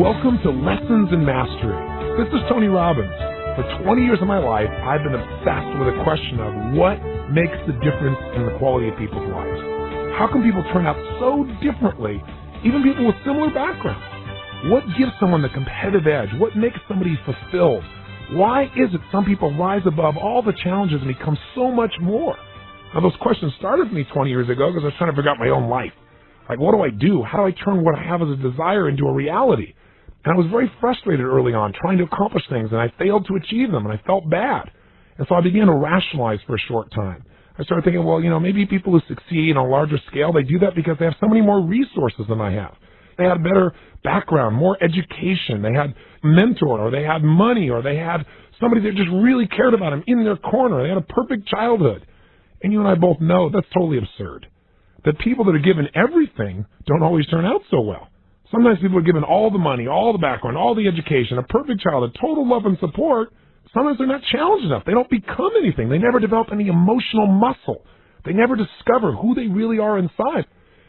Welcome to Lessons in Mastery. This is Tony Robbins. For 20 years of my life, I've been obsessed with the question of what makes the difference in the quality of people's lives. How can people turn out so differently, even people with similar backgrounds? What gives someone the competitive edge? What makes somebody fulfilled? Why is it some people rise above all the challenges and become so much more? Now, those questions started with me 20 years ago because I was trying to figure out my own life. Like, what do I do? How do I turn what I have as a desire into a reality? And I was very frustrated early on trying to accomplish things, and I failed to achieve them, and I felt bad. And so I began to rationalize for a short time. I started thinking, well, maybe people who succeed on a larger scale, they do that because they have so many more resources than I have. They had a better background, more education, they had a mentor, or they had money, or they had somebody that just really cared about them in their corner. They had a perfect childhood. And you and I both know that's totally absurd. That people that are given everything don't always turn out so well. Sometimes people are given all the money, all the background, all the education, a perfect childhood, total love and support. Sometimes they're not challenged enough. They don't become anything. They never develop any emotional muscle. They never discover who they really are inside.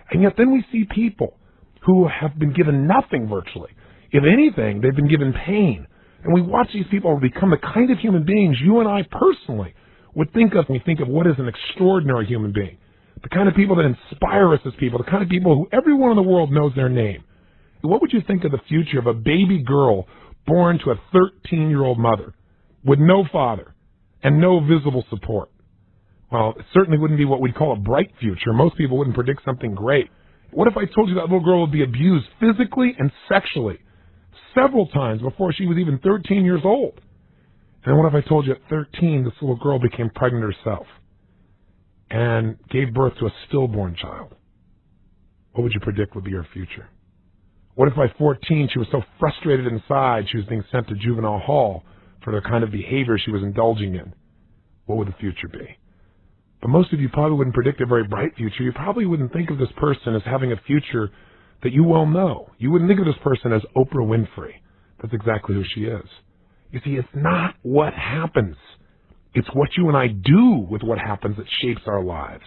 And yet then we see people who have been given nothing virtually. If anything, they've been given pain. And we watch these people become the kind of human beings you and I personally would think of when we think of what is an extraordinary human being. The kind of people that inspire us as people, the kind of people who everyone in the world knows their name. What would you think of the future of a baby girl born to a 13-year-old mother with no father and no visible support? Well, it certainly wouldn't be what we'd call a bright future. Most people wouldn't predict something great. What if I told you that little girl would be abused physically and sexually several times before she was even 13 years old? And what if I told you at 13 this little girl became pregnant herself and gave birth to a stillborn child? What would you predict would be her future? What if by 14 she was so frustrated inside she was being sent to juvenile hall for the kind of behavior she was indulging in? What would the future be? But most of you probably wouldn't predict a very bright future. You probably wouldn't think of this person as having a future that you well know. You wouldn't think of this person as Oprah Winfrey. That's exactly who she is. You see, it's not what happens. It's what you and I do with what happens that shapes our lives.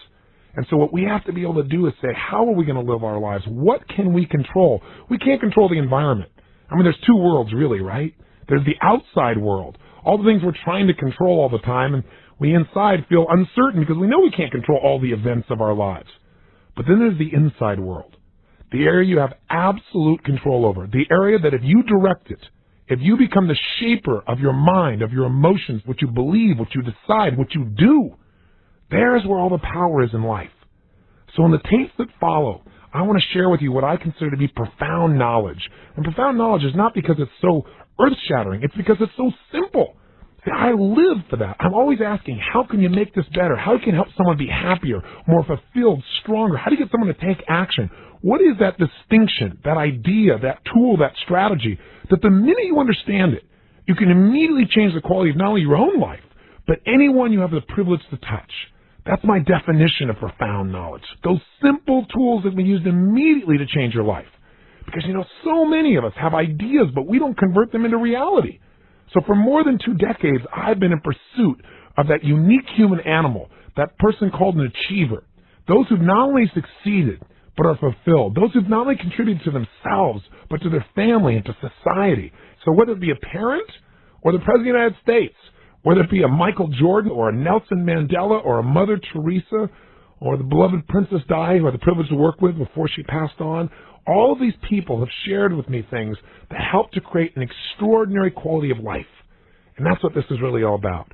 And so what we have to be able to do is say, how are we going to live our lives? What can we control? We can't control the environment. I mean, there's two worlds really, right? There's the outside world, all the things we're trying to control all the time, and we inside feel uncertain because we know we can't control all the events of our lives. But then there's the inside world, the area you have absolute control over, the area that if you direct it, if you become the shaper of your mind, of your emotions, what you believe, what you decide, what you do, there's where all the power is in life. So in the tapes that follow, I want to share with you what I consider to be profound knowledge. And profound knowledge is not because it's so earth-shattering. It's because it's so simple. See, I live for that. I'm always asking, how can you make this better? How can you help someone be happier, more fulfilled, stronger? How do you get someone to take action? What is that distinction, that idea, that tool, that strategy, that the minute you understand it, you can immediately change the quality of not only your own life, but anyone you have the privilege to touch? That's my definition of profound knowledge. Those simple tools that we use immediately to change your life. Because, so many of us have ideas, but we don't convert them into reality. So for more than 2 decades, I've been in pursuit of that unique human animal, that person called an achiever. Those who've not only succeeded, but are fulfilled. Those who've not only contributed to themselves, but to their family and to society. So whether it be a parent or the President of the United States, whether it be a Michael Jordan or a Nelson Mandela or a Mother Teresa or the beloved Princess Di, who I had the privilege to work with before she passed on, all of these people have shared with me things that help to create an extraordinary quality of life. And that's what this is really all about.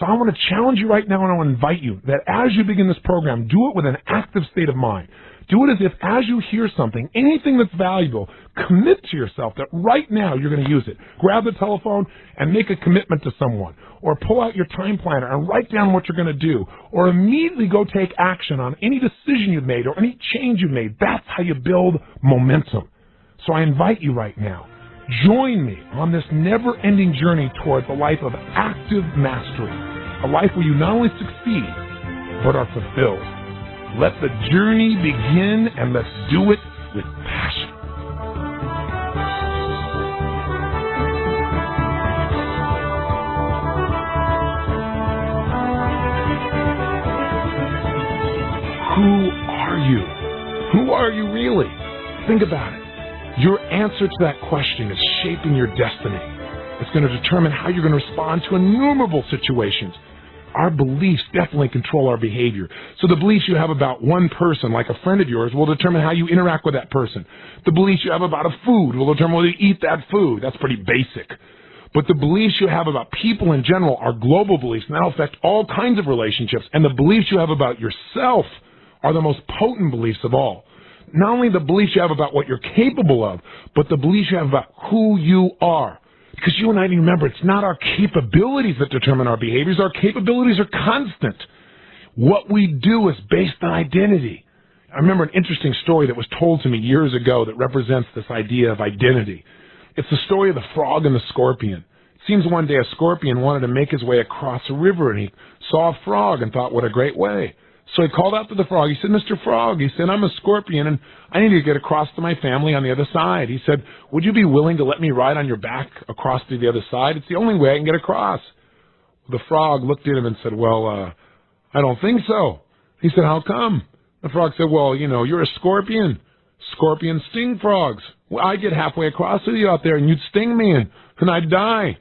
So I want to challenge you right now, and I want to invite you that as you begin this program, do it with an active state of mind. Do it as if as you hear something, anything that's valuable, commit to yourself that right now you're going to use it. Grab the telephone and make a commitment to someone. Or pull out your time planner and write down what you're going to do. Or immediately go take action on any decision you've made or any change you've made. That's how you build momentum. So I invite you right now. Join me on this never-ending journey towards a life of active mastery. A life where you not only succeed, but are fulfilled. Let the journey begin, and let's do it with passion. Who are you? Who are you really? Think about it. Your answer to that question is shaping your destiny. It's going to determine how you're going to respond to innumerable situations. Our beliefs definitely control our behavior. So the beliefs you have about one person, like a friend of yours, will determine how you interact with that person. The beliefs you have about a food will determine whether you eat that food. That's pretty basic. But the beliefs you have about people in general are global beliefs, and that'll affect all kinds of relationships. And the beliefs you have about yourself are the most potent beliefs of all. Not only the beliefs you have about what you're capable of, but the beliefs you have about who you are. Because you and I need to remember, it's not our capabilities that determine our behaviors. Our capabilities are constant. What we do is based on identity. I remember an interesting story that was told to me years ago that represents this idea of identity. It's the story of the frog and the scorpion. It seems one day a scorpion wanted to make his way across a river, and he saw a frog and thought, what a great way. So he called out to the frog. He said, Mr. Frog, he said, I'm a scorpion, and I need to get across to my family on the other side. He said, would you be willing to let me ride on your back across to the other side? It's the only way I can get across. The frog looked at him and said, well, I don't think so. He said, how come? The frog said, well, you know, you're a scorpion. Scorpions sting frogs. Well, I'd get halfway across with you out there, and you'd sting me, and I'd die.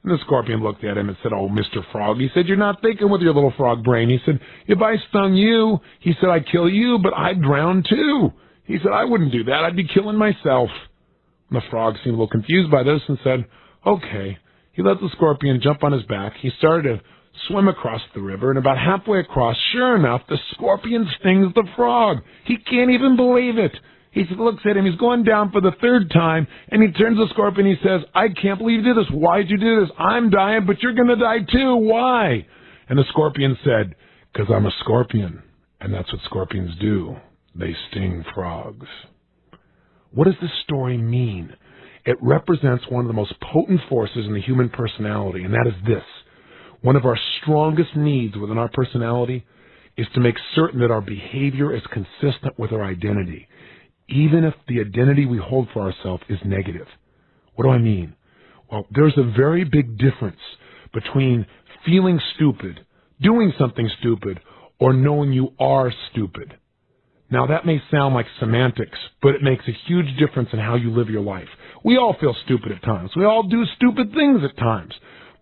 And the scorpion looked at him and said, oh, Mr. Frog, he said, you're not thinking with your little frog brain. He said, if I stung you, he said, I'd kill you, but I'd drown too. He said, I wouldn't do that. I'd be killing myself. And the frog seemed a little confused by this and said, okay. He let the scorpion jump on his back. He started to swim across the river, and about halfway across, sure enough, the scorpion stings the frog. He can't even believe it. He looks at him, he's going down for the third time, and he turns to the scorpion, he says, I can't believe you did this. Why'd you do this? I'm dying, but you're going to die too. Why? And the scorpion said, because I'm a scorpion, and that's what scorpions do. They sting frogs. What does this story mean? It represents one of the most potent forces in the human personality, and that is this. One of our strongest needs within our personality is to make certain that our behavior is consistent with our identity, even if the identity we hold for ourselves is negative. What do I mean? Well, there's a very big difference between feeling stupid, doing something stupid, or knowing you are stupid. Now, that may sound like semantics, but it makes a huge difference in how you live your life. We all feel stupid at times. We all do stupid things at times.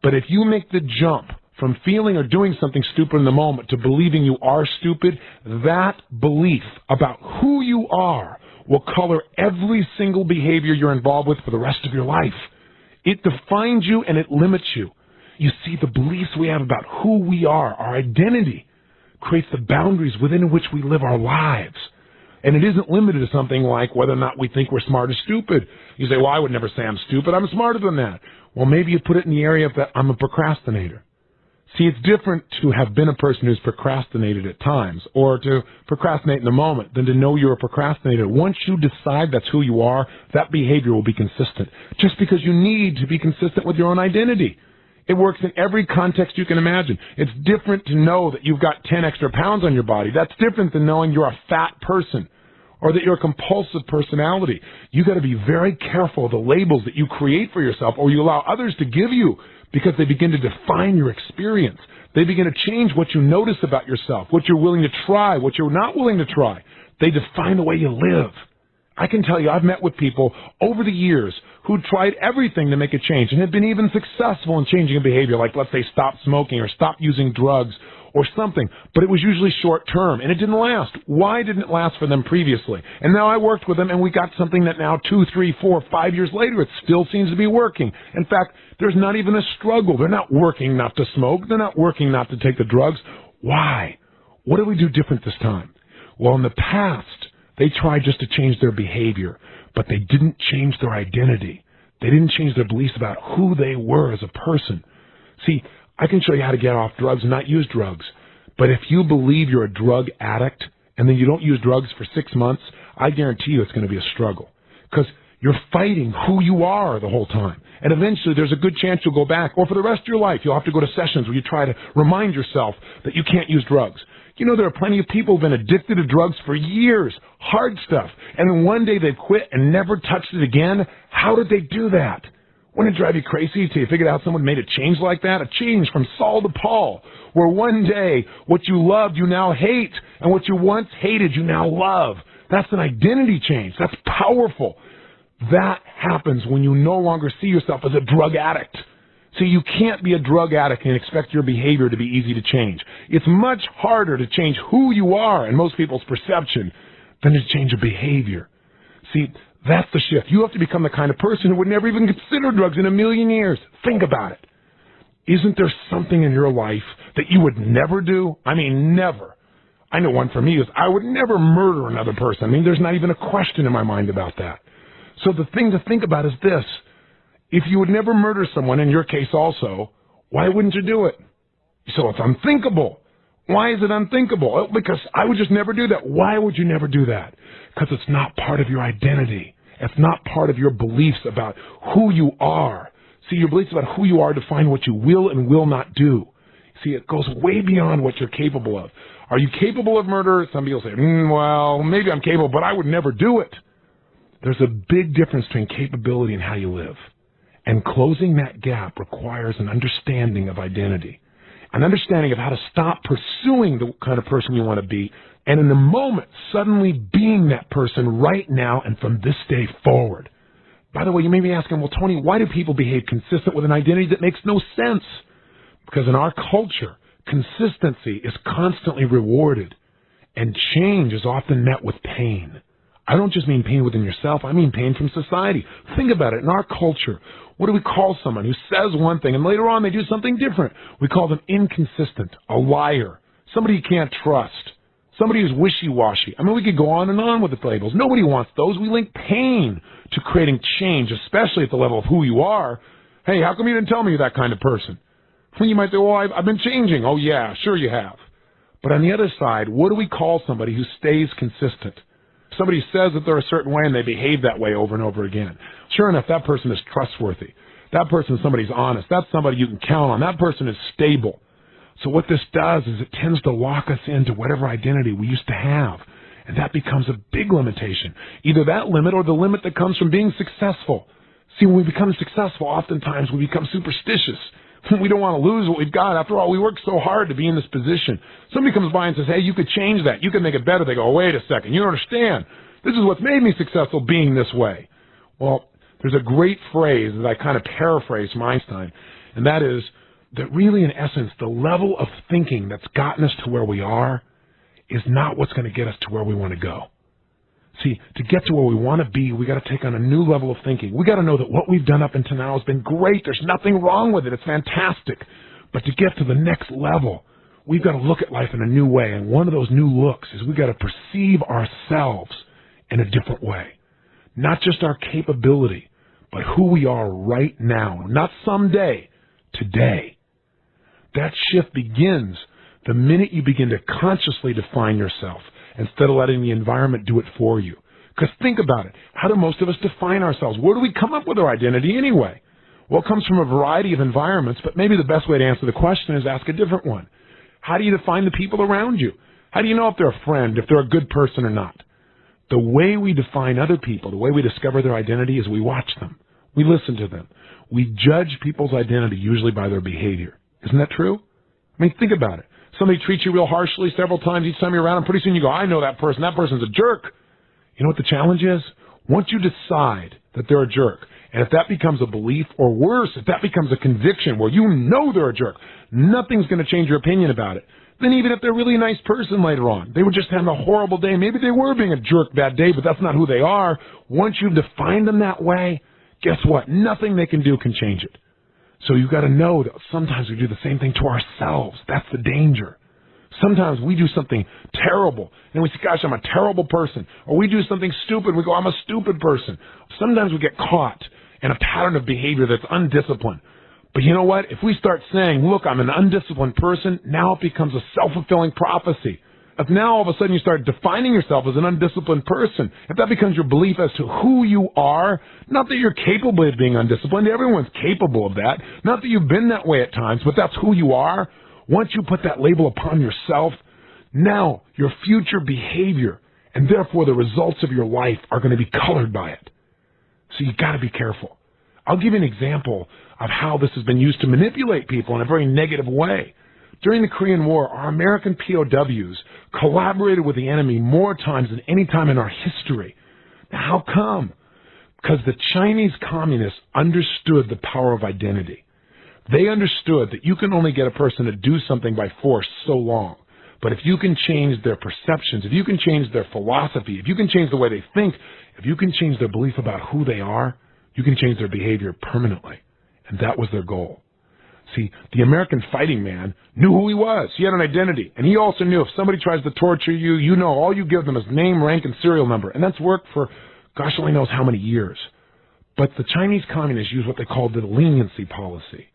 But if you make the jump from feeling or doing something stupid in the moment to believing you are stupid, that belief about who you are will color every single behavior you're involved with for the rest of your life. It defines you and it limits you. You see, the beliefs we have about who we are, our identity, creates the boundaries within which we live our lives. And it isn't limited to something like whether or not we think we're smart or stupid. You say, well, I would never say I'm stupid. I'm smarter than that. Well, maybe you put it in the area of that I'm a procrastinator. See, it's different to have been a person who's procrastinated at times or to procrastinate in the moment than to know you're a procrastinator. Once you decide that's who you are, that behavior will be consistent. Just because you need to be consistent with your own identity. It works in every context you can imagine. It's different to know that you've got 10 extra pounds on your body. That's different than knowing you're a fat person or that you're a compulsive personality. You got to be very careful of the labels that you create for yourself or you allow others to give you, because they begin to define your experience. They begin to change what you notice about yourself, what you're willing to try, what you're not willing to try. They define the way you live. I can tell you, I've met with people over the years who tried everything to make a change and have been even successful in changing a behavior, like let's say stop smoking or stop using drugs or something, but it was usually short term and it didn't last. Why didn't it last for them previously? And now I worked with them and we got something that now 2, 3, 4, 5 years later, it still seems to be working. In fact, there's not even a struggle. They're not working not to smoke. They're not working not to take the drugs. Why? What did we do different this time? Well, in the past, they tried just to change their behavior, but they didn't change their identity. They didn't change their beliefs about who they were as a person. See, I can show you how to get off drugs and not use drugs. But if you believe you're a drug addict and then you don't use drugs for 6 months, I guarantee you it's going to be a struggle. Because you're fighting who you are the whole time. And eventually there's a good chance you'll go back. Or for the rest of your life, you'll have to go to sessions where you try to remind yourself that you can't use drugs. You know, there are plenty of people who've been addicted to drugs for years, hard stuff. And then one day they quit and never touched it again. How did they do that? Wouldn't it drive you crazy till you figured out someone made a change like that? A change from Saul to Paul, where one day what you loved you now hate, and what you once hated you now love. That's an identity change. That's powerful. That happens when you no longer see yourself as a drug addict. See, you can't be a drug addict and expect your behavior to be easy to change. It's much harder to change who you are in most people's perception than to change a behavior. See, that's the shift. You have to become the kind of person who would never even consider drugs in a million years. Think about it. Isn't there something in your life that you would never do? I mean, never. I know one for me is I would never murder another person. I mean, there's not even a question in my mind about that. So the thing to think about is this. If you would never murder someone, in your case also, why wouldn't you do it? So it's unthinkable. Why is it unthinkable? Oh, because I would just never do that. Why would you never do that? Because it's not part of your identity. It's not part of your beliefs about who you are. See, your beliefs about who you are define what you will and will not do. See, it goes way beyond what you're capable of. Are you capable of murder? Some people say, well, maybe I'm capable, but I would never do it. There's a big difference between capability and how you live. And closing that gap requires an understanding of identity, an understanding of how to stop pursuing the kind of person you want to be, and in the moment, suddenly being that person right now and from this day forward. By the way, you may be asking, well, Tony, why do people behave consistent with an identity that makes no sense? Because in our culture, consistency is constantly rewarded, and change is often met with pain. I don't just mean pain within yourself, I mean pain from society. Think about it. In our culture, what do we call someone who says one thing and later on they do something different? We call them inconsistent, a liar, somebody you can't trust, somebody who's wishy-washy. I mean, we could go on and on with the labels. Nobody wants those. We link pain to creating change, especially at the level of who you are. Hey, how come you didn't tell me you're that kind of person? Well, you might say, well, I've been changing. Oh, yeah, sure you have. But on the other side, what do we call somebody who stays consistent? Somebody says that they're a certain way and they behave that way over and over again. Sure enough, that person is trustworthy. That person is somebody who's honest. That's somebody you can count on. That person is stable. So what this does is it tends to lock us into whatever identity we used to have. And that becomes a big limitation. Either that limit or the limit that comes from being successful. See, when we become successful, oftentimes we become superstitious. We don't want to lose what we've got. After all, we work so hard to be in this position. Somebody comes by and says, hey, you could change that. You could make it better. They go, oh, wait a second. You don't understand. This is what's made me successful, being this way. Well, there's a great phrase that I kind of paraphrase from Einstein, and that is that really, in essence, the level of thinking that's gotten us to where we are is not what's going to get us to where we want to go. See, to get to where we want to be, we got to take on a new level of thinking. We got to know that what we've done up until now has been great. There's nothing wrong with it. It's fantastic. But to get to the next level, we've got to look at life in a new way. And one of those new looks is we've got to perceive ourselves in a different way. Not just our capability, but who we are right now. Not someday, today. That shift begins the minute you begin to consciously define yourself instead of letting the environment do it for you. Because think about it. How do most of us define ourselves? Where do we come up with our identity anyway? Well, it comes from a variety of environments, but maybe the best way to answer the question is ask a different one. How do you define the people around you? How do you know if they're a friend, if they're a good person or not? The way we define other people, the way we discover their identity is we watch them. We listen to them. We judge people's identity usually by their behavior. Isn't that true? I mean, think about it. Somebody treats you real harshly several times each time you're around, and pretty soon you go, I know that person. That person's a jerk. You know what the challenge is? Once you decide that they're a jerk, and if that becomes a belief, or worse, if that becomes a conviction where you know they're a jerk, nothing's going to change your opinion about it. Then even if they're really a nice person later on, they were just having a horrible day. Maybe they were being a jerk that day, but that's not who they are. Once you've defined them that way, guess what? Nothing they can do can change it. So you've got to know that sometimes we do the same thing to ourselves. That's the danger. Sometimes we do something terrible, and we say, gosh, I'm a terrible person. Or we do something stupid, and we go, I'm a stupid person. Sometimes we get caught in a pattern of behavior that's undisciplined. But you know what? If we start saying, look, I'm an undisciplined person, now it becomes a self-fulfilling prophecy. If now all of a sudden you start defining yourself as an undisciplined person, if that becomes your belief as to who you are, not that you're capable of being undisciplined, everyone's capable of that, not that you've been that way at times, but that's who you are. Once you put that label upon yourself, now your future behavior and therefore the results of your life are going to be colored by it. So you got to be careful. I'll give you an example of how this has been used to manipulate people in a very negative way. During the Korean War, our American POWs collaborated with the enemy more times than any time in our history. Now, how come? Because the Chinese communists understood the power of identity. They understood that you can only get a person to do something by force so long. But if you can change their perceptions, if you can change their philosophy, if you can change the way they think, if you can change their belief about who they are, you can change their behavior permanently. And that was their goal. See, the American fighting man knew who he was. He had an identity. And he also knew if somebody tries to torture you, you know all you give them is name, rank, and serial number. And that's worked for gosh only knows how many years. But the Chinese communists used what they called the leniency policy.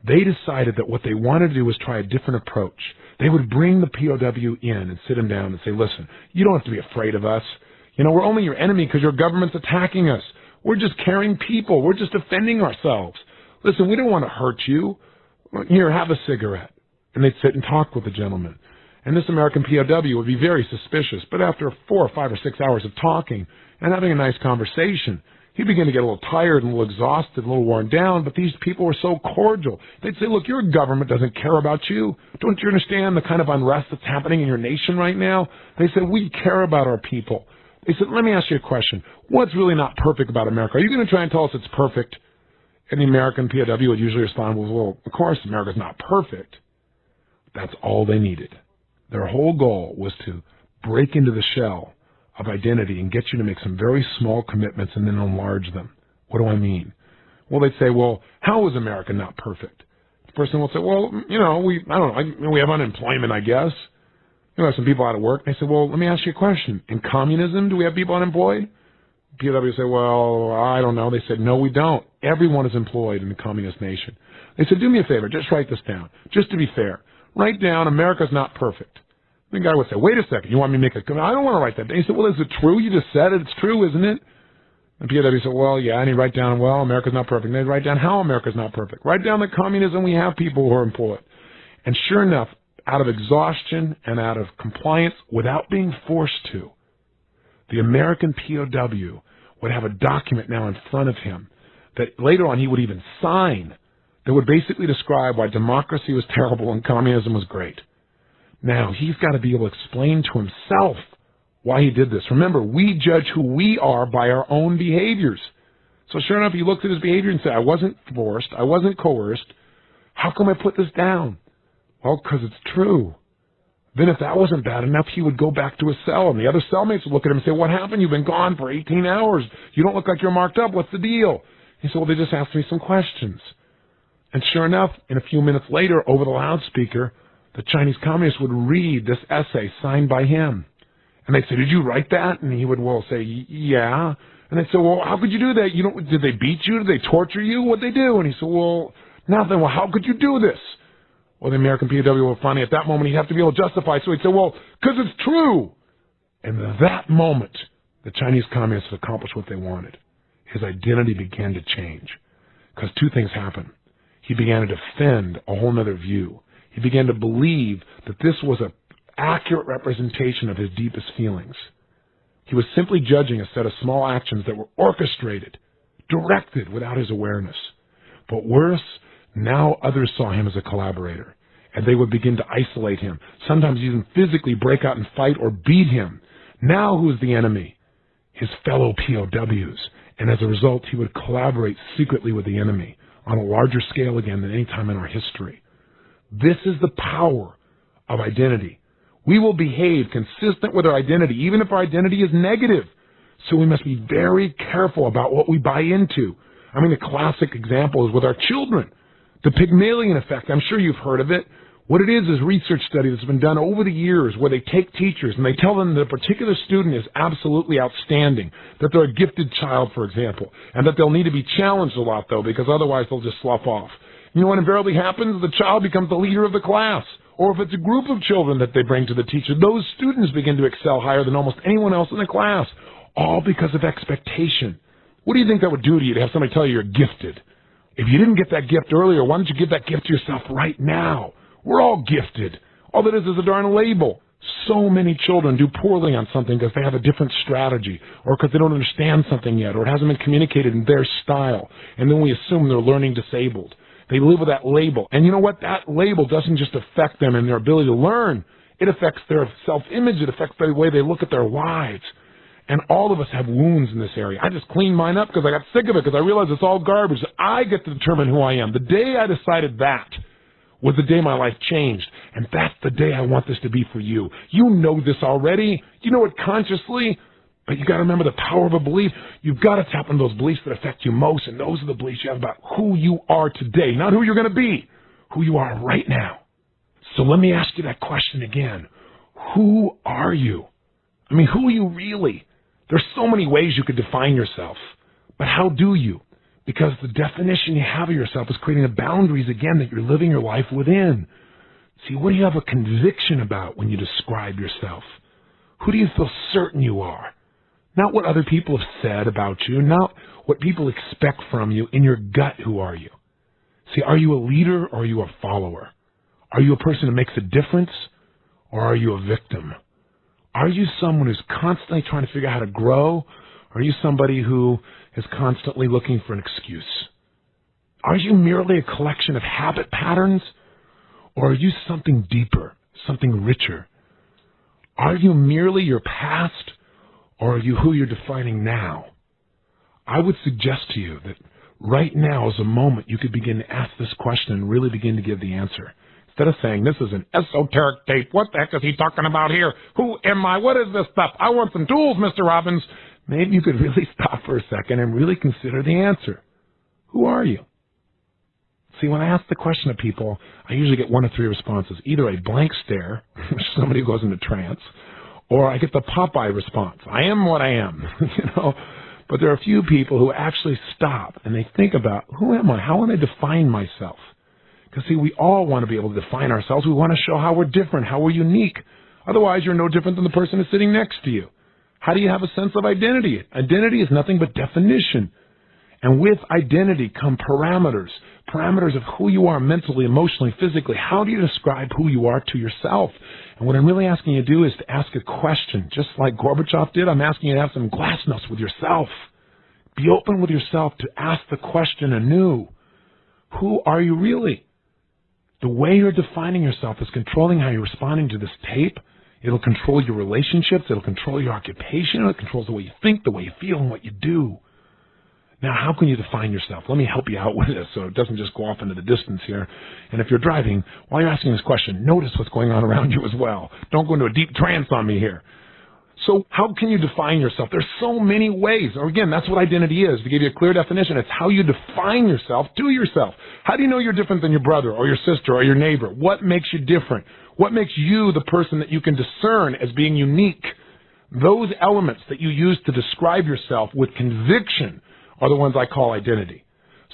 They decided that what they wanted to do was try a different approach. They would bring the POW in and sit him down and say, listen, you don't have to be afraid of us. You know, we're only your enemy because your government's attacking us. We're just caring people. We're just defending ourselves. Listen, we don't want to hurt you. Here, have a cigarette. And they'd sit and talk with the gentleman. And this American POW would be very suspicious. But after 4 or 5 or 6 hours of talking and having a nice conversation, he began to get a little tired and a little exhausted, a little worn down, but these people were so cordial. They'd say, look, your government doesn't care about you. Don't you understand the kind of unrest that's happening in your nation right now? They said, we care about our people. They said, let me ask you a question. What's really not perfect about America? Are you going to try and tell us it's perfect? And the American POW would usually respond, well, of course, America's not perfect. That's all they needed. Their whole goal was to break into the shell of identity and get you to make some very small commitments and then enlarge them. What do I mean? Well, they'd say, well, how is America not perfect? The person will say, well, you know, we have unemployment, I guess. You know, some people out of work. They say, well, let me ask you a question. In communism, do we have people unemployed? POW would say, well, I don't know. They said, no, we don't. Everyone is employed in the communist nation. They said, do me a favor, just write this down, just to be fair. Write down, America's not perfect. The guy would say, wait a second, you want me to make a comment? I don't want to write that down. He said, well, is it true? You just said it. It's true, isn't it? And POW said, well, yeah. And he'd write down, well, America's not perfect. And they'd write down how America's not perfect. Write down that communism, we have people who are employed. And sure enough, out of exhaustion and out of compliance, without being forced to, the American POW would have a document now in front of him that later on he would even sign that would basically describe why democracy was terrible and communism was great. Now, he's got to be able to explain to himself why he did this. Remember, we judge who we are by our own behaviors. So sure enough, he looked at his behavior and said, I wasn't forced, I wasn't coerced. How come I put this down? Well, because it's true. Then if that wasn't bad enough, he would go back to his cell, and the other cellmates would look at him and say, what happened? You've been gone for 18 hours. You don't look like you're marked up. What's the deal? He said, well, they just asked me some questions. And sure enough, in a few minutes later, over the loudspeaker, the Chinese communists would read this essay signed by him. And they'd say, did you write that? And he would, well, say, yeah. And they'd say, well, how could you do that? Did they beat you? Did they torture you? What'd they do? And he said, well, nothing. Well, how could you do this? Well, the American POW would finally, at that moment, he'd have to be able to justify it. So he'd say, well, because it's true. And at that moment, the Chinese communists had accomplished what they wanted. His identity began to change. Because two things happened. He began to defend a whole other view. He began to believe that this was an accurate representation of his deepest feelings. He was simply judging a set of small actions that were orchestrated, directed without his awareness. But worse, now others saw him as a collaborator, and they would begin to isolate him, sometimes even physically break out and fight or beat him. Now who's the enemy? His fellow POWs. And as a result, he would collaborate secretly with the enemy on a larger scale again than any time in our history. This is the power of identity. We will behave consistent with our identity, even if our identity is negative. So we must be very careful about what we buy into. I mean, a classic example is with our children. The Pygmalion effect, I'm sure you've heard of it. What it is research study that's been done over the years where they take teachers and they tell them that a particular student is absolutely outstanding, that they're a gifted child, for example, and that they'll need to be challenged a lot, though, because otherwise they'll just slough off. You know what invariably happens? The child becomes the leader of the class. Or if it's a group of children that they bring to the teacher, those students begin to excel higher than almost anyone else in the class, all because of expectation. What do you think that would do to you to have somebody tell you you're gifted? If you didn't get that gift earlier, why don't you give that gift to yourself right now? We're all gifted. All that is a darn label. So many children do poorly on something because they have a different strategy or because they don't understand something yet or it hasn't been communicated in their style. And then we assume they're learning disabled. They live with that label. And you know what? That label doesn't just affect them in their ability to learn. It affects their self-image. It affects the way they look at their lives. And all of us have wounds in this area. I just cleaned mine up because I got sick of it, because I realized it's all garbage. I get to determine who I am. The day I decided that was the day my life changed. And that's the day I want this to be for you. You know this already. You know it consciously. But you got to remember the power of a belief. You've got to tap into those beliefs that affect you most. And those are the beliefs you have about who you are today. Not who you're going to be. Who you are right now. So let me ask you that question again. Who are you? I mean, who are you really? There's so many ways you could define yourself, but how do you? Because the definition you have of yourself is creating the boundaries, again, that you're living your life within. See, what do you have a conviction about when you describe yourself? Who do you feel certain you are? Not what other people have said about you, not what people expect from you. In your gut, who are you? See, are you a leader or are you a follower? Are you a person who makes a difference or are you a victim? Are you someone who's constantly trying to figure out how to grow? Or are you somebody who is constantly looking for an excuse? Are you merely a collection of habit patterns? Or are you something deeper, something richer? Are you merely your past? Or are you who you're defining now? I would suggest to you that right now is a moment you could begin to ask this question and really begin to give the answer. Instead of saying, this is an esoteric tape, what the heck is he talking about here? Who am I? What is this stuff? I want some tools, Mr. Robbins. Maybe you could really stop for a second and really consider the answer. Who are you? See, when I ask the question of people, I usually get one of three responses. Either a blank stare, which is somebody who goes into trance, or I get the Popeye response. I am what I am, But there are a few people who actually stop and they think about, who am I? How would I define myself? Because, see, we all want to be able to define ourselves. We want to show how we're different, how we're unique. Otherwise, you're no different than the person who's sitting next to you. How do you have a sense of identity? Identity is nothing but definition. And with identity come parameters of who you are mentally, emotionally, physically. How do you describe who you are to yourself? And what I'm really asking you to do is to ask a question. Just like Gorbachev did, I'm asking you to have some glasnost with yourself. Be open with yourself to ask the question anew. Who are you really? The way you're defining yourself is controlling how you're responding to this tape. It'll control your relationships. It'll control your occupation. It controls the way you think, the way you feel, and what you do. Now, how can you define yourself? Let me help you out with this so it doesn't just go off into the distance here. And if you're driving, while you're asking this question, notice what's going on around you as well. Don't go into a deep trance on me here. So how can you define yourself? There's so many ways. Or again, that's what identity is. To give you a clear definition, it's how you define yourself to yourself. How do you know you're different than your brother or your sister or your neighbor? What makes you different? What makes you the person that you can discern as being unique? Those elements that you use to describe yourself with conviction are the ones I call identity.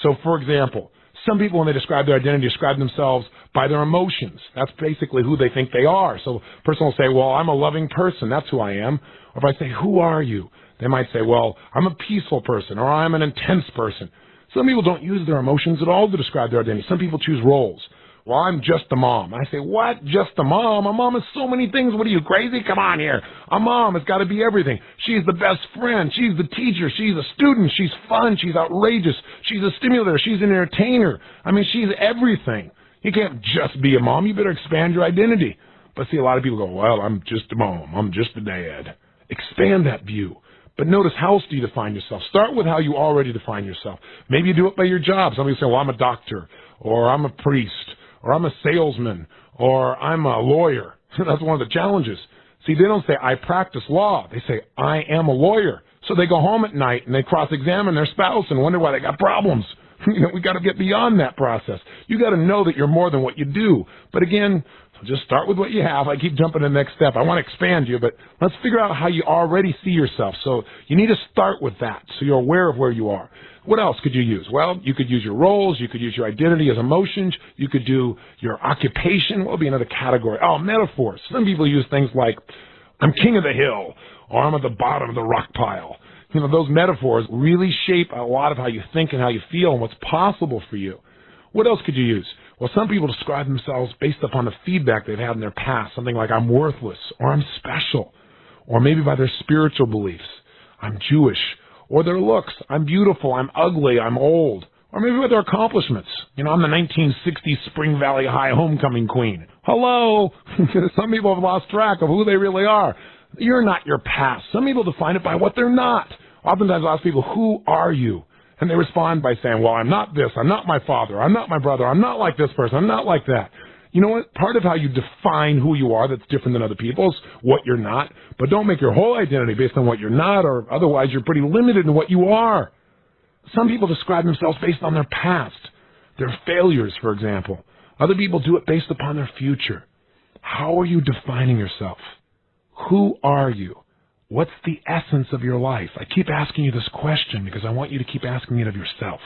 So, for example, some people, when they describe their identity, describe themselves by their emotions. That's basically who they think they are. So a person will say, well, I'm a loving person. That's who I am. Or if I say, who are you? They might say, well, I'm a peaceful person, or I'm an intense person. Some people don't use their emotions at all to describe their identity. Some people choose roles. Well, I'm just a mom. I say, what? Just a mom? A mom is so many things. What are you, crazy? Come on here. A mom has got to be everything. She's the best friend. She's the teacher. She's a student. She's fun. She's outrageous. She's a stimulator. She's an entertainer. I mean, she's everything. You can't just be a mom. You better expand your identity. But see, a lot of people go, well, I'm just a mom. I'm just a dad. Expand that view. But notice, how else do you define yourself? Start with how you already define yourself. Maybe you do it by your job. Somebody say, well, I'm a doctor, or I'm a priest, or I'm a salesman, or I'm a lawyer. That's one of the challenges. See, they don't say, I practice law. They say, I am a lawyer. So they go home at night and they cross-examine their spouse and wonder why they got problems. We got to get beyond that process. You got to know that you're more than what you do. But again, just start with what you have. I keep jumping to the next step. I want to expand you, but let's figure out how you already see yourself. So you need to start with that so you're aware of where you are. What else could you use? Well, you could use your roles. You could use your identity as emotions. You could do your occupation. What would be another category? Oh, metaphors. Some people use things like, I'm king of the hill, or I'm at the bottom of the rock pile. Those metaphors really shape a lot of how you think and how you feel and what's possible for you. What else could you use? Well, some people describe themselves based upon the feedback they've had in their past. Something like, I'm worthless, or I'm special, or maybe by their spiritual beliefs. I'm Jewish. Or their looks. I'm beautiful. I'm ugly. I'm old. Or maybe with their accomplishments. I'm the 1960s Spring Valley High homecoming queen. Hello! Some people have lost track of who they really are. You're not your past. Some people define it by what they're not. Oftentimes I ask people, who are you? And they respond by saying, well, I'm not this. I'm not my father. I'm not my brother. I'm not like this person. I'm not like that. You know what? Part of how you define who you are that's different than other people's, what you're not. But don't make your whole identity based on what you're not, or otherwise you're pretty limited in what you are. Some people describe themselves based on their past, their failures, for example. Other people do it based upon their future. How are you defining yourself? Who are you? What's the essence of your life? I keep asking you this question because I want you to keep asking it of yourself.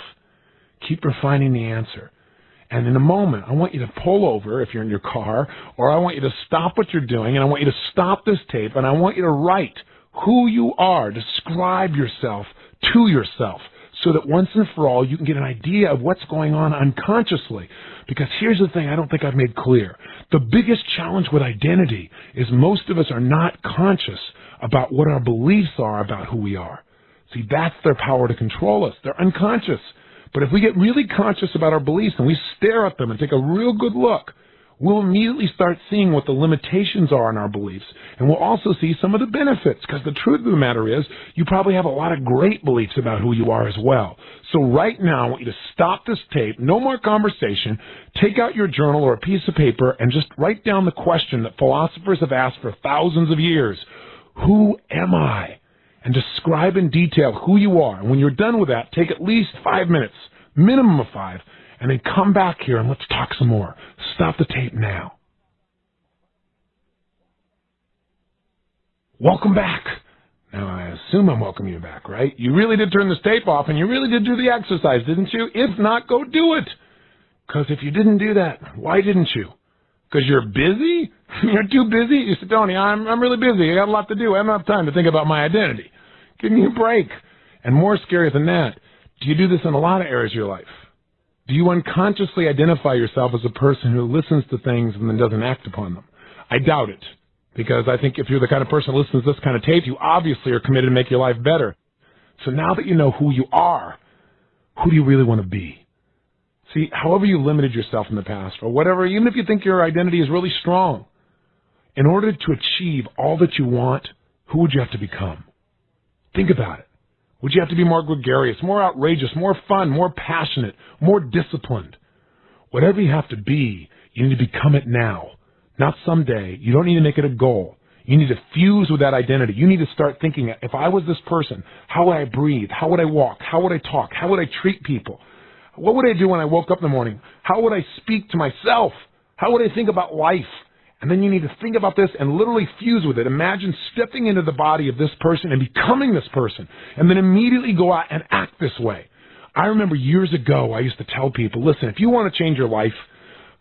Keep refining the answer. And in a moment, I want you to pull over if you're in your car, or I want you to stop what you're doing, and I want you to stop this tape, and I want you to write who you are. Describe yourself to yourself so that once and for all you can get an idea of what's going on unconsciously. Because here's the thing I don't think I've made clear. The biggest challenge with identity is most of us are not conscious about what our beliefs are about who we are. See, that's their power to control us. They're unconscious. But if we get really conscious about our beliefs and we stare at them and take a real good look, we'll immediately start seeing what the limitations are in our beliefs. And we'll also see some of the benefits, because the truth of the matter is you probably have a lot of great beliefs about who you are as well. So right now I want you to stop this tape, no more conversation, take out your journal or a piece of paper and just write down the question that philosophers have asked for thousands of years. Who am I? And describe in detail who you are. And when you're done with that, take at least 5 minutes, minimum of 5, and then come back here and let's talk some more. Stop the tape now. Welcome back. Now, I assume I'm welcoming you back, right? You really did turn this tape off, and you really did do the exercise, didn't you? If not, go do it. Because if you didn't do that, why didn't you? Because you're busy? You're too busy? You said, Tony, I'm really busy. I got a lot to do. I don't have time to think about my identity. Give me a break. And more scary than that, do you do this in a lot of areas of your life? Do you unconsciously identify yourself as a person who listens to things and then doesn't act upon them? I doubt it. Because I think if you're the kind of person who listens to this kind of tape, you obviously are committed to make your life better. So now that you know who you are, who do you really want to be? See, however you limited yourself in the past, or whatever, even if you think your identity is really strong, in order to achieve all that you want, who would you have to become? Think about it. Would you have to be more gregarious, more outrageous, more fun, more passionate, more disciplined? Whatever you have to be, you need to become it now, not someday. You don't need to make it a goal. You need to fuse with that identity. You need to start thinking, if I was this person, how would I breathe? How would I walk? How would I talk? How would I treat people? What would I do when I woke up in the morning? How would I speak to myself? How would I think about life? And then you need to think about this and literally fuse with it. Imagine stepping into the body of this person and becoming this person, and then immediately go out and act this way. I remember years ago I used to tell people, listen, if you want to change your life,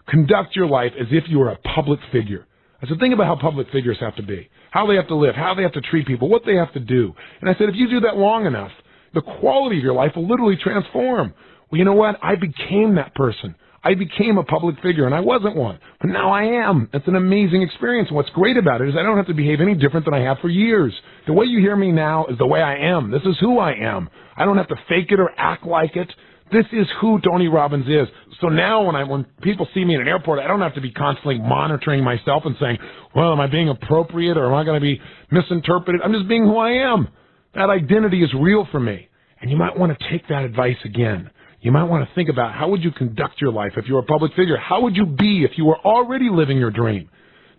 conduct your life as if you were a public figure. I said, think about how public figures have to be, how they have to live, how they have to treat people, what they have to do. And I said, if you do that long enough, the quality of your life will literally transform. Well, you know what? I became that person. I became a public figure, and I wasn't one. But now I am. It's an amazing experience. And what's great about it is I don't have to behave any different than I have for years. The way you hear me now is the way I am. This is who I am. I don't have to fake it or act like it. This is who Tony Robbins is. So now when people see me in an airport, I don't have to be constantly monitoring myself and saying, well, am I being appropriate or am I going to be misinterpreted? I'm just being who I am. That identity is real for me. And you might want to take that advice again. You might want to think about how would you conduct your life if you were a public figure? How would you be if you were already living your dream?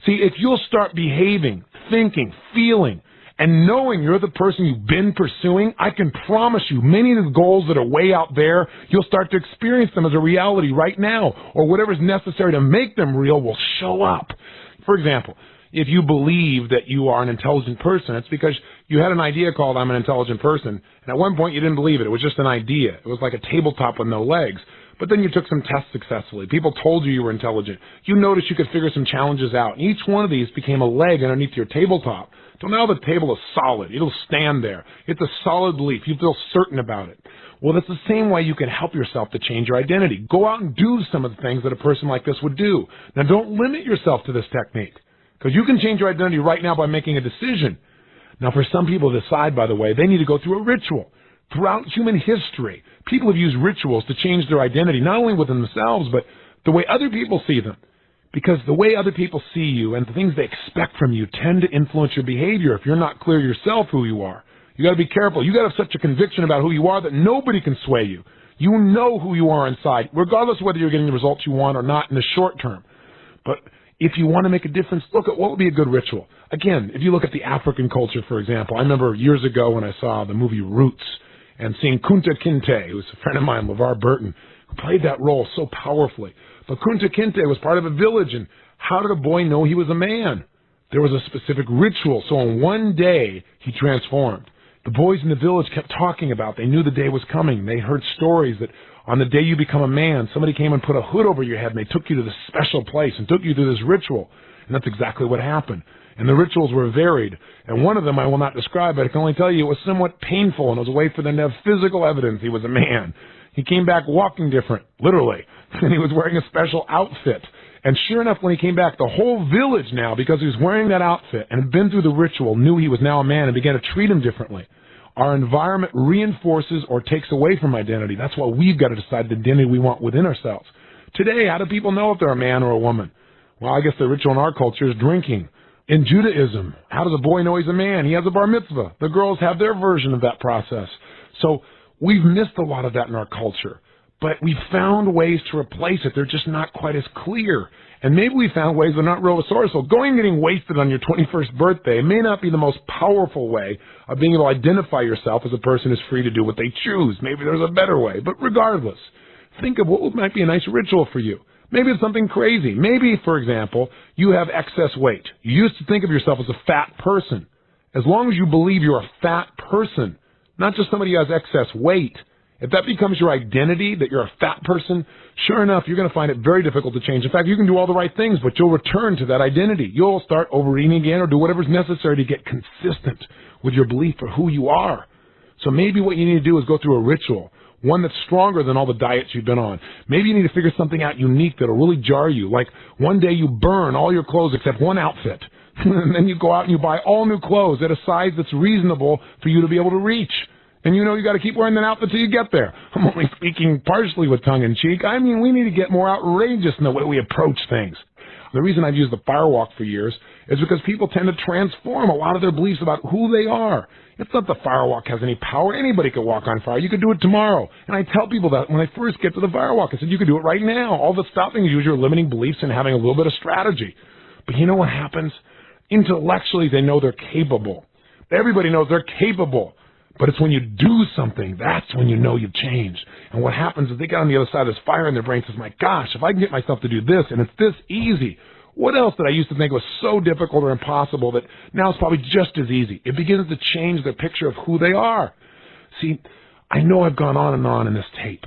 See, if you'll start behaving, thinking, feeling, and knowing you're the person you've been pursuing, I can promise you many of the goals that are way out there, you'll start to experience them as a reality right now, or whatever's necessary to make them real will show up. For example, if you believe that you are an intelligent person, it's because you had an idea called I'm an intelligent person, and at one point you didn't believe it. It was just an idea. It was like a tabletop with no legs. But then you took some tests successfully. People told you were intelligent. You noticed you could figure some challenges out. And each one of these became a leg underneath your tabletop. So now the table is solid. It'll stand there. It's a solid belief. You feel certain about it. Well, that's the same way you can help yourself to change your identity. Go out and do some of the things that a person like this would do. Now, don't limit yourself to this technique, because you can change your identity right now by making a decision. Now, for some people to decide, by the way, they need to go through a ritual. Throughout human history, people have used rituals to change their identity, not only within themselves, but the way other people see them. Because the way other people see you and the things they expect from you tend to influence your behavior if you're not clear yourself who you are. You got to be careful. You got to have such a conviction about who you are that nobody can sway you. You know who you are inside, regardless of whether you're getting the results you want or not in the short term. But if you want to make a difference, look at what would be a good ritual. Again, if you look at the African culture, for example, I remember years ago when I saw the movie Roots and seeing Kunta Kinte, who's a friend of mine, LeVar Burton, who played that role so powerfully. But Kunta Kinte was part of a village, and how did a boy know he was a man? There was a specific ritual, so in one day he transformed. The boys in the village kept talking about, they knew the day was coming. They heard stories that on the day you become a man, somebody came and put a hood over your head, and they took you to this special place and took you to this ritual. And that's exactly what happened. And the rituals were varied. And one of them I will not describe, but I can only tell you it was somewhat painful, and it was a way for them to have physical evidence he was a man. He came back walking different, literally, and he was wearing a special outfit. And sure enough, when he came back, the whole village now, because he was wearing that outfit and had been through the ritual, knew he was now a man and began to treat him differently. Our environment reinforces or takes away from identity. That's why we've got to decide the identity we want within ourselves. Today, how do people know if they're a man or a woman? Well, I guess the ritual in our culture is drinking. In Judaism, how does a boy know he's a man? He has a bar mitzvah. The girls have their version of that process. So we've missed a lot of that in our culture. But we've found ways to replace it. They're just not quite as clear. And maybe we found ways that are not real resourceful. Going and getting wasted on your 21st birthday may not be the most powerful way of being able to identify yourself as a person who's free to do what they choose. Maybe there's a better way. But regardless, think of what might be a nice ritual for you. Maybe it's something crazy. Maybe, for example, you have excess weight. You used to think of yourself as a fat person. As long as you believe you're a fat person, not just somebody who has excess weight, if that becomes your identity, that you're a fat person, sure enough, you're going to find it very difficult to change. In fact, you can do all the right things, but you'll return to that identity. You'll start overeating again or do whatever's necessary to get consistent with your belief for who you are. So maybe what you need to do is go through a ritual, one that's stronger than all the diets you've been on. Maybe you need to figure something out unique that'll really jar you, like one day you burn all your clothes except one outfit. And then you go out and you buy all new clothes at a size that's reasonable for you to be able to reach. And you know you got to keep wearing that outfit till you get there. I'm only speaking partially with tongue-in-cheek. I mean, we need to get more outrageous in the way we approach things. The reason I've used the firewalk for years is because people tend to transform a lot of their beliefs about who they are. It's not the firewalk has any power. Anybody could walk on fire. You could do it tomorrow. And I tell people that when I first get to the firewalk. I said, you could do it right now. All that's stopping you is your limiting beliefs and having a little bit of strategy. But you know what happens? Intellectually, they know they're capable. Everybody knows they're capable. But it's when you do something, that's when you know you've changed. And what happens is they get on the other side of this fire and their brain says, my gosh, if I can get myself to do this and it's this easy, what else did I used to think was so difficult or impossible that now it's probably just as easy? It begins to change their picture of who they are. See, I know I've gone on and on in this tape.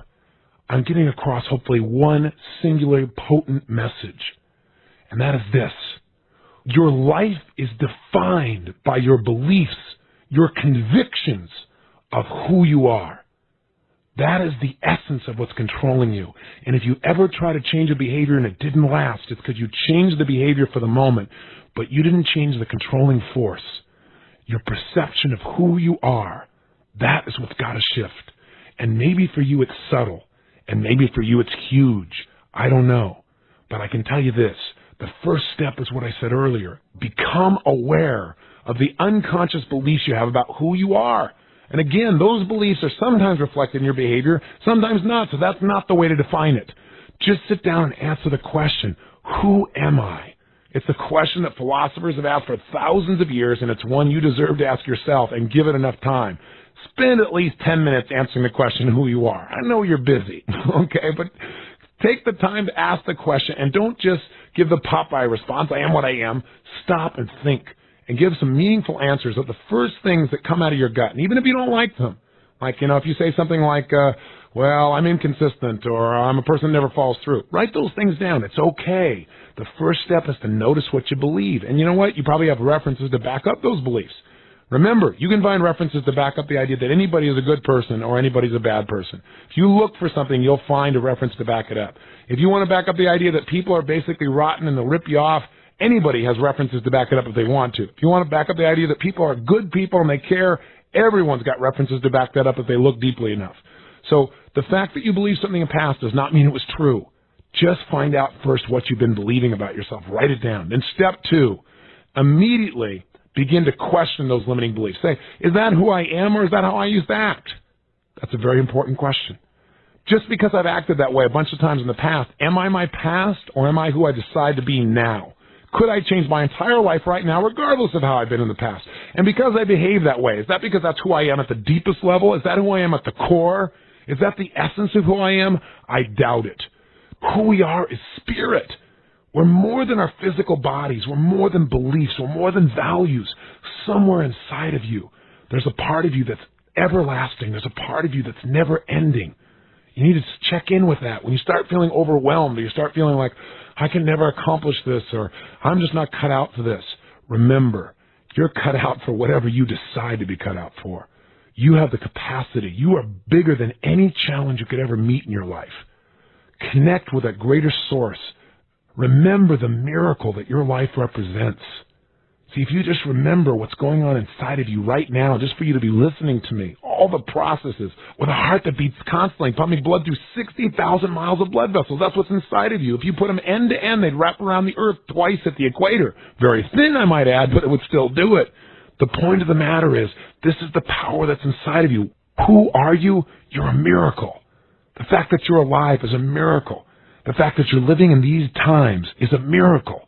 I'm getting across hopefully one singular potent message, and that is this. Your life is defined by your beliefs, your convictions of who you are. That is the essence of what's controlling you. And if you ever try to change a behavior and it didn't last, it's because you changed the behavior for the moment, but you didn't change the controlling force. Your perception of who you are, that is what's got to shift. And maybe for you it's subtle, and maybe for you it's huge. I don't know. But I can tell you this. The first step is what I said earlier. Become aware of the unconscious beliefs you have about who you are. And again, those beliefs are sometimes reflected in your behavior, sometimes not, so that's not the way to define it. Just sit down and answer the question, who am I? It's a question that philosophers have asked for thousands of years, and it's one you deserve to ask yourself, and give it enough time. Spend at least 10 minutes answering the question, who you are. I know you're busy, okay, but take the time to ask the question, and don't just give the Popeye response, I am what I am. Stop and think. And give some meaningful answers of the first things that come out of your gut. And even if you don't like them, like, if you say something like, well, I'm inconsistent, or I'm a person that never follows through, write those things down. It's okay. The first step is to notice what you believe. And you know what? You probably have references to back up those beliefs. Remember, you can find references to back up the idea that anybody is a good person or anybody's a bad person. If you look for something, you'll find a reference to back it up. If you want to back up the idea that people are basically rotten and they'll rip you off, anybody has references to back it up if they want to. If you want to back up the idea that people are good people and they care, everyone's got references to back that up if they look deeply enough. So the fact that you believe something in the past does not mean it was true. Just find out first what you've been believing about yourself. Write it down. Then step 2, immediately begin to question those limiting beliefs. Say, is that who I am or is that how I used to act? That's a very important question. Just because I've acted that way a bunch of times in the past, am I my past or am I who I decide to be now? Could I change my entire life right now regardless of how I've been in the past? And because I behave that way, is that because that's who I am at the deepest level? Is that who I am at the core? Is that the essence of who I am? I doubt it. Who we are is spirit. We're more than our physical bodies. We're more than beliefs. We're more than values. Somewhere inside of you, there's a part of you that's everlasting. There's a part of you that's never ending. You need to check in with that. When you start feeling overwhelmed or you start feeling like, I can never accomplish this or I'm just not cut out for this, remember, you're cut out for whatever you decide to be cut out for. You have the capacity. You are bigger than any challenge you could ever meet in your life. Connect with a greater source. Remember the miracle that your life represents. See, if you just remember what's going on inside of you right now, just for you to be listening to me, all the processes, with a heart that beats constantly, pumping blood through 60,000 miles of blood vessels, that's what's inside of you. If you put them end to end, they'd wrap around the earth twice at the equator. Very thin, I might add, but it would still do it. The point of the matter is, this is the power that's inside of you. Who are you? You're a miracle. The fact that you're alive is a miracle. The fact that you're living in these times is a miracle.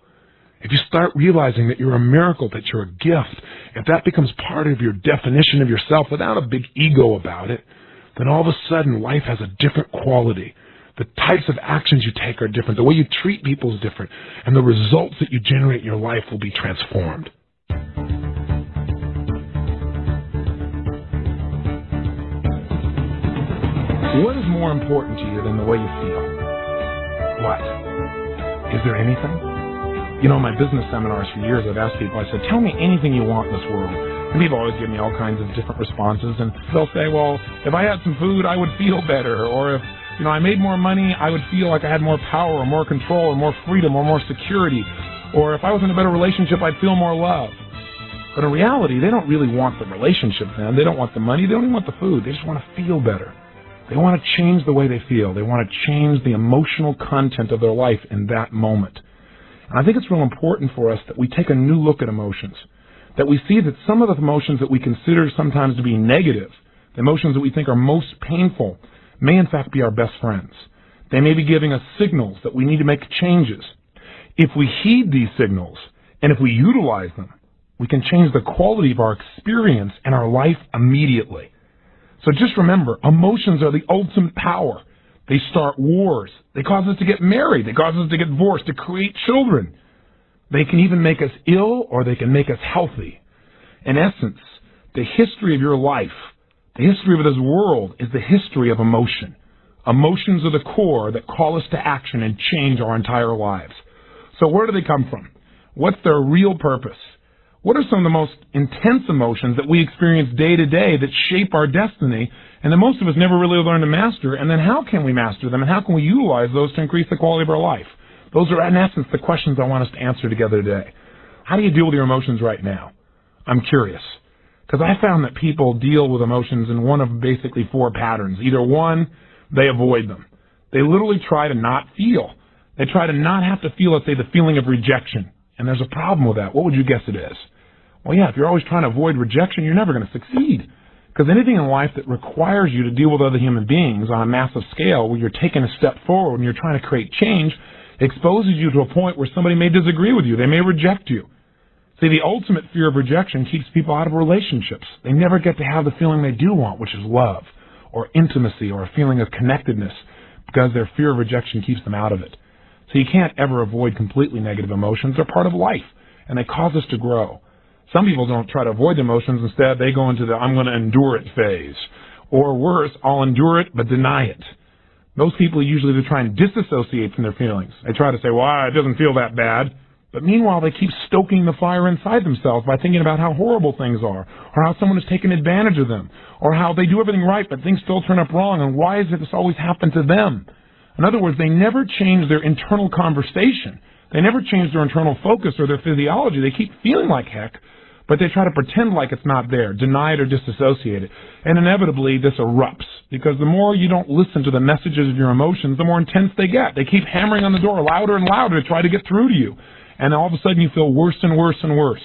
If you start realizing that you're a miracle, that you're a gift, if that becomes part of your definition of yourself without a big ego about it, then all of a sudden life has a different quality. The types of actions you take are different. The way you treat people is different. And the results that you generate in your life will be transformed. What is more important to you than the way you feel? What? Is there anything? You know, in my business seminars for years, I've asked people, I said, tell me anything you want in this world. And people always give me all kinds of different responses. And they'll say, well, if I had some food, I would feel better. Or if, I made more money, I would feel like I had more power or more control or more freedom or more security. Or if I was in a better relationship, I'd feel more love. But in reality, they don't really want the relationship then. They don't want the money. They don't even want the food. They just want to feel better. They want to change the way they feel. They want to change the emotional content of their life in that moment. And I think it's real important for us that we take a new look at emotions, that we see that some of the emotions that we consider sometimes to be negative, the emotions that we think are most painful, may in fact be our best friends. They may be giving us signals that we need to make changes. If we heed these signals, and if we utilize them, we can change the quality of our experience and our life immediately. So just remember, emotions are the ultimate power. They start wars. They cause us to get married. They cause us to get divorced, to create children. They can even make us ill or they can make us healthy. In essence, the history of your life, the history of this world is the history of emotion. Emotions are the core that call us to action and change our entire lives. So where do they come from? What's their real purpose? What are some of the most intense emotions that we experience day to day that shape our destiny and that most of us never really learn to master? And then how can we master them and how can we utilize those to increase the quality of our life? Those are, in essence, the questions I want us to answer together today. How do you deal with your emotions right now? I'm curious. Because I found that people deal with emotions in one of basically 4 patterns. Either one, they avoid them. They literally try to not feel. They try to not have to feel, let's say, the feeling of rejection. And there's a problem with that. What would you guess it is? Well, yeah, if you're always trying to avoid rejection, you're never going to succeed. Because anything in life that requires you to deal with other human beings on a massive scale, where you're taking a step forward and you're trying to create change, exposes you to a point where somebody may disagree with you. They may reject you. See, the ultimate fear of rejection keeps people out of relationships. They never get to have the feeling they do want, which is love or intimacy or a feeling of connectedness, because their fear of rejection keeps them out of it. So you can't ever avoid completely negative emotions. They're part of life, and they cause us to grow. Some people don't try to avoid emotions. Instead, they go into the I'm going to endure it phase. Or worse, I'll endure it but deny it. Those people usually try and disassociate from their feelings. They try to say, well, it doesn't feel that bad. But meanwhile, they keep stoking the fire inside themselves by thinking about how horrible things are, or how someone has taken advantage of them, or how they do everything right but things still turn up wrong, and why does this always happen to them? In other words, they never change their internal conversation. They never change their internal focus or their physiology. They keep feeling like heck, but they try to pretend like it's not there, deny it or disassociate it. And inevitably, this erupts, because the more you don't listen to the messages of your emotions, the more intense they get. They keep hammering on the door louder and louder to try to get through to you. And all of a sudden, you feel worse and worse and worse.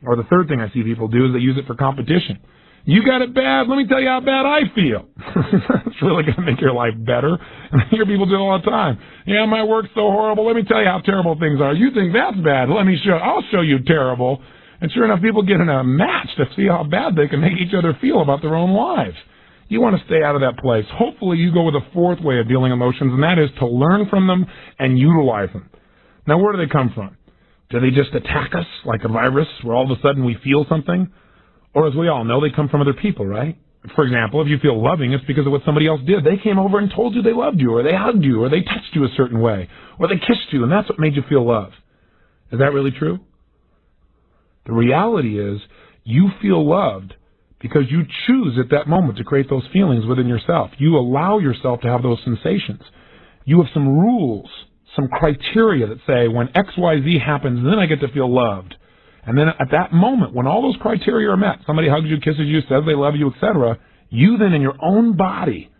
Or the third thing I see people do is they use it for competition. You got it bad, let me tell you how bad I feel. It's really going to make your life better. And I hear people do it all the time. Yeah, my work's so horrible, let me tell you how terrible things are. You think that's bad, I'll show you terrible. And sure enough, people get in a match to see how bad they can make each other feel about their own lives. You want to stay out of that place. Hopefully you go with a fourth way of dealing emotions, and that is to learn from them and utilize them. Now, where do they come from? Do they just attack us like a virus where all of a sudden we feel something? Or as we all know, they come from other people, right? For example, if you feel loving, it's because of what somebody else did. They came over and told you they loved you, or they hugged you, or they touched you a certain way, or they kissed you, and that's what made you feel love. Is that really true? The reality is you feel loved because you choose at that moment to create those feelings within yourself. You allow yourself to have those sensations. You have some rules, some criteria that say when X, Y, Z happens, then I get to feel loved. And then at that moment, when all those criteria are met, somebody hugs you, kisses you, says they love you, etc., you then in your own body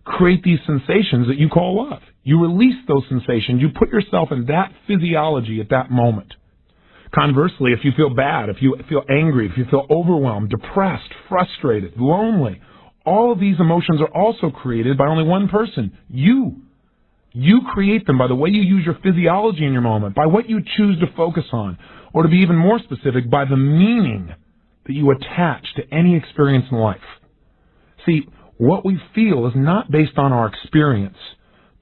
create these sensations that you call love. You release those sensations. You put yourself in that physiology at that moment. Conversely, if you feel bad, if you feel angry, if you feel overwhelmed, depressed, frustrated, lonely, all of these emotions are also created by only one person, you. You create them by the way you use your physiology in your moment, by what you choose to focus on, or to be even more specific, by the meaning that you attach to any experience in life. See, what we feel is not based on our experience,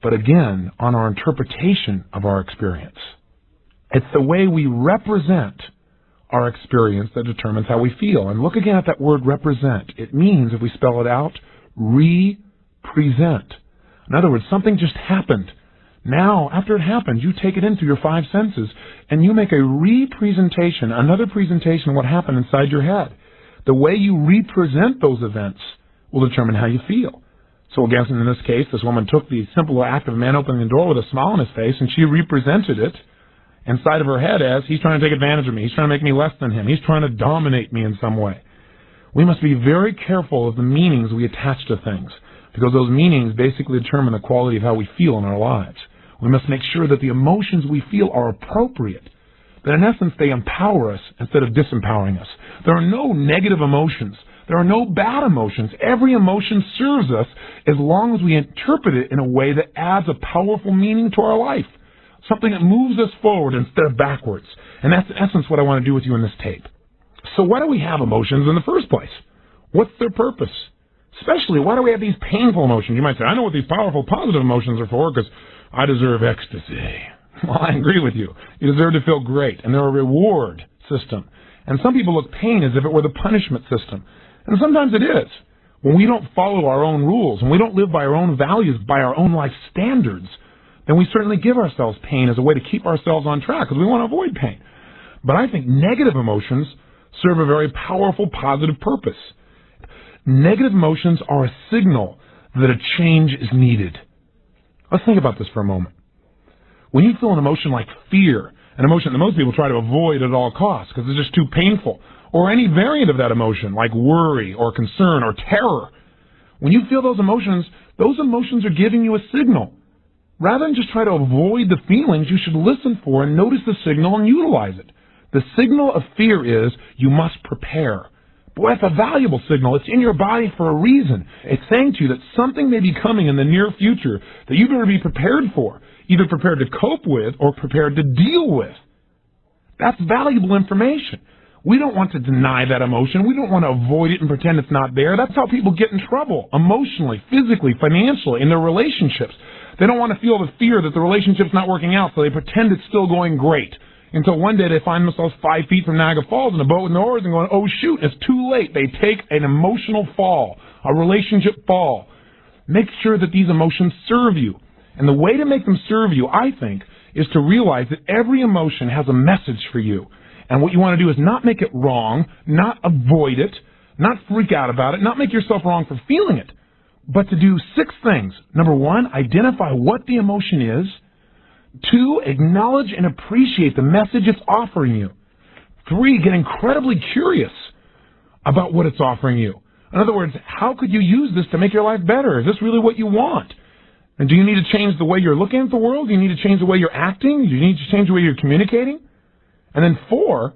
but again, on our interpretation of our experience. It's the way we represent our experience that determines how we feel. And look again at that word represent. It means, if we spell it out, represent. In other words, something just happened. Now, after it happened, you take it in through your five senses, and you make a representation, another presentation of what happened inside your head. The way you represent those events will determine how you feel. So again, in this case, this woman took the simple act of a man opening the door with a smile on his face, and she represented it inside of her head as, he's trying to take advantage of me, he's trying to make me less than him, he's trying to dominate me in some way. We must be very careful of the meanings we attach to things, because those meanings basically determine the quality of how we feel in our lives. We must make sure that the emotions we feel are appropriate, that in essence they empower us instead of disempowering us. There are no negative emotions. There are no bad emotions. Every emotion serves us as long as we interpret it in a way that adds a powerful meaning to our life, something that moves us forward instead of backwards. And that's in essence what I want to do with you in this tape. So why do we have emotions in the first place? What's their purpose? Especially, why do we have these painful emotions? You might say, I know what these powerful, positive emotions are for, because I deserve ecstasy. Well, I agree with you. You deserve to feel great, and they're a reward system. And some people look at pain as if it were the punishment system. And sometimes it is. When we don't follow our own rules, when we don't live by our own values, by our own life standards, then we certainly give ourselves pain as a way to keep ourselves on track, because we want to avoid pain. But I think negative emotions serve a very powerful, positive purpose. Negative emotions are a signal that a change is needed. Let's think about this for a moment. When you feel an emotion like fear, an emotion that most people try to avoid at all costs because it's just too painful, or any variant of that emotion like worry or concern or terror, when you feel those emotions are giving you a signal. Rather than just try to avoid the feelings, you should listen for and notice the signal and utilize it. The signal of fear is you must prepare. Boy, that's a valuable signal. It's in your body for a reason. It's saying to you that something may be coming in the near future that you better be prepared for, either prepared to cope with or prepared to deal with. That's valuable information. We don't want to deny that emotion. We don't want to avoid it and pretend it's not there. That's how people get in trouble, emotionally, physically, financially, in their relationships. They don't want to feel the fear that the relationship's not working out, so they pretend it's still going great. Until one day they find themselves 5 feet from Niagara Falls in a boat with no oars and going, oh shoot, it's too late. They take an emotional fall, a relationship fall. Make sure that these emotions serve you. And the way to make them serve you, I think, is to realize that every emotion has a message for you. And what you want to do is not make it wrong, not avoid it, not freak out about it, not make yourself wrong for feeling it, but to do 6 things. Number 1, identify what the emotion is. 2, acknowledge and appreciate the message it's offering you. 3, get incredibly curious about what it's offering you. In other words, how could you use this to make your life better? Is this really what you want? And do you need to change the way you're looking at the world? Do you need to change the way you're acting? Do you need to change the way you're communicating? And then 4,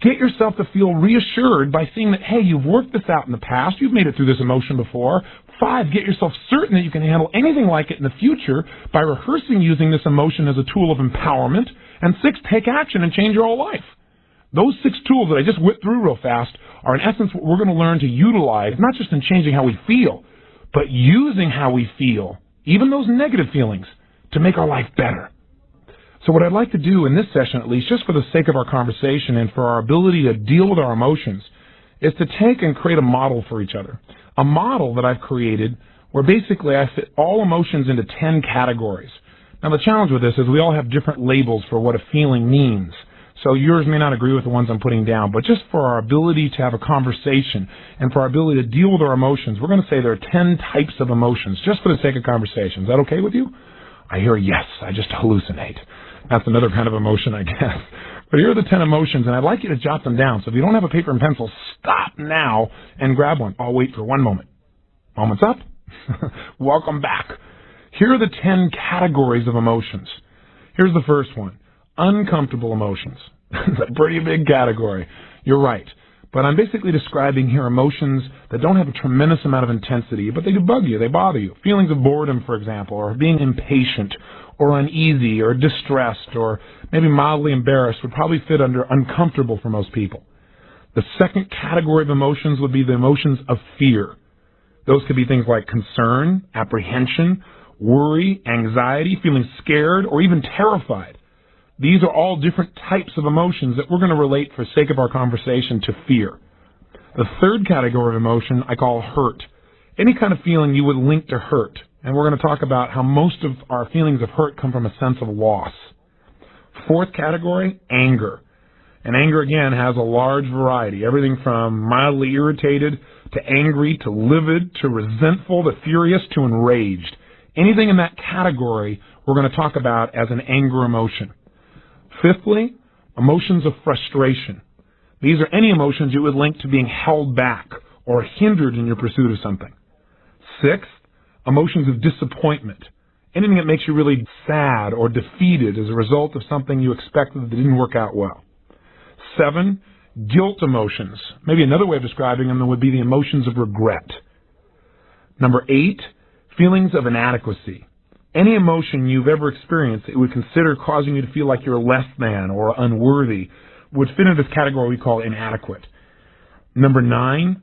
get yourself to feel reassured by seeing that, hey, you've worked this out in the past. You've made it through this emotion before. 5, get yourself certain that you can handle anything like it in the future by rehearsing using this emotion as a tool of empowerment. And 6, take action and change your whole life. Those 6 tools that I just went through real fast are in essence what we're going to learn to utilize, not just in changing how we feel, but using how we feel, even those negative feelings, to make our life better. So what I'd like to do in this session, at least, just for the sake of our conversation and for our ability to deal with our emotions, is to take and create a model for each other. A model that I've created where basically I fit all emotions into 10 categories. Now the challenge with this is we all have different labels for what a feeling means. So yours may not agree with the ones I'm putting down, but just for our ability to have a conversation and for our ability to deal with our emotions, we're going to say there are 10 types of emotions, just for the sake of conversation. Is that okay with you? I hear yes. I just hallucinate. That's another kind of emotion, I guess. But here are the 10 emotions, and I'd like you to jot them down. So if you don't have a paper and pencil, stop now and grab one. I'll wait for one moment. Moment's up. Welcome back. Here are the 10 categories of emotions. Here's the first one. Uncomfortable emotions. It's a pretty big category. You're right. But I'm basically describing here emotions that don't have a tremendous amount of intensity, but they do bug you, they bother you. Feelings of boredom, for example, or being impatient, or uneasy, or distressed, or maybe mildly embarrassed would probably fit under uncomfortable for most people. The second category of emotions would be the emotions of fear. Those could be things like concern, apprehension, worry, anxiety, feeling scared, or even terrified. These are all different types of emotions that we're going to relate, for sake of our conversation, to fear. The third category of emotion I call hurt. Any kind of feeling you would link to hurt. And we're going to talk about how most of our feelings of hurt come from a sense of loss. Fourth category, anger. And anger, again, has a large variety. Everything from mildly irritated to angry to livid to resentful to furious to enraged. Anything in that category we're going to talk about as an anger emotion. Fifthly, emotions of frustration. These are any emotions you would link to being held back or hindered in your pursuit of something. Sixth, emotions of disappointment. Anything that makes you really sad or defeated as a result of something you expected that didn't work out well. 7, guilt emotions. Maybe another way of describing them would be the emotions of regret. Number 8, feelings of inadequacy. Any emotion you've ever experienced that you would consider causing you to feel like you're less than or unworthy would fit into this category we call inadequate. Number 9,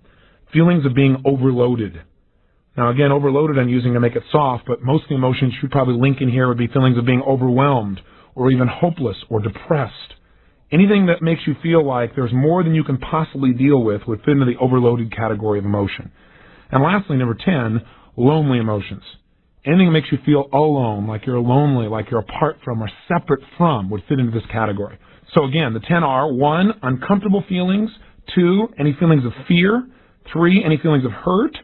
feelings of being overloaded. Now again, overloaded I'm using to make it soft, but most of the emotions you should probably link in here would be feelings of being overwhelmed or even hopeless or depressed. Anything that makes you feel like there's more than you can possibly deal with would fit into the overloaded category of emotion. And lastly, number 10, lonely emotions. Anything that makes you feel alone, like you're lonely, like you're apart from or separate from, would fit into this category. So again, the 10 are 1, uncomfortable feelings, 2, any feelings of fear, 3, any feelings of hurt,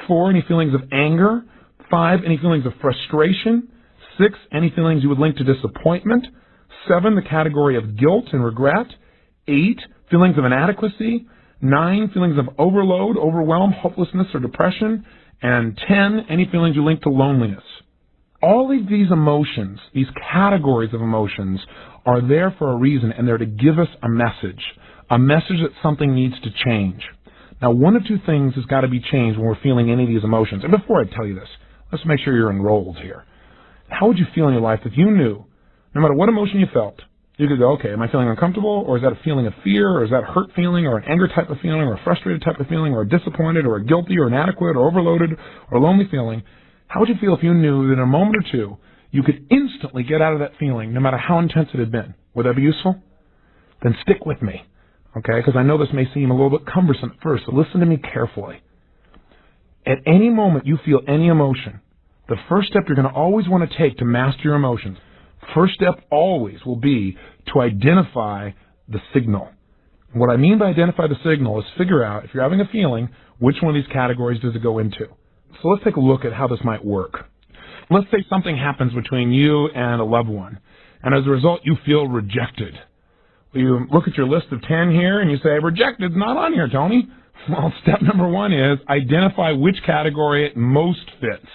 4, any feelings of anger, 5, any feelings of frustration, 6, any feelings you would link to disappointment, 7, the category of guilt and regret, 8, feelings of inadequacy, 9, feelings of overload, overwhelm, hopelessness, or depression, and 10, any feelings you link to loneliness. All of these emotions, these categories of emotions, are there for a reason, and they're to give us a message that something needs to change. Now, one of two things has got to be changed when we're feeling any of these emotions. And before I tell you this, let's make sure you're enrolled here. How would you feel in your life if you knew, no matter what emotion you felt, you could go, okay, am I feeling uncomfortable, or is that a feeling of fear, or is that a hurt feeling, or an anger type of feeling, or a frustrated type of feeling, or a disappointed, or a guilty, or inadequate, or overloaded, or lonely feeling? How would you feel if you knew that in a moment or two, you could instantly get out of that feeling, no matter how intense it had been? Would that be useful? Then stick with me, okay? Because I know this may seem a little bit cumbersome at first, so listen to me carefully. At any moment you feel any emotion, the first step you're going to always want to take to master your emotions, first step always will be to identify the signal. And what I mean by identify the signal is figure out, if you're having a feeling, which one of these categories does it go into. So let's take a look at how this might work. Let's say something happens between you and a loved one, and as a result you feel rejected. You look at your list of 10 here and you say, rejected's not on here, Tony. Well, step number 1 is identify which category it most fits.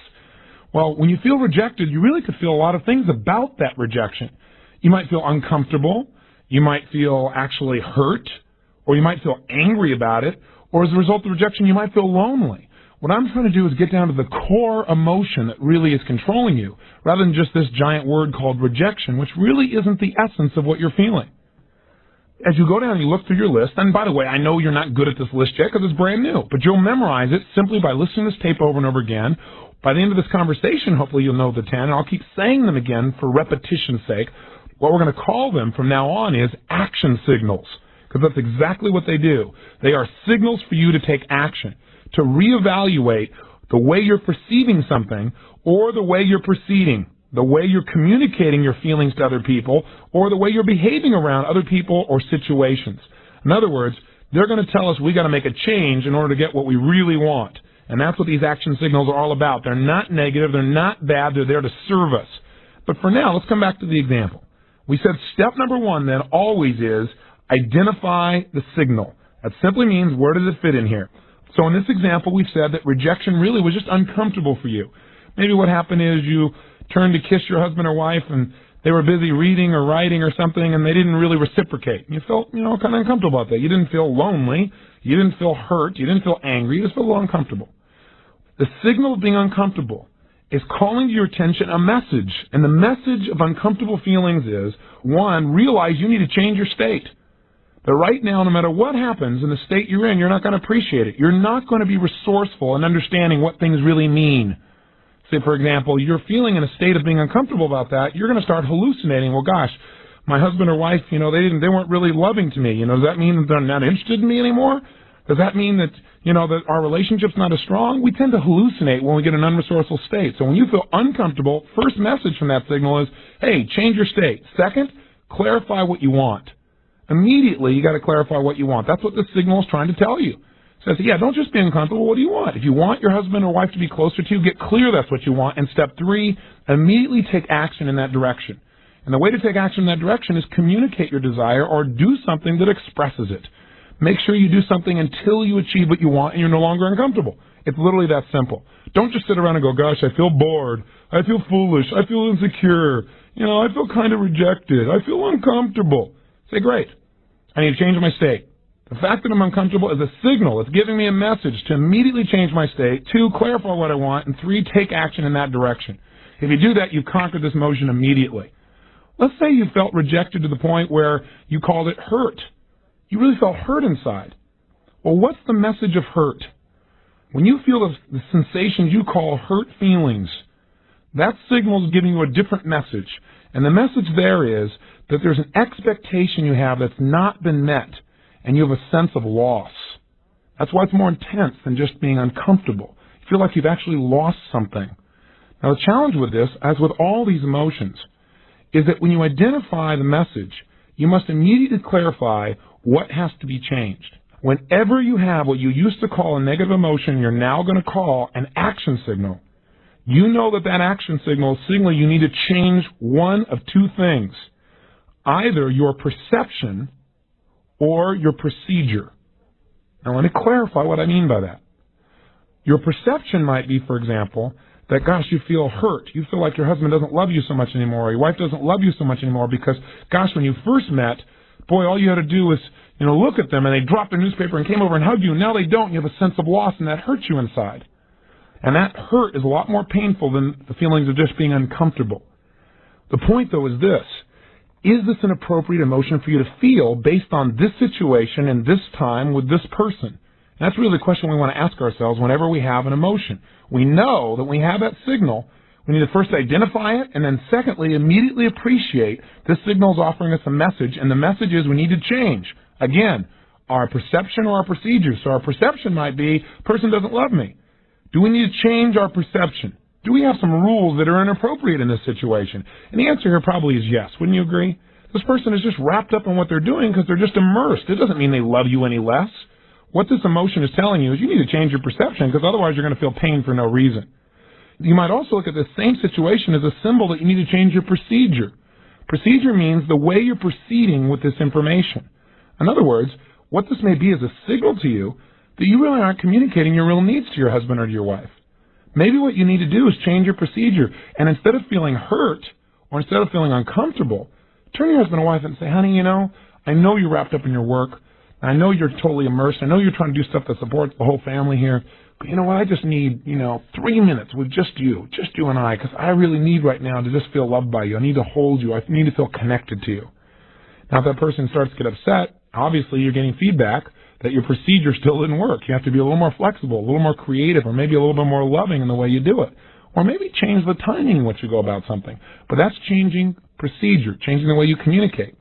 Well, when you feel rejected, you really could feel a lot of things about that rejection. You might feel uncomfortable, you might feel actually hurt, or you might feel angry about it, or as a result of rejection, you might feel lonely. What I'm trying to do is get down to the core emotion that really is controlling you, rather than just this giant word called rejection, which really isn't the essence of what you're feeling. As you go down and you look through your list, and by the way, I know you're not good at this list yet because it's brand new, but you'll memorize it simply by listening to this tape over and over again. By the end of this conversation, hopefully you'll know the 10, and I'll keep saying them again for repetition's sake. What we're going to call them from now on is action signals, because that's exactly what they do. They are signals for you to take action, to reevaluate the way you're perceiving something or the way you're proceeding, the way you're communicating your feelings to other people, or the way you're behaving around other people or situations. In other words, they're going to tell us we got to make a change in order to get what we really want. And that's what these action signals are all about. They're not negative, they're not bad, they're there to serve us. But for now, let's come back to the example. We said step number 1 then always is identify the signal. That simply means where does it fit in here? So in this example, we've said that rejection really was just uncomfortable for you. Maybe what happened is you turned to kiss your husband or wife and they were busy reading or writing or something and they didn't really reciprocate. You felt, kind of uncomfortable about that. You didn't feel lonely. You didn't feel hurt. You didn't feel angry. You just felt a little uncomfortable. The signal of being uncomfortable is calling to your attention a message. And the message of uncomfortable feelings is, 1, realize you need to change your state. That right now, no matter what happens in the state you're in, you're not going to appreciate it. You're not going to be resourceful in understanding what things really mean. Say, for example, you're feeling in a state of being uncomfortable about that, you're going to start hallucinating. Well, gosh, my husband or wife, they weren't really loving to me. Does that mean that they're not interested in me anymore? Does that mean that, that our relationship's not as strong? We tend to hallucinate when we get in an unresourceful state. So when you feel uncomfortable, first message from that signal is, hey, change your state. Second, clarify what you want. Immediately, you got to clarify what you want. That's what this signal is trying to tell you. So, yeah, don't just be uncomfortable. What do you want? If you want your husband or wife to be closer to you, get clear that's what you want. And step 3, immediately take action in that direction. And the way to take action in that direction is communicate your desire or do something that expresses it. Make sure you do something until you achieve what you want and you're no longer uncomfortable. It's literally that simple. Don't just sit around and go, gosh, I feel bored. I feel foolish. I feel insecure. I feel kind of rejected. I feel uncomfortable. Say, great. I need to change my state. The fact that I'm uncomfortable is a signal. It's giving me a message to immediately change my state. 2, clarify what I want. And 3, take action in that direction. If you do that, you've conquered this emotion immediately. Let's say you felt rejected to the point where you called it hurt. You really felt hurt inside. Well, what's the message of hurt? When you feel the sensations you call hurt feelings, that signal is giving you a different message. And the message there is that there's an expectation you have that's not been met, and you have a sense of loss. That's why it's more intense than just being uncomfortable. You feel like you've actually lost something. Now, the challenge with this, as with all these emotions, is that when you identify the message, you must immediately clarify what has to be changed. Whenever you have what you used to call a negative emotion, you're now going to call an action signal. You know that that action signal is signaling you need to change one of 2 things. Either your perception or your procedure. Now let me clarify what I mean by that. Your perception might be, for example, that, gosh, you feel hurt. You feel like your husband doesn't love you so much anymore, or your wife doesn't love you so much anymore because, gosh, when you first met, boy, all you had to do was, look at them and they dropped their newspaper and came over and hugged you, and now they don't. You have a sense of loss, and that hurts you inside. And that hurt is a lot more painful than the feelings of just being uncomfortable. The point, though, is this. Is this an appropriate emotion for you to feel based on this situation and this time with this person? And that's really the question we want to ask ourselves whenever we have an emotion. We know that when we have that signal, we need to first identify it, and then secondly, immediately appreciate this signal is offering us a message, and the message is we need to change. Again, our perception or our procedure. So our perception might be, person doesn't love me. Do we need to change our perception? Do we have some rules that are inappropriate in this situation? And the answer here probably is yes. Wouldn't you agree? This person is just wrapped up in what they're doing because they're just immersed. It doesn't mean they love you any less. What this emotion is telling you is you need to change your perception because otherwise you're going to feel pain for no reason. You might also look at the same situation as a symbol that you need to change your procedure. Procedure means the way you're proceeding with this information. In other words, what this may be is a signal to you that you really aren't communicating your real needs to your husband or to your wife. Maybe what you need to do is change your procedure, and instead of feeling hurt or instead of feeling uncomfortable, turn to your husband or wife and say, honey, I know you're wrapped up in your work. I know you're totally immersed. I know you're trying to do stuff that supports the whole family here. But you know what? I just need, 3 minutes with just you and I, because I really need right now to just feel loved by you. I need to hold you. I need to feel connected to you. Now, if that person starts to get upset, obviously you're getting feedback that your procedure still didn't work. You have to be a little more flexible, a little more creative, or maybe a little bit more loving in the way you do it. Or maybe change the timing in which you go about something. But that's changing procedure, changing the way you communicate.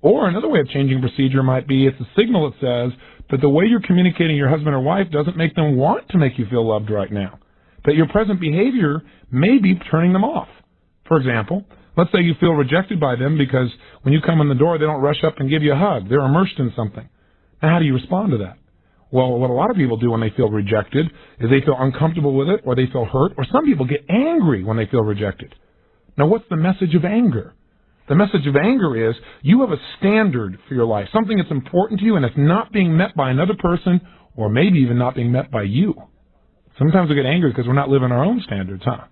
Or another way of changing procedure might be it's a signal that says that the way you're communicating your husband or wife doesn't make them want to make you feel loved right now. That your present behavior may be turning them off. For example, let's say you feel rejected by them because when you come in the door, they don't rush up and give you a hug. They're immersed in something. Now, how do you respond to that? Well, what a lot of people do when they feel rejected is they feel uncomfortable with it, or they feel hurt, or some people get angry when they feel rejected. Now, what's the message of anger? The message of anger is you have a standard for your life, something that's important to you, and it's not being met by another person, or maybe even not being met by you. Sometimes we get angry because we're not living our own standards, huh?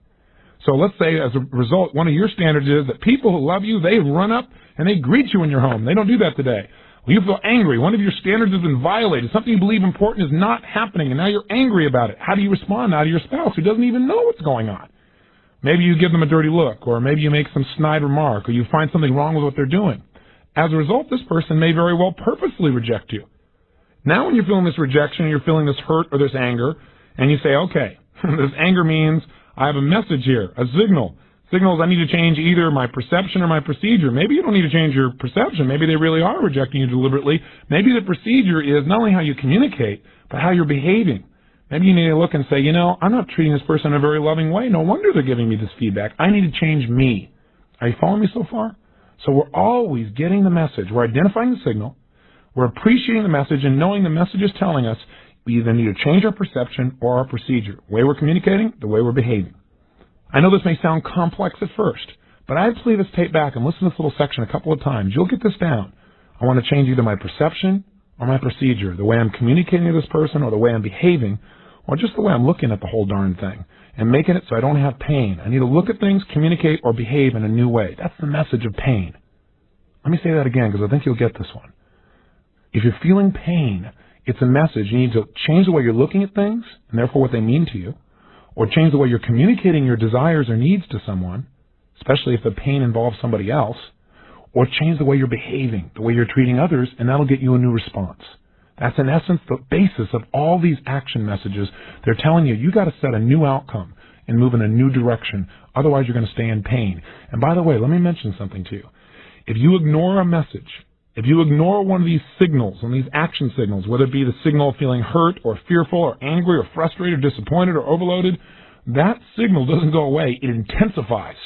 So let's say as a result, one of your standards is that people who love you, they run up and they greet you in your home. They don't do that today. Well, you feel angry. One of your standards has been violated. Something you believe important is not happening, and now you're angry about it. How do you respond now to your spouse who doesn't even know what's going on? Maybe you give them a dirty look, or maybe you make some snide remark, or you find something wrong with what they're doing. As a result, this person may very well purposely reject you. Now when you're feeling this rejection, you're feeling this hurt or this anger, and you say, okay, this anger means I have a message here, a signal. Signals I need to change either my perception or my procedure. Maybe you don't need to change your perception. Maybe they really are rejecting you deliberately. Maybe the procedure is not only how you communicate, but how you're behaving. Maybe you need to look and say, I'm not treating this person in a very loving way. No wonder they're giving me this feedback. I need to change me. Are you following me so far? So we're always getting the message. We're identifying the signal. We're appreciating the message and knowing the message is telling us we either need to change our perception or our procedure. The way we're communicating, the way we're behaving. I know this may sound complex at first, but I play this tape back and listen to this little section a couple of times. You'll get this down. I want to change either my perception or my procedure, the way I'm communicating to this person or the way I'm behaving, or just the way I'm looking at the whole darn thing, and making it so I don't have pain. I need to look at things, communicate, or behave in a new way. That's the message of pain. Let me say that again because I think you'll get this one. If you're feeling pain, it's a message. You need to change the way you're looking at things, and therefore what they mean to you, or change the way you're communicating your desires or needs to someone, especially if the pain involves somebody else, or change the way you're behaving, the way you're treating others, and that'll get you a new response. That's in essence the basis of all these action messages. They're telling you got to set a new outcome and move in a new direction. Otherwise, you're going to stay in pain. And by the way, let me mention something to you. If you ignore a message, if you ignore one of these signals, one of these action signals, whether it be the signal of feeling hurt or fearful or angry or frustrated or disappointed or overloaded, that signal doesn't go away. It intensifies.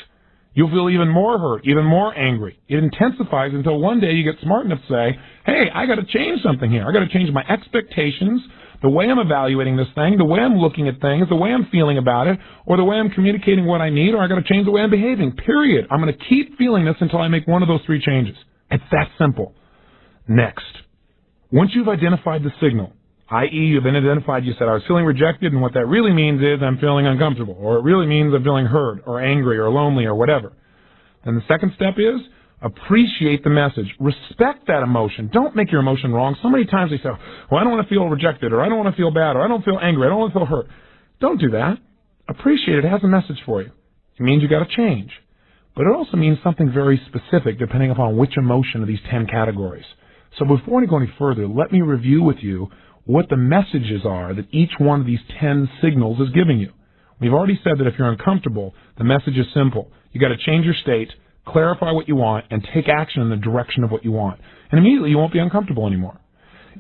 You'll feel even more hurt, even more angry. It intensifies until one day you get smart enough to say, hey, I got to change something here. I got to change my expectations, the way I'm evaluating this thing, the way I'm looking at things, the way I'm feeling about it, or the way I'm communicating what I need, or I got to change the way I'm behaving, period. I'm going to keep feeling this until I make one of those three changes. It's that simple. Next, once you've identified the signal, i.e. you've been identified, you said, I was feeling rejected, and what that really means is I'm feeling uncomfortable, or it really means I'm feeling hurt, or angry, or lonely, or whatever. Then the second step is appreciate the message. Respect that emotion. Don't make your emotion wrong. So many times they say, well, I don't want to feel rejected, or I don't want to feel bad, or I don't feel angry, I don't want to feel hurt. Don't do that. Appreciate it. It has a message for you. It means you got to change. But it also means something very specific depending upon which emotion of these 10 categories. So before I go any further, let me review with you what the messages are that each one of these 10 signals is giving you. We've already said that if you're uncomfortable, the message is simple. You got to change your state, clarify what you want, and take action in the direction of what you want. And immediately you won't be uncomfortable anymore.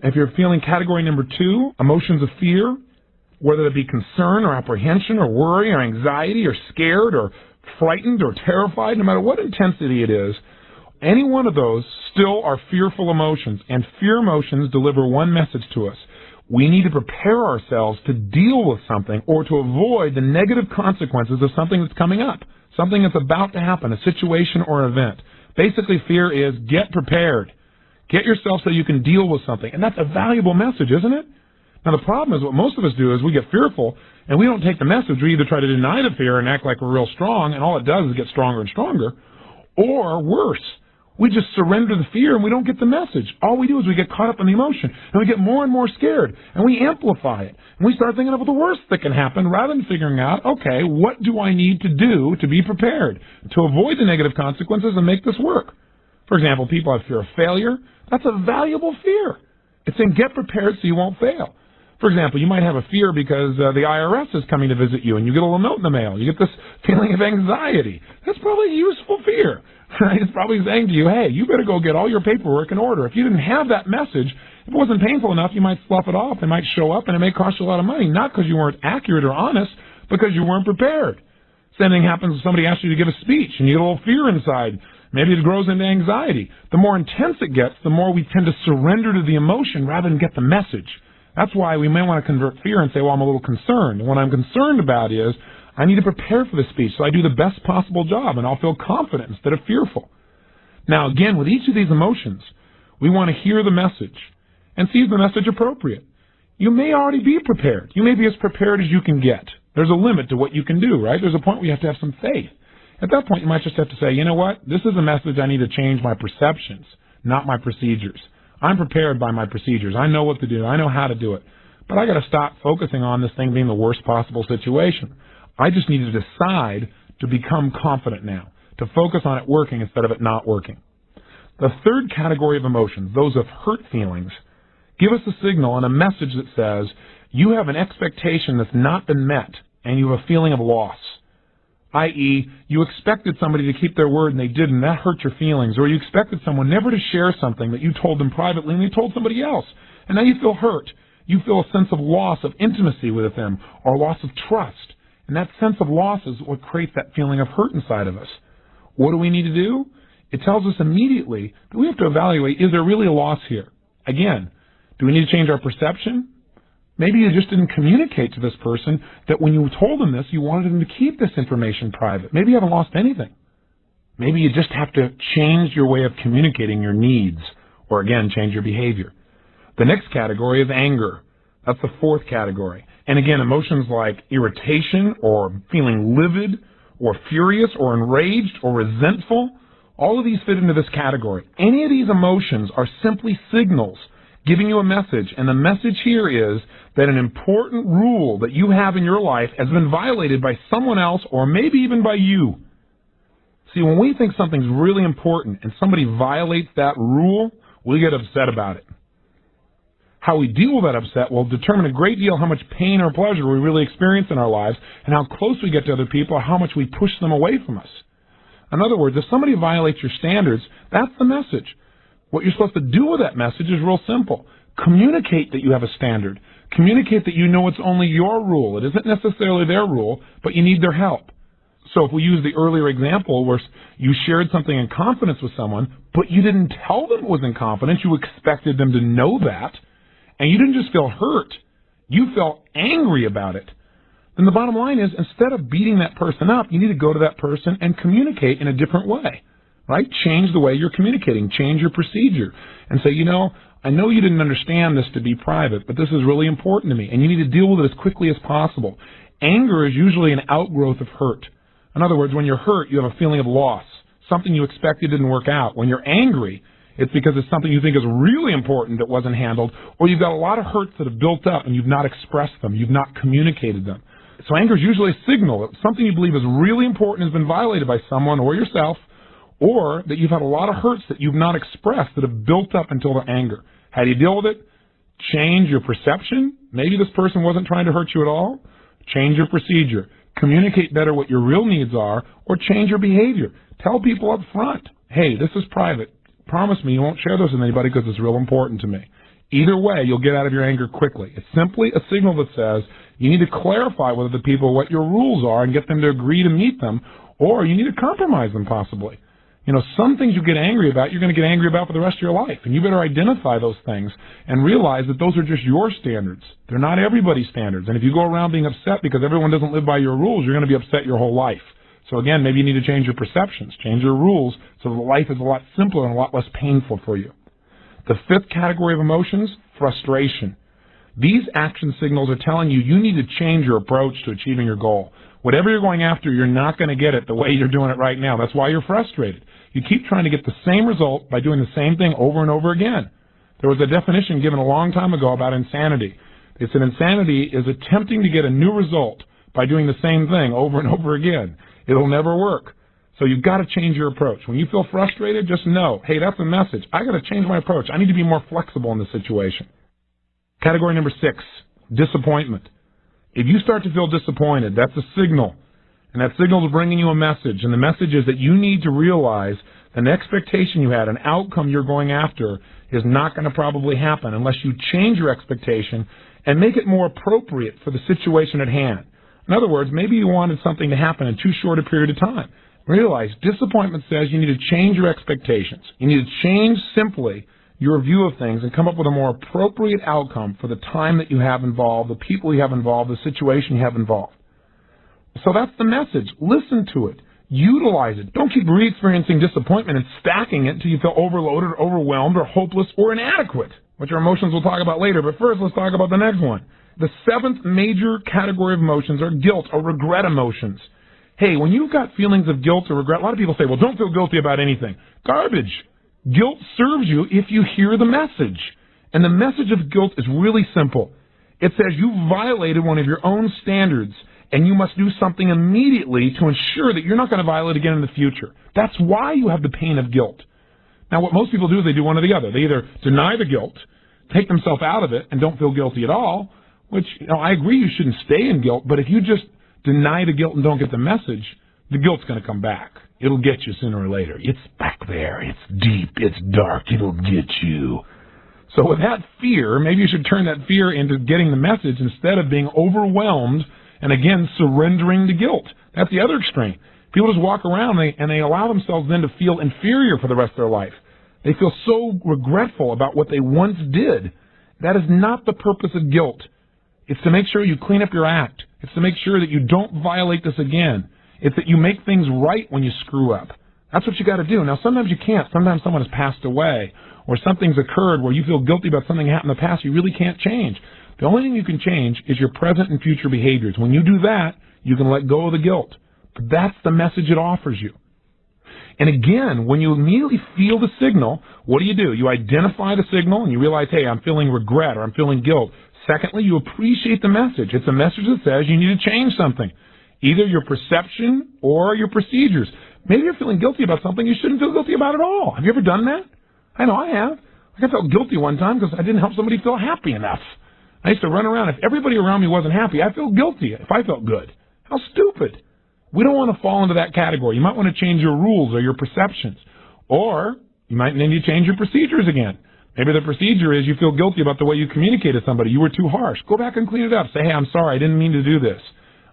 If you're feeling category number 2, emotions of fear, whether it be concern or apprehension or worry or anxiety or scared or frightened or terrified, no matter what intensity it is, any one of those still are fearful emotions, and fear emotions deliver one message to us. We need to prepare ourselves to deal with something or to avoid the negative consequences of something that's coming up, something that's about to happen, a situation or an event. Basically, fear is get prepared. Get yourself so you can deal with something. And that's a valuable message, isn't it? Now, the problem is what most of us do is we get fearful, and we don't take the message. We either try to deny the fear and act like we're real strong, and all it does is get stronger and stronger, or worse, we just surrender the fear and we don't get the message. All we do is we get caught up in the emotion, and we get more and more scared, and we amplify it. And we start thinking of the worst that can happen rather than figuring out, okay, what do I need to do to be prepared, to avoid the negative consequences and make this work? For example, people have fear of failure. That's a valuable fear. It's saying get prepared so you won't fail. For example, you might have a fear because the IRS is coming to visit you and you get a little note in the mail. You get this feeling of anxiety. That's probably a useful fear. Right? It's probably saying to you, hey, you better go get all your paperwork in order. If you didn't have that message, if it wasn't painful enough, you might slough it off. It might show up and it may cost you a lot of money, not because you weren't accurate or honest, because you weren't prepared. Same thing happens if somebody asks you to give a speech and you get a little fear inside. Maybe it grows into anxiety. The more intense it gets, the more we tend to surrender to the emotion rather than get the message. That's why we may want to convert fear and say, well, I'm a little concerned. And what I'm concerned about is I need to prepare for the speech so I do the best possible job and I'll feel confident instead of fearful. Now, again, with each of these emotions, we want to hear the message and see if the message appropriate. You may already be prepared. You may be as prepared as you can get. There's a limit to what you can do, right? There's a point where you have to have some faith. At that point, you might just have to say, you know what? This is a message I need to change my perceptions, not my procedures. I'm prepared by my procedures. I know what to do. I know how to do it. But I got to stop focusing on this thing being the worst possible situation. I just need to decide to become confident now, to focus on it working instead of it not working. The third category of emotions, those of hurt feelings, give us a signal and a message that says you have an expectation that's not been met and you have a feeling of loss. I.e., you expected somebody to keep their word and they didn't. That hurt your feelings. Or you expected someone never to share something that you told them privately and they told somebody else. And now you feel hurt. You feel a sense of loss of intimacy with them or loss of trust. And that sense of loss is what creates that feeling of hurt inside of us. What do we need to do? It tells us immediately that we have to evaluate, is there really a loss here? Again, do we need to change our perception? Maybe you just didn't communicate to this person that when you told them this, you wanted them to keep this information private. Maybe you haven't lost anything. Maybe you just have to change your way of communicating your needs, or again, change your behavior. The next category is anger. That's the fourth category. And again, emotions like irritation or feeling livid or furious or enraged or resentful, all of these fit into this category. Any of these emotions are simply signals giving you a message, and the message here is that an important rule that you have in your life has been violated by someone else or maybe even by you. See, when we think something's really important and somebody violates that rule, we get upset about it. How we deal with that upset will determine a great deal how much pain or pleasure we really experience in our lives and how close we get to other people or how much we push them away from us. In other words, if somebody violates your standards, that's the message. What you're supposed to do with that message is real simple. Communicate that you have a standard. Communicate that you know it's only your rule. It isn't necessarily their rule, but you need their help. So if we use the earlier example where you shared something in confidence with someone, but you didn't tell them it was in confidence, you expected them to know that, and you didn't just feel hurt, you felt angry about it, then the bottom line is instead of beating that person up, you need to go to that person and communicate in a different way. Right? Change the way you're communicating. Change your procedure. And say, you know, I know you didn't understand this to be private, but this is really important to me, and you need to deal with it as quickly as possible. Anger is usually an outgrowth of hurt. In other words, when you're hurt, you have a feeling of loss. Something you expected didn't work out. When you're angry, it's because it's something you think is really important that wasn't handled, or you've got a lot of hurts that have built up and you've not expressed them. You've not communicated them. So anger is usually a signal that something you believe is really important has been violated by someone or yourself, or that you've had a lot of hurts that you've not expressed that have built up until the anger. How do you deal with it? Change your perception. Maybe this person wasn't trying to hurt you at all. Change your procedure. Communicate better what your real needs are, or change your behavior. Tell people up front, hey, this is private. Promise me you won't share this with anybody because it's real important to me. Either way, you'll get out of your anger quickly. It's simply a signal that says you need to clarify with the people what your rules are and get them to agree to meet them, or you need to compromise them possibly. You know, some things you get angry about, you're going to get angry about for the rest of your life. And you better identify those things and realize that those are just your standards. They're not everybody's standards. And if you go around being upset because everyone doesn't live by your rules, you're going to be upset your whole life. So again, maybe you need to change your perceptions, change your rules, so that life is a lot simpler and a lot less painful for you. The fifth category of emotions, frustration. These action signals are telling you you need to change your approach to achieving your goal. Whatever you're going after, you're not going to get it the way you're doing it right now. That's why you're frustrated. You keep trying to get the same result by doing the same thing over and over again. There was a definition given a long time ago about insanity. It said insanity is attempting to get a new result by doing the same thing over and over again. It'll never work. So you've got to change your approach. When you feel frustrated, just know, hey, that's a message. I got to change my approach. I need to be more flexible in this situation. Category number 6, disappointment. If you start to feel disappointed, that's a signal. And that signal is bringing you a message. And the message is that you need to realize an expectation you had, an outcome you're going after, is not going to probably happen unless you change your expectation and make it more appropriate for the situation at hand. In other words, maybe you wanted something to happen in too short a period of time. Realize disappointment says you need to change your expectations. You need to change simply your view of things and come up with a more appropriate outcome for the time that you have involved, the people you have involved, the situation you have involved. So that's the message. Listen to it. Utilize it. Don't keep re-experiencing disappointment and stacking it until you feel overloaded or overwhelmed or hopeless or inadequate, which are emotions we'll talk about later. But first, let's talk about the next one. The 7th major category of emotions are guilt or regret emotions. Hey, when you've got feelings of guilt or regret, a lot of people say, well, don't feel guilty about anything. Garbage. Guilt serves you if you hear the message. And the message of guilt is really simple. It says you violated one of your own standards, and you must do something immediately to ensure that you're not going to violate again in the future. That's why you have the pain of guilt. Now, what most people do is they do one or the other. They either deny the guilt, take themselves out of it, and don't feel guilty at all, which, I agree you shouldn't stay in guilt, but if you just deny the guilt and don't get the message, the guilt's going to come back. It'll get you sooner or later. It's back there. It's deep. It's dark. It'll get you. So with that fear, maybe you should turn that fear into getting the message instead of being overwhelmed and, again, surrendering to guilt. That's the other extreme. People just walk around and they allow themselves then to feel inferior for the rest of their life. They feel so regretful about what they once did. That is not the purpose of guilt. It's to make sure you clean up your act. It's to make sure that you don't violate this again. It's that you make things right when you screw up. That's what you got to do. Now, sometimes you can't. Sometimes someone has passed away or something's occurred where you feel guilty about something that happened in the past you really can't change. The only thing you can change is your present and future behaviors. When you do that, you can let go of the guilt. But that's the message it offers you. And again, when you immediately feel the signal, what do? You identify the signal and you realize, hey, I'm feeling regret or I'm feeling guilt. Secondly, you appreciate the message. It's a message that says you need to change something, either your perception or your procedures. Maybe you're feeling guilty about something you shouldn't feel guilty about at all. Have you ever done that? I know I have. I felt guilty one time because I didn't help somebody feel happy enough. I used to run around. If everybody around me wasn't happy, I'd feel guilty if I felt good. How stupid. We don't want to fall into that category. You might want to change your rules or your perceptions. Or you might need to change your procedures again. Maybe the procedure is you feel guilty about the way you communicated to somebody. You were too harsh. Go back and clean it up. Say, hey, I'm sorry. I didn't mean to do this.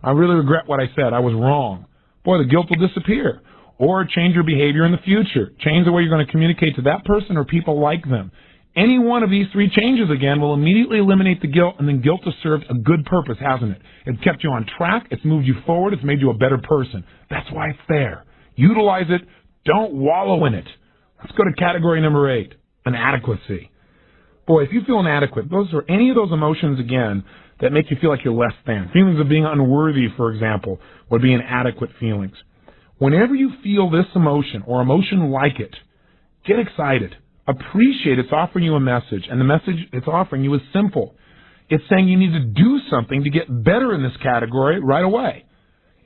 I really regret what I said. I was wrong. Boy, the guilt will disappear. Or change your behavior in the future. Change the way you're going to communicate to that person or people like them. Any one of these 3 changes, again, will immediately eliminate the guilt, and then guilt has served a good purpose, hasn't it? It's kept you on track. It's moved you forward. It's made you a better person. That's why it's there. Utilize it. Don't wallow in it. Let's go to category number 8, inadequacy. Boy, if you feel inadequate, those are any of those emotions, again, that make you feel like you're less than. Feelings of being unworthy, for example, would be inadequate feelings. Whenever you feel this emotion or emotion like it, get excited. Appreciate it's offering you a message, and the message it's offering you is simple. It's saying you need to do something to get better in this category right away.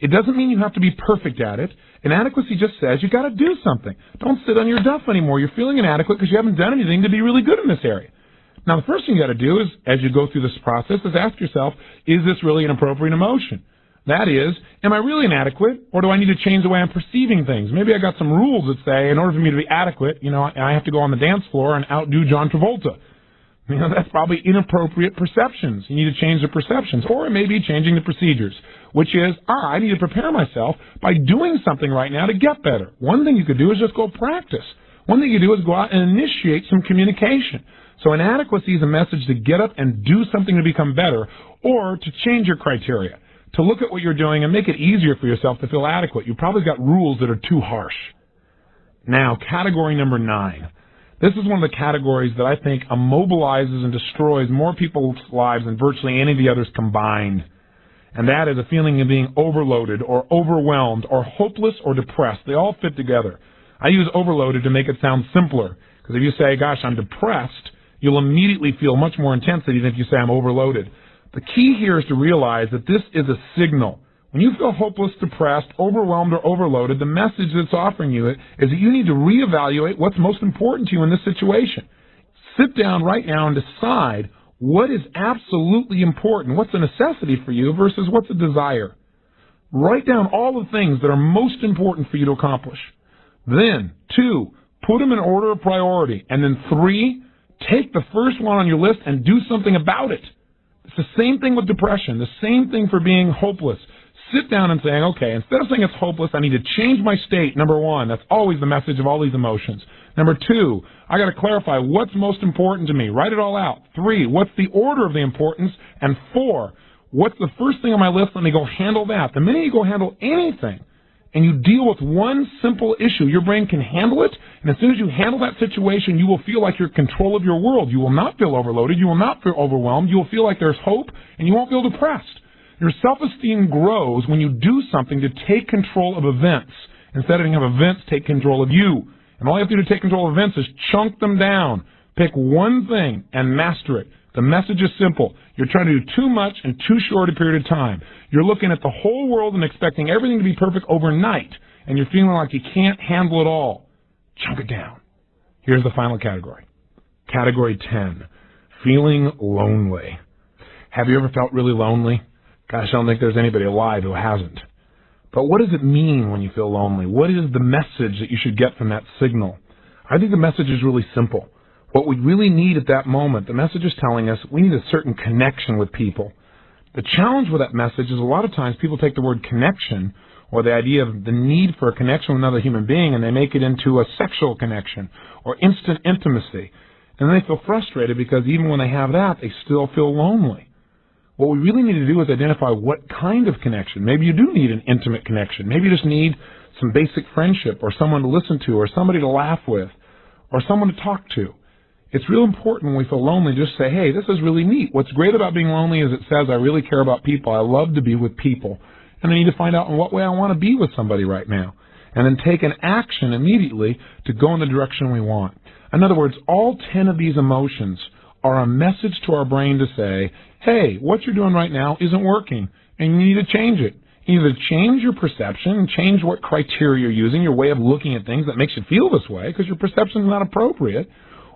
It doesn't mean you have to be perfect at it. Inadequacy just says you got to do something. Don't sit on your duff anymore. You're feeling inadequate because you haven't done anything to be really good in this area. Now, the first thing you got to do is, as you go through this process, is ask yourself, is this really an appropriate emotion? That is, am I really inadequate, or do I need to change the way I'm perceiving things? Maybe I got some rules that say, in order for me to be adequate, I have to go on the dance floor and outdo John Travolta. That's probably inappropriate perceptions. You need to change the perceptions, or it may be changing the procedures, which is, I need to prepare myself by doing something right now to get better. One thing you could do is just go practice. One thing you do is go out and initiate some communication. So inadequacy is a message to get up and do something to become better, or to change your criteria. to look at what you're doing and make it easier for yourself to feel adequate. You probably got rules that are too harsh. Now, category number 9. This is one of the categories that I think immobilizes and destroys more people's lives than virtually any of the others combined. And that is a feeling of being overloaded or overwhelmed or hopeless or depressed. They all fit together. I use overloaded to make it sound simpler. Because if you say, gosh, I'm depressed, you'll immediately feel much more intensity than if you say I'm overloaded. The key here is to realize that this is a signal. When you feel hopeless, depressed, overwhelmed, or overloaded, the message that's offering you is that you need to reevaluate what's most important to you in this situation. Sit down right now and decide what is absolutely important, what's a necessity for you versus what's a desire. Write down all the things that are most important for you to accomplish. Then, 2, put them in order of priority. And then 3, take the first one on your list and do something about it. It's the same thing with depression, the same thing for being hopeless. Sit down and saying, okay, instead of saying it's hopeless, I need to change my state, number 1. That's always the message of all these emotions. Number 2, I got to clarify what's most important to me. Write it all out. 3, what's the order of the importance? And 4, what's the first thing on my list? Let me go handle that. The minute you go handle anything and you deal with one simple issue, your brain can handle it. And as soon as you handle that situation, you will feel like you're in control of your world. You will not feel overloaded. You will not feel overwhelmed. You will feel like there's hope, and you won't feel depressed. Your self-esteem grows when you do something to take control of events instead of having events take control of you. And all you have to do to take control of events is chunk them down. Pick one thing and master it. The message is simple. You're trying to do too much in too short a period of time. You're looking at the whole world and expecting everything to be perfect overnight, and you're feeling like you can't handle it all. Chunk it down. Here's the final category. Category 10, feeling lonely. Have you ever felt really lonely? Gosh, I don't think there's anybody alive who hasn't. But what does it mean when you feel lonely? What is the message that you should get from that signal? I think the message is really simple. What we really need at that moment, the message is telling us we need a certain connection with people. The challenge with that message is a lot of times people take the word connection or the idea of the need for a connection with another human being and they make it into a sexual connection or instant intimacy. And then they feel frustrated because even when they have that, they still feel lonely. What we really need to do is identify what kind of connection. Maybe you do need an intimate connection. Maybe you just need some basic friendship or someone to listen to or somebody to laugh with or someone to talk to. It's real important when we feel lonely just say, hey, this is really neat. What's great about being lonely is it says I really care about people. I love to be with people. And I need to find out in what way I want to be with somebody right now. And then take an action immediately to go in the direction we want. In other words, all 10 of these emotions are a message to our brain to say, hey, what you're doing right now isn't working, and you need to change it. Either change your perception and change what criteria you're using, your way of looking at things that makes you feel this way because your perception is not appropriate,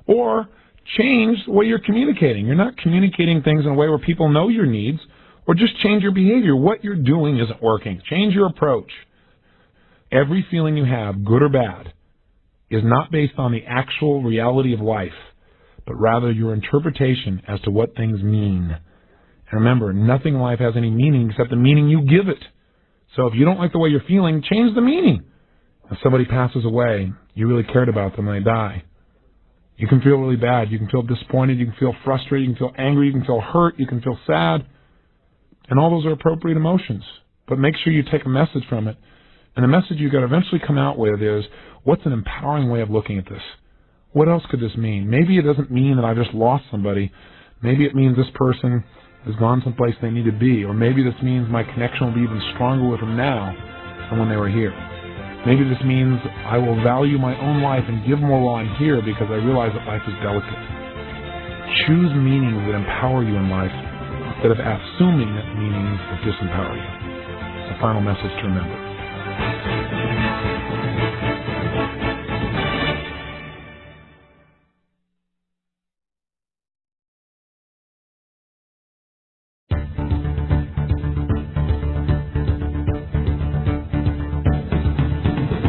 or change the way you're communicating. You're not communicating things in a way where people know your needs, or just change your behavior. What you're doing isn't working. Change your approach. Every feeling you have, good or bad, is not based on the actual reality of life, but rather your interpretation as to what things mean. And remember, nothing in life has any meaning except the meaning you give it. So if you don't like the way you're feeling, change the meaning. If somebody passes away, you really cared about them and they die. You can feel really bad. You can feel disappointed. You can feel frustrated. You can feel angry. You can feel hurt. You can feel sad. And all those are appropriate emotions. But make sure you take a message from it. And the message you've got to eventually come out with is, what's an empowering way of looking at this? What else could this mean? Maybe it doesn't mean that I just lost somebody. Maybe it means this person has gone someplace they need to be. Or maybe this means my connection will be even stronger with them now than when they were here. Maybe this means I will value my own life and give more while I'm here because I realize that life is delicate. Choose meanings that empower you in life instead of assuming that meanings that disempower you. It's a final message to remember.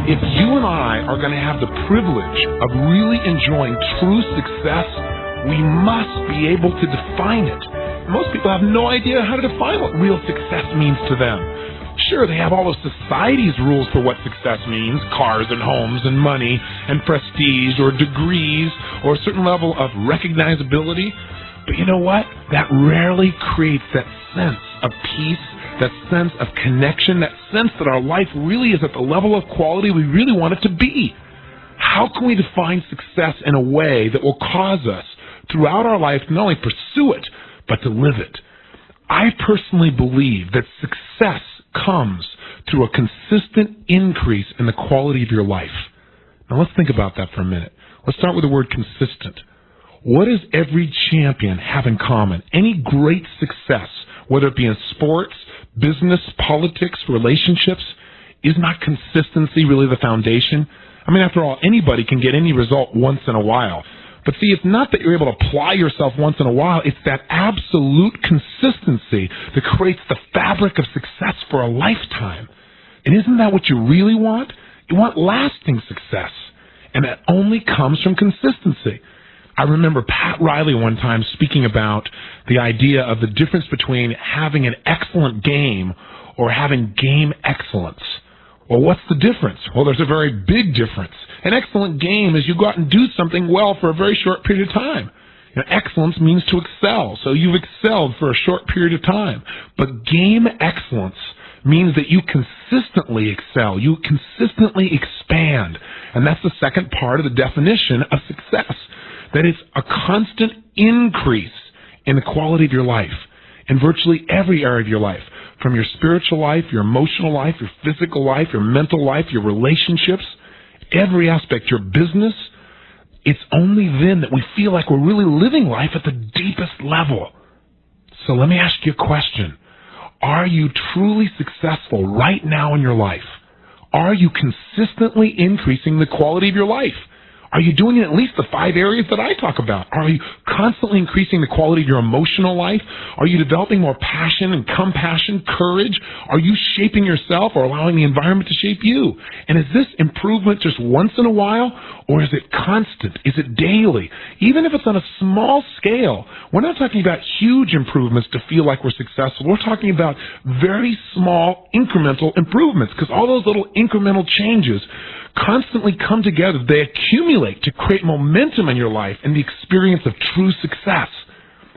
If you and I are going to have the privilege of really enjoying true success, we must be able to define it. Most people have no idea how to define what real success means to them. Sure, they have all of society's rules for what success means, cars and homes and money and prestige or degrees or a certain level of recognizability. But you know what? That rarely creates that sense of peace that sense of connection, that sense that our life really is at the level of quality we really want it to be. How can we define success in a way that will cause us throughout our life to not only pursue it, but to live it? I personally believe that success comes through a consistent increase in the quality of your life. Now let's think about that for a minute. Let's start with the word consistent. What does every champion have in common? Any great success, whether it be in sports, business, politics, relationships, is not consistency really the foundation? I mean, after all, anybody can get any result once in a while. But see, it's not that you're able to apply yourself once in a while. It's that absolute consistency that creates the fabric of success for a lifetime. And isn't that what you really want? You want lasting success. And that only comes from consistency. I remember Pat Riley one time speaking about the idea of the difference between having an excellent game or having game excellence. Well, what's the difference? Well, there's a very big difference. An excellent game is you go out and do something well for a very short period of time. You know, excellence means to excel, so you've excelled for a short period of time. But game excellence means that you consistently excel, you consistently expand. And that's the second part of the definition of success, that it's a constant increase in the quality of your life, in virtually every area of your life. From your spiritual life, your emotional life, your physical life, your mental life, your relationships, every aspect, your business. It's only then that we feel like we're really living life at the deepest level. So let me ask you a question. Are you truly successful right now in your life? Are you consistently increasing the quality of your life? Are you doing it in at least the 5 areas that I talk about? Are you constantly increasing the quality of your emotional life? Are you developing more passion and compassion, courage? Are you shaping yourself or allowing the environment to shape you? And is this improvement just once in a while, or is it constant? Is it daily? Even if it's on a small scale, we're not talking about huge improvements to feel like we're successful. We're talking about very small incremental improvements, because all those little incremental changes constantly come together. They accumulate to create momentum in your life and the experience of true success.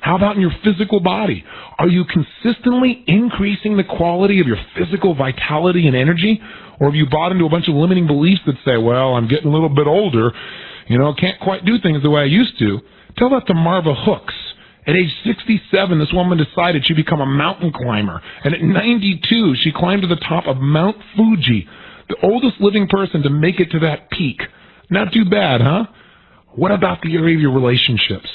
How about in your physical body? Are you consistently increasing the quality of your physical vitality and energy? Or have you bought into a bunch of limiting beliefs that say, well, I'm getting a little bit older, can't quite do things the way I used to? Tell that to Marva Hooks. At age 67, this woman decided she'd become a mountain climber. And at 92, she climbed to the top of Mount Fuji, the oldest living person to make it to that peak. Not too bad, huh? What about the area of your relationships?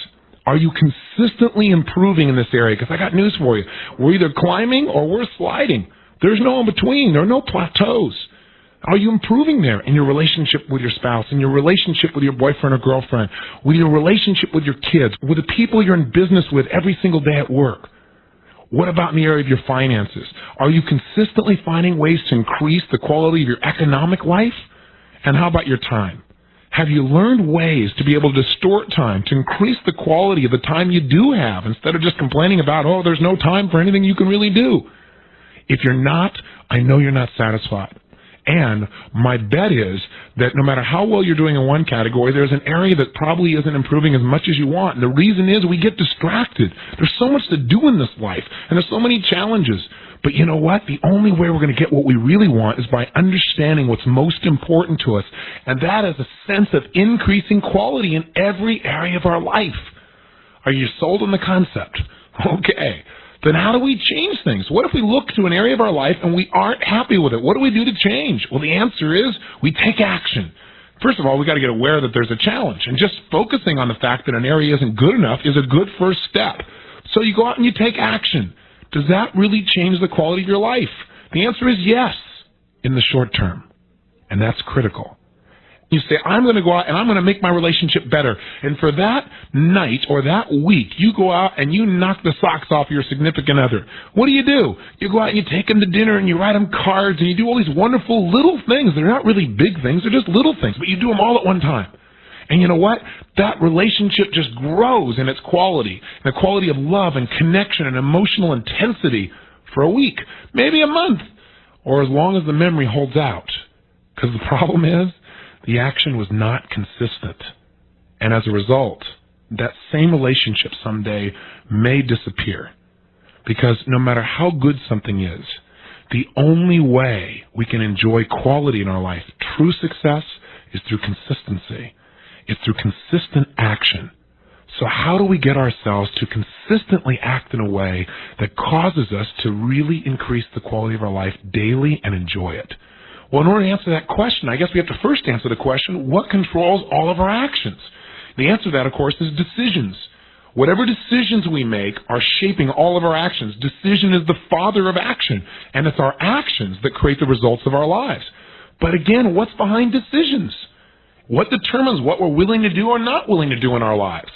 Are you consistently improving in this area? Because I got news for you. We're either climbing or we're sliding. There's no in between. There are no plateaus. Are you improving there in your relationship with your spouse, in your relationship with your boyfriend or girlfriend, with your relationship with your kids, with the people you're in business with every single day at work? What about in the area of your finances? Are you consistently finding ways to increase the quality of your economic life? And how about your time? Have you learned ways to be able to distort time, to increase the quality of the time you do have, instead of just complaining about, oh, there's no time for anything you can really do? If you're not, I know you're not satisfied. And my bet is that no matter how well you're doing in one category, there's an area that probably isn't improving as much as you want. And the reason is we get distracted. There's so much to do in this life, and there's so many challenges. But you know what? The only way we're going to get what we really want is by understanding what's most important to us, and that is a sense of increasing quality in every area of our life. Are you sold on the concept? Okay. Then how do we change things? What if we look to an area of our life and we aren't happy with it? What do we do to change? Well, the answer is we take action. First of all, we got to get aware that there's a challenge, and just focusing on the fact that an area isn't good enough is a good first step. So you go out and you take action. Does that really change the quality of your life? The answer is yes, in the short term, and that's critical. You say, I'm going to go out and I'm going to make my relationship better. And for that night or that week, you go out and you knock the socks off your significant other. What do? You go out and you take them to dinner and you write them cards and you do all these wonderful little things. They're not really big things. They're just little things, but you do them all at one time. And you know what? That relationship just grows in its quality, the quality of love and connection and emotional intensity for a week, maybe a month, or as long as the memory holds out. Because the problem is, the action was not consistent. And as a result, that same relationship someday may disappear. Because no matter how good something is, the only way we can enjoy quality in our life, true success, is through consistency. It's through consistent action. So how do we get ourselves to consistently act in a way that causes us to really increase the quality of our life daily and enjoy it? Well, in order to answer that question, I guess we have to first answer the question, what controls all of our actions? The answer to that, of course, is decisions. Whatever decisions we make are shaping all of our actions. Decision is the father of action, and it's our actions that create the results of our lives. But again, what's behind decisions? What determines what we're willing to do or not willing to do in our lives?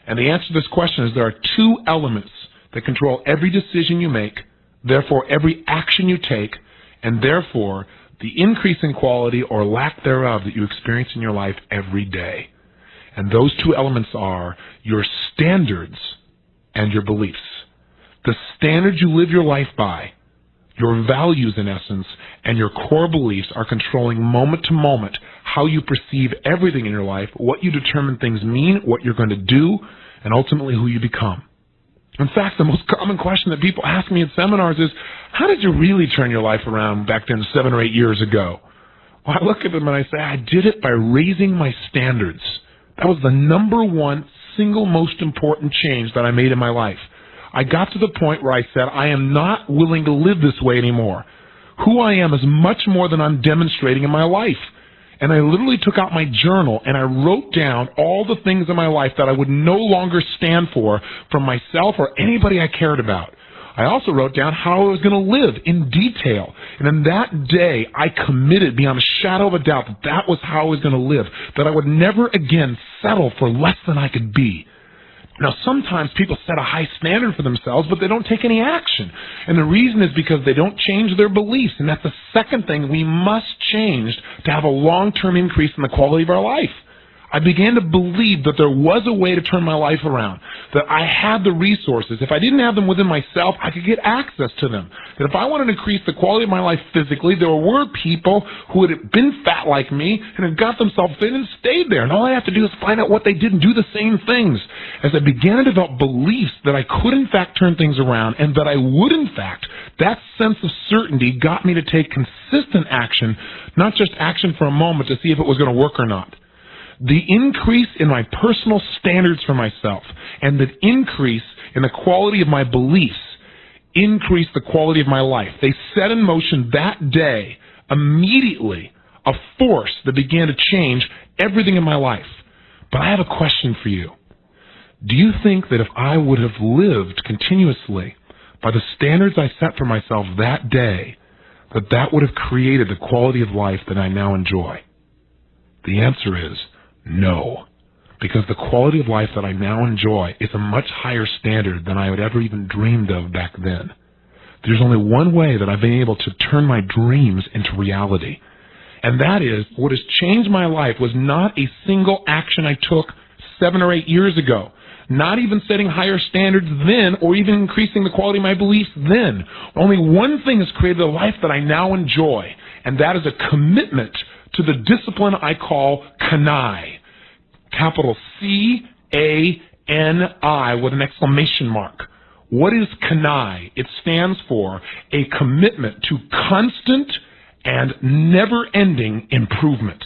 And the answer to this question is there are two elements that control every decision you make, therefore every action you take, and therefore the increase in quality or lack thereof that you experience in your life every day. And those two elements are your standards and your beliefs. The standards you live your life by, your values in essence, and your core beliefs are controlling moment to moment how you perceive everything in your life, what you determine things mean, what you're going to do, and ultimately who you become. In fact, the most common question that people ask me in seminars is, how did you really turn your life around back then 7 or 8 years ago? Well, I look at them and I say, I did it by raising my standards. That was the number one single most important change that I made in my life. I got to the point where I said, I am not willing to live this way anymore. Who I am is much more than I'm demonstrating in my life. And I literally took out my journal and I wrote down all the things in my life that I would no longer stand for from myself or anybody I cared about. I also wrote down how I was going to live in detail. And in that day, I committed beyond a shadow of a doubt that that was how I was going to live, that I would never again settle for less than I could be. Now, sometimes people set a high standard for themselves, but they don't take any action. And the reason is because they don't change their beliefs. And that's the second thing we must change to have a long-term increase in the quality of our life. I began to believe that there was a way to turn my life around, that I had the resources. If I didn't have them within myself, I could get access to them. That if I wanted to increase the quality of my life physically, there were people who had been fat like me and had got themselves fit and stayed there. And all I have to do is find out what they did and do the same things. As I began to develop beliefs that I could in fact turn things around and that I would in fact, that sense of certainty got me to take consistent action, not just action for a moment to see if it was going to work or not. The increase in my personal standards for myself and the increase in the quality of my beliefs increased the quality of my life. They set in motion that day, immediately, a force that began to change everything in my life. But I have a question for you. Do you think that if I would have lived continuously by the standards I set for myself that day, that that would have created the quality of life that I now enjoy? The answer is no, because the quality of life that I now enjoy is a much higher standard than I had ever even dreamed of back then. There's only one way that I've been able to turn my dreams into reality, and that is what has changed my life was not a single action I took 7 or 8 years ago, not even setting higher standards then or even increasing the quality of my beliefs then. Only one thing has created a life that I now enjoy, and that is a commitment to the discipline I call Kanai, capital C-A-N-I with an exclamation mark. What is Kanai? It stands for a commitment to constant and never-ending improvement.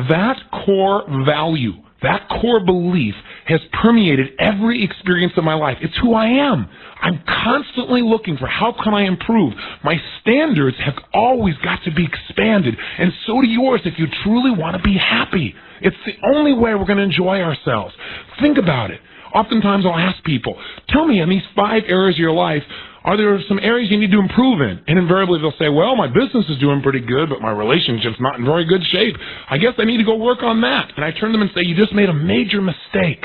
That core value, that core belief has permeated every experience of my life. It's who I am. I'm constantly looking for how can I improve. My standards have always got to be expanded, and so do yours if you truly want to be happy. It's the only way we're going to enjoy ourselves. Think about it. Oftentimes I'll ask people, tell me in these 5 areas of your life, are there some areas you need to improve in? And invariably they'll say, well, my business is doing pretty good, but my relationship's not in very good shape. I guess I need to go work on that. And I turn to them and say, you just made a major mistake.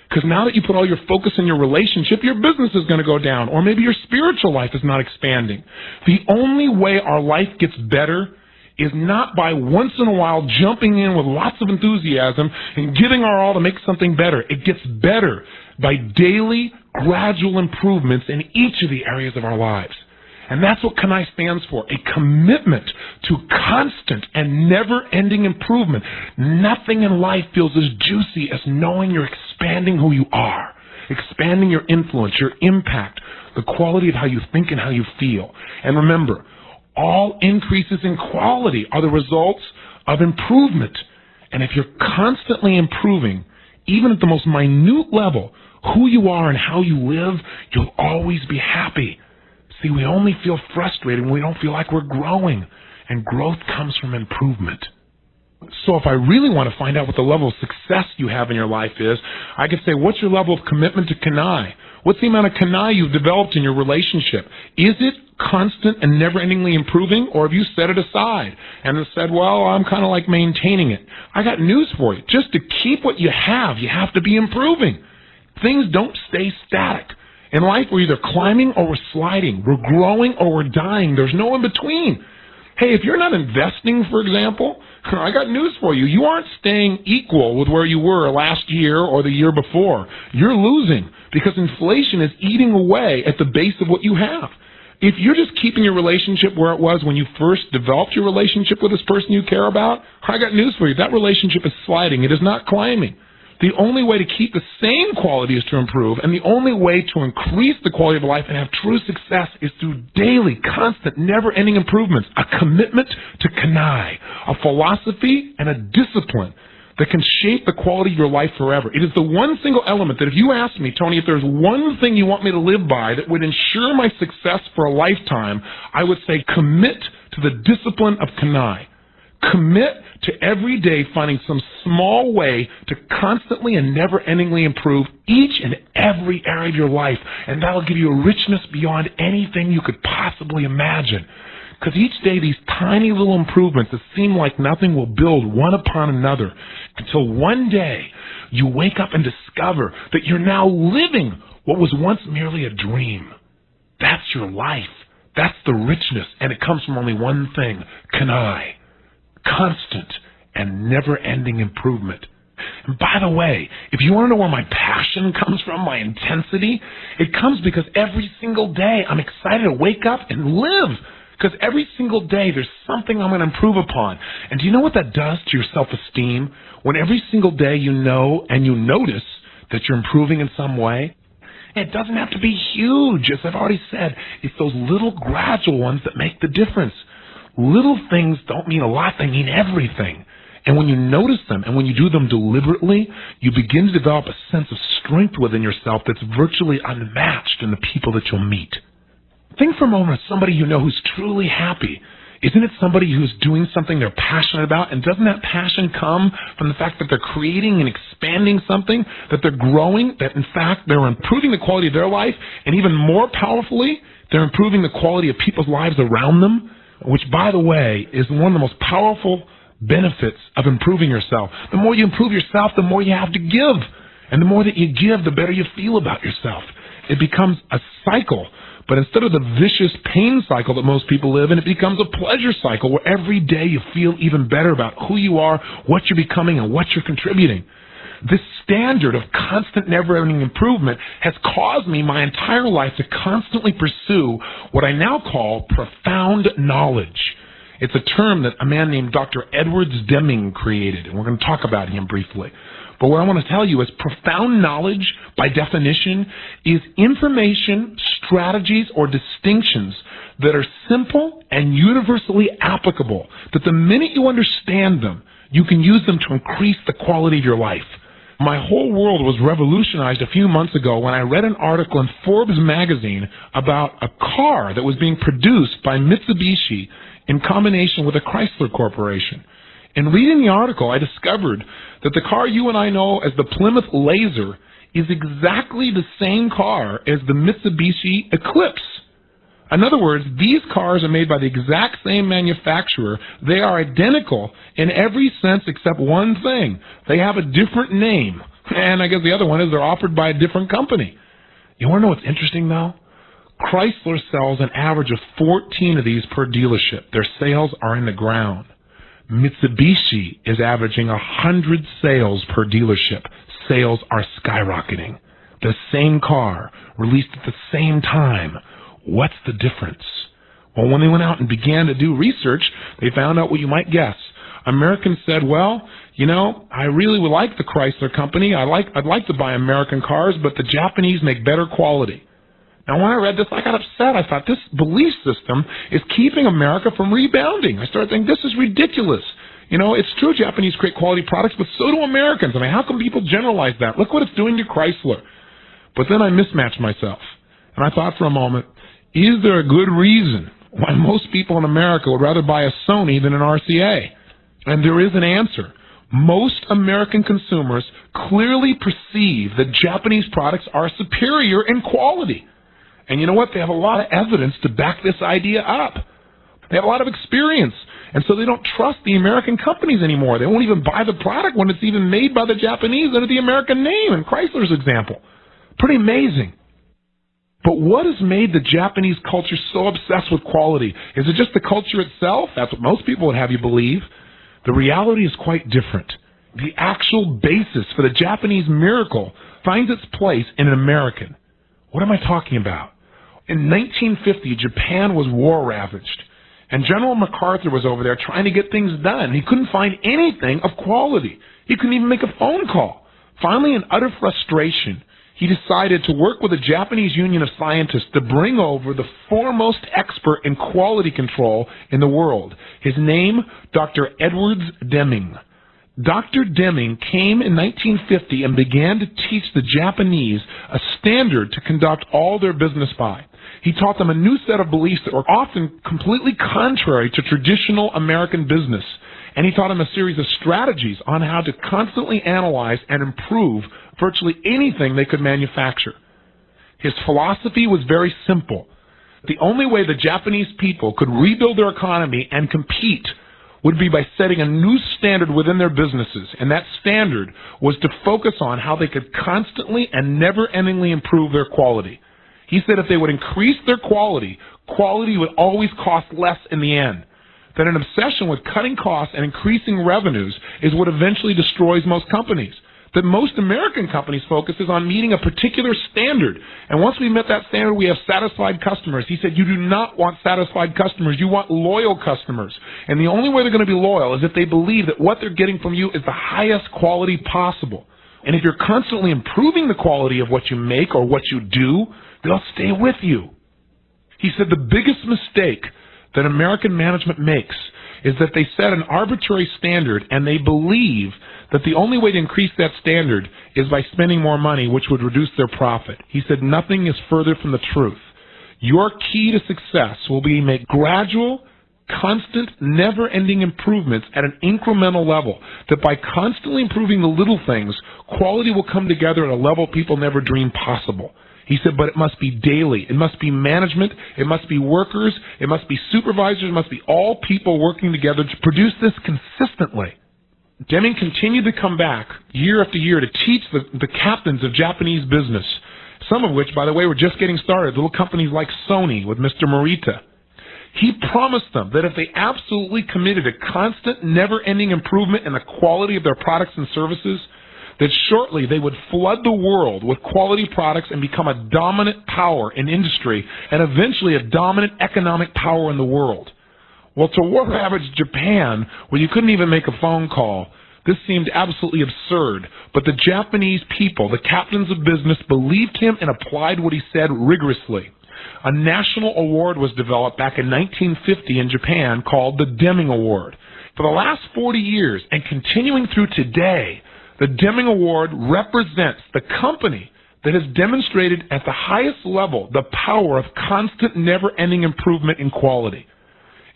Because now that you put all your focus in your relationship, your business is going to go down. Or maybe your spiritual life is not expanding. The only way our life gets better is not by once in a while jumping in with lots of enthusiasm and giving our all to make something better. It gets better by daily, gradual improvements in each of the areas of our lives. And that's what Kanai stands for, a commitment to constant and never-ending improvement. Nothing in life feels as juicy as knowing you're expanding who you are, expanding your influence, your impact, the quality of how you think and how you feel. And remember, all increases in quality are the results of improvement. And if you're constantly improving, even at the most minute level, who you are and how you live, you'll always be happy. See, we only feel frustrated when we don't feel like we're growing. And growth comes from improvement. So if I really want to find out what the level of success you have in your life is, I could say, what's your level of commitment to Kanai? What's the amount of Kanai you've developed in your relationship? Is it constant and never-endingly improving, or have you set it aside and have said, well, I'm kind of like maintaining it? I got news for you. Just to keep what you have to be improving. Things don't stay static. In life, we're either climbing or we're sliding. We're growing or we're dying. There's no in between. Hey, if you're not investing, for example, I got news for you. You aren't staying equal with where you were last year or the year before. You're losing because inflation is eating away at the base of what you have. If you're just keeping your relationship where it was when you first developed your relationship with this person you care about, I got news for you. That relationship is sliding. It is not climbing. The only way to keep the same quality is to improve, and the only way to increase the quality of life and have true success is through daily, constant, never-ending improvements, a commitment to Kanai, a philosophy and a discipline that can shape the quality of your life forever. It is the one single element that if you ask me, Tony, if there's one thing you want me to live by that would ensure my success for a lifetime, I would say commit to the discipline of Kanai. Commit to every day finding some small way to constantly and never-endingly improve each and every area of your life, and that'll give you a richness beyond anything you could possibly imagine. Because each day these tiny little improvements that seem like nothing will build one upon another until one day you wake up and discover that you're now living what was once merely a dream. That's your life. That's the richness, and it comes from only one thing, Kanai. Constant and never-ending improvement. And by the way, if you want to know where my passion comes from, my intensity, it comes because every single day I'm excited to wake up and live. Because every single day there's something I'm going to improve upon. And do you know what that does to your self-esteem? When every single day you know and you notice that you're improving in some way, it doesn't have to be huge. As I've already said, it's those little gradual ones that make the difference. Little things don't mean a lot, they mean everything. And when you notice them and when you do them deliberately, you begin to develop a sense of strength within yourself that's virtually unmatched in the people that you'll meet. Think for a moment of somebody you know who's truly happy. Isn't it somebody who's doing something they're passionate about? And doesn't that passion come from the fact that they're creating and expanding something, that they're growing, that in fact they're improving the quality of their life, and even more powerfully, they're improving the quality of people's lives around them? Which, by the way, is one of the most powerful benefits of improving yourself. The more you improve yourself, the more you have to give. And the more that you give, the better you feel about yourself. It becomes a cycle. But instead of the vicious pain cycle that most people live in, it becomes a pleasure cycle where every day you feel even better about who you are, what you're becoming, and what you're contributing. This standard of constant, never-ending improvement has caused me my entire life to constantly pursue what I now call profound knowledge. It's a term that a man named Dr. Edwards Deming created, and we're going to talk about him briefly. But what I want to tell you is profound knowledge, by definition, is information, strategies, or distinctions that are simple and universally applicable, that the minute you understand them, you can use them to increase the quality of your life. My whole world was revolutionized a few months ago when I read an article in Forbes magazine about a car that was being produced by Mitsubishi in combination with a Chrysler Corporation. In reading the article, I discovered that the car you and I know as the Plymouth Laser is exactly the same car as the Mitsubishi Eclipse. In other words, these cars are made by the exact same manufacturer. They are identical in every sense except one thing. They have a different name. And I guess the other one is they're offered by a different company. You want to know what's interesting, though? Chrysler sells an average of 14 of these per dealership. Their sales are in the ground. Mitsubishi is averaging 100 sales per dealership. Sales are skyrocketing. The same car, released at the same time. What's the difference? Well, when they went out and began to do research, they found out what you might guess. Americans said, well, you know, I really would like the Chrysler company. I'd like to buy American cars, but the Japanese make better quality. Now, when I read this, I got upset. I thought, this belief system is keeping America from rebounding. I started thinking, this is ridiculous. You know, it's true Japanese create quality products, but so do Americans. I mean, how can people generalize that? Look what it's doing to Chrysler. But then I mismatched myself. And I thought for a moment, is there a good reason why most people in America would rather buy a Sony than an RCA? And there is an answer. Most American consumers clearly perceive that Japanese products are superior in quality. And you know what? They have a lot of evidence to back this idea up. They have a lot of experience. And so they don't trust the American companies anymore. They won't even buy the product when it's even made by the Japanese under the American name, in Chrysler's example. Pretty amazing. But what has made the Japanese culture so obsessed with quality? Is it just the culture itself? That's what most people would have you believe. The reality is quite different. The actual basis for the Japanese miracle finds its place in an American. What am I talking about? In 1950, Japan was war-ravaged, and General MacArthur was over there trying to get things done. He couldn't find anything of quality. He couldn't even make a phone call. Finally, in utter frustration, he decided to work with the Japanese Union of Scientists to bring over the foremost expert in quality control in the world. His name, Dr. Edwards Deming. Dr. Deming came in 1950 and began to teach the Japanese a standard to conduct all their business by. He taught them a new set of beliefs that were often completely contrary to traditional American business. And he taught them a series of strategies on how to constantly analyze and improve virtually anything they could manufacture. His philosophy was very simple. The only way the Japanese people could rebuild their economy and compete would be by setting a new standard within their businesses, and that standard was to focus on how they could constantly and never-endingly improve their quality. He said if they would increase their quality, quality would always cost less in the end. That an obsession with cutting costs and increasing revenues is what eventually destroys most companies. That most American companies' focus is on meeting a particular standard. And once we met that standard, we have satisfied customers. He said, you do not want satisfied customers. You want loyal customers. And the only way they're going to be loyal is if they believe that what they're getting from you is the highest quality possible. And if you're constantly improving the quality of what you make or what you do, they'll stay with you. He said the biggest mistake that American management makes is that they set an arbitrary standard and they believe that the only way to increase that standard is by spending more money, which would reduce their profit. He said nothing is further from the truth. Your key to success will be to make gradual, constant, never-ending improvements at an incremental level, that by constantly improving the little things, quality will come together at a level people never dreamed possible. He said, but it must be daily. It must be management. It must be workers. It must be supervisors. It must be all people working together to produce this consistently. Deming continued to come back year after year to teach the captains of Japanese business, some of which, by the way, were just getting started, little companies like Sony with Mr. Morita. He promised them that if they absolutely committed to constant, never-ending improvement in the quality of their products and services, that shortly they would flood the world with quality products and become a dominant power in industry and eventually a dominant economic power in the world. Well, to war-ravaged Japan, where you couldn't even make a phone call, this seemed absolutely absurd. But the Japanese people, the captains of business, believed him and applied what he said rigorously. A national award was developed back in 1950 in Japan called the Deming Award. For the last 40 years and continuing through today, the Deming Award represents the company that has demonstrated at the highest level the power of constant, never-ending improvement in quality.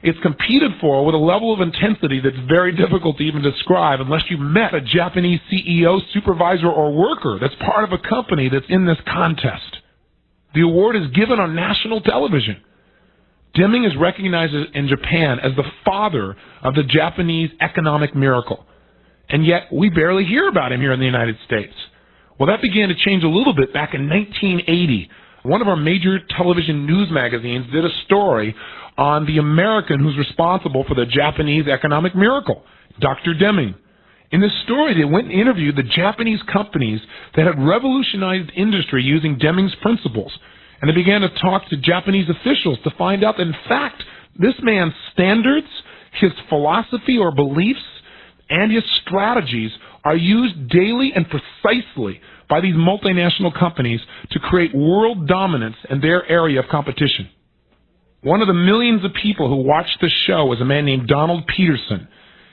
It's competed for with a level of intensity that's very difficult to even describe unless you've met a Japanese CEO, supervisor, or worker that's part of a company that's in this contest. The award is given on national television. Deming is recognized in Japan as the father of the Japanese economic miracle. And yet, we barely hear about him here in the United States. Well, that began to change a little bit back in 1980. One of our major television news magazines did a story on the American who's responsible for the Japanese economic miracle, Dr. Deming. In this story, they went and interviewed the Japanese companies that had revolutionized industry using Deming's principles. And they began to talk to Japanese officials to find out that, in fact, this man's standards, his philosophy or beliefs, and his strategies are used daily and precisely by these multinational companies to create world dominance in their area of competition. One of the millions of people who watched this show was a man named Donald Peterson,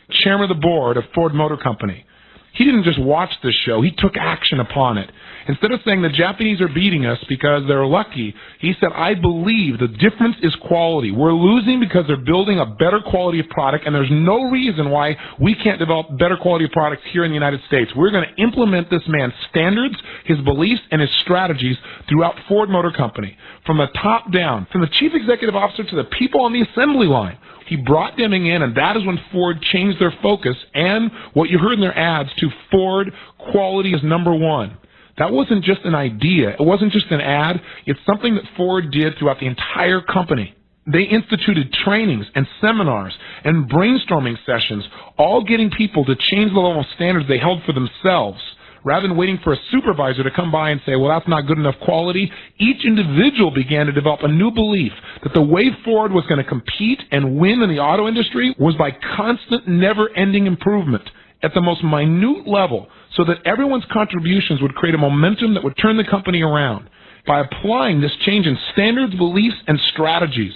chairman of the board of Ford Motor Company. He didn't just watch this show, he took action upon it. Instead of saying the Japanese are beating us because they're lucky, he said, I believe the difference is quality. We're losing because they're building a better quality of product, and there's no reason why we can't develop better quality of products here in the United States. We're going to implement this man's standards, his beliefs, and his strategies throughout Ford Motor Company, from the top down, from the chief executive officer to the people on the assembly line. He brought them in, and that is when Ford changed their focus and what you heard in their ads to Ford quality is number one. That wasn't just an idea. It wasn't just an ad. It's something that Ford did throughout the entire company. They instituted trainings and seminars and brainstorming sessions, all getting people to change the level of standards they held for themselves. Rather than waiting for a supervisor to come by and say, well, that's not good enough quality, each individual began to develop a new belief that the way Ford was going to compete and win in the auto industry was by constant, never-ending improvement at the most minute level, so that everyone's contributions would create a momentum that would turn the company around. By applying this change in standards, beliefs, and strategies,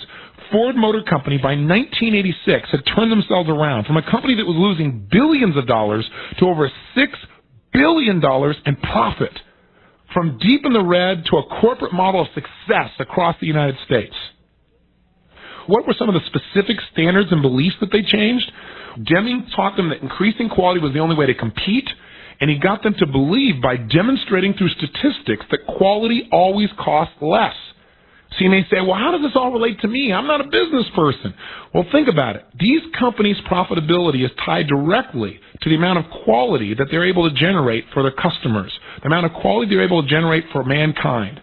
Ford Motor Company by 1986 had turned themselves around from a company that was losing billions of dollars to over $6 billion in profit, from deep in the red to a corporate model of success across the United States. What were some of the specific standards and beliefs that they changed? Deming taught them that increasing quality was the only way to compete, and he got them to believe by demonstrating through statistics that quality always costs less. So you may say, well, how does this all relate to me? I'm not a business person. Well, think about it. These companies' profitability is tied directly to the amount of quality that they're able to generate for their customers, the amount of quality they're able to generate for mankind.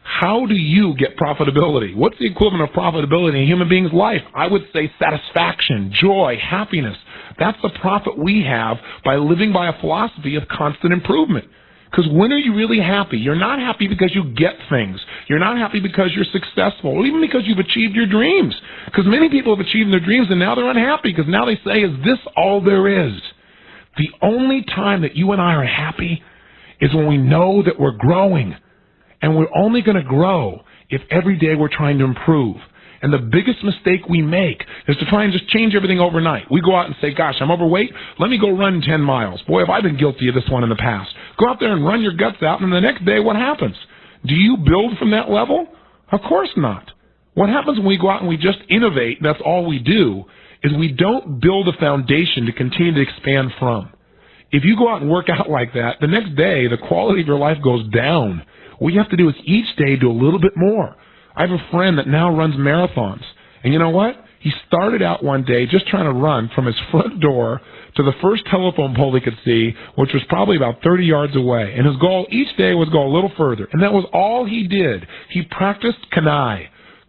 How do you get profitability? What's the equivalent of profitability in a human being's life? I would say satisfaction, joy, happiness. That's the profit we have by living by a philosophy of constant improvement. Because when are you really happy? You're not happy because you get things. You're not happy because you're successful, or even because you've achieved your dreams. Because many people have achieved their dreams and now they're unhappy because now they say, is this all there is? The only time that you and I are happy is when we know that we're growing. And we're only going to grow if every day we're trying to improve. And the biggest mistake we make is to try and just change everything overnight. We go out and say, gosh, I'm overweight. Let me go run 10 miles. Boy, have I been guilty of this one in the past. Go out there and run your guts out, and the next day, what happens? Do you build from that level? Of course not. What happens when we go out and we just innovate, that's all we do, is we don't build a foundation to continue to expand from. If you go out and work out like that, the next day, the quality of your life goes down. What you have to do is each day do a little bit more. I have a friend that now runs marathons. And you know what? He started out one day just trying to run from his front door to the first telephone pole he could see, which was probably about 30 yards away. And his goal each day was go a little further. And that was all he did. He practiced kanai,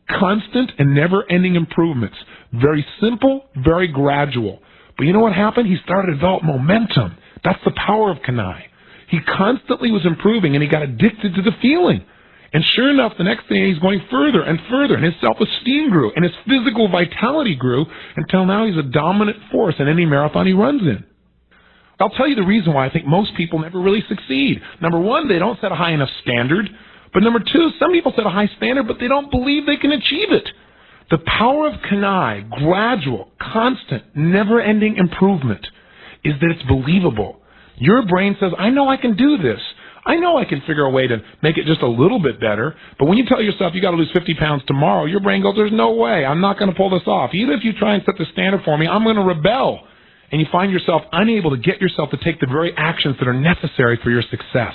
constant and never-ending improvements. Very simple, very gradual. But you know what happened? He started to develop momentum. That's the power of kanai. He constantly was improving, and he got addicted to the feeling. And sure enough, the next day he's going further and further, and his self-esteem grew, and his physical vitality grew, until now he's a dominant force in any marathon he runs in. I'll tell you the reason why I think most people never really succeed. Number one, they don't set a high enough standard. But number two, some people set a high standard, but they don't believe they can achieve it. The power of kanai, gradual, constant, never-ending improvement, is that it's believable. Your brain says, I know I can do this. I know I can figure a way to make it just a little bit better. But when you tell yourself you got to lose 50 pounds tomorrow, your brain goes, there's no way. I'm not going to pull this off. Even if you try and set the standard for me, I'm going to rebel. And you find yourself unable to get yourself to take the very actions that are necessary for your success.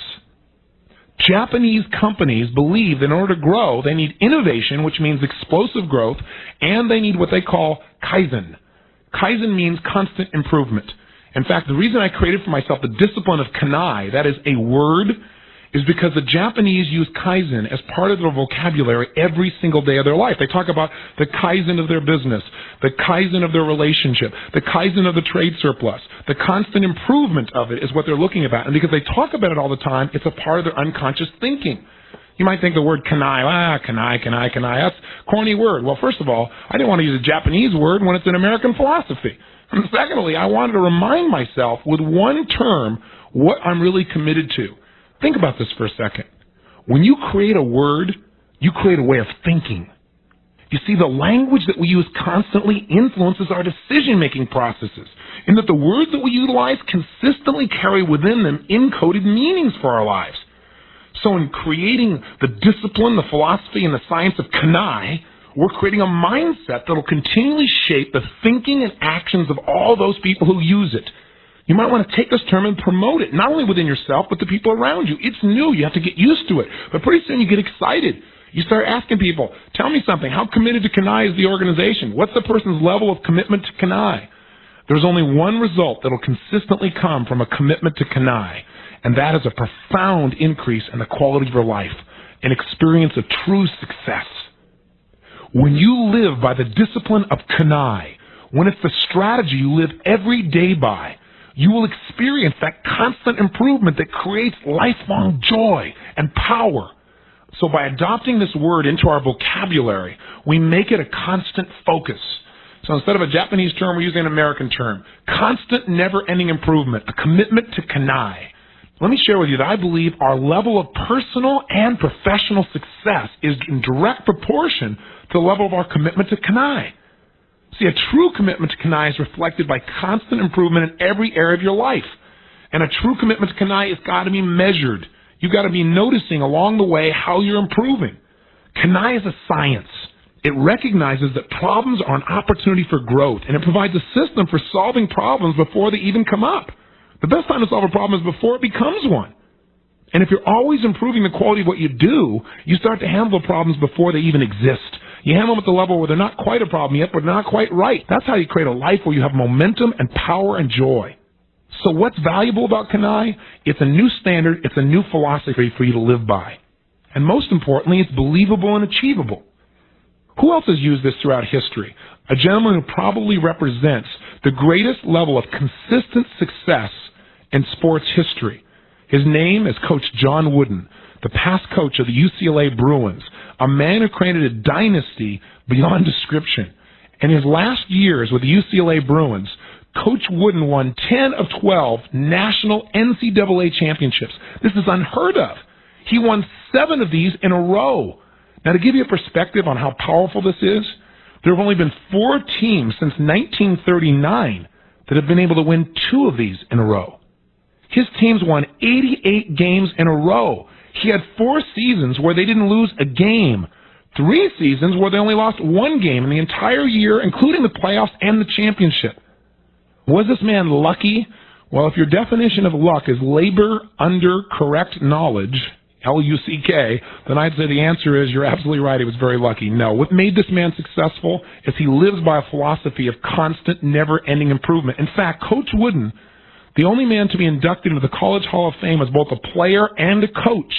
Japanese companies believe that in order to grow, they need innovation, which means explosive growth, and they need what they call kaizen. Kaizen means constant improvement. In fact, the reason I created for myself the discipline of kanai, that is a word, is because the Japanese use kaizen as part of their vocabulary every single day of their life. They talk about the kaizen of their business, the kaizen of their relationship, the kaizen of the trade surplus. The constant improvement of it is what they're looking about. And because they talk about it all the time, it's a part of their unconscious thinking. You might think the word kanai, kanai, that's a corny word. Well, first of all, I didn't want to use a Japanese word when it's an American philosophy. And secondly, I wanted to remind myself with one term what I'm really committed to. Think about this for a second. When you create a word, you create a way of thinking. You see, the language that we use constantly influences our decision-making processes, in that the words that we utilize consistently carry within them encoded meanings for our lives. So in creating the discipline, the philosophy, and the science of Kanai, we're creating a mindset that will continually shape the thinking and actions of all those people who use it. You might want to take this term and promote it, not only within yourself, but the people around you. It's new. You have to get used to it. But pretty soon you get excited. You start asking people, tell me something. How committed to Kanai is the organization? What's the person's level of commitment to Kanai? There's only one result that will consistently come from a commitment to Kanai, and that is a profound increase in the quality of your life, an experience of true success. When you live by the discipline of Kanai, when it's the strategy you live every day by, you will experience that constant improvement that creates lifelong joy and power. So by adopting this word into our vocabulary, we make it a constant focus. So instead of a Japanese term, we're using an American term. Constant, never-ending improvement, a commitment to Kanai. Let me share with you that I believe our level of personal and professional success is in direct proportion to the level of our commitment to Kanai. See, a true commitment to Kanai is reflected by constant improvement in every area of your life. And a true commitment to Kanai has got to be measured. You've got to be noticing along the way how you're improving. Kanai is a science. It recognizes that problems are an opportunity for growth, and it provides a system for solving problems before they even come up. The best time to solve a problem is before it becomes one. And if you're always improving the quality of what you do, you start to handle problems before they even exist. You handle them at the level where they're not quite a problem yet, but they're not quite right. That's how you create a life where you have momentum and power and joy. So what's valuable about Kanai? It's a new standard, it's a new philosophy for you to live by. And most importantly, it's believable and achievable. Who else has used this throughout history? A gentleman who probably represents the greatest level of consistent success in sports history. His name is Coach John Wooden, the past coach of the UCLA Bruins, a man who created a dynasty beyond description. In his last years with the UCLA Bruins, Coach Wooden won 10 of 12 national NCAA championships. This is unheard of. He won 7 of these in a row. Now, to give you a perspective on how powerful this is, there have only been 4 teams since 1939 that have been able to win 2 of these in a row. His teams won 88 games in a row. He had 4 seasons where they didn't lose a game, 3 seasons where they only lost 1 game in the entire year, including the playoffs and the championship. Was this man lucky? Well, if your definition of luck is labor under correct knowledge, L-U-C-K, then I'd say the answer is you're absolutely right, he was very lucky. No, what made this man successful is he lives by a philosophy of constant, never-ending improvement. In fact, Coach Wooden, the only man to be inducted into the College Hall of Fame as both a player and a coach,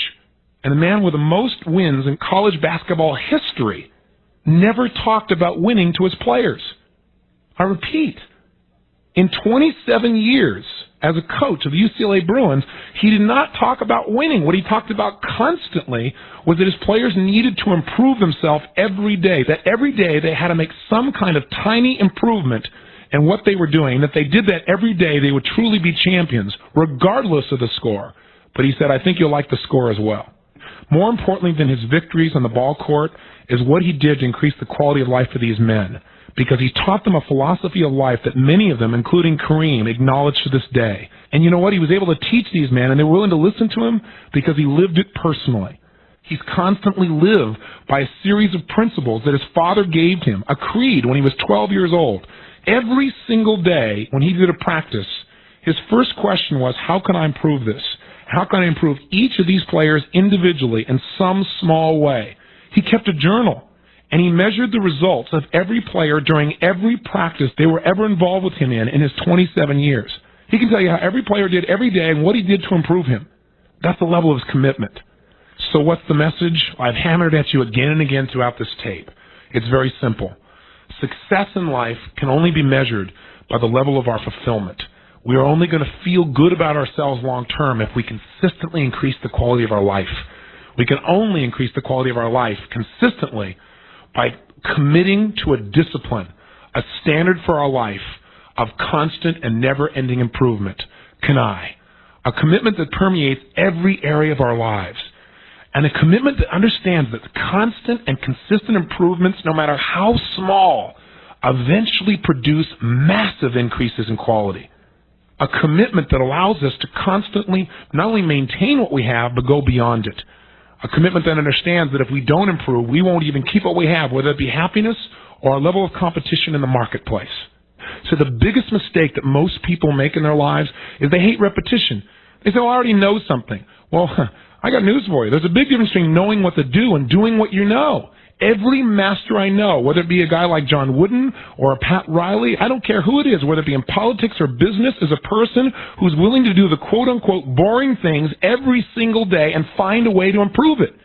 and the man with the most wins in college basketball history, never talked about winning to his players. I repeat, in 27 years as a coach of the UCLA Bruins, he did not talk about winning. What he talked about constantly was that his players needed to improve themselves every day, that every day they had to make some kind of tiny improvement in what they were doing, and if they did that every day, they would truly be champions, regardless of the score. But he said, I think you'll like the score as well. More importantly than his victories on the ball court is what he did to increase the quality of life for these men, because he taught them a philosophy of life that many of them, including Kareem, acknowledge to this day. And you know what? He was able to teach these men, and they were willing to listen to him because he lived it personally. He's constantly lived by a series of principles that his father gave him, a creed when he was 12 years old. Every single day when he did a practice, his first question was, how can I improve this? How can I improve each of these players individually in some small way? He kept a journal, and he measured the results of every player during every practice they were ever involved with him in his 27 years. He can tell you how every player did every day and what he did to improve him. That's the level of his commitment. So what's the message? I've hammered at you again and again throughout this tape. It's very simple. Success in life can only be measured by the level of our fulfillment. We are only going to feel good about ourselves long term if we consistently increase the quality of our life. We can only increase the quality of our life consistently by committing to a discipline, a standard for our life of constant and never-ending improvement. Kanai. a commitment that permeates every area of our lives, and a commitment that understands that constant and consistent improvements, no matter how small, eventually produce massive increases in quality. A commitment that allows us to constantly not only maintain what we have, but go beyond it. A commitment that understands that if we don't improve, we won't even keep what we have, whether it be happiness or a level of competition in the marketplace. So the biggest mistake that most people make in their lives is they hate repetition. They say, well, I already know something. Well, I got news for you. There's a big difference between knowing what to do and doing what you know. Every master I know, whether it be a guy like John Wooden or a Pat Riley, I don't care who it is, whether it be in politics or business, is a person who's willing to do the quote-unquote boring things every single day and find a way to improve it.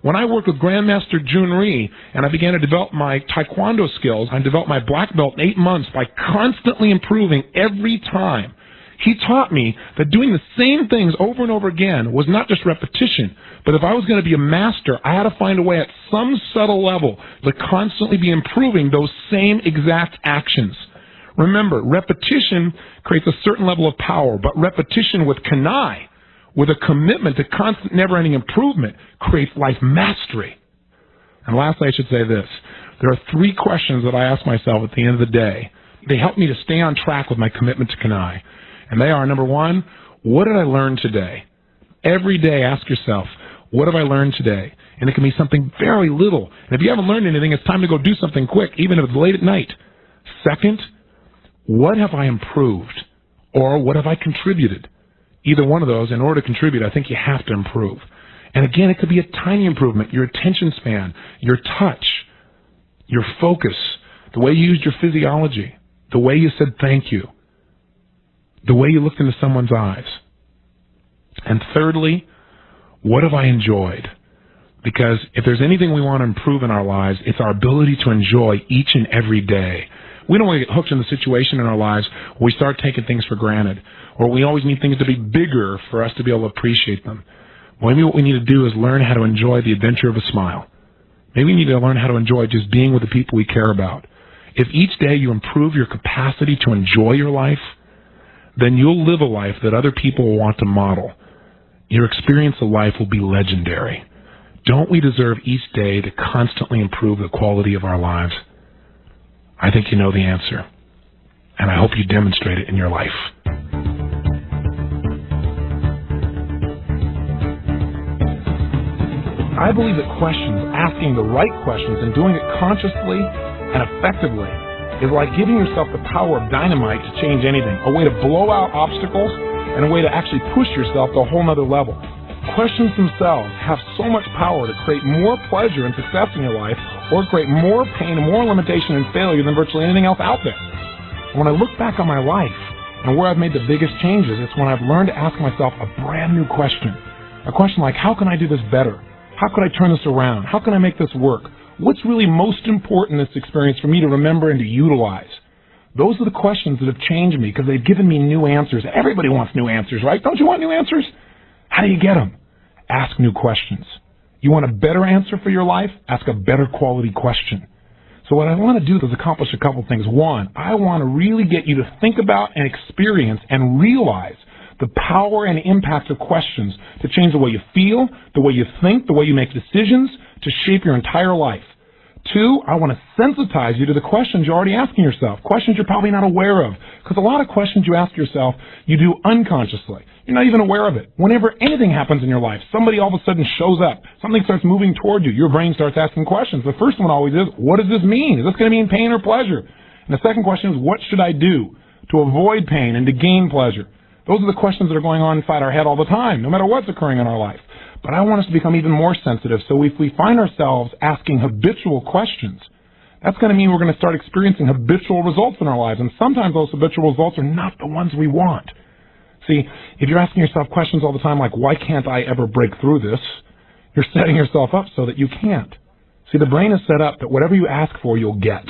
When I worked with Grandmaster Jun Rhee and I began to develop my Taekwondo skills, I developed my black belt in 8 months by constantly improving every time. He taught me that doing the same things over and over again was not just repetition, but if I was going to be a master, I had to find a way at some subtle level to constantly be improving those same exact actions. Remember, repetition creates a certain level of power, but repetition with kanai, with a commitment to constant, never-ending improvement, creates life mastery. And lastly, I should say this. There are 3 questions that I ask myself at the end of the day. They help me to stay on track with my commitment to kanai. And they are, number 1, what did I learn today? Every day, ask yourself, what have I learned today? And it can be something very little. And if you haven't learned anything, it's time to go do something quick, even if it's late at night. Second, what have I improved? Or what have I contributed? Either one of those, in order to contribute, I think you have to improve. And again, it could be a tiny improvement, your attention span, your touch, your focus, the way you used your physiology, the way you said thank you, the way you looked into someone's eyes. And thirdly, what have I enjoyed? Because if there's anything we want to improve in our lives, it's our ability to enjoy each and every day. We don't want to get hooked in the situation in our lives where we start taking things for granted, or we always need things to be bigger for us to be able to appreciate them. Well, maybe what we need to do is learn how to enjoy the adventure of a smile. Maybe we need to learn how to enjoy just being with the people we care about. If each day you improve your capacity to enjoy your life, then you'll live a life that other people will want to model. Your experience of life will be legendary. Don't we deserve each day to constantly improve the quality of our lives? I think you know the answer, and I hope you demonstrate it in your life. I believe that questions, asking the right questions and doing it consciously and effectively, is like giving yourself the power of dynamite to change anything, a way to blow out obstacles and a way to actually push yourself to a whole nother level. Questions themselves have so much power to create more pleasure and success in your life, or create more pain, more limitation and failure than virtually anything else out there. When I look back on my life and where I've made the biggest changes, it's when I've learned to ask myself a brand new question. A question like, how can I do this better? How could I turn this around? How can I make this work? What's really most important in this experience for me to remember and to utilize? Those are the questions that have changed me because they've given me new answers. Everybody wants new answers, right? Don't you want new answers? How do you get them? Ask new questions. You want a better answer for your life? Ask a better quality question. So what I want to do is accomplish a couple things. One, I want to really get you to think about and experience and realize the power and impact of questions to change the way you feel, the way you think, the way you make decisions, to shape your entire life. Two, I want to sensitize you to the questions you're already asking yourself, questions you're probably not aware of. Because a lot of questions you ask yourself, you do unconsciously. You're not even aware of it. Whenever anything happens in your life, somebody all of a sudden shows up, something starts moving toward you, your brain starts asking questions. The first one always is, what does this mean? Is this going to mean pain or pleasure? And the second question is, what should I do to avoid pain and to gain pleasure? Those are the questions that are going on inside our head all the time, no matter what's occurring in our life. But I want us to become even more sensitive. So if we find ourselves asking habitual questions, that's going to mean we're going to start experiencing habitual results in our lives. And sometimes those habitual results are not the ones we want. See, if you're asking yourself questions all the time like, why can't I ever break through this? You're setting yourself up so that you can't. See, the brain is set up that whatever you ask for, you'll get.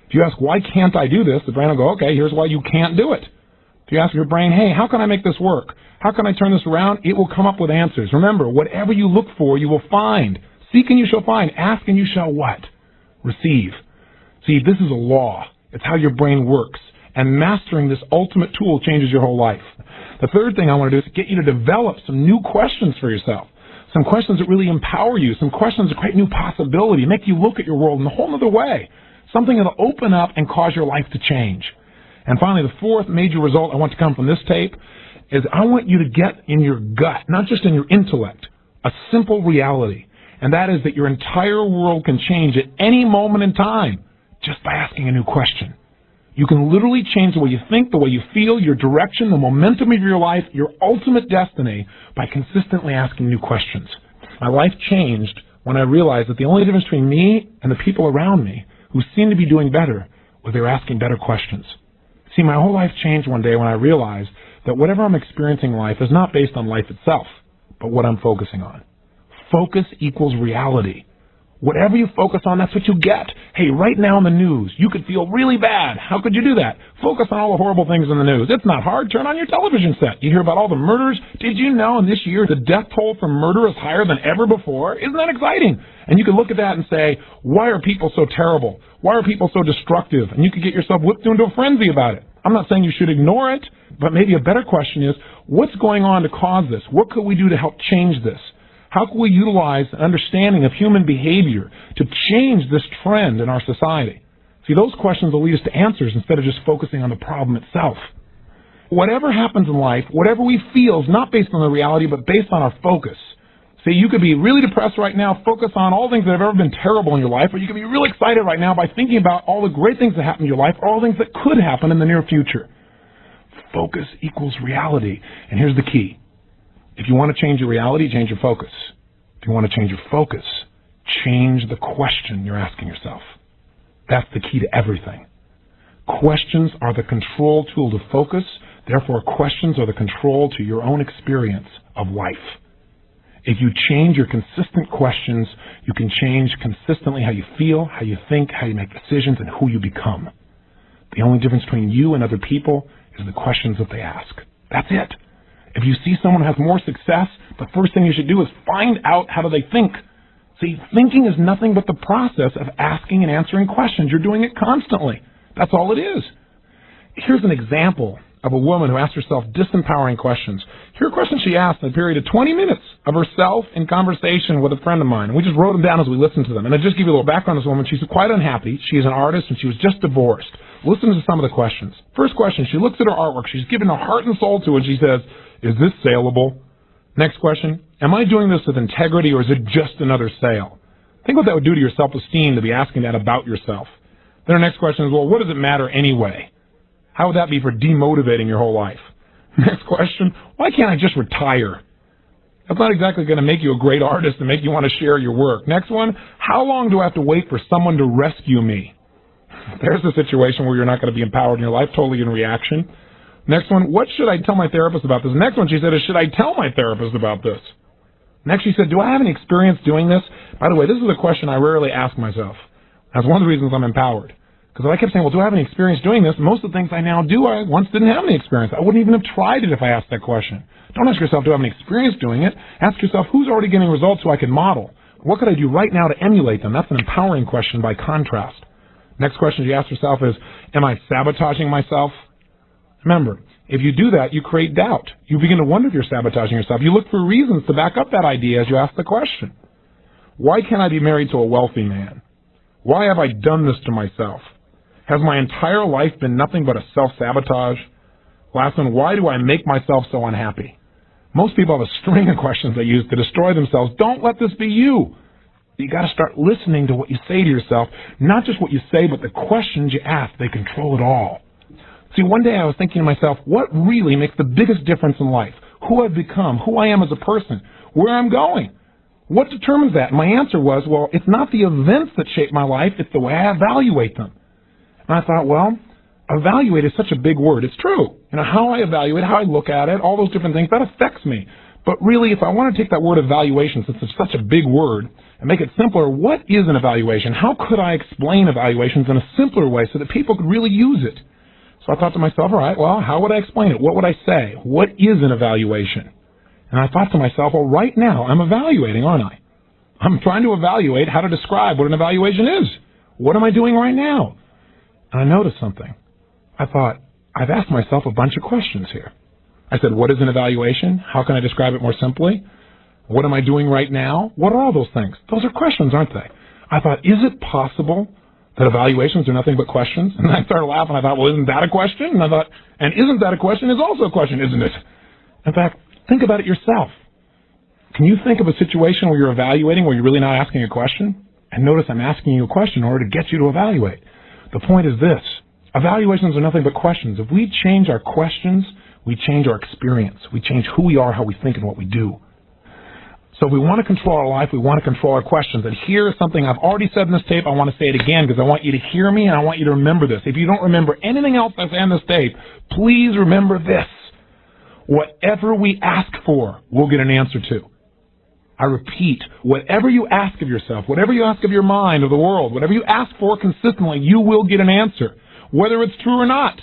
If you ask, why can't I do this? The brain will go, okay, here's why you can't do it. If you ask your brain, hey, how can I make this work? How can I turn this around? It will come up with answers. Remember, whatever you look for, you will find. Seek and you shall find. Ask and you shall what? Receive. See, this is a law. It's how your brain works. And mastering this ultimate tool changes your whole life. The third thing I want to do is get you to develop some new questions for yourself. Some questions that really empower you. Some questions that create new possibility, make you look at your world in a whole other way. Something that'll open up and cause your life to change. And finally, the fourth major result I want to come from this tape is I want you to get in your gut, not just in your intellect, a simple reality. And that is that your entire world can change at any moment in time just by asking a new question. You can literally change the way you think, the way you feel, your direction, the momentum of your life, your ultimate destiny by consistently asking new questions. My life changed when I realized that the only difference between me and the people around me who seemed to be doing better was they were asking better questions. See, my whole life changed one day when I realized that whatever I'm experiencing in life is not based on life itself, but what I'm focusing on. Focus equals reality. Whatever you focus on, that's what you get. Hey, right now in the news, you could feel really bad. How could you do that? Focus on all the horrible things in the news. It's not hard. Turn on your television set. You hear about all the murders. Did you know in this year the death toll from murder is higher than ever before? Isn't that exciting? And you could look at that and say, why are people so terrible? Why are people so destructive? And you could get yourself whipped into a frenzy about it. I'm not saying you should ignore it, but maybe a better question is, what's going on to cause this? What could we do to help change this? How can we utilize an understanding of human behavior to change this trend in our society? See, those questions will lead us to answers instead of just focusing on the problem itself. Whatever happens in life, whatever we feel is not based on the reality, but based on our focus. See, you could be really depressed right now, focus on all things that have ever been terrible in your life, or you could be really excited right now by thinking about all the great things that happen in your life, or all the things that could happen in the near future. Focus equals reality. And here's the key. If you want to change your reality, change your focus. If you want to change your focus, change the question you're asking yourself. That's the key to everything. Questions are the control tool to focus. Therefore, questions are the control to your own experience of life. If you change your consistent questions, you can change consistently how you feel, how you think, how you make decisions, and who you become. The only difference between you and other people is the questions that they ask. That's it. If you see someone who has more success, the first thing you should do is find out how do they think. See, thinking is nothing but the process of asking and answering questions. You're doing it constantly. That's all it is. Here's an example of a woman who asked herself disempowering questions. Here are questions she asked in a period of 20 minutes of herself in conversation with a friend of mine. And we just wrote them down as we listened to them. And I'll just give you a little background on this woman. She's quite unhappy. She's an artist, and she was just divorced. Listen to some of the questions. First question, she looks at her artwork. She's given her heart and soul to it. She says, is this saleable? Next question, am I doing this with integrity, or is it just another sale? Think what that would do to your self-esteem to be asking that about yourself. Then our next question is, well, what does it matter anyway? How would that be for demotivating your whole life? Next question, why can't I just retire? That's not exactly going to make you a great artist and make you want to share your work. Next one, how long do I have to wait for someone to rescue me? There's a situation where you're not going to be empowered in your life, totally in reaction. Next one, what should I tell my therapist about this? Next one, she said, is should I tell my therapist about this? Next, she said, do I have any experience doing this? By the way, this is a question I rarely ask myself. That's one of the reasons I'm empowered. Because if I kept saying, well, do I have any experience doing this? Most of the things I now do, I once didn't have any experience. I wouldn't even have tried it if I asked that question. Don't ask yourself, do I have any experience doing it? Ask yourself, who's already getting results so I can model? What could I do right now to emulate them? That's an empowering question by contrast. Next question she asked herself is, am I sabotaging myself? Remember, if you do that, you create doubt. You begin to wonder if you're sabotaging yourself. You look for reasons to back up that idea as you ask the question. Why can't I be married to a wealthy man? Why have I done this to myself? Has my entire life been nothing but a self-sabotage? Last one, why do I make myself so unhappy? Most people have a string of questions they use to destroy themselves. Don't let this be you. You got to start listening to what you say to yourself, not just what you say, but the questions you ask. They control it all. See, one day I was thinking to myself, what really makes the biggest difference in life? Who I've become, who I am as a person, where I'm going. What determines that? And my answer was, well, it's not the events that shape my life, it's the way I evaluate them. And I thought, well, evaluate is such a big word. It's true. You know, how I evaluate, how I look at it, all those different things, that affects me. But really, if I want to take that word evaluation, since it's such a big word, and make it simpler, what is an evaluation? How could I explain evaluations in a simpler way so that people could really use it? So I thought to myself, all right, well, how would I explain it? What would I say? What is an evaluation? And I thought to myself, well, right now I'm evaluating, aren't I? I'm trying to evaluate how to describe what an evaluation is. What am I doing right now? And I noticed something. I thought, I've asked myself a bunch of questions here. I said, what is an evaluation? How can I describe it more simply? What am I doing right now? What are all those things? Those are questions, aren't they? I thought, is it possible that evaluations are nothing but questions? And I started laughing. I thought, well, isn't that a question? And I thought, and isn't that a question is also a question, isn't it? In fact, think about it yourself. Can you think of a situation where you're evaluating where you're really not asking a question? And notice I'm asking you a question in order to get you to evaluate. The point is this. Evaluations are nothing but questions. If we change our questions, we change our experience. We change who we are, how we think, and what we do. So if we want to control our life, we want to control our questions. And here is something I've already said in this tape. I want to say it again because I want you to hear me and I want you to remember this. If you don't remember anything else I say in this tape, please remember this. Whatever we ask for, we'll get an answer to. I repeat, whatever you ask of yourself, whatever you ask of your mind, of the world, whatever you ask for consistently, you will get an answer, whether it's true or not.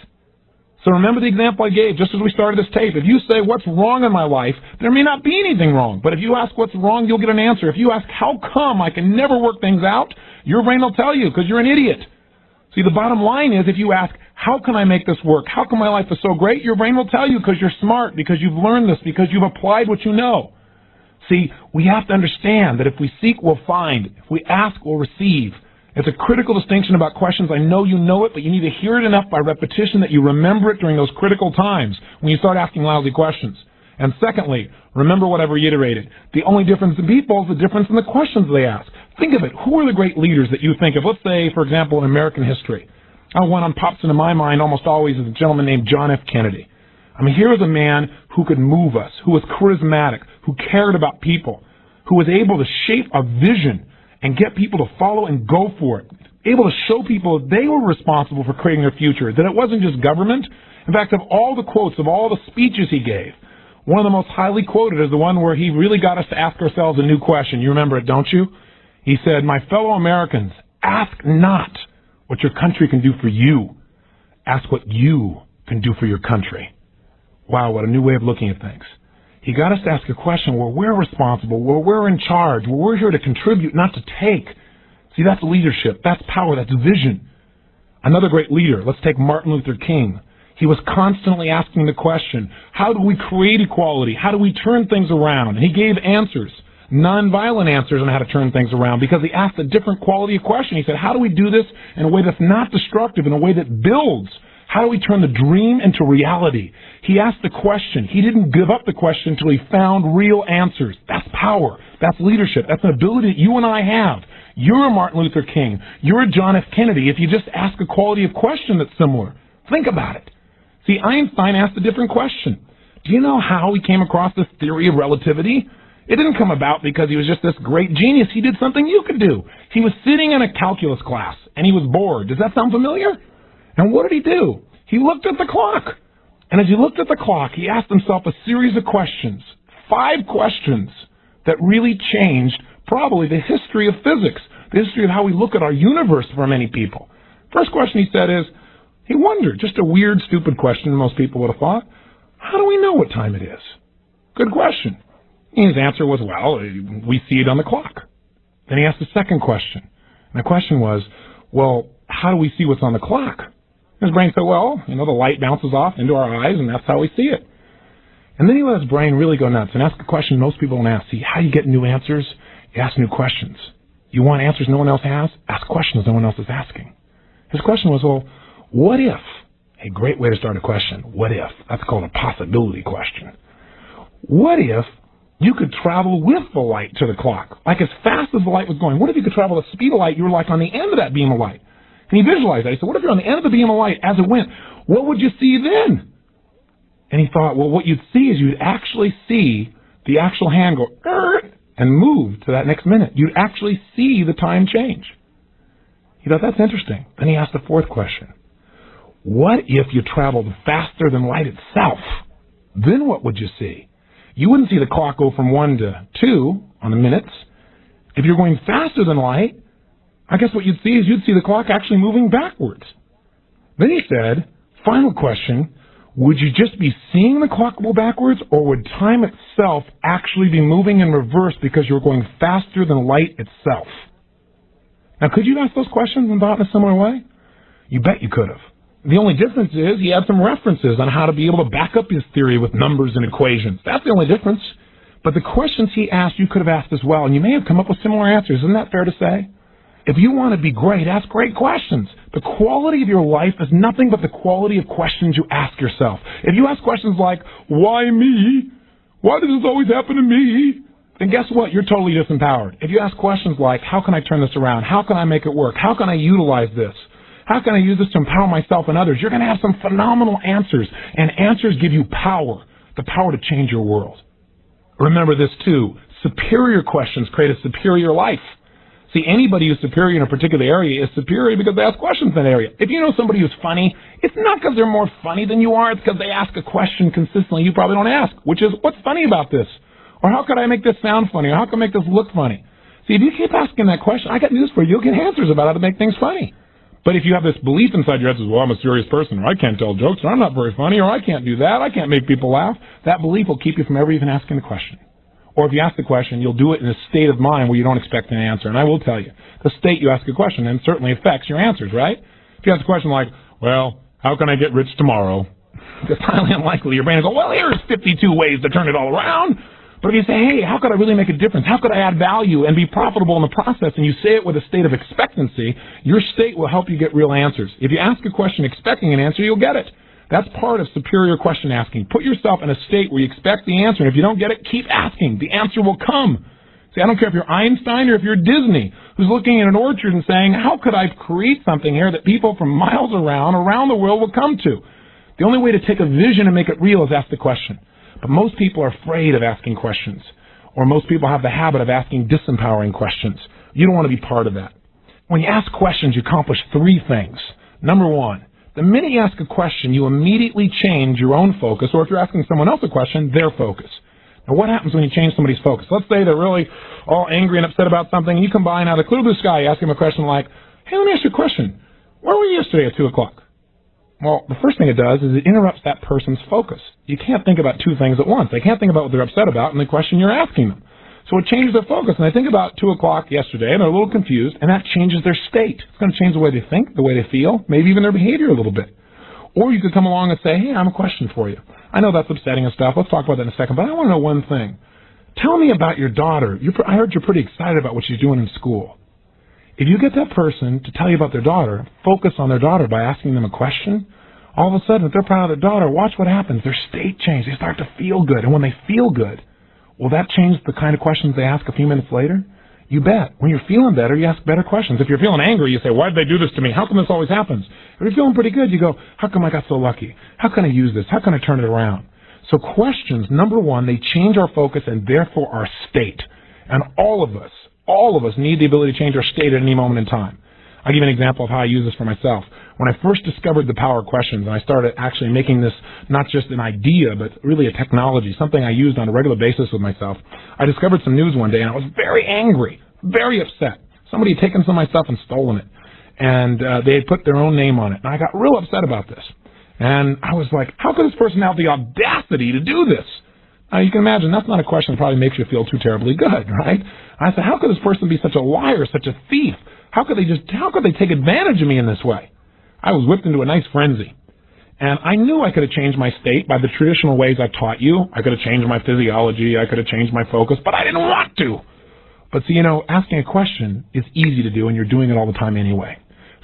So remember the example I gave just as we started this tape. If you say, what's wrong in my life, there may not be anything wrong. But if you ask what's wrong, you'll get an answer. If you ask, how come I can never work things out, your brain will tell you because you're an idiot. See, the bottom line is if you ask, how can I make this work? How come my life is so great? Your brain will tell you because you're smart, because you've learned this, because you've applied what you know. See, we have to understand that if we seek, we'll find. If we ask, we'll receive. It's a critical distinction about questions. I know you know it, but you need to hear it enough by repetition that you remember it during those critical times when you start asking lousy questions. And secondly, remember what I've reiterated. The only difference in people is the difference in the questions they ask. Think of it. Who are the great leaders that you think of? Let's say, for example, in American history. One that pops into my mind almost always is a gentleman named John F. Kennedy. I mean, here was a man who could move us, who was charismatic, who cared about people, who was able to shape a vision and get people to follow and go for it, able to show people that they were responsible for creating their future, that it wasn't just government. In fact, of all the quotes, of all the speeches he gave, one of the most highly quoted is the one where he really got us to ask ourselves a new question. You remember it, don't you? He said, my fellow Americans, ask not what your country can do for you. Ask what you can do for your country. Wow, what a new way of looking at things. He got us to ask a question where we're responsible, where we're in charge, where we're here to contribute, not to take. See, that's leadership, that's power, that's vision. Another great leader, let's take Martin Luther King. He was constantly asking the question, how do we create equality? How do we turn things around? And he gave answers, nonviolent answers on how to turn things around because he asked a different quality of question. He said, how do we do this in a way that's not destructive, in a way that builds? How do we turn the dream into reality? He asked the question. He didn't give up the question until he found real answers. That's power. That's leadership. That's an ability that you and I have. You're a Martin Luther King. You're a John F. Kennedy if you just ask a quality of question that's similar. Think about it. See, Einstein asked a different question. Do you know how he came across this theory of relativity? It didn't come about because he was just this great genius. He did something you could do. He was sitting in a calculus class, and he was bored. Does that sound familiar? And what did he do? He looked at the clock. And as he looked at the clock, he asked himself a series of questions, 5 questions that really changed probably the history of physics, the history of how we look at our universe for many people. First question he said is, he wondered, just a weird, stupid question most people would have thought, how do we know what time it is? Good question. And his answer was, well, we see it on the clock. Then he asked a second question. And the question was, well, how do we see what's on the clock? His brain said, well, the light bounces off into our eyes, and that's how we see it. And then he let his brain really go nuts and ask a question most people don't ask. See, how you get new answers? You ask new questions. You want answers no one else has? Ask questions no one else is asking. His question was, well, what if? A great way to start a question. What if? That's called a possibility question. What if you could travel with the light to the clock, like as fast as the light was going? What if you could travel the speed of light? You were like on the end of that beam of light. Can you visualize that? He said, what if you're on the end of the beam of light as it went? What would you see then? And he thought, well, what you'd see is you'd actually see the actual hand go and move to that next minute. You'd actually see the time change. He thought, that's interesting. Then he asked the fourth question. What if you traveled faster than light itself? Then what would you see? You wouldn't see the clock go from 1 to 2 on the minutes. If you're going faster than light, I guess what you'd see is you'd see the clock actually moving backwards. Then he said, final question, would you just be seeing the clock go backwards, or would time itself actually be moving in reverse because you were going faster than light itself? Now, could you ask those questions and thought in a similar way? You bet you could have. The only difference is he had some references on how to be able to back up his theory with numbers and equations. That's the only difference. But the questions he asked, you could have asked as well, and you may have come up with similar answers. Isn't that fair to say? If you want to be great, ask great questions. The quality of your life is nothing but the quality of questions you ask yourself. If you ask questions like, why me? Why does this always happen to me? Then guess what? You're totally disempowered. If you ask questions like, how can I turn this around? How can I make it work? How can I utilize this? How can I use this to empower myself and others? You're going to have some phenomenal answers, and answers give you power, the power to change your world. Remember this too, superior questions create a superior life. See, anybody who's superior in a particular area is superior because they ask questions in that area. If you know somebody who's funny, it's not because they're more funny than you are, it's because they ask a question consistently you probably don't ask, which is, what's funny about this? Or how could I make this sound funny? Or how can I make this look funny? See, if you keep asking that question, I got news for you, you'll get answers about how to make things funny. But if you have this belief inside your head that says, well, I'm a serious person, or I can't tell jokes, or I'm not very funny, or I can't do that, I can't make people laugh, that belief will keep you from ever even asking the question. Or if you ask the question, you'll do it in a state of mind where you don't expect an answer. And I will tell you, the state you ask a question then certainly affects your answers, right? If you ask a question like, well, how can I get rich tomorrow? It's highly unlikely your brain will go, well, here's 52 ways to turn it all around. But if you say, hey, how could I really make a difference? How could I add value and be profitable in the process? And you say it with a state of expectancy, your state will help you get real answers. If you ask a question expecting an answer, you'll get it. That's part of superior question asking. Put yourself in a state where you expect the answer, and if you don't get it, keep asking. The answer will come. See, I don't care if you're Einstein or if you're Disney, who's looking in an orchard and saying, how could I create something here that people from miles around the world will come to? The only way to take a vision and make it real is ask the question. But most people are afraid of asking questions, or most people have the habit of asking disempowering questions. You don't want to be part of that. When you ask questions, you accomplish three things. Number one, the minute you ask a question, you immediately change your own focus, or if you're asking someone else a question, their focus. Now, what happens when you change somebody's focus? Let's say they're really all angry and upset about something, and you come by and out of the clear blue sky, you ask them a question like, hey, let me ask you a question. Where were you yesterday at 2 o'clock? Well, the first thing it does is it interrupts that person's focus. You can't think about two things at once. They can't think about what they're upset about and the question you're asking them. So it changes their focus, and they think about 2 o'clock yesterday, and they're a little confused, and that changes their state. It's going to change the way they think, the way they feel, maybe even their behavior a little bit. Or you could come along and say, hey, I have a question for you. I know that's upsetting and stuff. Let's talk about that in a second, but I want to know one thing. Tell me about your daughter. I heard you're pretty excited about what she's doing in school. If you get that person to tell you about their daughter, focus on their daughter by asking them a question, all of a sudden, if they're proud of their daughter, watch what happens. Their state changes. They start to feel good. And when they feel good, will that change the kind of questions they ask a few minutes later? You bet. When you're feeling better, you ask better questions. If you're feeling angry, you say, why did they do this to me? How come this always happens? If you're feeling pretty good, you go, how come I got so lucky? How can I use this? How can I turn it around? So questions, number one, they change our focus and therefore our state. And all of us need the ability to change our state at any moment in time. I'll give you an example of how I use this for myself. When I first discovered the power of questions, and I started actually making this not just an idea, but really a technology, something I used on a regular basis with myself, I discovered some news one day, and I was very angry, very upset. Somebody had taken some of my stuff and stolen it, and they had put their own name on it, and I got real upset about this. And I was like, how could this person have the audacity to do this? Now, you can imagine that's not a question that probably makes you feel too terribly good, right? I said, how could this person be such a liar, such a thief? How could they take advantage of me in this way? I was whipped into a nice frenzy. And I knew I could have changed my state by the traditional ways I've taught you. I could have changed my physiology. I could have changed my focus, but I didn't want to. But see, asking a question is easy to do, and you're doing it all the time anyway.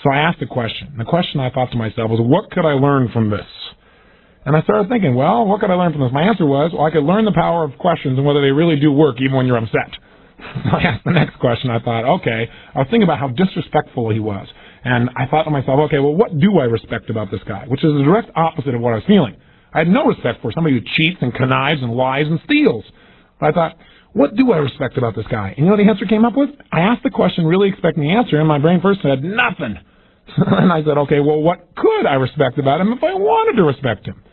So I asked a question. And the question I thought to myself was, what could I learn from this? And I started thinking, well, what could I learn from this? My answer was, well, I could learn the power of questions and whether they really do work even when you're upset. I asked the next question. I thought, okay, I was thinking about how disrespectful he was. And I thought to myself, okay, well, what do I respect about this guy? Which is the direct opposite of what I was feeling. I had no respect for somebody who cheats and connives and lies and steals. But I thought, what do I respect about this guy? And you know what the answer came up with? I asked the question really expecting the answer, and my brain first said, nothing. And I said, okay, well, what could I respect about him if I wanted to respect him?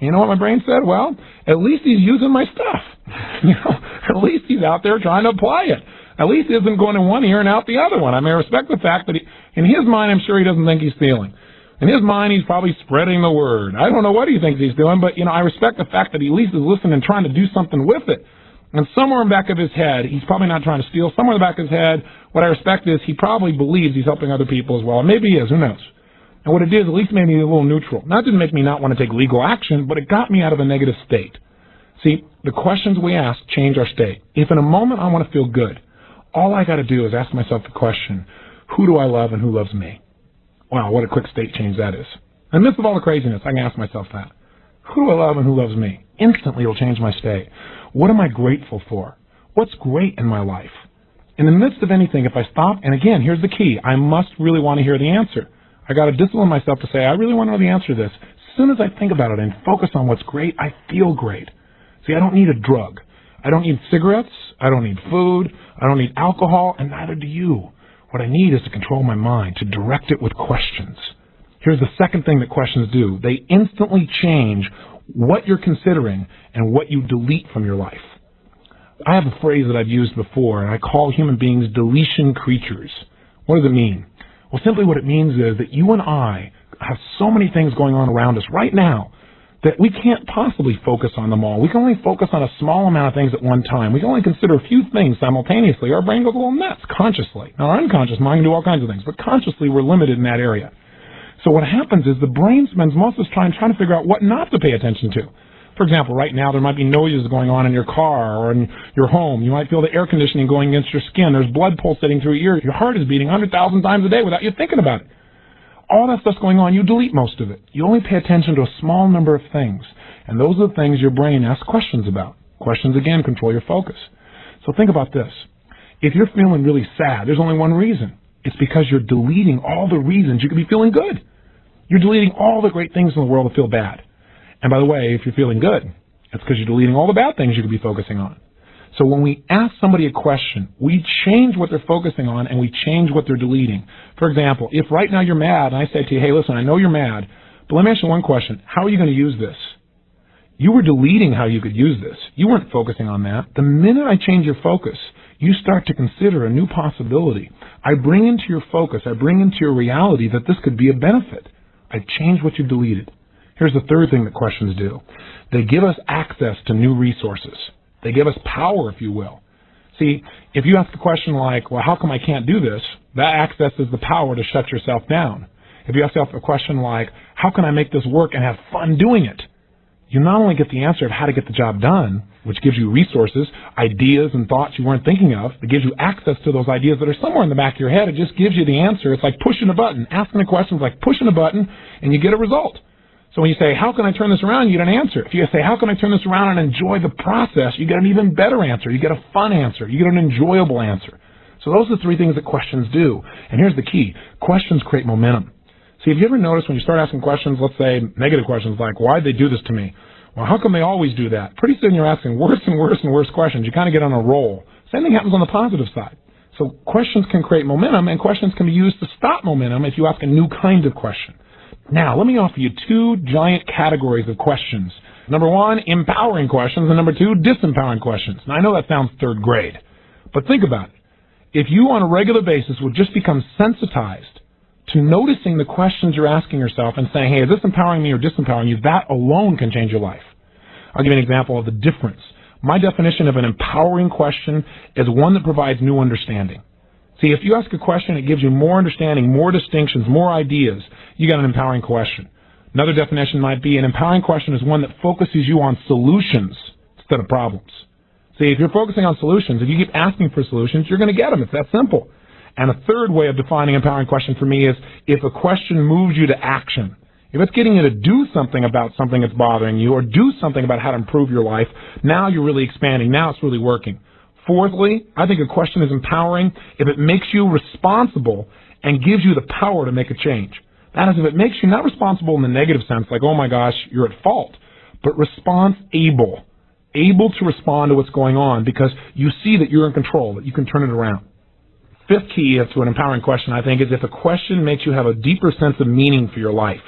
You know what my brain said? Well, at least he's using my stuff. At least he's out there trying to apply it. At least he isn't going in one ear and out the other one. I mean, I respect the fact that in his mind, I'm sure he doesn't think he's stealing. In his mind, he's probably spreading the word. I don't know what he thinks he's doing, but, I respect the fact that he at least is listening and trying to do something with it. And somewhere in the back of his head, he's probably not trying to steal. Somewhere in the back of his head, what I respect is he probably believes he's helping other people as well. And maybe he is. Who knows? And what it did, at least made me a little neutral. That didn't make me not want to take legal action, but it got me out of a negative state. See, the questions we ask change our state. If in a moment I want to feel good, all I got to do is ask myself the question, who do I love and who loves me? Wow, what a quick state change that is. In the midst of all the craziness, I can ask myself that. Who do I love and who loves me? Instantly it'll change my state. What am I grateful for? What's great in my life? In the midst of anything, if I stop, and again, here's the key, I must really want to hear the answer. I got to discipline myself to say, I really want to know the answer to this. As soon as I think about it and focus on what's great, I feel great. See, I don't need a drug. I don't need cigarettes. I don't need food. I don't need alcohol, and neither do you. What I need is to control my mind, to direct it with questions. Here's the second thing that questions do. They instantly change what you're considering and what you delete from your life. I have a phrase that I've used before, and I call human beings deletion creatures. What does it mean? Well, simply what it means is that you and I have so many things going on around us right now that we can't possibly focus on them all. We can only focus on a small amount of things at one time. We can only consider a few things simultaneously. Our brain goes a little nuts consciously. Now, our unconscious mind can do all kinds of things, but consciously we're limited in that area. So what happens is the brain spends most of its time trying to figure out what not to pay attention to. For example, right now there might be noises going on in your car or in your home. You might feel the air conditioning going against your skin. There's blood pulsating through your ears. Your heart is beating 100,000 times a day without you thinking about it. All that stuff's going on, you delete most of it. You only pay attention to a small number of things. And those are the things your brain asks questions about. Questions, again, control your focus. So think about this. If you're feeling really sad, there's only one reason. It's because you're deleting all the reasons you could be feeling good. You're deleting all the great things in the world that feel bad. And by the way, if you're feeling good, it's because you're deleting all the bad things you could be focusing on. So when we ask somebody a question, we change what they're focusing on and we change what they're deleting. For example, if right now you're mad and I say to you, hey, listen, I know you're mad, but let me ask you one question. How are you going to use this? You were deleting how you could use this. You weren't focusing on that. The minute I change your focus, you start to consider a new possibility. I bring into your focus, I bring into your reality that this could be a benefit. I've changed what you deleted. Here's the third thing that questions do. They give us access to new resources. They give us power, if you will. See, if you ask a question like, well, how come I can't do this? That accesses the power to shut yourself down. If you ask yourself a question like, how can I make this work and have fun doing it? You not only get the answer of how to get the job done, which gives you resources, ideas, and thoughts you weren't thinking of. It gives you access to those ideas that are somewhere in the back of your head. It just gives you the answer. It's like pushing a button. Asking a question is like pushing a button, and you get a result. So when you say, how can I turn this around, you get an answer. If you say, how can I turn this around and enjoy the process, you get an even better answer. You get a fun answer. You get an enjoyable answer. So those are the three things that questions do. And here's the key. Questions create momentum. See, have you ever noticed when you start asking questions, let's say negative questions like, why'd they do this to me? Well, how come they always do that? Pretty soon you're asking worse and worse and worse questions. You kind of get on a roll. Same thing happens on the positive side. So questions can create momentum, and questions can be used to stop momentum if you ask a new kind of question. Now, let me offer you two giant categories of questions. Number one, empowering questions, and number two, disempowering questions. Now, I know that sounds third grade, but think about it. If you on a regular basis would just become sensitized to noticing the questions you're asking yourself and saying, hey, is this empowering me or disempowering you, that alone can change your life. I'll give you an example of the difference. My definition of an empowering question is one that provides new understanding. See, if you ask a question, it gives you more understanding, more distinctions, more ideas. You got an empowering question. Another definition might be an empowering question is one that focuses you on solutions instead of problems. See, if you're focusing on solutions, if you keep asking for solutions, you're going to get them. It's that simple. And a third way of defining empowering question for me is if a question moves you to action. If it's getting you to do something about something that's bothering you or do something about how to improve your life, now you're really expanding. Now it's really working. Fourthly, I think a question is empowering if it makes you responsible and gives you the power to make a change. That is, if it makes you not responsible in the negative sense, like, oh my gosh, you're at fault, but response-able, able to respond to what's going on because you see that you're in control, that you can turn it around. Fifth key to an empowering question, I think, is if a question makes you have a deeper sense of meaning for your life.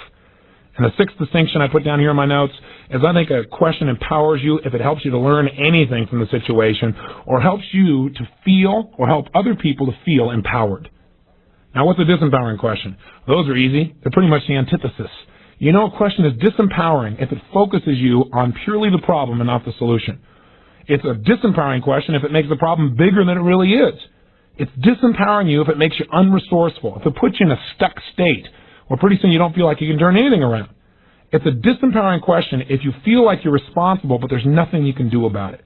And the sixth distinction I put down here in my notes is I think a question empowers you if it helps you to learn anything from the situation or helps you to feel or help other people to feel empowered. Now, what's a disempowering question? Those are easy. They're pretty much the antithesis. You know, a question is disempowering if it focuses you on purely the problem and not the solution. It's a disempowering question if it makes the problem bigger than it really is. It's disempowering you if it makes you unresourceful, if it puts you in a stuck state Well, pretty soon you don't feel like you can turn anything around. It's a disempowering question if you feel like you're responsible, but there's nothing you can do about it.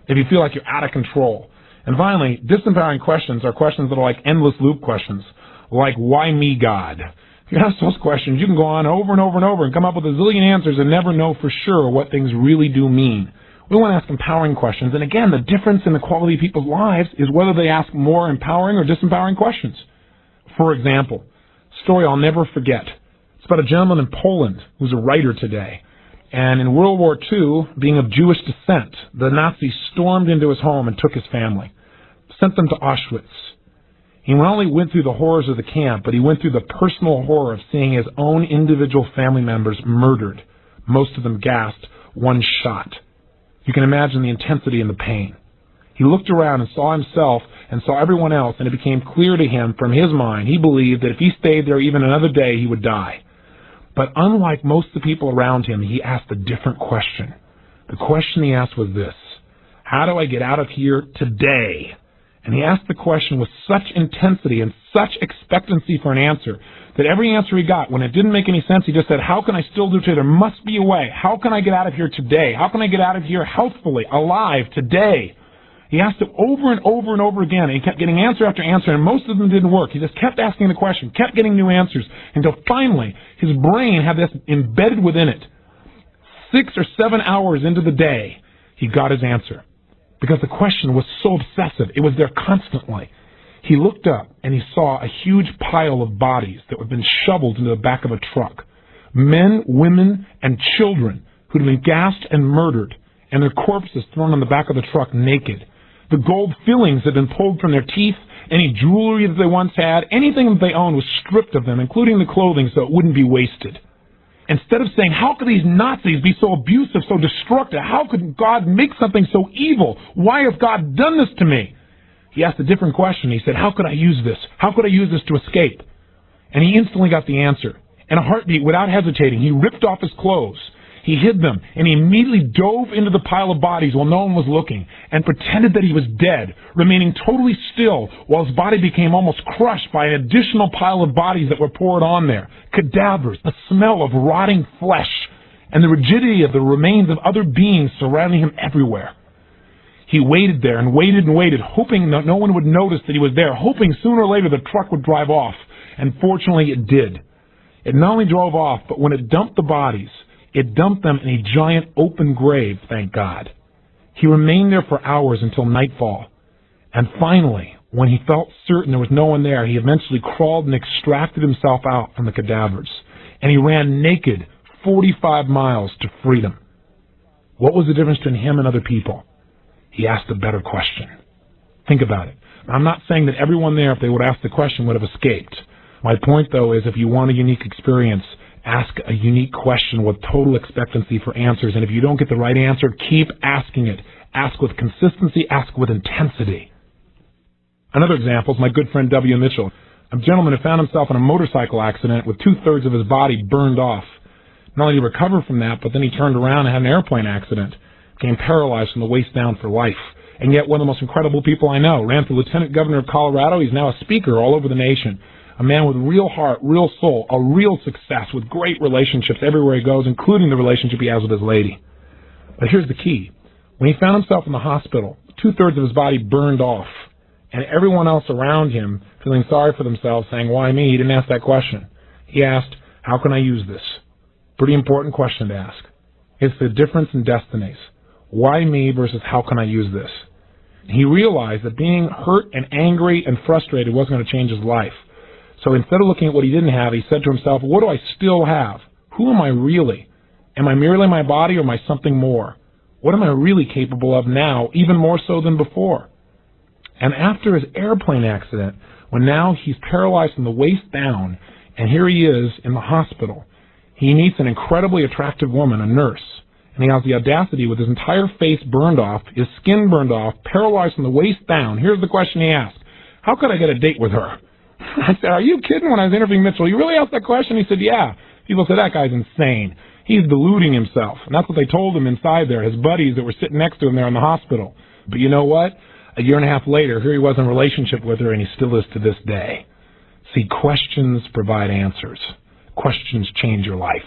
If you feel like you're out of control. And finally, disempowering questions are questions that are like endless loop questions, like, why me, God? If you ask those questions, you can go on over and over and over and come up with a zillion answers and never know for sure what things really do mean. We want to ask empowering questions. And again, the difference in the quality of people's lives is whether they ask more empowering or disempowering questions. For example, a story I'll never forget. It's about a gentleman in Poland who's a writer today. And in World War II, being of Jewish descent, the Nazis stormed into his home and took his family, sent them to Auschwitz. He not only went through the horrors of the camp, but he went through the personal horror of seeing his own individual family members murdered, most of them gassed, one shot. You can imagine the intensity and the pain. He looked around and saw himself and saw everyone else, and it became clear to him from his mind, he believed that if he stayed there even another day, he would die. But unlike most of the people around him, he asked a different question. The question he asked was this: how do I get out of here today? And he asked the question with such intensity and such expectancy for an answer that every answer he got, when it didn't make any sense, he just said, how can I still do today? There must be a way. How can I get out of here today? How can I get out of here healthfully, alive, today? He asked it over and over and over again, and he kept getting answer after answer, and most of them didn't work. He just kept asking the question, kept getting new answers, until finally his brain had this embedded within it. 6 or 7 hours into the day, he got his answer. Because the question was so obsessive. It was there constantly. He looked up, and he saw a huge pile of bodies that had been shoveled into the back of a truck. Men, women, and children who had been gassed and murdered, and their corpses thrown on the back of the truck naked. The gold fillings had been pulled from their teeth. Any jewelry that they once had, anything that they owned was stripped of them, including the clothing, so it wouldn't be wasted. Instead of saying, how could these Nazis be so abusive, so destructive? How could God make something so evil? Why has God done this to me? He asked a different question. He said, how could I use this? How could I use this to escape? And he instantly got the answer. In a heartbeat, without hesitating, he ripped off his clothes. He hid them, and he immediately dove into the pile of bodies while no one was looking, and pretended that he was dead, remaining totally still while his body became almost crushed by an additional pile of bodies that were poured on there. Cadavers, the smell of rotting flesh, and the rigidity of the remains of other beings surrounding him everywhere. He waited there and waited, hoping that no one would notice that he was there, hoping sooner or later the truck would drive off. And fortunately it did. It not only drove off, but when it dumped the bodies, it dumped them in a giant open grave, thank God. He remained there for hours until nightfall. And finally, when he felt certain there was no one there, he eventually crawled and extracted himself out from the cadavers. And he ran naked 45 miles to freedom. What was the difference between him and other people? He asked a better question. Think about it. I'm not saying that everyone there, if they would ask the question, would have escaped. My point, though, is if you want a unique experience, ask a unique question with total expectancy for answers. And if you don't get the right answer, keep asking it. Ask with consistency. Ask with intensity. Another example is my good friend W. Mitchell, a gentleman who found himself in a motorcycle accident with 2/3 of his body burned off. Not only did he recover from that, but then he turned around and had an airplane accident, became paralyzed from the waist down for life. And yet one of the most incredible people I know, ran for Lieutenant Governor of Colorado. He's now a speaker all over the nation. A man with real heart, real soul, a real success with great relationships everywhere he goes, including the relationship he has with his lady. But here's the key. When he found himself in the hospital, 2/3 of his body burned off, and everyone else around him feeling sorry for themselves, saying, why me? He didn't ask that question. He asked, how can I use this? Pretty important question to ask. It's the difference in destinies. Why me versus how can I use this? He realized that being hurt and angry and frustrated wasn't going to change his life. So instead of looking at what he didn't have, he said to himself, what do I still have? Who am I really? Am I merely my body or am I something more? What am I really capable of now, even more so than before? And after his airplane accident, when now he's paralyzed from the waist down, and here he is in the hospital, he meets an incredibly attractive woman, a nurse, and he has the audacity with his entire face burned off, his skin burned off, paralyzed from the waist down. Here's the question he asked. How could I get a date with her? I said, are you kidding? When I was interviewing Mitchell, you really asked that question? He said, yeah. People said, that guy's insane. He's deluding himself. And that's what they told him inside there, his buddies that were sitting next to him there in the hospital. But you know what? A year and a half later, here he was in a relationship with her, and he still is to this day. See, questions provide answers. questions change your life.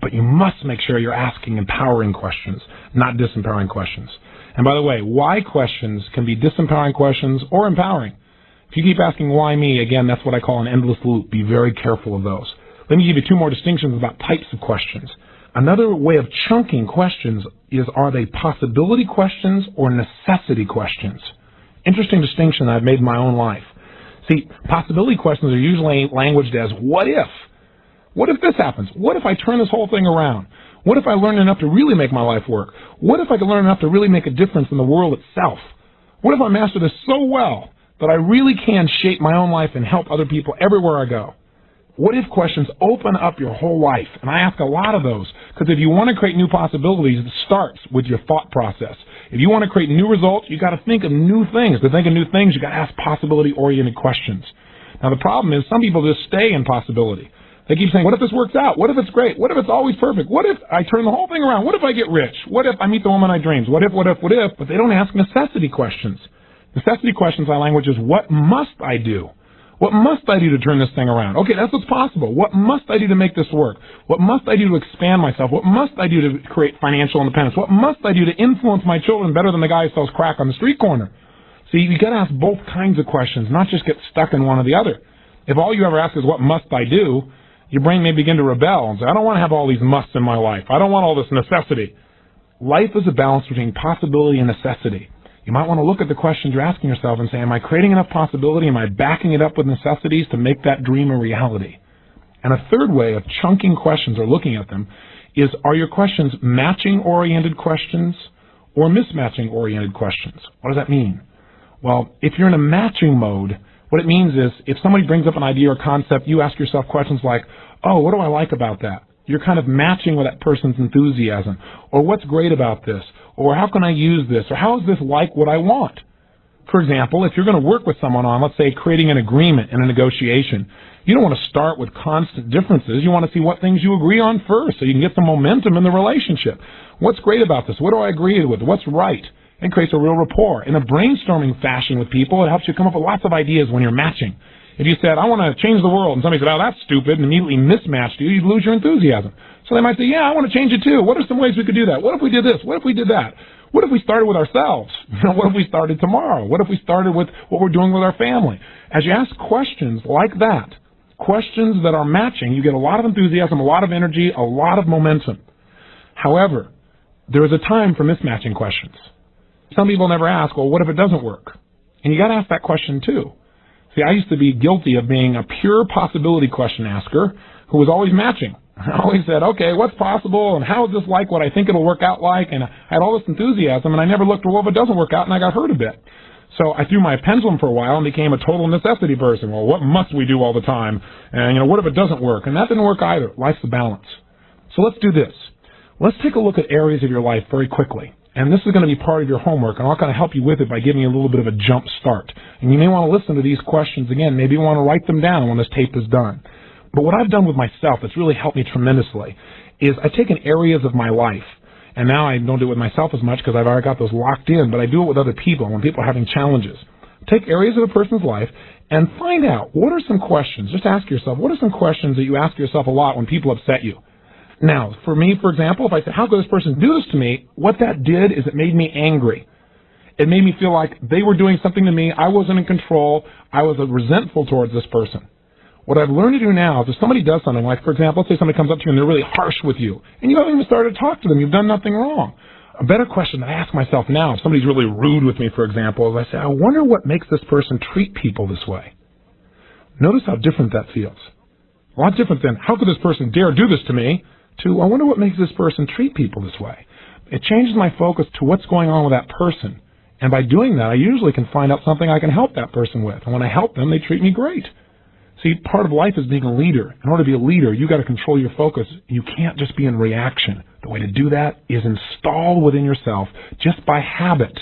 But you must make sure you're asking empowering questions, not disempowering questions. And by the way, why questions can be disempowering questions or empowering. If you keep asking why me, again, that's what I call an endless loop. Be very careful of those. Let me give you two more distinctions about types of questions. Another way of chunking questions is, are they possibility questions or necessity questions? Interesting distinction I've made in my own life. See, possibility questions are usually languaged as, what if? What if this happens? What if I turn this whole thing around? What if I learn enough to really make my life work? What if I can learn enough to really make a difference in the world itself? What if I master this so well that I really can shape my own life and help other people everywhere I go? What if questions open up your whole life? And I ask a lot of those, because if you want to create new possibilities, it starts with your thought process. If you want to create new results, you got to think of new things. To think of new things, you got to ask possibility-oriented questions. Now the problem is some people just stay in possibility. They keep saying, what if this works out? What if it's great? What if it's always perfect? What if I turn the whole thing around? What if I get rich? What if I meet the woman I dreams? What if? But they don't ask necessity questions. Necessity questions, my language is, what must I do? What must I do to turn this thing around? Okay, that's what's possible. What must I do to make this work? What must I do to expand myself? What must I do to create financial independence? What must I do to influence my children better than the guy who sells crack on the street corner? See, you got to ask both kinds of questions, not just get stuck in one or the other. If all you ever ask is, what must I do? Your brain may begin to rebel and say, I don't want to have all these musts in my life. I don't want all this necessity. Life is a balance between possibility and necessity. You might want to look at the questions you're asking yourself and say, am I creating enough possibility? Am I backing it up with necessities to make that dream a reality? And a third way of chunking questions or looking at them is, are your questions matching-oriented questions or mismatching-oriented questions? What does that mean? Well, if you're in a matching mode, what it means is if somebody brings up an idea or concept, you ask yourself questions like, oh, what do I like about that? You're kind of matching with that person's enthusiasm. Or what's great about this? Or how can I use this? Or how is this like what I want? For example, if you're going to work with someone on, let's say, creating an agreement in a negotiation, you don't want to start with constant differences. You want to see what things you agree on first so you can get some momentum in the relationship. What's great about this? What do I agree with? What's right? It creates a real rapport. In a brainstorming fashion with people, it helps you come up with lots of ideas when you're matching. If you said, I want to change the world, and somebody said, oh, that's stupid, and immediately mismatched you, you'd lose your enthusiasm. So they might say, yeah, I want to change it too. What are some ways we could do that? What if we did this? What if we did that? What if we started with ourselves? What if we started tomorrow? What if we started with what we're doing with our family? As you ask questions like that, questions that are matching, you get a lot of enthusiasm, a lot of energy, a lot of momentum. However, there is a time for mismatching questions. Some people never ask, well, what if it doesn't work? And you got to ask that question too. See, I used to be guilty of being a pure possibility question asker who was always matching. I always said, okay, what's possible, and how is this like what I think it'll work out like? And I had all this enthusiasm, and I never looked, well, if it doesn't work out, and I got hurt a bit. So I threw my pendulum for a while and became a total necessity person. Well, what must we do all the time? And, what if it doesn't work? And that didn't work either. Life's a balance. So let's do this. Let's take a look at areas of your life very quickly. And this is going to be part of your homework, and I'll kind of help you with it by giving you a little bit of a jump start. And you may want to listen to these questions again. Maybe you want to write them down when this tape is done. But what I've done with myself that's really helped me tremendously is I've taken areas of my life, and now I don't do it with myself as much because I've already got those locked in, but I do it with other people when people are having challenges. Take areas of a person's life and find out what are some questions. Just ask yourself, what are some questions that you ask yourself a lot when people upset you? Now, for me, for example, if I said, how could this person do this to me? What that did is it made me angry. It made me feel like they were doing something to me. I wasn't in control. I was resentful towards this person. What I've learned to do now is if somebody does something, like, for example, let's say somebody comes up to you and they're really harsh with you, and you haven't even started to talk to them. You've done nothing wrong. A better question that I ask myself now, if somebody's really rude with me, for example, is I say, I wonder what makes this person treat people this way. Notice how different that feels. A lot different than, how could this person dare do this to me? To, I wonder what makes this person treat people this way. It changes my focus to what's going on with that person. And by doing that, I usually can find out something I can help that person with. And when I help them, they treat me great. See, part of life is being a leader. In order to be a leader, you've got to control your focus. You can't just be in reaction. The way to do that is install within yourself, just by habit,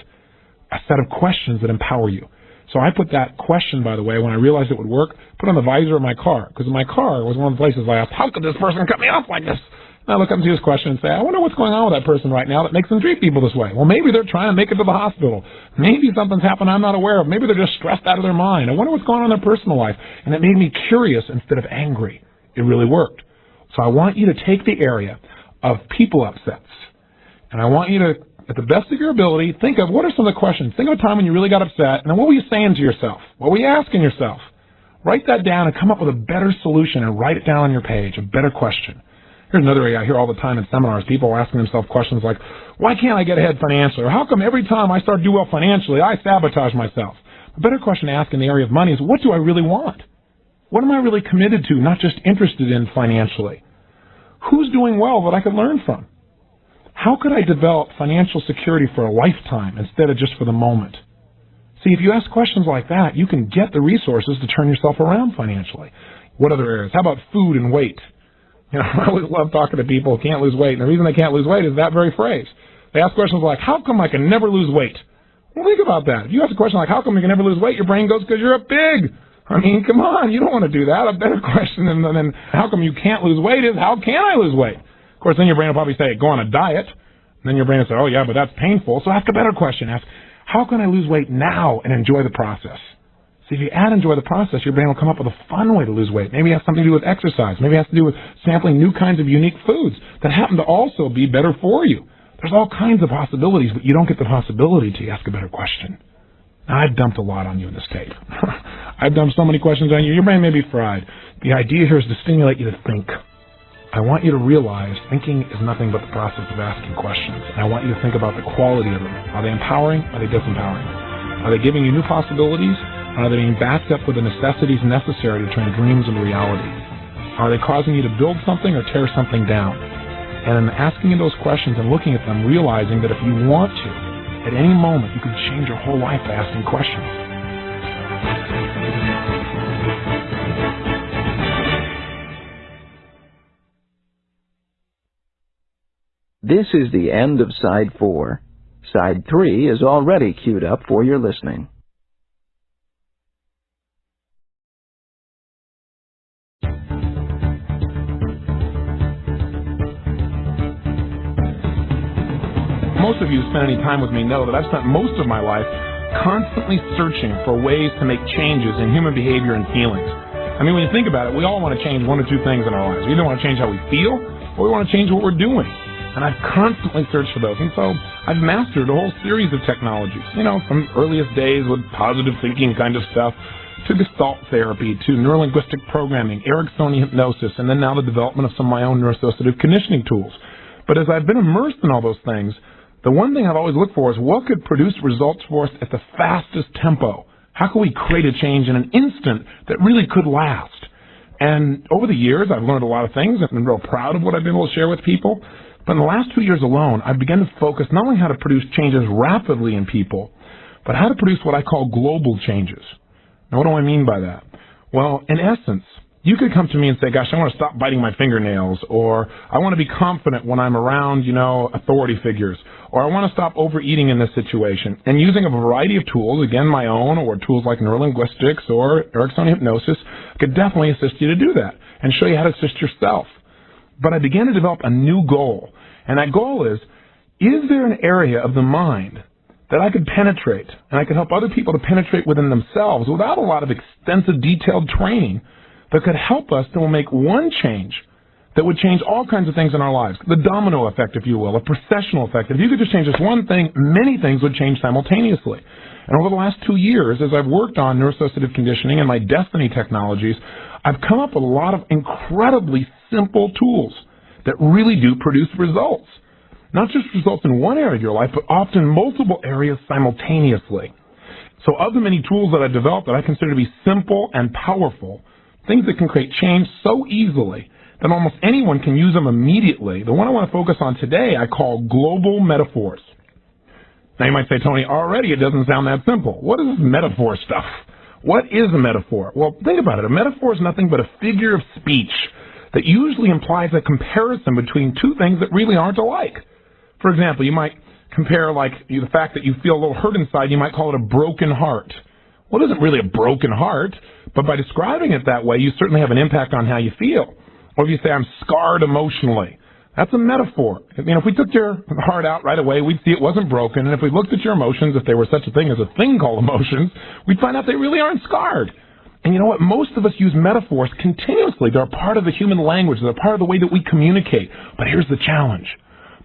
a set of questions that empower you. So I put that question, by the way, when I realized it would work, put on the visor of my car. Because in my car was one of the places I asked, how could this person cut me off like this? And I look up and see this question and say, I wonder what's going on with that person right now that makes them treat people this way. Well, maybe they're trying to make it to the hospital. Maybe something's happened I'm not aware of. Maybe they're just stressed out of their mind. I wonder what's going on in their personal life. And it made me curious instead of angry. It really worked. So I want you to take the area of people upsets, and I want you to, at the best of your ability, think of what are some of the questions. Think of a time when you really got upset, and then what were you saying to yourself? What were you asking yourself? Write that down and come up with a better solution and write it down on your page, a better question. Here's another area I hear all the time in seminars. People are asking themselves questions like, why can't I get ahead financially? Or how come every time I start to do well financially, I sabotage myself? A better question to ask in the area of money is, what do I really want? What am I really committed to, not just interested in financially? Who's doing well that I could learn from? How could I develop financial security for a lifetime instead of just for the moment? See, if you ask questions like that, you can get the resources to turn yourself around financially. What other areas? How about food and weight? I always love talking to people who can't lose weight, and the reason they can't lose weight is that very phrase. They ask questions like, how come I can never lose weight? Well, think about that. If you ask a question like, how come you can never lose weight, your brain goes, because you're a pig. I mean, come on, you don't want to do that. A better question than how come you can't lose weight is, how can I lose weight? Of course, then your brain will probably say, go on a diet. And then your brain will say, oh, yeah, but that's painful. So ask a better question. Ask, how can I lose weight now and enjoy the process? See, if you add enjoy the process, your brain will come up with a fun way to lose weight. Maybe it has something to do with exercise. Maybe it has to do with sampling new kinds of unique foods that happen to also be better for you. There's all kinds of possibilities, but you don't get the possibility till you ask a better question. Now, I've dumped a lot on you in this tape. I've dumped so many questions on you. Your brain may be fried. The idea here is to stimulate you to think. I want you to realize thinking is nothing but the process of asking questions. And I want you to think about the quality of them. Are they empowering? Are they disempowering? Are they giving you new possibilities? Are they being backed up with the necessities necessary to turn dreams into reality? Are they causing you to build something or tear something down? And in asking those questions and looking at them, realizing that if you want to, at any moment, you can change your whole life by asking questions. This is the end of Side 4. Side 3 is already queued up for your listening. Most of you who spend any time with me know that I've spent most of my life constantly searching for ways to make changes in human behavior and feelings. I mean, when you think about it, we all want to change one or two things in our lives. We either want to change how we feel, or we want to change what we're doing. And I've constantly searched for those. And so I've mastered a whole series of technologies, from earliest days with positive thinking kind of stuff, to Gestalt therapy, to neurolinguistic programming, Ericksonian hypnosis, and then now the development of some of my own neuroassociative conditioning tools. But as I've been immersed in all those things, the one thing I've always looked for is what could produce results for us at the fastest tempo. How can we create a change in an instant that really could last? And over the years, I've learned a lot of things. I've been real proud of what I've been able to share with people. But in the last 2 years alone, I've begun to focus not only how to produce changes rapidly in people, but how to produce what I call global changes. Now, what do I mean by that? Well, in essence, you could come to me and say, gosh, I want to stop biting my fingernails, or I want to be confident when I'm around, authority figures, or I want to stop overeating in this situation. And using a variety of tools, again, my own, or tools like neurolinguistics or Ericksonian hypnosis, could definitely assist you to do that and show you how to assist yourself. But I began to develop a new goal, and that goal is there an area of the mind that I could penetrate, and I could help other people to penetrate within themselves without a lot of extensive, detailed training, that could help us to make one change that would change all kinds of things in our lives. The domino effect, if you will, a processional effect. If you could just change this one thing, many things would change simultaneously. And over the last 2 years, as I've worked on neuroassociative conditioning and my destiny technologies, I've come up with a lot of incredibly simple tools that really do produce results. Not just results in one area of your life, but often multiple areas simultaneously. So of the many tools that I've developed that I consider to be simple and powerful, things that can create change so easily that almost anyone can use them immediately, the one I want to focus on today I call global metaphors. Now you might say, Tony, already it doesn't sound that simple. What is this metaphor stuff? What is a metaphor? Well, think about it. A metaphor is nothing but a figure of speech that usually implies a comparison between two things that really aren't alike. For example, you might compare the fact that you feel a little hurt inside, you might call it a broken heart. Well, it isn't really a broken heart, but by describing it that way, you certainly have an impact on how you feel. Or if you say, I'm scarred emotionally, that's a metaphor. If we took your heart out right away, we'd see it wasn't broken. And if we looked at your emotions, if there were such a thing as a thing called emotions, we'd find out they really aren't scarred. And you know what? Most of us use metaphors continuously. They're a part of the human language. They're a part of the way that we communicate. But here's the challenge.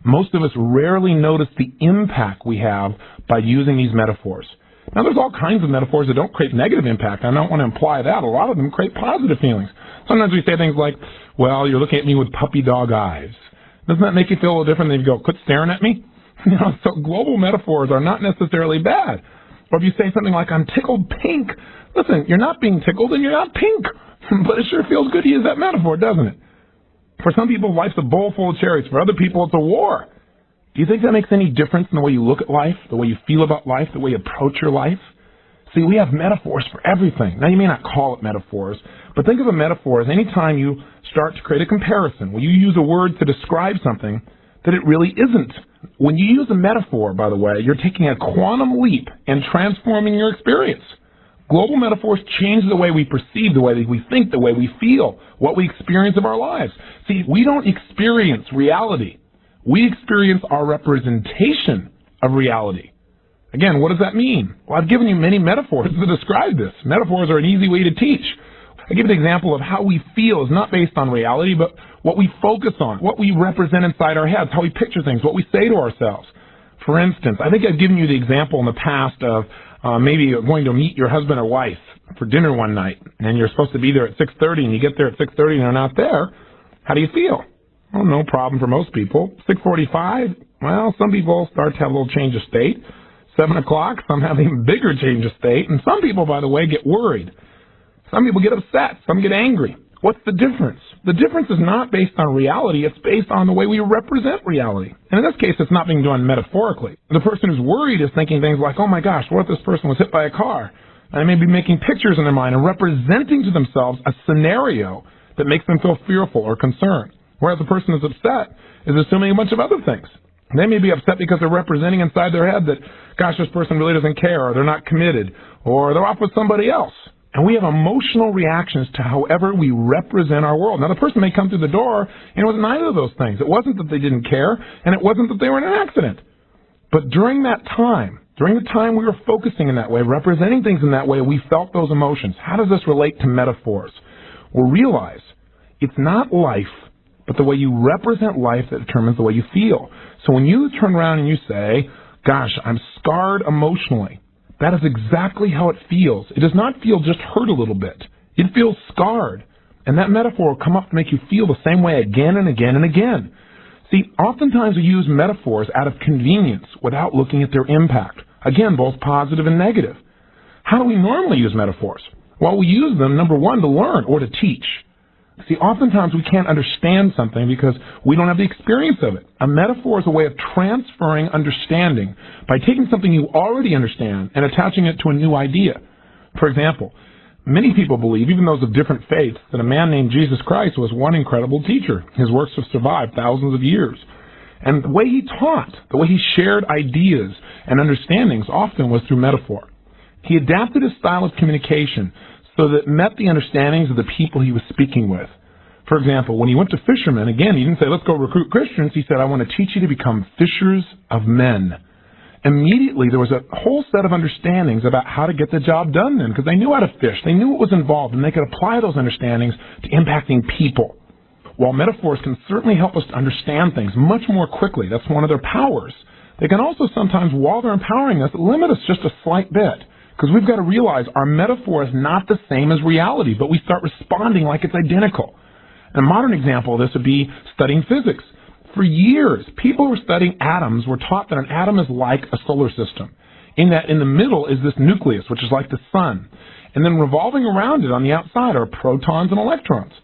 Most of us rarely notice the impact we have by using these metaphors. Now, there's all kinds of metaphors that don't create negative impact. I don't want to imply that. A lot of them create positive feelings. Sometimes we say things like, well, you're looking at me with puppy dog eyes. Doesn't that make you feel a little different than you go, quit staring at me? So global metaphors are not necessarily bad. Or if you say something like, I'm tickled pink, listen, you're not being tickled and you're not pink. But it sure feels good to use that metaphor, doesn't it? For some people, life's a bowl full of cherries. For other people, it's a war. Do you think that makes any difference in the way you look at life, the way you feel about life, the way you approach your life? See, we have metaphors for everything. Now, you may not call it metaphors, but think of a metaphor as any time you start to create a comparison, when you use a word to describe something that it really isn't. When you use a metaphor, by the way, you're taking a quantum leap and transforming your experience. Global metaphors change the way we perceive, the way that we think, the way we feel, what we experience of our lives. See, we don't experience reality. We experience our representation of reality. Again, what does that mean? Well, I've given you many metaphors to describe this. Metaphors are an easy way to teach. I give an example of how we feel is not based on reality, but what we focus on, what we represent inside our heads, how we picture things, what we say to ourselves. For instance, I think I've given you the example in the past of maybe you're going to meet your husband or wife for dinner one night, and you're supposed to be there at 6:30, and you get there at 6:30 and they're not there. How do you feel? Well, no problem for most people. 6:45, well, some people start to have a little change of state. 7 o'clock, some have even bigger change of state, and some people, by the way, get worried. Some people get upset. Some get angry. What's the difference? The difference is not based on reality. It's based on the way we represent reality. And in this case, it's not being done metaphorically. The person who's worried is thinking things like, oh my gosh, what if this person was hit by a car? And they may be making pictures in their mind and representing to themselves a scenario that makes them feel fearful or concerned. Whereas the person who's upset is assuming a bunch of other things. They may be upset because they're representing inside their head that, gosh, this person really doesn't care, or they're not committed, or they're off with somebody else. And we have emotional reactions to however we represent our world. Now, the person may come through the door, and it was neither of those things. It wasn't that they didn't care, and it wasn't that they were in an accident. But during that time, during the time we were focusing in that way, representing things in that way, we felt those emotions. How does this relate to metaphors? Well, realize it's not life, but the way you represent life that determines the way you feel. So when you turn around and you say, gosh, I'm scarred emotionally, that is exactly how it feels. It does not feel just hurt a little bit. It feels scarred. And that metaphor will come up to make you feel the same way again and again and again. See, oftentimes we use metaphors out of convenience without looking at their impact. Again, both positive and negative. How do we normally use metaphors? Well, we use them, number one, to learn or to teach. See, oftentimes we can't understand something because we don't have the experience of it. A metaphor is a way of transferring understanding by taking something you already understand and attaching it to a new idea. For example, many people believe, even those of different faiths, that a man named Jesus Christ was one incredible teacher. His works have survived thousands of years. And the way he taught, the way he shared ideas and understandings often was through metaphor. He adapted his style of communication so that it met the understandings of the people he was speaking with. For example, when he went to fishermen, again, he didn't say, let's go recruit Christians. He said, I want to teach you to become fishers of men. Immediately, there was a whole set of understandings about how to get the job done then, because they knew how to fish. They knew what was involved, and they could apply those understandings to impacting people. While metaphors can certainly help us to understand things much more quickly, that's one of their powers, they can also sometimes, while they're empowering us, limit us just a slight bit. Because we've got to realize our metaphor is not the same as reality, but we start responding like it's identical. A modern example of this would be studying physics. For years, people who were studying atoms were taught that an atom is like a solar system, in that in the middle is this nucleus, which is like the sun. And then revolving around it on the outside are protons and electrons.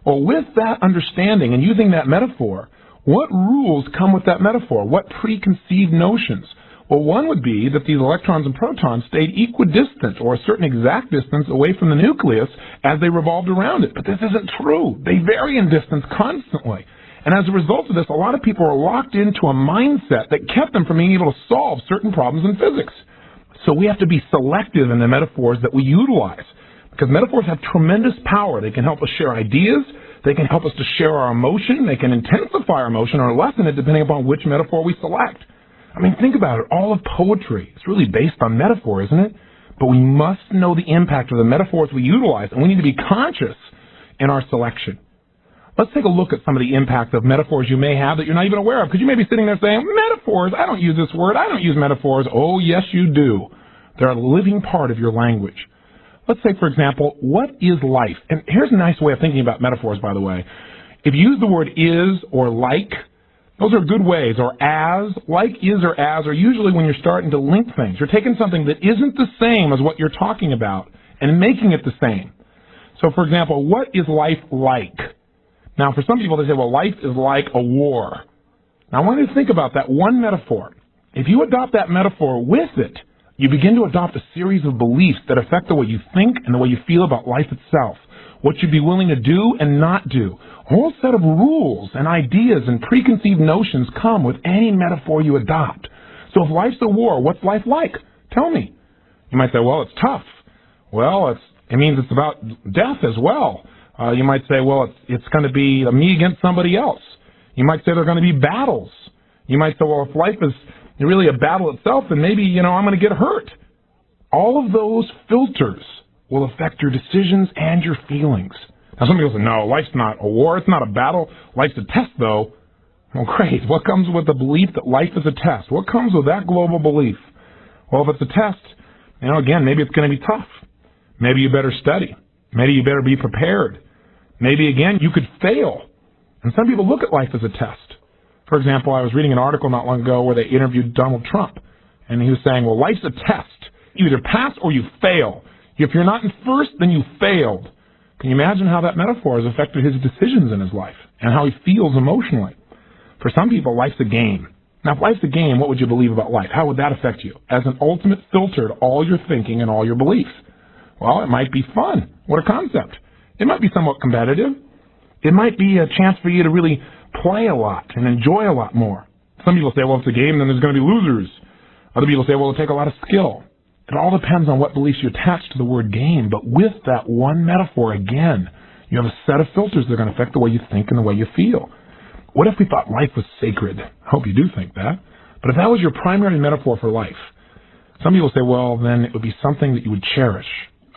Well, with that understanding and using that metaphor, what rules come with that metaphor? What preconceived notions? Well, one would be that these electrons and protons stayed equidistant, or a certain exact distance away from the nucleus as they revolved around it. But this isn't true. They vary in distance constantly. And as a result of this, a lot of people are locked into a mindset that kept them from being able to solve certain problems in physics. So we have to be selective in the metaphors that we utilize, because metaphors have tremendous power. They can help us share ideas. They can help us to share our emotion. They can intensify our emotion or lessen it depending upon which metaphor we select. I mean, think about it. All of poetry is really based on metaphor, isn't it? but we must know the impact of the metaphors we utilize, and we need to be conscious in our selection. Let's take a look at some of the impact of metaphors you may have that you're not even aware of, because you may be sitting there saying, metaphors, I don't use this word, I don't use metaphors. Oh, yes, you do. They're a living part of your language. Let's say, for example, what is life? And here's a nice way of thinking about metaphors, by the way. If you use the word is or like, those are good ways. Or as, like, is, or as are usually when you're starting to link things. You're taking something that isn't the same as what you're talking about and making it the same. So, for example, what is life like? Now, for some people, they say, well, life is like a war. Now, I want you to think about that one metaphor. If you adopt that metaphor with it, you begin to adopt a series of beliefs that affect the way you think and the way you feel about life itself, what you'd be willing to do and not do. A whole set of rules and ideas and preconceived notions come with any metaphor you adopt. So if life's a war, what's life like? Tell me. You might say, well, it's tough. Well, it means it's about death as well. You might say, well, it's going to be me against somebody else. You might say there are going to be battles. You might say, well, if life is really a battle itself, then maybe, I'm going to get hurt. All of those filters will affect your decisions and your feelings. Now, some people say, no, life's not a war. It's not a battle. Life's a test, though. Well, great. What comes with the belief that life is a test? What comes with that global belief? Well, if it's a test, again, maybe it's going to be tough. Maybe you better study. Maybe you better be prepared. Maybe, again, you could fail. And some people look at life as a test. For example, I was reading an article not long ago where they interviewed Donald Trump. And he was saying, well, life's a test. You either pass or you fail. If you're not in first, then you failed. Can you imagine how that metaphor has affected his decisions in his life and how he feels emotionally? For some people, life's a game. Now, if life's a game, what would you believe about life? How would that affect you? As an ultimate filter to all your thinking and all your beliefs. Well, it might be fun. What a concept. It might be somewhat competitive. It might be a chance for you to really play a lot and enjoy a lot more. Some people say, well, if it's a game, then there's going to be losers. Other people say, well, it'll take a lot of skill. It all depends on what beliefs you attach to the word game. But with that one metaphor, again, you have a set of filters that are going to affect the way you think and the way you feel. What if we thought life was sacred? I hope you do think that. But if that was your primary metaphor for life, some people say, well, then it would be something that you would cherish.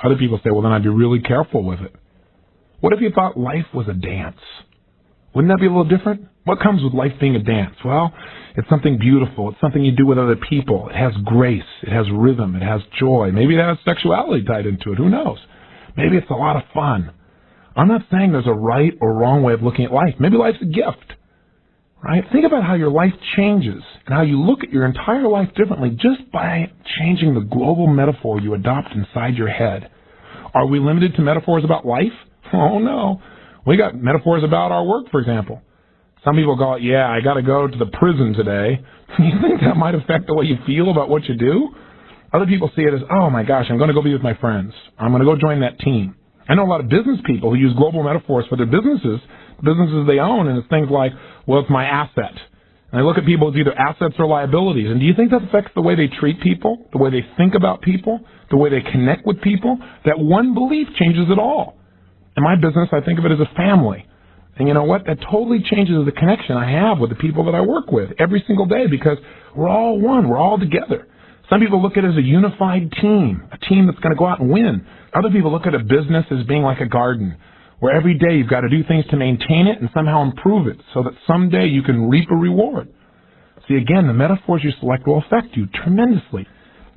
Other people say, well, then I'd be really careful with it. What if you thought life was a dance? Wouldn't that be a little different? What comes with life being a dance? Well, it's something beautiful. It's something you do with other people. It has grace. It has rhythm. It has joy. Maybe it has sexuality tied into it. Who knows? Maybe it's a lot of fun. I'm not saying there's a right or wrong way of looking at life. Maybe life's a gift, right? Think about how your life changes and how you look at your entire life differently just by changing the global metaphor you adopt inside your head. Are we limited to metaphors about life? Oh, no. We got metaphors about our work, for example. Some people go, yeah, I got to go to the prison today. You think that might affect the way you feel about what you do? Other people see it as, oh, my gosh, I'm going to go be with my friends. I'm going to go join that team. I know a lot of business people who use global metaphors for their businesses they own, and it's things like, well, it's my asset. And I look at people as either assets or liabilities. And do you think that affects the way they treat people, the way they think about people, the way they connect with people? That one belief changes it all. In my business, I think of it as a family. And you know what? That totally changes the connection I have with the people that I work with every single day because we're all one. We're all together. Some people look at it as a unified team, a team that's going to go out and win. Other people look at a business as being like a garden where every day you've got to do things to maintain it and somehow improve it so that someday you can reap a reward. See, again, the metaphors you select will affect you tremendously.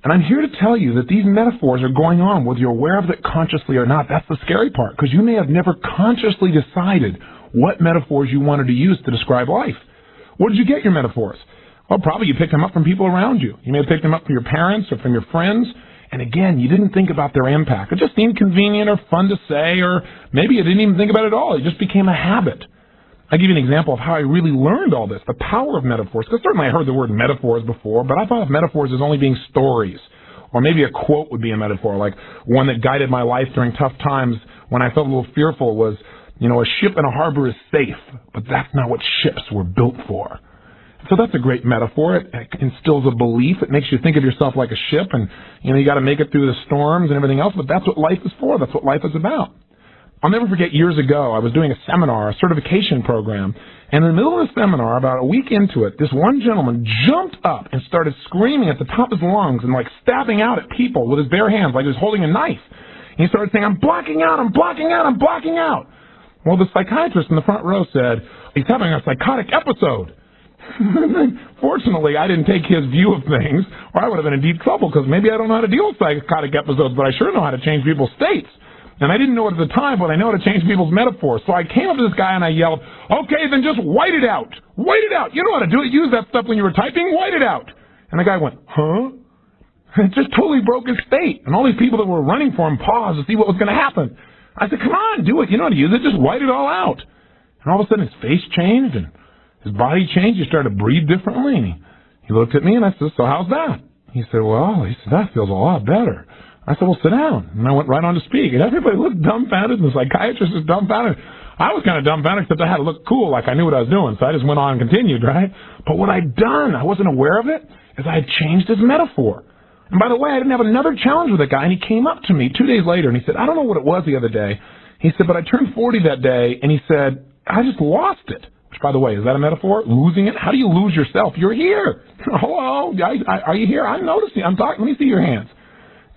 And I'm here to tell you that these metaphors are going on whether you're aware of it consciously or not. That's the scary part, because you may have never consciously decided what metaphors you wanted to use to describe life. Where did you get your metaphors? Well, probably you picked them up from people around you. You may have picked them up from your parents or from your friends. And again, you didn't think about their impact. It just seemed convenient or fun to say, or maybe you didn't even think about it at all. It just became a habit. I'll give you an example of how I really learned all this, the power of metaphors. Because certainly I heard the word metaphors before, but I thought of metaphors as only being stories. Or maybe a quote would be a metaphor, like one that guided my life during tough times when I felt a little fearful was, a ship in a harbor is safe, but that's not what ships were built for. So that's a great metaphor. It instills a belief. It makes you think of yourself like a ship, and you got to make it through the storms and everything else, but that's what life is for. That's what life is about. I'll never forget years ago, I was doing a seminar, a certification program, and in the middle of the seminar, about a week into it, this one gentleman jumped up and started screaming at the top of his lungs and like stabbing out at people with his bare hands like he was holding a knife. And he started saying, I'm blacking out, I'm blacking out, I'm blacking out. Well, the psychiatrist in the front row said, he's having a psychotic episode. Fortunately, I didn't take his view of things, or I would have been in deep trouble, because maybe I don't know how to deal with psychotic episodes, but I sure know how to change people's states. And I didn't know it at the time, but I know how to change people's metaphors. So I came up to this guy and I yelled, okay, then just white it out. White it out. You know how to do it. Use that stuff when you were typing. White it out. And the guy went, huh? It just totally broke his state. And all these people that were running for him paused to see what was going to happen. I said, come on, do it. You know how to use it. Just white it all out. And all of a sudden his face changed and his body changed. He started to breathe differently. And he looked at me and I said, so how's that? He said, well, that feels a lot better. I said, well, sit down. And I went right on to speak. And everybody looked dumbfounded, and the psychiatrist was dumbfounded. I was kind of dumbfounded, except I had to look cool, like I knew what I was doing. So I just went on and continued, right? But what I'd done, I wasn't aware of it, is I had changed his metaphor. And by the way, I didn't have another challenge with a guy, and he came up to me 2 days later, and he said, I don't know what it was the other day. He said, but I turned 40 that day, and he said, I just lost it. Which, by the way, is that a metaphor? Losing it? How do you lose yourself? You're here. Hello? Are you here? I'm noticing. I'm talking. Let me see your hands.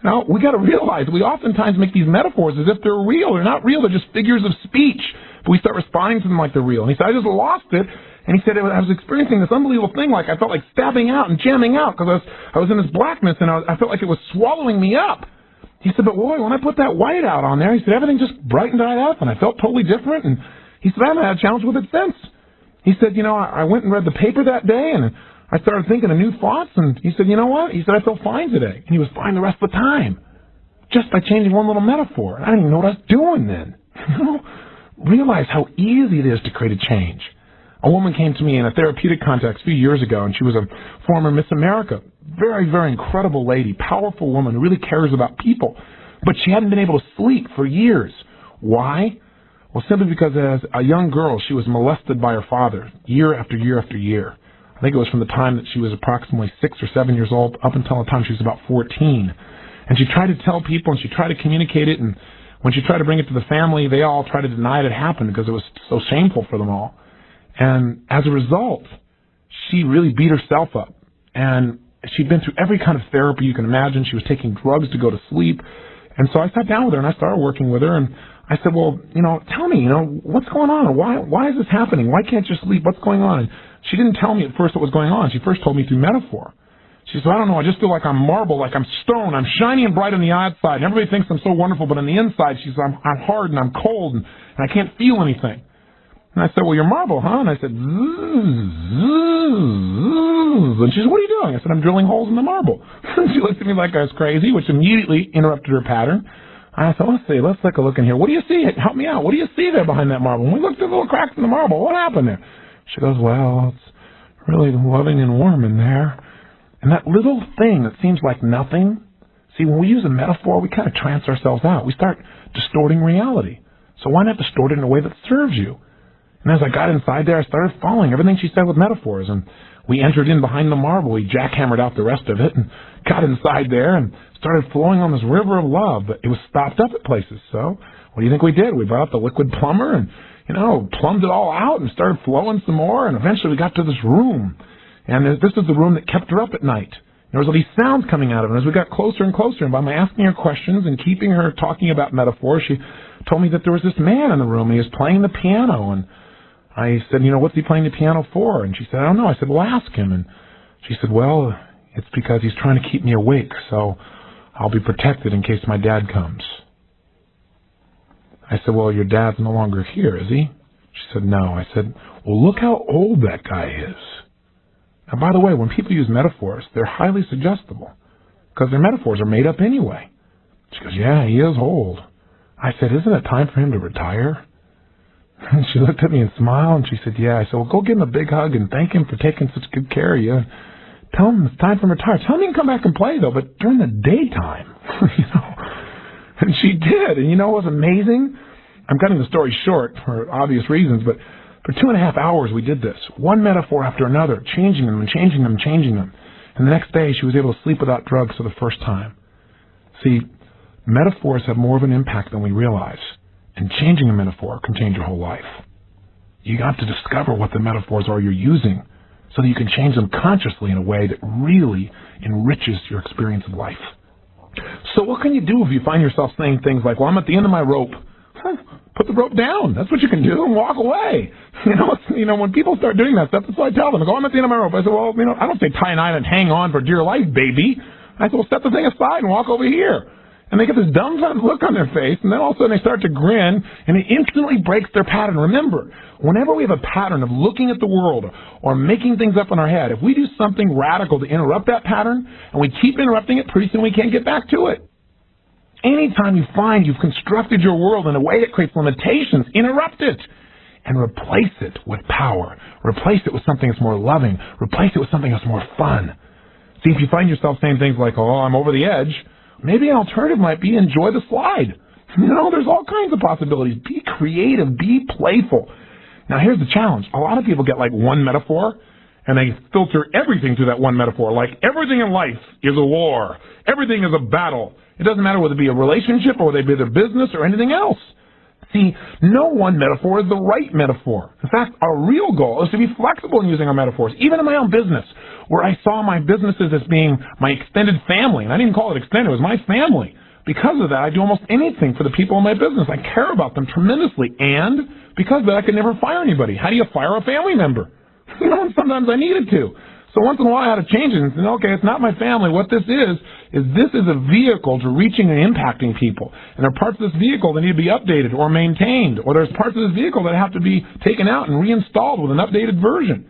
Now, we got to realize we oftentimes make these metaphors as if they're real. They're not real. They're just figures of speech. But we start responding to them like they're real. And he said, I just lost it. And he said, I was experiencing this unbelievable thing. Like I felt like stabbing out and jamming out because I was in this blackness and I felt like it was swallowing me up. He said, but boy, when I put that white out on there, he said, everything just brightened right up and I felt totally different. And he said, I haven't had a challenge with it since. He said, you know, I went and read the paper that day and I started thinking of new thoughts, and he said, you know what? He said, I feel fine today. And he was fine the rest of the time, just by changing one little metaphor. I didn't even know what I was doing then. You know, realize how easy it is to create a change. A woman came to me in a therapeutic context a few years ago, and she was a former Miss America. Very, very incredible lady, powerful woman who really cares about people. But she hadn't been able to sleep for years. Why? Well, simply because as a young girl, she was molested by her father year after year after year. I think it was from the time that she was approximately 6 or 7 years old up until the time she was about 14. And she tried to tell people and she tried to communicate it. And when she tried to bring it to the family, they all tried to deny it had happened because it was so shameful for them all. And as a result, she really beat herself up. And she'd been through every kind of therapy you can imagine. She was taking drugs to go to sleep. And so I sat down with her and I started working with her. And I said, well, you know, tell me, you know, what's going on? Why is this happening? Why can't you sleep? What's going on? And she didn't tell me at first what was going on. She first told me through metaphor. She said, I don't know, I just feel like I'm marble, like I'm stone. I'm shiny and bright on the outside. And everybody thinks I'm so wonderful, but on the inside, she said, I'm hard and I'm cold and I can't feel anything. And I said, well, you're marble, huh? And I said, and she said, what are you doing? I said, I'm drilling holes in the marble. She looked at me like I was crazy, which immediately interrupted her pattern. I said, let's take a look in here. What do you see? Help me out. What do you see there behind that marble? And we looked at the little cracks in the marble. What happened there? She goes, well, it's really loving and warm in there. And that little thing that seems like nothing, see, when we use a metaphor, we kind of trance ourselves out. We start distorting reality. So why not distort it in a way that serves you? And as I got inside there, I started following everything she said with metaphors. And we entered in behind the marble. We jackhammered out the rest of it and got inside there and started flowing on this river of love. But it was stopped up at places. So what do you think we did? We brought out the liquid plumber and, you know, plumbed it all out and started flowing some more. And eventually we got to this room. And this is the room that kept her up at night. There was all these sounds coming out of it. And as we got closer and closer, and by my asking her questions and keeping her talking about metaphors, she told me that there was this man in the room. He was playing the piano. And I said, you know, what's he playing the piano for? And she said, I don't know. I said, well, ask him. And she said, well, it's because he's trying to keep me awake, so I'll be protected in case my dad comes. I said, well, your dad's no longer here, is he? She said, no. I said, well, look how old that guy is. Now, by the way, when people use metaphors, they're highly suggestible because their metaphors are made up anyway. She goes, yeah, he is old. I said, isn't it time for him to retire? And she looked at me and smiled, and she said, yeah. I said, well, go give him a big hug and thank him for taking such good care of you. Tell him it's time for him to retire. Tell him he can come back and play, though, but during the daytime. You know? And she did. And you know what was amazing? I'm cutting the story short for obvious reasons, but for 2.5 hours we did this, one metaphor after another, changing them and changing them and changing them. And the next day she was able to sleep without drugs for the first time. See, metaphors have more of an impact than we realize. And changing a metaphor can change your whole life. You got to discover what the metaphors are you're using so that you can change them consciously in a way that really enriches your experience of life. So what can you do if you find yourself saying things like, well, I'm at the end of my rope? Put the rope down. That's what you can do, and walk away. When people start doing that stuff, that's what I tell them. I go, I'm at the end of my rope. I say, well, I don't say tie a knot and hang on for dear life, baby. I say, well, set the thing aside and walk over here. And they get this dumbfounded look on their face, and then all of a sudden they start to grin, and it instantly breaks their pattern. Remember, whenever we have a pattern of looking at the world or making things up in our head, if we do something radical to interrupt that pattern, and we keep interrupting it, pretty soon we can't get back to it. Anytime you find you've constructed your world in a way that creates limitations, interrupt it and replace it with power. Replace it with something that's more loving. Replace it with something that's more fun. See, if you find yourself saying things like, oh, I'm over the edge, maybe an alternative might be enjoy the slide. There's all kinds of possibilities. Be creative. Be playful. Now, here's the challenge. A lot of people get like one metaphor, and they filter everything through that one metaphor. Like everything in life is a war. Everything is a battle. It doesn't matter whether it be a relationship or whether it be their business or anything else. See, no one metaphor is the right metaphor. In fact, our real goal is to be flexible in using our metaphors. Even in my own business, where I saw my businesses as being my extended family, and I didn't call it extended, it was my family. Because of that, I do almost anything for the people in my business. I care about them tremendously, and because of that, I could never fire anybody. How do you fire a family member? And sometimes I needed to. So once in a while I had to change it and say, okay, it's not my family. What this is a vehicle to reaching and impacting people. And there are parts of this vehicle that need to be updated or maintained, or there's parts of this vehicle that have to be taken out and reinstalled with an updated version.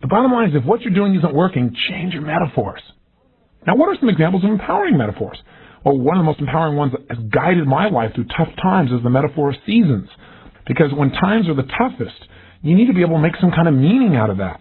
The bottom line is, if what you're doing isn't working, change your metaphors. Now, what are some examples of empowering metaphors? Well, one of the most empowering ones that has guided my life through tough times is the metaphor of seasons. Because when times are the toughest, you need to be able to make some kind of meaning out of that.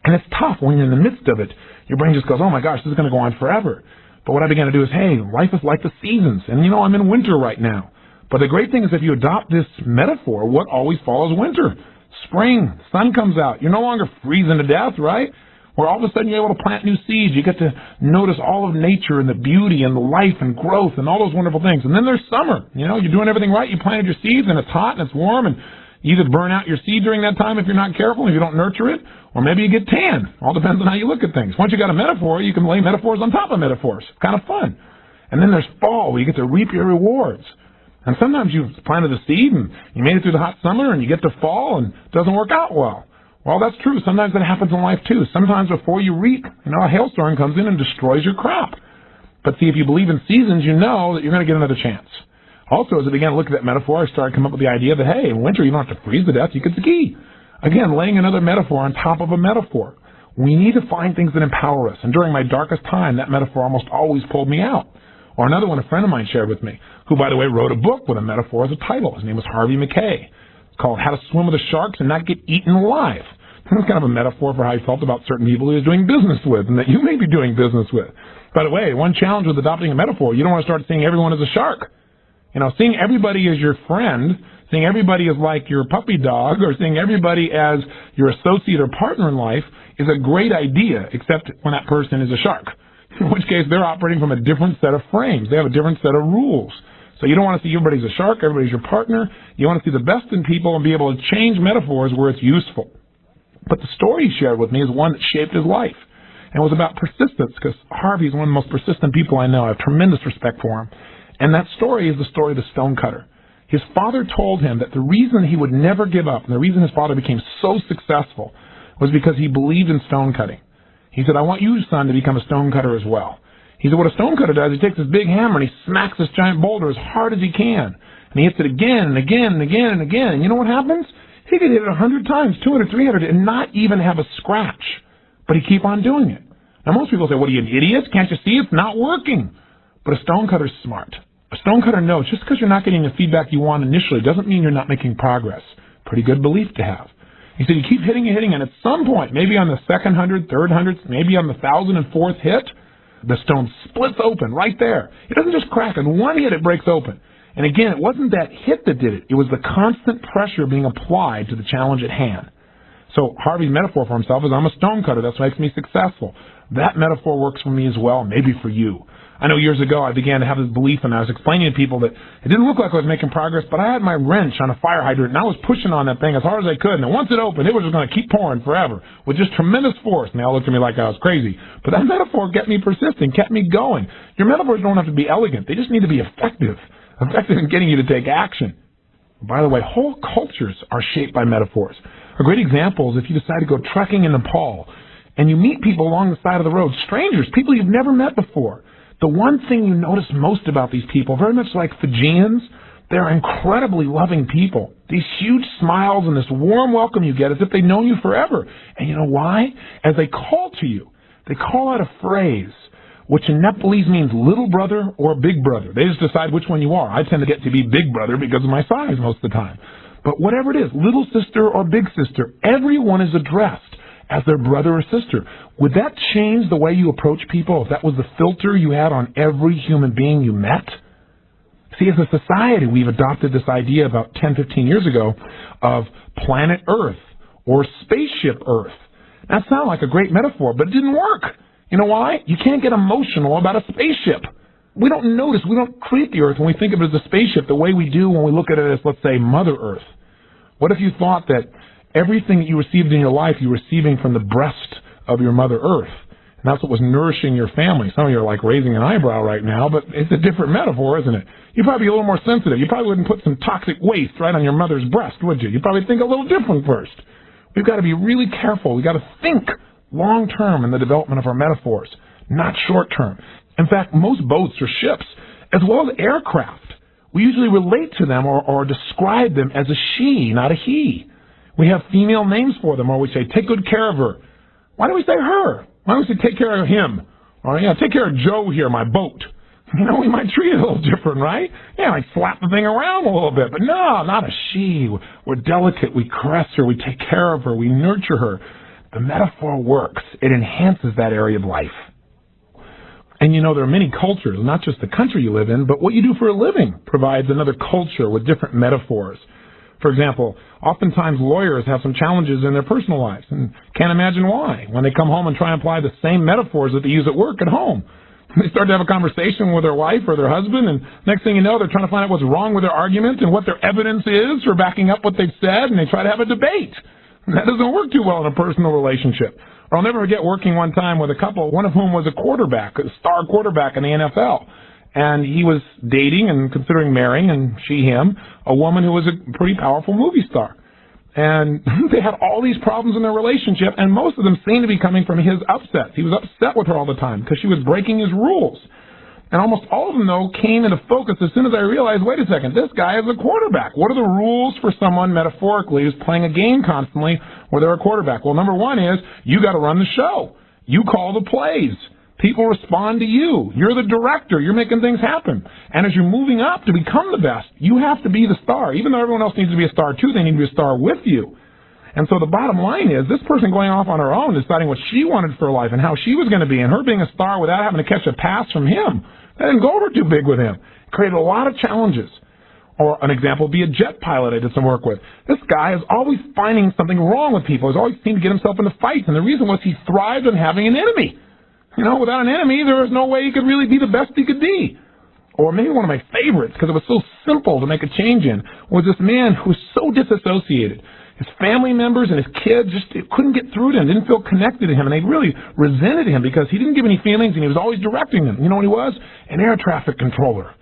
And it's tough when you're in the midst of it. Your brain just goes, oh my gosh, this is going to go on forever. But what I began to do is, hey, life is like the seasons. And I'm in winter right now. But the great thing is, if you adopt this metaphor, what always follows winter? Spring, sun comes out. You're no longer freezing to death, right? Where all of a sudden you're able to plant new seeds. You get to notice all of nature and the beauty and the life and growth and all those wonderful things. And then there's summer. You're doing everything right. You planted your seeds and it's hot and it's warm, and you either burn out your seed during that time if you're not careful, if you don't nurture it, or maybe you get tan. All depends on how you look at things. Once you got a metaphor, you can lay metaphors on top of metaphors. Kind of fun. And then there's fall, where you get to reap your rewards. And sometimes you've planted a seed and you made it through the hot summer and you get to fall and it doesn't work out well. Well, that's true. Sometimes that happens in life too. Sometimes before you reap, a hailstorm comes in and destroys your crop. But see, if you believe in seasons, you know that you're going to get another chance. Also, as I began to look at that metaphor, I started to come up with the idea that, hey, in winter you don't have to freeze to death, you could ski. Again, laying another metaphor on top of a metaphor. We need to find things that empower us. And during my darkest time, that metaphor almost always pulled me out. Or another one a friend of mine shared with me, who, by the way, wrote a book with a metaphor as a title. His name was Harvey McKay. It's called How to Swim with the Sharks and Not Get Eaten Alive. It's kind of a metaphor for how he felt about certain people he was doing business with and that you may be doing business with. By the way, one challenge with adopting a metaphor, you don't want to start seeing everyone as a shark. Seeing everybody as your friend, seeing everybody as like your puppy dog, or seeing everybody as your associate or partner in life is a great idea, except when that person is a shark. In which case, they're operating from a different set of frames. They have a different set of rules. So you don't want to see everybody as a shark, everybody's your partner. You want to see the best in people and be able to change metaphors where it's useful. But the story he shared with me is one that shaped his life. And it was about persistence, because Harvey's one of the most persistent people I know. I have tremendous respect for him. And that story is the story of the stonecutter. His father told him that the reason he would never give up, and the reason his father became so successful, was because he believed in stonecutting. He said, I want you, son, to become a stonecutter as well. He said, what a stonecutter does, he takes this big hammer and he smacks this giant boulder as hard as he can. And he hits it again and again and again and again. And you know what happens? He could hit it 100 times, 200, 300, and not even have a scratch. But he'd keep on doing it. Now, most people say, what are you, an idiot? Can't you see it's not working? But a stonecutter's smart. A stonecutter knows just because you're not getting the feedback you want initially doesn't mean you're not making progress. Pretty good belief to have. He said you keep hitting and hitting, and at some point, maybe on the second 100, third 100, maybe on the 1,004th hit, the stone splits open right there. It doesn't just crack. In one hit, it breaks open. And again, it wasn't that hit that did it. It was the constant pressure being applied to the challenge at hand. So Harvey's metaphor for himself is, I'm a stonecutter. That's what makes me successful. That metaphor works for me as well, maybe for you. I know years ago I began to have this belief, and I was explaining to people that it didn't look like I was making progress, but I had my wrench on a fire hydrant, and I was pushing on that thing as hard as I could, and once it opened, it was just going to keep pouring forever with just tremendous force. And they all looked at me like I was crazy. But that metaphor kept me persistent, kept me going. Your metaphors don't have to be elegant. They just need to be effective in getting you to take action. By the way, whole cultures are shaped by metaphors. A great example is if you decide to go trekking in Nepal and you meet people along the side of the road, strangers, people you've never met before. The one thing you notice most about these people, very much like Fijians, they're incredibly loving people. These huge smiles and this warm welcome you get as if they've known you forever. And you know why? As they call to you, they call out a phrase which in Nepalese means little brother or big brother. They just decide which one you are. I tend to get to be big brother because of my size most of the time. But whatever it is, little sister or big sister, everyone is addressed as their brother or sister. Would that change the way you approach people if that was the filter you had on every human being you met? See, as a society, we've adopted this idea about 10, 15 years ago of planet Earth or spaceship Earth. That sounds like a great metaphor, but it didn't work. You know why? You can't get emotional about a spaceship. We don't notice, we don't create the Earth when we think of it as a spaceship the way we do when we look at it as, let's say, Mother Earth. What if you thought that everything that you received in your life you were receiving from the breast of your Mother Earth? And that's what was nourishing your family. Some of you are like raising an eyebrow right now, but it's a different metaphor, isn't it? You'd probably be a little more sensitive. You probably wouldn't put some toxic waste right on your mother's breast, would you? You'd probably think a little different first. We've got to be really careful. We've got to think long-term in the development of our metaphors, not short-term. In fact, most boats or ships, as well as aircraft, we usually relate to them or describe them as a she, not a he. We have female names for them, or we say, take good care of her. Why do we say her? Why don't we say, take care of him? Or, yeah, take care of Joe here, my boat. You know, we might treat it a little different, right? Yeah, like slap the thing around a little bit. But no, not a she. We're delicate. We caress her. We take care of her. We nurture her. The metaphor works. It enhances that area of life. And you know, there are many cultures, not just the country you live in, but what you do for a living provides another culture with different metaphors. For example, oftentimes lawyers have some challenges in their personal lives and can't imagine why when they come home and try and apply the same metaphors that they use at work at home. They start to have a conversation with their wife or their husband, and next thing you know, they're trying to find out what's wrong with their argument and what their evidence is for backing up what they've said, and they try to have a debate. And that doesn't work too well in a personal relationship. Or I'll never forget working one time with a couple, one of whom was a quarterback, a star quarterback in the NFL. And he was dating and considering marrying, and she him, a woman who was a pretty powerful movie star. And they had all these problems in their relationship, and most of them seemed to be coming from his upsets. He was upset with her all the time because she was breaking his rules. And almost all of them, though, came into focus as soon as I realized, wait a second, this guy is a quarterback. What are the rules for someone, metaphorically, who's playing a game constantly where they're a quarterback? Well, number one is you got to run the show. You call the plays. People respond to you. You're the director. You're making things happen. And as you're moving up to become the best, you have to be the star. Even though everyone else needs to be a star, too, they need to be a star with you. And so the bottom line is this person going off on her own, deciding what she wanted for her life and how she was going to be, and her being a star without having to catch a pass from him. That didn't go over too big with him. It created a lot of challenges. Or an example would be a jet pilot I did some work with. This guy is always finding something wrong with people. He's always seemed to get himself into fights. And the reason was he thrived on having an enemy. You know, without an enemy, there was no way he could really be the best he could be. Or maybe one of my favorites, because it was so simple to make a change in, was this man who was so disassociated. His family members and his kids just couldn't get through to him, didn't feel connected to him, and they really resented him because he didn't give any feelings and he was always directing them. You know what he was? An air traffic controller.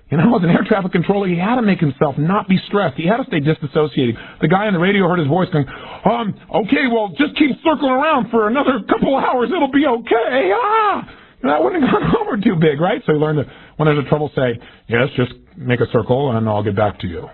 You know, as an air traffic controller, he had to make himself not be stressed. He had to stay disassociated. The guy on the radio heard his voice going, okay, well, just keep circling around for another couple hours. It'll be okay. That wouldn't have gone over too big, right? So he learned that when there's a trouble, say, yes, just make a circle and I'll get back to you.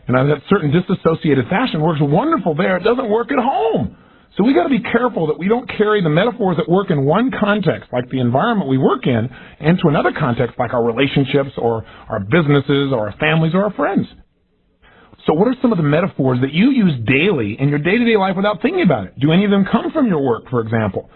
You know, that certain disassociated fashion works wonderful there. It doesn't work at home. So we got to be careful that we don't carry the metaphors that work in one context, like the environment we work in, into another context, like our relationships or our businesses or our families or our friends. So what are some of the metaphors that you use daily in your day-to-day life without thinking about it? Do any of them come from your work, for example?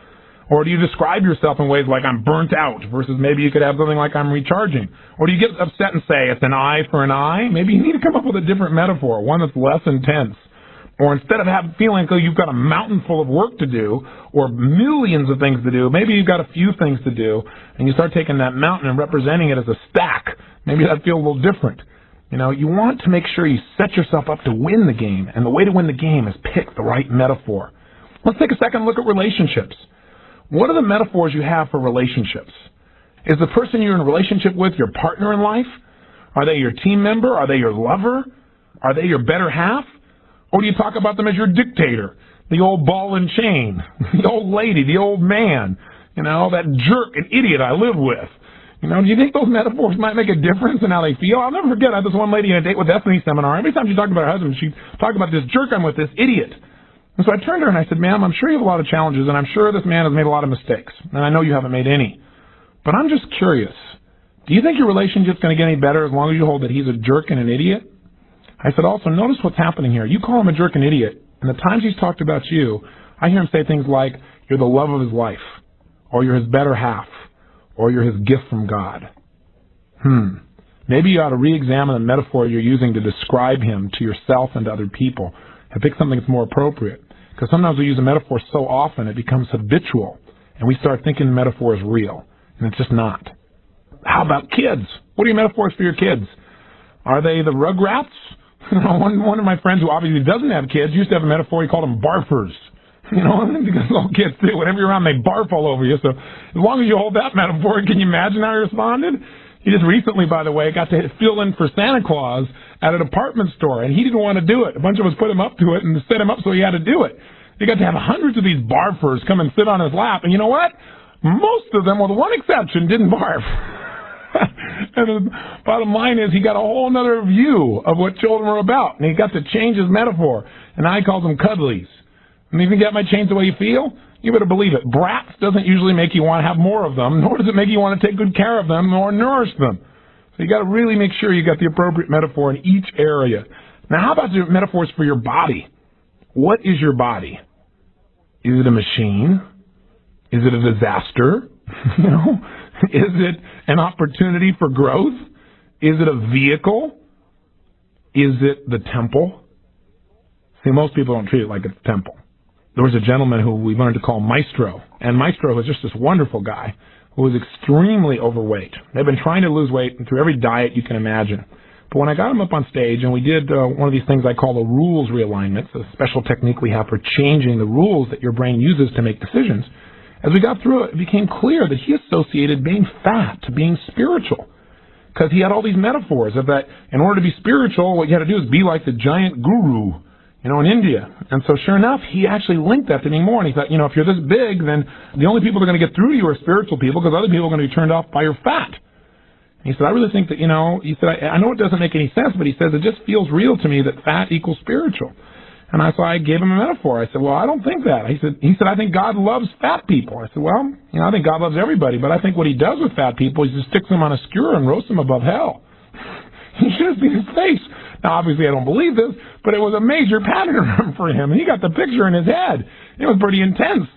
Or do you describe yourself in ways like I'm burnt out versus maybe you could have something like I'm recharging? Or do you get upset and say it's an eye for an eye? Maybe you need to come up with a different metaphor, one that's less intense. Or instead of feeling like you've got a mountain full of work to do or millions of things to do, maybe you've got a few things to do, and you start taking that mountain and representing it as a stack. Maybe that feels a little different. You know, you want to make sure you set yourself up to win the game, and the way to win the game is pick the right metaphor. Let's take a second look at relationships. What are the metaphors you have for relationships? Is the person you're in a relationship with your partner in life? Are they your team member? Are they your lover? Are they your better half? Or do you talk about them as your dictator, the old ball and chain, the old lady, the old man, you know, that jerk, an idiot I live with? You know, do you think those metaphors might make a difference in how they feel? I'll never forget, I had this one lady in a Date with Destiny seminar. Every time she talked about her husband, she talked about this jerk I'm with, this idiot. And so I turned to her and I said, ma'am, I'm sure you have a lot of challenges, and I'm sure this man has made a lot of mistakes. And I know you haven't made any. But I'm just curious. Do you think your relationship's going to get any better as long as you hold that he's a jerk and an idiot? I said, also, notice what's happening here. You call him a jerk and idiot, and the times he's talked about you, I hear him say things like, you're the love of his life, or you're his better half, or you're his gift from God. Maybe you ought to re-examine the metaphor you're using to describe him to yourself and to other people, and pick something that's more appropriate. Because sometimes we use a metaphor so often it becomes habitual, and we start thinking the metaphor is real, and it's just not. How about kids? What are your metaphors for your kids? Are they the Rugrats? One of my friends who obviously doesn't have kids used to have a metaphor. He called them barfers. You know, because all kids do. Whenever you're around, they barf all over you. So as long as you hold that metaphor, can you imagine how he responded? He just recently, by the way, got to fill in for Santa Claus at a department store, and he didn't want to do it. A bunch of us put him up to it and set him up so he had to do it. He got to have hundreds of these barfers come and sit on his lap, and you know what? Most of them, with one exception, didn't barf. And the bottom line is he got a whole other view of what children are about, and he got to change his metaphor, and I called them cuddlies. And you think that might change the way you feel? You better believe it. Brats doesn't usually make you want to have more of them, nor does it make you want to take good care of them or nourish them. So you got to really make sure you got the appropriate metaphor in each area. Now, how about the metaphors for your body? What is your body? Is it a machine? Is it a disaster? You know? Is it an opportunity for growth? Is it a vehicle? Is it the temple? See, most people don't treat it like it's a temple. There was a gentleman who we learned to call Maestro, and Maestro was just this wonderful guy who was extremely overweight. They've been trying to lose weight through every diet you can imagine. But when I got him up on stage and we did one of these things I call the rules realignments, a special technique we have for changing the rules that your brain uses to make decisions, as we got through it, it became clear that he associated being fat to being spiritual. Because he had all these metaphors of that in order to be spiritual, what you had to do is be like the giant guru, you know, in India. And so sure enough, he actually linked that to me more. And he thought, you know, if you're this big, then the only people that are going to get through to you are spiritual people, because other people are going to be turned off by your fat. And he said, I really think that, you know, he said, I know it doesn't make any sense, but he says, it just feels real to me that fat equals spiritual. And so I gave him a metaphor. I said, well, I don't think that. He said, I think God loves fat people. I said, well, you know, I think God loves everybody, but I think what he does with fat people is just sticks them on a skewer and roasts them above hell. You should have seen his face. Now, obviously, I don't believe this, but it was a major pattern for him, and he got the picture in his head. It was pretty intense.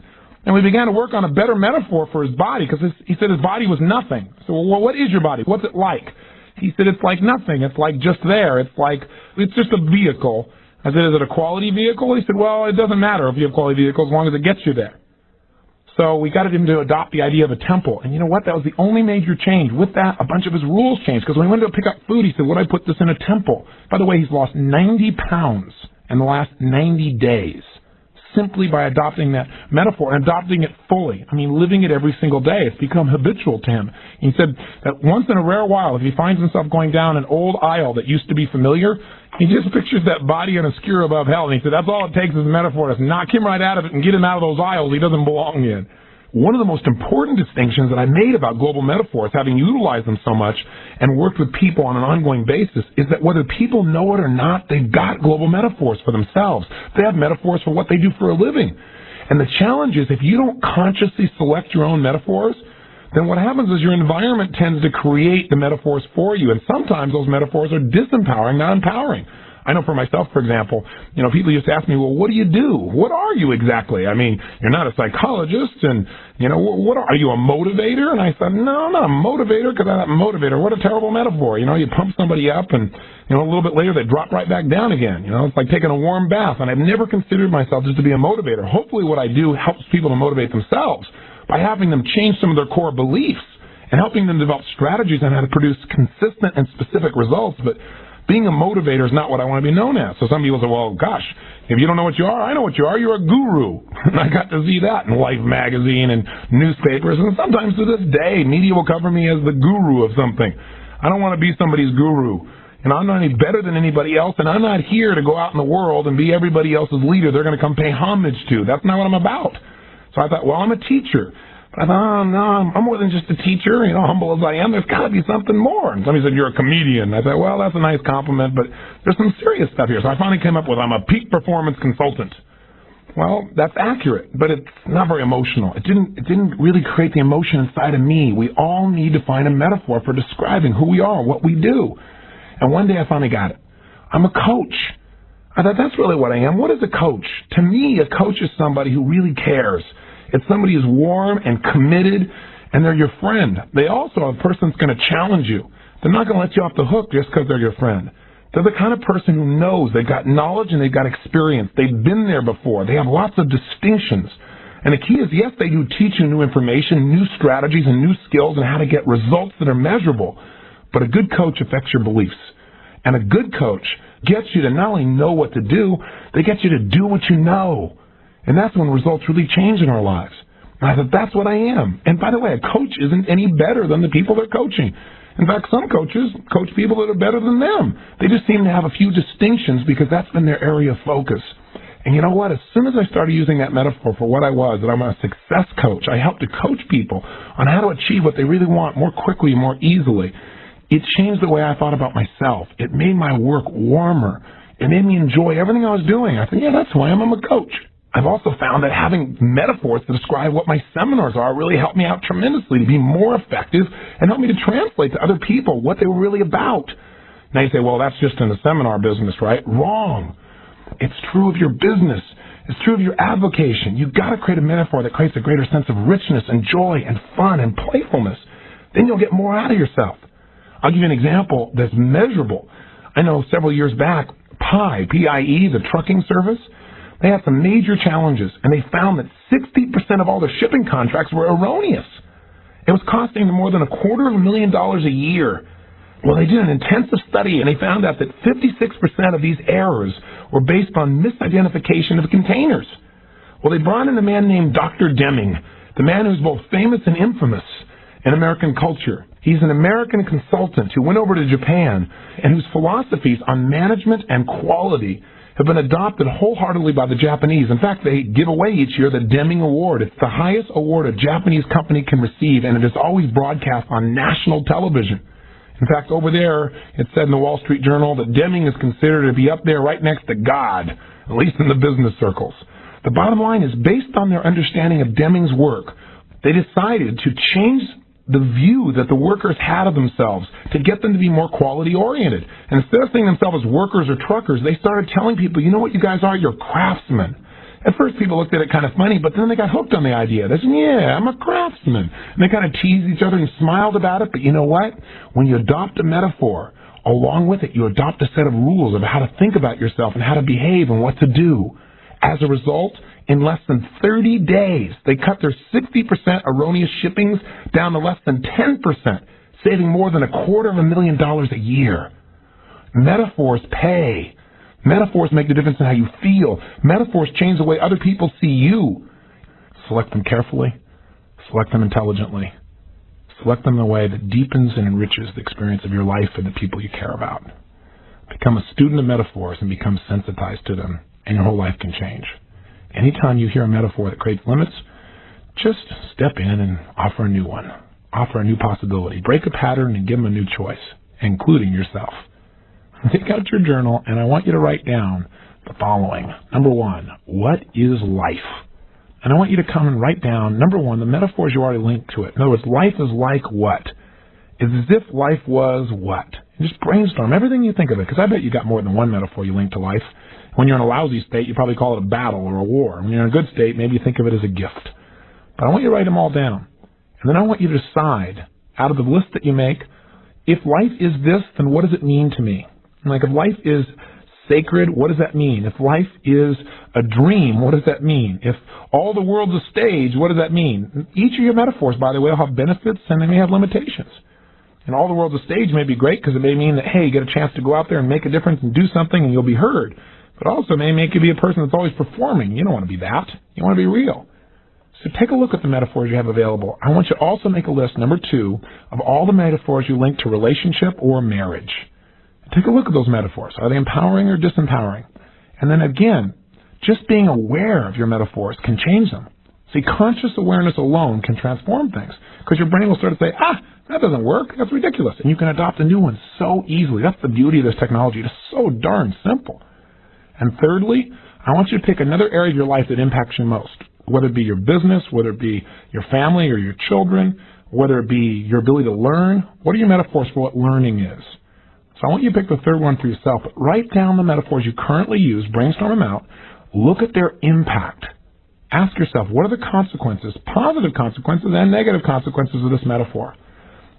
And we began to work on a better metaphor for his body, because he said his body was nothing. So, well, what is your body? What's it like? He said, it's like nothing. It's like just there. It's just a vehicle. I said, is it a quality vehicle? He said, well, it doesn't matter if you have quality vehicle as long as it gets you there. So we got him to adopt the idea of a temple. And you know what? That was the only major change. With that, a bunch of his rules changed. Because when he went to pick up food, he said, would I put this in a temple? By the way, he's lost 90 pounds in the last 90 days. Simply by adopting that metaphor and adopting it fully. I mean, living it every single day. It's become habitual to him. He said that once in a rare while, if he finds himself going down an old aisle that used to be familiar, he just pictures that body in a skewer above hell. And he said that's all it takes is a metaphor to knock him right out of it and get him out of those aisles he doesn't belong in. One of the most important distinctions that I made about global metaphors, having utilized them so much and worked with people on an ongoing basis, is that whether people know it or not, they've got global metaphors for themselves. They have metaphors for what they do for a living. And the challenge is if you don't consciously select your own metaphors, then what happens is your environment tends to create the metaphors for you. And sometimes those metaphors are disempowering, not empowering. I know for myself, for example, people used to ask me, well, what do you do? What are you exactly? I mean, you're not a psychologist, and, what are you, a motivator? And I said, no, I'm not a motivator, because I'm not a motivator. What a terrible metaphor. You pump somebody up, and, a little bit later they drop right back down again. It's like taking a warm bath, and I've never considered myself just to be a motivator. Hopefully what I do helps people to motivate themselves by having them change some of their core beliefs and helping them develop strategies on how to produce consistent and specific results. But being a motivator is not what I want to be known as. So some people say, well, gosh, if you don't know what you are, I know what you are. You're a guru. And I got to see that in Life magazine and newspapers. And sometimes to this day, media will cover me as the guru of something. I don't want to be somebody's guru. I'm not any better than anybody else, and I'm not here to go out in the world and be everybody else's leader they're going to come pay homage to. That's not what I'm about. So I thought, well, I'm a teacher. But I thought, oh, no, I'm more than just a teacher. Humble as I am, there's got to be something more. And somebody said, you're a comedian. I thought, well, that's a nice compliment, but there's some serious stuff here. So I finally came up with, I'm a peak performance consultant. Well, that's accurate, but it's not very emotional. It didn't really create the emotion inside of me. We all need to find a metaphor for describing who we are, what we do. And one day I finally got it. I'm a coach. I thought, that's really what I am. What is a coach? To me, a coach is somebody who really cares. It's somebody who's warm and committed, and they're your friend. They also are a person that's going to challenge you. They're not going to let you off the hook just because they're your friend. They're the kind of person who knows they've got knowledge and they've got experience. They've been there before. They have lots of distinctions. And the key is, yes, they do teach you new information, new strategies, and new skills and how to get results that are measurable. But a good coach affects your beliefs. And a good coach gets you to not only know what to do, they get you to do what you know. And that's when results really change in our lives. And I thought, that's what I am. And by the way, a coach isn't any better than the people they're coaching. In fact, some coaches coach people that are better than them. They just seem to have a few distinctions because that's been their area of focus. And you know what? As soon as I started using that metaphor for what I was, that I'm a success coach, I help to coach people on how to achieve what they really want more quickly, more easily. It changed the way I thought about myself. It made my work warmer. It made me enjoy everything I was doing. I thought, yeah, that's who I am. I'm a coach. I've also found that having metaphors to describe what my seminars are really helped me out tremendously to be more effective and help me to translate to other people what they were really about. Now you say, well, that's just in the seminar business, right? Wrong. It's true of your business. It's true of your avocation. You've got to create a metaphor that creates a greater sense of richness and joy and fun and playfulness. Then you'll get more out of yourself. I'll give you an example that's measurable. I know several years back, P-I-E, the trucking service, they had some major challenges, and they found that 60% of all their shipping contracts were erroneous. It was costing them more than $250,000 a year. Well, they did an intensive study, and they found out that 56% of these errors were based on misidentification of containers. Well, they brought in a man named Dr. Deming, the man who's both famous and infamous in American culture. He's an American consultant who went over to Japan and whose philosophies on management and quality have been adopted wholeheartedly by the Japanese. In fact, they give away each year the Deming Award. It's the highest award a Japanese company can receive, and it is always broadcast on national television. In fact, over there, it said in the Wall Street Journal that Deming is considered to be up there right next to God, at least in the business circles. The bottom line is, based on their understanding of Deming's work, they decided to change the view that the workers had of themselves to get them to be more quality-oriented. And instead of seeing themselves as workers or truckers, they started telling people, you know what you guys are? You're craftsmen. At first, people looked at it kind of funny, but then they got hooked on the idea. They said, yeah, I'm a craftsman. And they kind of teased each other and smiled about it. But you know what? When you adopt a metaphor, along with it, you adopt a set of rules of how to think about yourself and how to behave and what to do. As a result, in less than 30 days, they cut their 60% erroneous shippings down to less than 10%, saving more than $250,000 a year. Metaphors pay. Metaphors make the difference in how you feel. Metaphors change the way other people see you. Select them carefully. Select them intelligently. Select them in a way that deepens and enriches the experience of your life and the people you care about. Become a student of metaphors and become sensitized to them, and your whole life can change. Anytime you hear a metaphor that creates limits, just step in and offer a new one. Offer a new possibility. Break a pattern and give them a new choice, including yourself. Take out your journal, and I want you to write down the following. Number one, what is life? And I want you to come and write down, number one, the metaphors you already linked to it. In other words, life is like what? It's as if life was what? Just brainstorm everything you think of it, because I bet you got more than one metaphor you link to life. When you're in a lousy state, you probably call it a battle or a war. When you're in a good state, maybe you think of it as a gift. But I want you to write them all down. And then I want you to decide, out of the list that you make, if life is this, then what does it mean to me? Like, if life is sacred, what does that mean? If life is a dream, what does that mean? If all the world's a stage, what does that mean? Each of your metaphors, by the way, will have benefits and they may have limitations. And all the world's a stage may be great because it may mean that, hey, you get a chance to go out there and make a difference and do something and you'll be heard. But also may make you be a person that's always performing. You don't want to be that. You want to be real. So take a look at the metaphors you have available. I want you to also make a list, number 2, of all the metaphors you link to relationship or marriage. Take a look at those metaphors. Are they empowering or disempowering? And then again, just being aware of your metaphors can change them. See, conscious awareness alone can transform things, because your brain will start to say, that doesn't work, that's ridiculous. And you can adopt a new one so easily. That's the beauty of this technology. It is so darn simple. And thirdly, I want you to pick another area of your life that impacts you most, whether it be your business, whether it be your family or your children, whether it be your ability to learn. What are your metaphors for what learning is? So I want you to pick the third one for yourself, but write down the metaphors you currently use, brainstorm them out, look at their impact. Ask yourself, what are the consequences, positive consequences and negative consequences of this metaphor?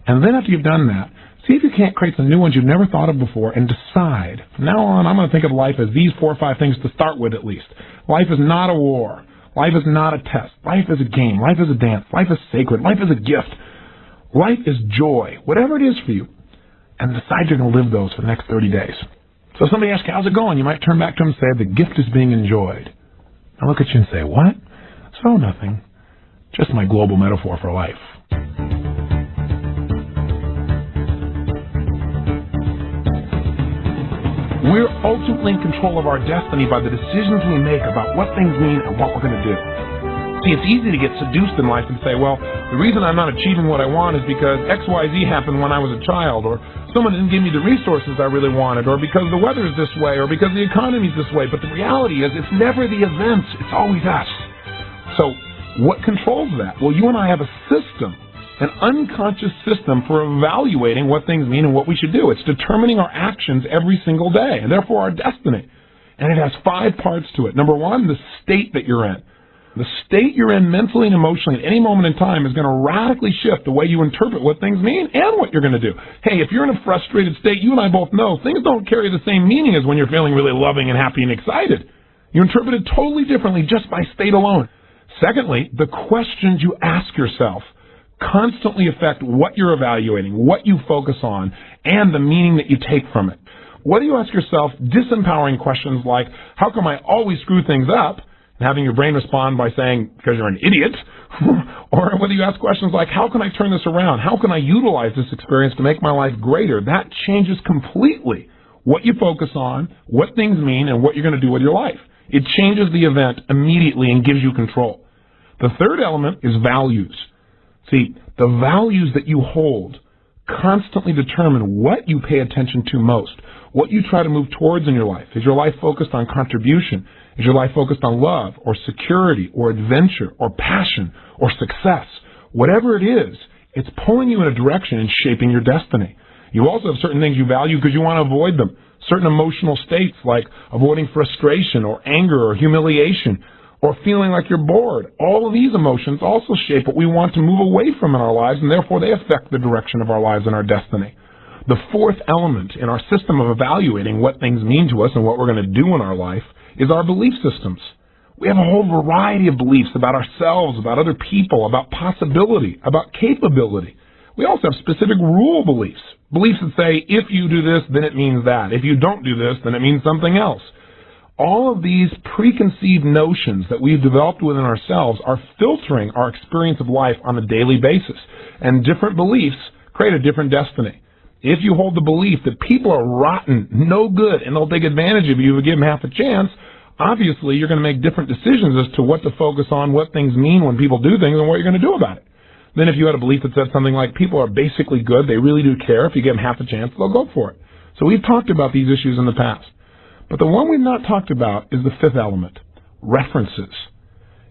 And then after you've done that, see if you can't create some new ones you've never thought of before and decide, from now on, I'm going to think of life as these 4 or 5 things to start with at least. Life is not a war. Life is not a test. Life is a game. Life is a dance. Life is sacred. Life is a gift. Life is joy. Whatever it is for you. And decide you're going to live those for the next 30 days. So if somebody asks you, how's it going? You might turn back to them and say, the gift is being enjoyed. I'll look at you and say, what? So nothing. Just my global metaphor for life. We're ultimately in control of our destiny by the decisions we make about what things mean and what we're going to do. See, it's easy to get seduced in life and say, well, the reason I'm not achieving what I want is because XYZ happened when I was a child, or someone didn't give me the resources I really wanted, or because the weather is this way, or because the economy is this way. But the reality is, it's never the events, it's always us. So what controls that? Well, you and I have a system, an unconscious system for evaluating what things mean and what we should do. It's determining our actions every single day, and therefore our destiny. And it has 5 parts to it. Number 1, the state that you're in. The state you're in mentally and emotionally at any moment in time is going to radically shift the way you interpret what things mean and what you're going to do. Hey, if you're in a frustrated state, you and I both know things don't carry the same meaning as when you're feeling really loving and happy and excited. You interpret it totally differently just by state alone. Secondly, the questions you ask yourself constantly affect what you're evaluating, what you focus on, and the meaning that you take from it. Whether you ask yourself disempowering questions like, how come I always screw things up? Having your brain respond by saying, because you're an idiot, or whether you ask questions like, how can I turn this around? How can I utilize this experience to make my life greater? That changes completely what you focus on, what things mean, and what you're going to do with your life. It changes the event immediately and gives you control. The third element is values. See, the values that you hold constantly determine what you pay attention to most, what you try to move towards in your life. Is your life focused on contribution? Is your life focused on love or security or adventure or passion or success? Whatever it is, it's pulling you in a direction and shaping your destiny. You also have certain things you value because you want to avoid them. Certain emotional states like avoiding frustration or anger or humiliation or feeling like you're bored. All of these emotions also shape what we want to move away from in our lives, and therefore they affect the direction of our lives and our destiny. The fourth element in our system of evaluating what things mean to us and what we're going to do in our life is our belief systems. We have a whole variety of beliefs about ourselves, about other people, about possibility, about capability. We also have specific rule beliefs. Beliefs that say, if you do this, then it means that. If you don't do this, then it means something else. All of these preconceived notions that we've developed within ourselves are filtering our experience of life on a daily basis. And different beliefs create a different destiny. If you hold the belief that people are rotten, no good, and they'll take advantage of you if you give them half a chance, obviously you're going to make different decisions as to what to focus on, what things mean when people do things, and what you're going to do about it. Then if you had a belief that said something like, people are basically good, they really do care, if you give them half a chance, they'll go for it. So we've talked about these issues in the past. But the one we've not talked about is the fifth element, references.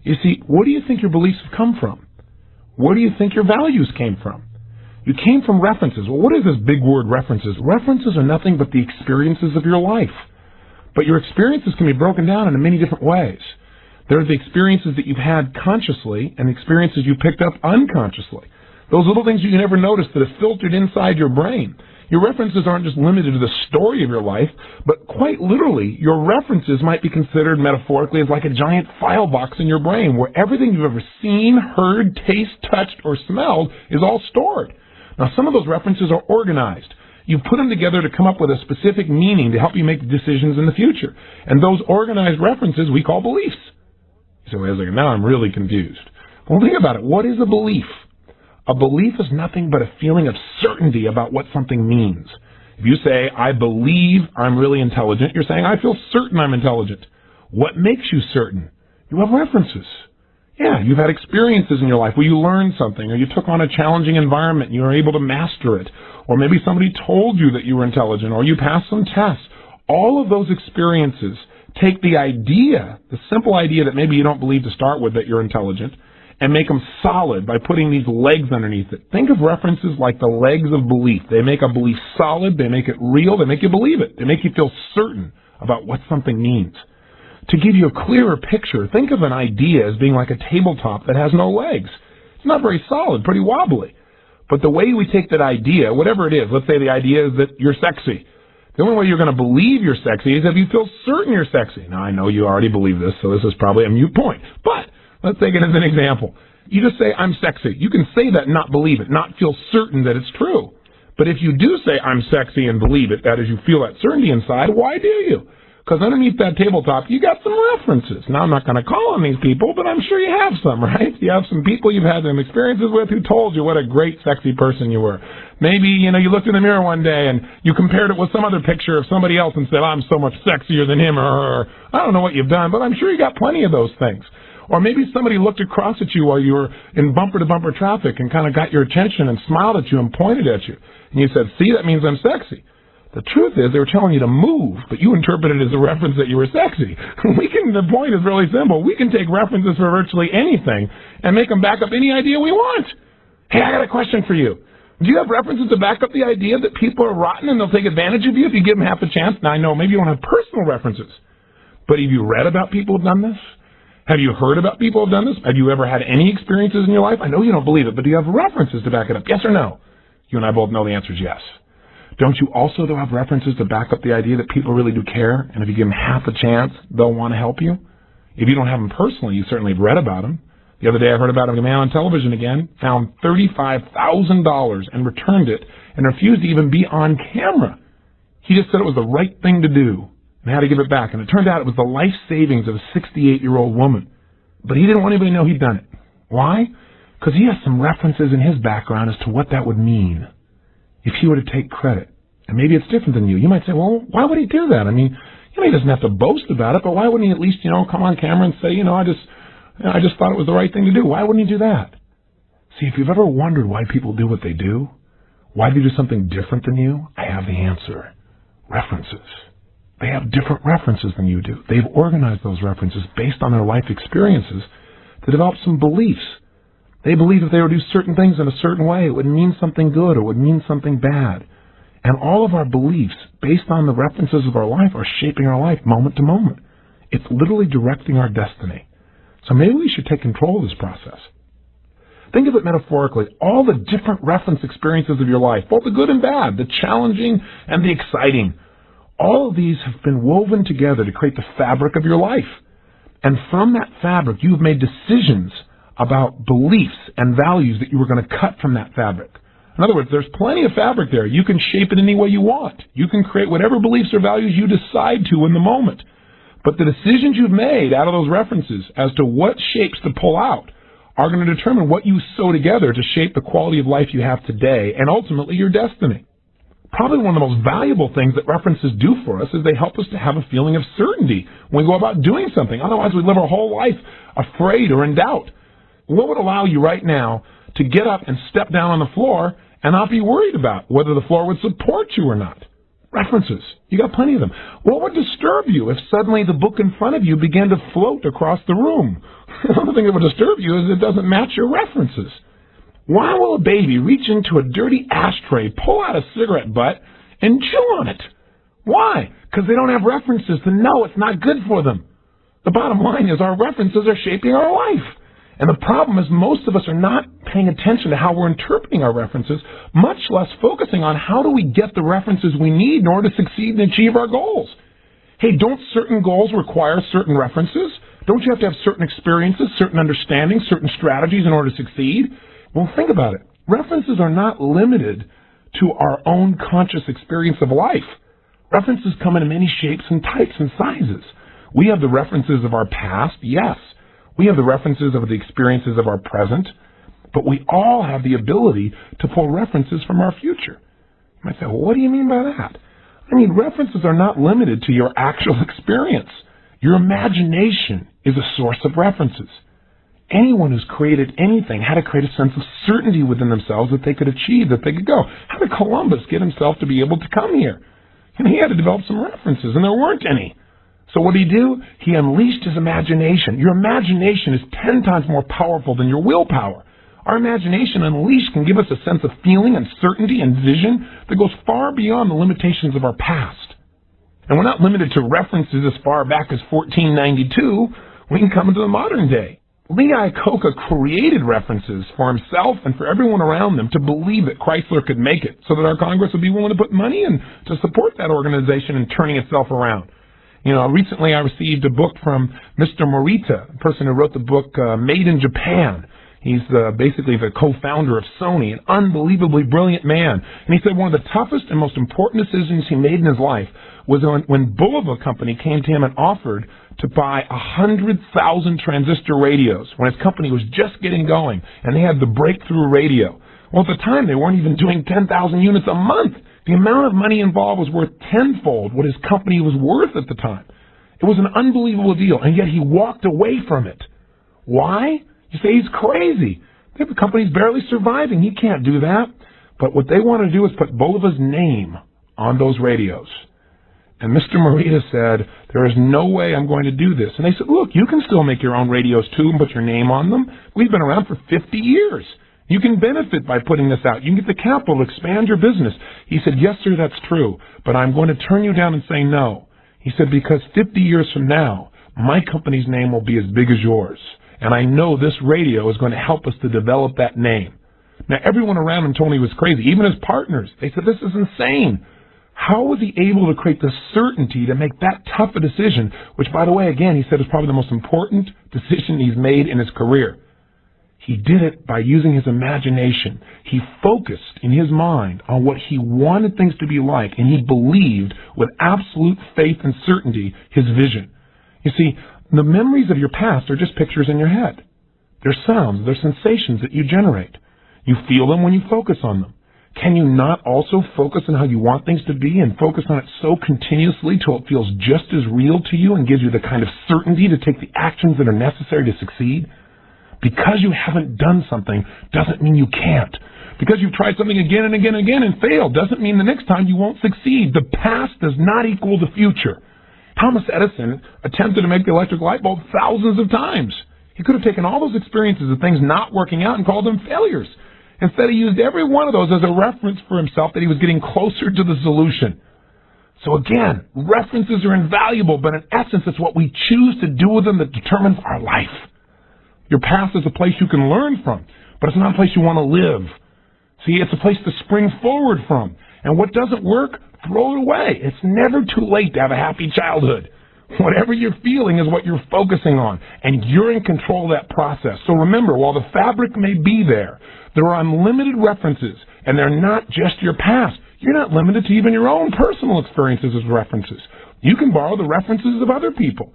You see, where do you think your beliefs have come from? Where do you think your values came from? You came from references. Well, what is this big word, references? References are nothing but the experiences of your life. But your experiences can be broken down into many different ways. There are the experiences that you've had consciously and the experiences you picked up unconsciously. Those little things you never noticed that have filtered inside your brain. Your references aren't just limited to the story of your life, but quite literally, your references might be considered metaphorically as like a giant file box in your brain where everything you've ever seen, heard, tasted, touched, or smelled is all stored. Now, some of those references are organized. You put them together to come up with a specific meaning to help you make decisions in the future. And those organized references we call beliefs. You say, wait a second, now I'm really confused. Well, think about it. What is a belief? A belief is nothing but a feeling of certainty about what something means. If you say, I believe I'm really intelligent, you're saying, I feel certain I'm intelligent. What makes you certain? You have references. Yeah, you've had experiences in your life where you learned something, or you took on a challenging environment and you were able to master it, or maybe somebody told you that you were intelligent, or you passed some tests. All of those experiences take the idea, the simple idea that maybe you don't believe to start with that you're intelligent, and make them solid by putting these legs underneath it. Think of references like the legs of belief. They make a belief solid, they make it real, they make you believe it. They make you feel certain about what something means. To give you a clearer picture, think of an idea as being like a tabletop that has no legs. It's not very solid, pretty wobbly. But the way we take that idea, whatever it is, let's say the idea is that you're sexy. The only way you're going to believe you're sexy is if you feel certain you're sexy. Now, I know you already believe this, so this is probably a moot point. But let's take it as an example. You just say, I'm sexy. You can say that and not believe it, not feel certain that it's true. But if you do say, I'm sexy and believe it, that is, you feel that certainty inside, why do you? Because underneath that tabletop, you got some references. Now, I'm not going to call on these people, but I'm sure you have some, right? You have some people you've had some experiences with who told you what a great, sexy person you were. Maybe, you looked in the mirror one day and you compared it with some other picture of somebody else and said, I'm so much sexier than him or her. I don't know what you've done, but I'm sure you got plenty of those things. Or maybe somebody looked across at you while you were in bumper-to-bumper traffic and kind of got your attention and smiled at you and pointed at you. And you said, see, that means I'm sexy. The truth is they were telling you to move, but you interpreted it as a reference that you were sexy. The point is really simple. We can take references for virtually anything and make them back up any idea we want. Hey, I got a question for you. Do you have references to back up the idea that people are rotten and they'll take advantage of you if you give them half a chance? Now, I know maybe you don't have personal references, but have you read about people who've done this? Have you heard about people who've done this? Have you ever had any experiences in your life? I know you don't believe it, but do you have references to back it up? Yes or no? You and I both know the answer is yes. Don't you also, though, have references to back up the idea that people really do care, and if you give them half a chance, they'll want to help you? If you don't have them personally, you certainly have read about them. The other day I heard about a man on television again, found $35,000 and returned it, and refused to even be on camera. He just said it was the right thing to do, and had to give it back. And it turned out it was the life savings of a 68-year-old woman. But he didn't want anybody to know he'd done it. Why? Because he has some references in his background as to what that would mean if he were to take credit. And maybe it's different than you. You might say, well, why would he do that? I mean, he doesn't have to boast about it, but why wouldn't he at least, come on camera and say, I just thought it was the right thing to do. Why wouldn't he do that? See, if you've ever wondered why people do what they do, why they do something different than you, I have the answer. References. They have different references than you do. They've organized those references based on their life experiences to develop some beliefs. They believe if they would do certain things in a certain way, it would mean something good or it would mean something bad. And all of our beliefs, based on the references of our life, are shaping our life moment to moment. It's literally directing our destiny. So maybe we should take control of this process. Think of it metaphorically. All the different reference experiences of your life, both the good and bad, the challenging and the exciting, all of these have been woven together to create the fabric of your life. And from that fabric, you've made decisions about beliefs and values that you were going to cut from that fabric. In other words, there's plenty of fabric there. You can shape it any way you want. You can create whatever beliefs or values you decide to in the moment. But the decisions you've made out of those references as to what shapes to pull out are going to determine what you sew together to shape the quality of life you have today and ultimately your destiny. Probably one of the most valuable things that references do for us is they help us to have a feeling of certainty when we go about doing something. Otherwise, we live our whole life afraid or in doubt. What would allow you right now to get up and step down on the floor and not be worried about whether the floor would support you or not? References. You got plenty of them. What would disturb you if suddenly the book in front of you began to float across the room? The only thing that would disturb you is it doesn't match your references. Why will a baby reach into a dirty ashtray, pull out a cigarette butt, and chew on it? Why? Because they don't have references to know it's not good for them. The bottom line is our references are shaping our life. And the problem is most of us are not paying attention to how we're interpreting our references, much less focusing on how do we get the references we need in order to succeed and achieve our goals. Hey, don't certain goals require certain references? Don't you have to have certain experiences, certain understandings, certain strategies in order to succeed? Well, think about it. References are not limited to our own conscious experience of life. References come in many shapes and types and sizes. We have the references of our past, yes. We have the references of the experiences of our present, but we all have the ability to pull references from our future. You might say, well, what do you mean by that? I mean, references are not limited to your actual experience. Your imagination is a source of references. Anyone who's created anything had to create a sense of certainty within themselves that they could achieve, that they could go. How did Columbus get himself to be able to come here? And he had to develop some references, and there weren't any. So what did he do? He unleashed his imagination. Your imagination is 10 times more powerful than your willpower. Our imagination unleashed can give us a sense of feeling and certainty and vision that goes far beyond the limitations of our past. And we're not limited to references as far back as 1492. We can come into the modern day. Lee Iacocca created references for himself and for everyone around them to believe that Chrysler could make it, so that our Congress would be willing to put money in to support that organization in turning itself around. You know, recently I received a book from Mr. Morita, the person who wrote the book Made in Japan. He's basically the co-founder of Sony, an unbelievably brilliant man. And he said one of the toughest and most important decisions he made in his life was when Bulova Company came to him and offered to buy 100,000 transistor radios when his company was just getting going, and they had the breakthrough radio. Well, at the time, they weren't even doing 10,000 units a month. The amount of money involved was worth tenfold what his company was worth at the time. It was an unbelievable deal, and yet he walked away from it. Why? You say he's crazy. The company's barely surviving. He can't do that. But what they want to do is put Bulova's name on those radios. And Mr. Morita said, there is no way I'm going to do this. And they said, look, you can still make your own radios too and put your name on them. We've been around for 50 years. You can benefit by putting this out. You can get the capital to expand your business. He said, yes, sir, that's true, but I'm going to turn you down and say no. He said, because 50 years from now, my company's name will be as big as yours. And I know this radio is going to help us to develop that name. Now, everyone around him told me he was crazy, even his partners. They said, this is insane. How was he able to create the certainty to make that tough a decision, which, by the way, again, he said is probably the most important decision he's made in his career? He did it by using his imagination. He focused in his mind on what he wanted things to be like, and he believed with absolute faith and certainty his vision. You see, the memories of your past are just pictures in your head. They're sounds, they're sensations that you generate. You feel them when you focus on them. Can you not also focus on how you want things to be and focus on it so continuously till it feels just as real to you and gives you the kind of certainty to take the actions that are necessary to succeed? Because you haven't done something doesn't mean you can't. Because you've tried something again and again and again and failed doesn't mean the next time you won't succeed. The past does not equal the future. Thomas Edison attempted to make the electric light bulb thousands of times. He could have taken all those experiences of things not working out and called them failures. Instead, he used every one of those as a reference for himself that he was getting closer to the solution. So again, references are invaluable, but in essence, it's what we choose to do with them that determines our life. Your past is a place you can learn from, but it's not a place you want to live. See, it's a place to spring forward from. And what doesn't work, throw it away. It's never too late to have a happy childhood. Whatever you're feeling is what you're focusing on, and you're in control of that process. So remember, while the fabric may be there are unlimited references, and they're not just your past. You're not limited to even your own personal experiences as references. You can borrow the references of other people.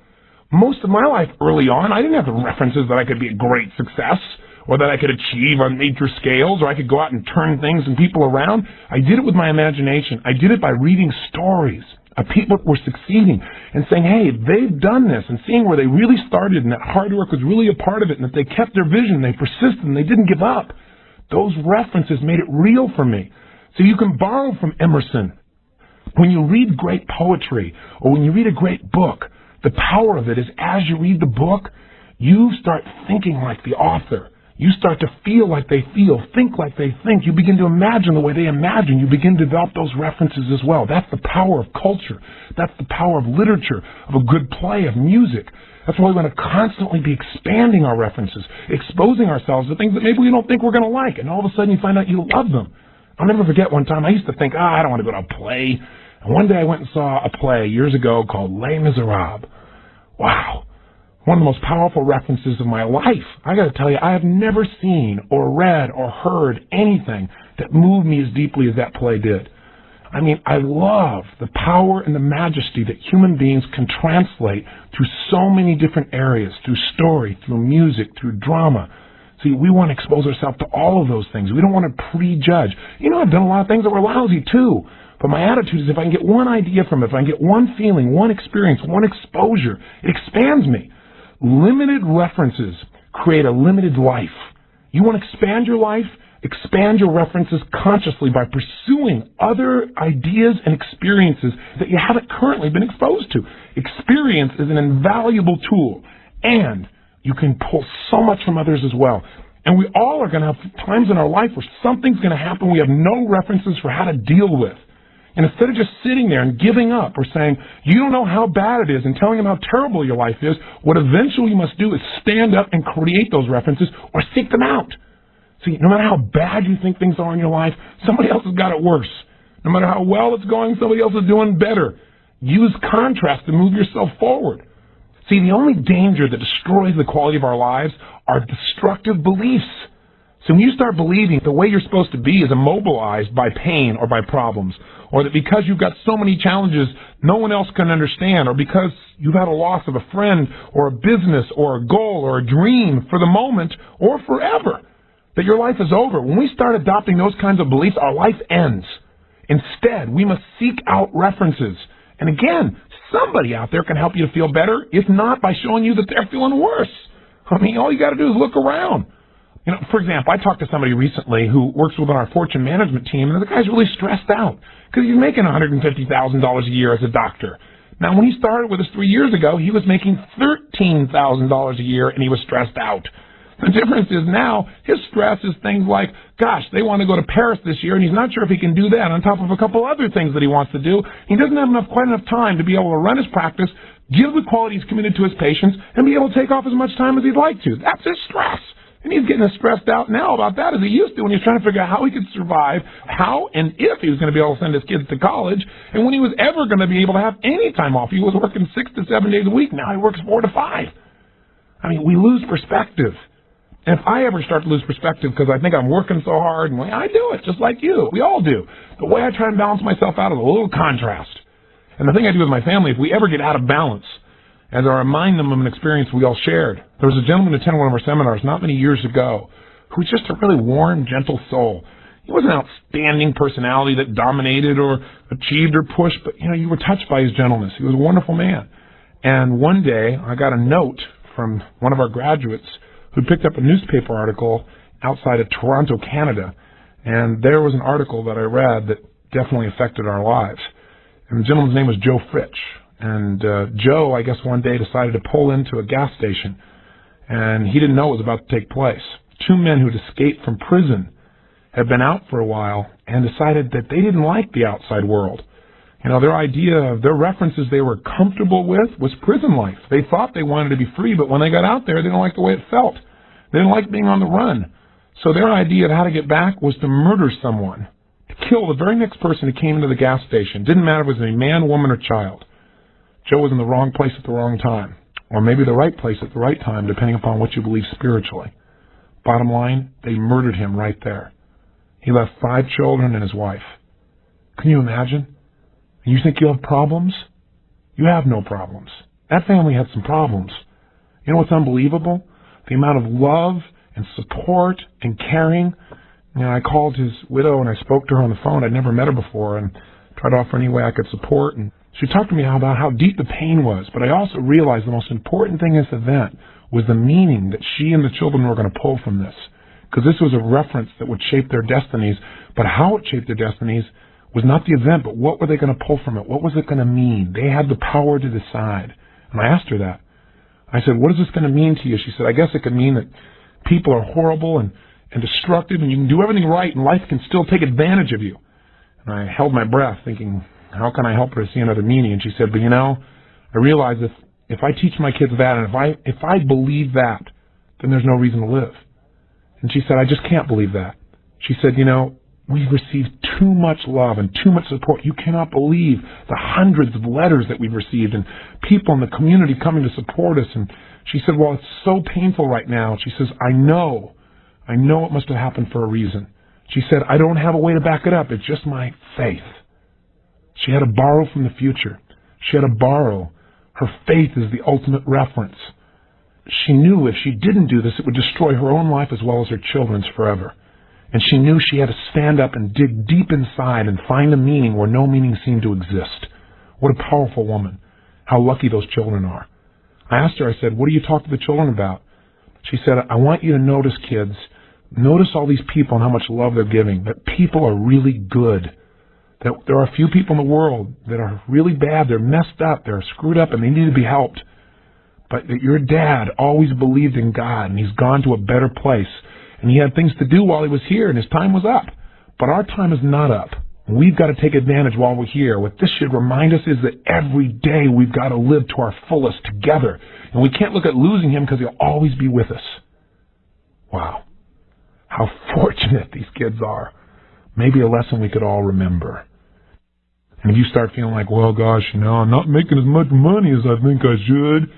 Most of my life early on, I didn't have the references that I could be a great success, or that I could achieve on major scales, or I could go out and turn things and people around. I did it with my imagination. I did it by reading stories of people that were succeeding and saying, hey, they've done this, and seeing where they really started and that hard work was really a part of it, and that they kept their vision, they persisted, and they didn't give up. Those references made it real for me. So you can borrow from Emerson. When you read great poetry or when you read a great book, the power of it is as you read the book, you start thinking like the author. You start to feel like they feel, think like they think. You begin to imagine the way they imagine. You begin to develop those references as well. That's the power of culture. That's the power of literature, of a good play, of music. That's why we want to constantly be expanding our references, exposing ourselves to things that maybe we don't think we're going to like, and all of a sudden you find out you love them. I'll never forget one time I used to think, I don't want to go to a play. And one day I went and saw a play years ago called Les Miserables. Wow. One of the most powerful references of my life. I got to tell you, I have never seen or read or heard anything that moved me as deeply as that play did. I mean, I love the power and the majesty that human beings can translate through so many different areas, through story, through music, through drama. See, we want to expose ourselves to all of those things. We don't want to prejudge. You know, I've done a lot of things that were lousy too. But my attitude is if I can get one idea from it, if I can get one feeling, one experience, one exposure, it expands me. Limited references create a limited life. You want to expand your life? Expand your references consciously by pursuing other ideas and experiences that you haven't currently been exposed to. Experience is an invaluable tool, and you can pull so much from others as well. And we all are going to have times in our life where something's going to happen we have no references for how to deal with. And instead of just sitting there and giving up or saying, you don't know how bad it is, and telling them how terrible your life is, what eventually you must do is stand up and create those references or seek them out. See, no matter how bad you think things are in your life, somebody else has got it worse. No matter how well it's going, somebody else is doing better. Use contrast to move yourself forward. See, the only danger that destroys the quality of our lives are destructive beliefs. So when you start believing the way you're supposed to be is immobilized by pain or by problems, or that because you've got so many challenges no one else can understand, or because you've had a loss of a friend or a business or a goal or a dream for the moment or forever, that your life is over. When we start adopting those kinds of beliefs, our life ends. Instead, we must seek out references. And again, somebody out there can help you to feel better, if not by showing you that they're feeling worse. I mean, all you got to do is look around. You know, for example, I talked to somebody recently who works within our fortune management team, and the guy's really stressed out because he's making $150,000 a year as a doctor. Now, when he started with us 3 years ago, he was making $13,000 a year, and he was stressed out. The difference is now his stress is things like, gosh, they want to go to Paris this year, and he's not sure if he can do that on top of a couple other things that he wants to do. He doesn't have quite enough time to be able to run his practice, give the quality he's committed to his patients, and be able to take off as much time as he'd like to. That's his stress. And he's getting as stressed out now about that as he used to when he was trying to figure out how he could survive, how and if he was going to be able to send his kids to college, and when he was ever going to be able to have any time off. He was working 6 to 7 days a week. Now he works 4 to 5. I mean, we lose perspective. And if I ever start to lose perspective because I think I'm working so hard, and I do it just like you. We all do. The way I try and balance myself out is a little contrast. And the thing I do with my family, if we ever get out of balance, as I remind them of an experience we all shared. There was a gentleman who attended one of our seminars not many years ago who was just a really warm, gentle soul. He wasn't an outstanding personality that dominated or achieved or pushed, but, you were touched by his gentleness. He was a wonderful man. And one day, I got a note from one of our graduates who picked up a newspaper article outside of Toronto, Canada. And there was an article that I read that definitely affected our lives. And the gentleman's name was Joe Fritch. And Joe, I guess one day decided to pull into a gas station, and he didn't know it was about to take place. 2 men who'd escaped from prison had been out for a while and decided that they didn't like the outside world. Their idea, their references they were comfortable with was prison life. They thought they wanted to be free, but when they got out there, they didn't like the way it felt. They didn't like being on the run. So their idea of how to get back was to murder someone, to kill the very next person who came into the gas station. Didn't matter if it was a man, woman, or child. Joe was in the wrong place at the wrong time, or maybe the right place at the right time, depending upon what you believe spiritually. Bottom line, they murdered him right there. He left 5 children and his wife. Can you imagine? You think you have problems? You have no problems. That family had some problems. You know what's unbelievable? The amount of love and support and caring. I called his widow and I spoke to her on the phone. I'd never met her before, and tried to offer any way I could support. And she talked to me about how deep the pain was, but I also realized the most important thing in this event was the meaning that she and the children were going to pull from this. Because this was a reference that would shape their destinies, but how it shaped their destinies was not the event, but what were they going to pull from it? What was it going to mean? They had the power to decide. And I asked her that. I said, what is this going to mean to you? She said, I guess it could mean that people are horrible and destructive, and you can do everything right, and life can still take advantage of you. And I held my breath, thinking, how can I help her to see another meaning? And she said, but I realize if I teach my kids that, and if I believe that, then there's no reason to live. And she said, I just can't believe that. She said, we've received too much love and too much support. You cannot believe the hundreds of letters that we've received and people in the community coming to support us. And she said, well, it's so painful right now. She says, I know it must have happened for a reason. She said, I don't have a way to back it up. It's just my faith. She had to borrow from the future. She had to borrow. Her faith is the ultimate reference. She knew if she didn't do this, it would destroy her own life as well as her children's forever. And she knew she had to stand up and dig deep inside and find a meaning where no meaning seemed to exist. What a powerful woman. How lucky those children are. I asked her, I said, what do you talk to the children about? She said, I want you to notice, kids, notice all these people and how much love they're giving, that people are really good. That there are a few people in the world that are really bad, they're messed up, they're screwed up, and they need to be helped. But that your dad always believed in God, and he's gone to a better place. And he had things to do while he was here, and his time was up. But our time is not up. We've got to take advantage while we're here. What this should remind us is that every day we've got to live to our fullest together. And we can't look at losing him because he'll always be with us. Wow. How fortunate these kids are. Maybe a lesson we could all remember. And if you start feeling like, well, gosh, I'm not making as much money as I think I should,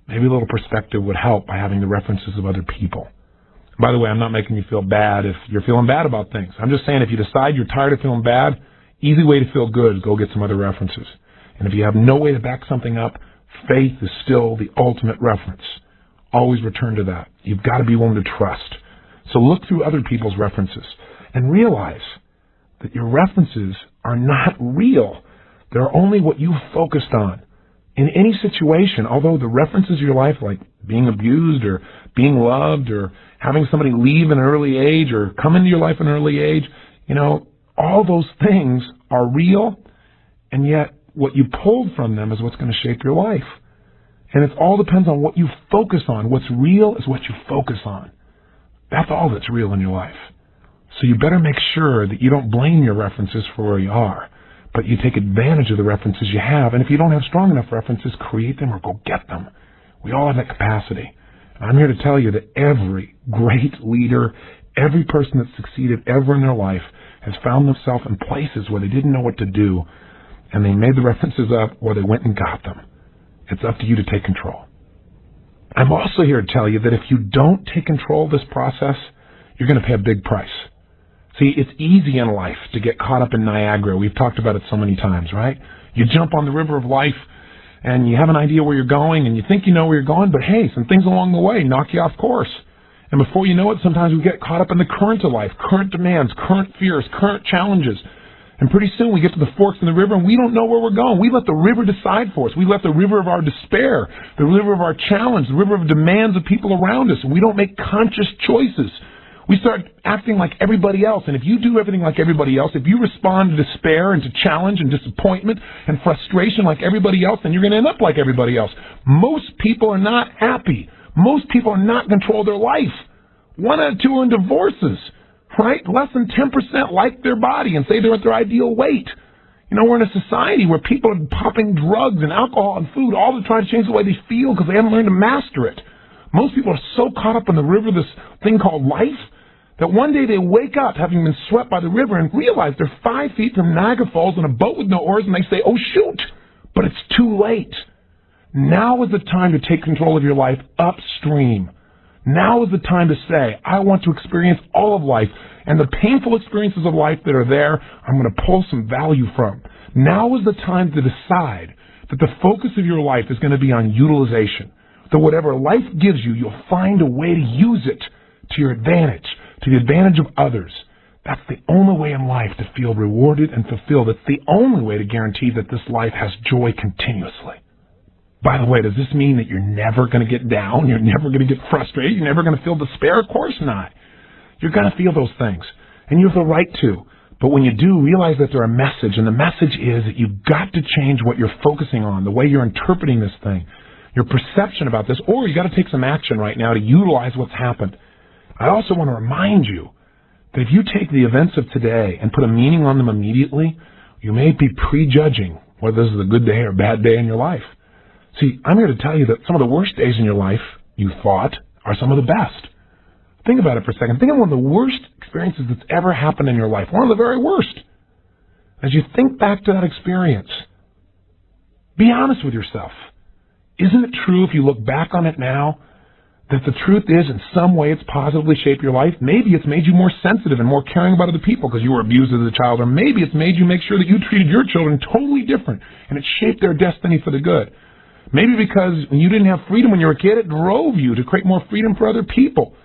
maybe a little perspective would help by having the references of other people. By the way, I'm not making you feel bad if you're feeling bad about things. I'm just saying if you decide you're tired of feeling bad, easy way to feel good is go get some other references. And if you have no way to back something up, faith is still the ultimate reference. Always return to that. You've got to be willing to trust. So look through other people's references and realize that your references are not real. They're only what you've focused on. In any situation, although the references of your life, like being abused or being loved or having somebody leave at an early age or come into your life at an early age, all those things are real, and yet what you pulled from them is what's going to shape your life. And it all depends on what you focus on. What's real is what you focus on. That's all that's real in your life. So you better make sure that you don't blame your references for where you are, but you take advantage of the references you have. And if you don't have strong enough references, create them or go get them. We all have that capacity. And I'm here to tell you that every great leader, every person that's succeeded ever in their life has found themselves in places where they didn't know what to do, and they made the references up or they went and got them. It's up to you to take control. I'm also here to tell you that if you don't take control of this process, you're going to pay a big price. See, it's easy in life to get caught up in Niagara. We've talked about it so many times, right? You jump on the river of life, and you have an idea where you're going, and you think you know where you're going, but hey, some things along the way knock you off course. And before you know it, sometimes we get caught up in the current of life, current demands, current fears, current challenges. And pretty soon we get to the forks in the river, and we don't know where we're going. We let the river decide for us. We let the river of our despair, the river of our challenge, the river of demands of people around us, and we don't make conscious choices. We start acting like everybody else, and if you do everything like everybody else, if you respond to despair and to challenge and disappointment and frustration like everybody else, then you're going to end up like everybody else. Most people are not happy. Most people are not in control of their life. 1 out of 2 are in divorces, right? Less than 10% like their body and say they're at their ideal weight. We're in a society where people are popping drugs and alcohol and food all to try to change the way they feel because they haven't learned to master it. Most people are so caught up in the river, this thing called life, that one day they wake up having been swept by the river and realize they're 5 feet from Niagara Falls in a boat with no oars, and they say, oh shoot, but it's too late. Now is the time to take control of your life upstream. Now is the time to say, I want to experience all of life, and the painful experiences of life that are there, I'm going to pull some value from. Now is the time to decide that the focus of your life is going to be on utilization. That whatever life gives you, you'll find a way to use it to your advantage, to the advantage of others. That's the only way in life to feel rewarded and fulfilled. It's the only way to guarantee that this life has joy continuously. By the way, does this mean that you're never going to get down? You're never going to get frustrated? You're never going to feel despair? Of course not. You're going to feel those things, and you have the right to. But when you do, realize that they're a message, and the message is that you've got to change what you're focusing on, the way you're interpreting this thing, your perception about this, or you got to take some action right now to utilize what's happened. I also want to remind you that if you take the events of today and put a meaning on them immediately, you may be prejudging whether this is a good day or a bad day in your life. See, I'm here to tell you that some of the worst days in your life, you thought, are some of the best. Think about it for a second. Think of one of the worst experiences that's ever happened in your life. One of the very worst. As you think back to that experience, be honest with yourself. Isn't it true if you look back on it now that the truth is in some way it's positively shaped your life? Maybe it's made you more sensitive and more caring about other people because you were abused as a child, or maybe it's made you make sure that you treated your children totally different and it shaped their destiny for the good. Maybe because when you didn't have freedom when you were a kid, it drove you to create more freedom for other people.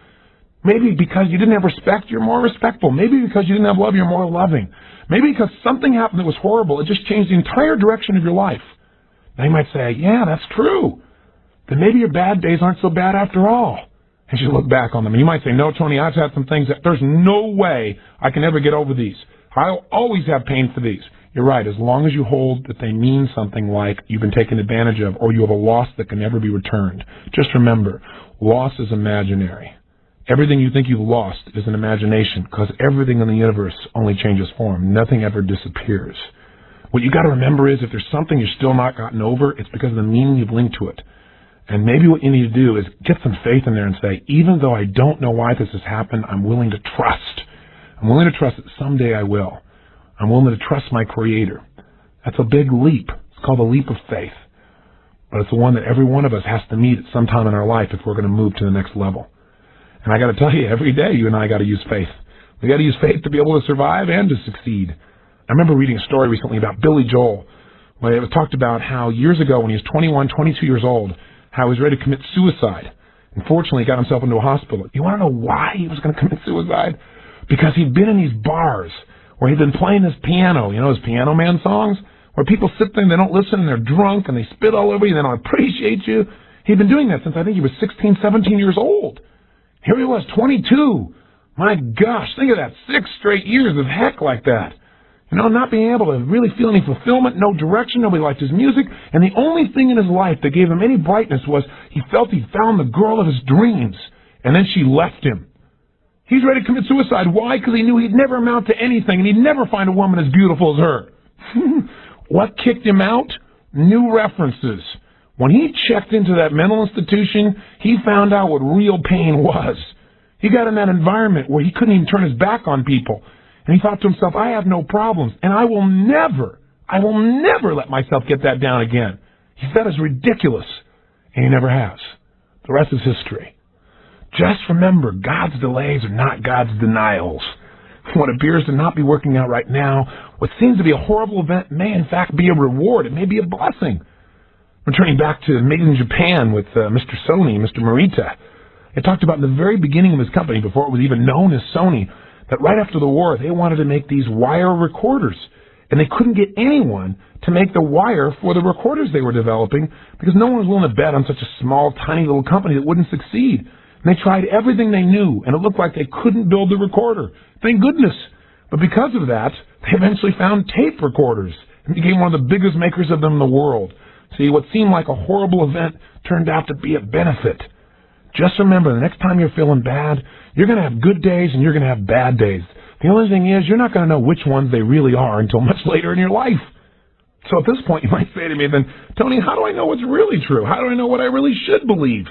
Maybe because you didn't have respect, you're more respectful. Maybe because you didn't have love, you're more loving. Maybe because something happened that was horrible, it just changed the entire direction of your life. Now you might say, yeah, that's true. Then maybe your bad days aren't so bad after all as you look back on them. And you might say, no, Tony, I've had some things that there's no way I can ever get over these. I'll always have pain for these. You're right, as long as you hold that they mean something like you've been taken advantage of or you have a loss that can never be returned. Just remember, loss is imaginary. Everything you think you've lost is an imagination because everything in the universe only changes form. Nothing ever disappears. What you got to remember is if there's something you've still not gotten over, it's because of the meaning you've linked to it. And maybe what you need to do is get some faith in there and say, even though I don't know why this has happened, I'm willing to trust. I'm willing to trust that someday I will. I'm willing to trust my Creator. That's a big leap. It's called a leap of faith. But it's the one that every one of us has to meet at some time in our life if we're going to move to the next level. And I got to tell you, every day you and I got to use faith. We got to use faith to be able to survive and to succeed. I remember reading a story recently about Billy Joel, where it was talked about how years ago when he was 21, 22 years old, how he was ready to commit suicide. Unfortunately, he got himself into a hospital. You want to know why he was going to commit suicide? Because he'd been in these bars where he'd been playing his piano, you know, his Piano Man songs, where people sit there and they don't listen and they're drunk and they spit all over you and they don't appreciate you. He'd been doing that since I think he was 16, 17 years old. Here he was, 22. My gosh, think of that, 6 straight years of heck like that. You know, not being able to really feel any fulfillment, no direction, nobody liked his music, and the only thing in his life that gave him any brightness was he felt he'd found the girl of his dreams, and then she left him. He's ready to commit suicide. Why? Because he knew he'd never amount to anything, and he'd never find a woman as beautiful as her. What kicked him out? New references. When he checked into that mental institution, he found out what real pain was. He got in that environment where he couldn't even turn his back on people. And he thought to himself, I have no problems, and I will never let myself get that down again. He said it's ridiculous, and he never has. The rest is history. Just remember, God's delays are not God's denials. What appears to not be working out right now, what seems to be a horrible event, may in fact be a reward. It may be a blessing. Returning back to Made in Japan with Mr. Sony, Mr. Morita, it talked about in the very beginning of his company, before it was even known as Sony, that right after the war, they wanted to make these wire recorders. And they couldn't get anyone to make the wire for the recorders they were developing because no one was willing to bet on such a small, tiny little company that wouldn't succeed. And they tried everything they knew, and it looked like they couldn't build the recorder. Thank goodness. But because of that, they eventually found tape recorders and became one of the biggest makers of them in the world. See, what seemed like a horrible event turned out to be a benefit. Just remember, the next time you're feeling bad, you're going to have good days and you're going to have bad days. The only thing is, you're not going to know which ones they really are until much later in your life. So at this point, you might say to me, then, Tony, how do I know what's really true? How do I know what I really should believe?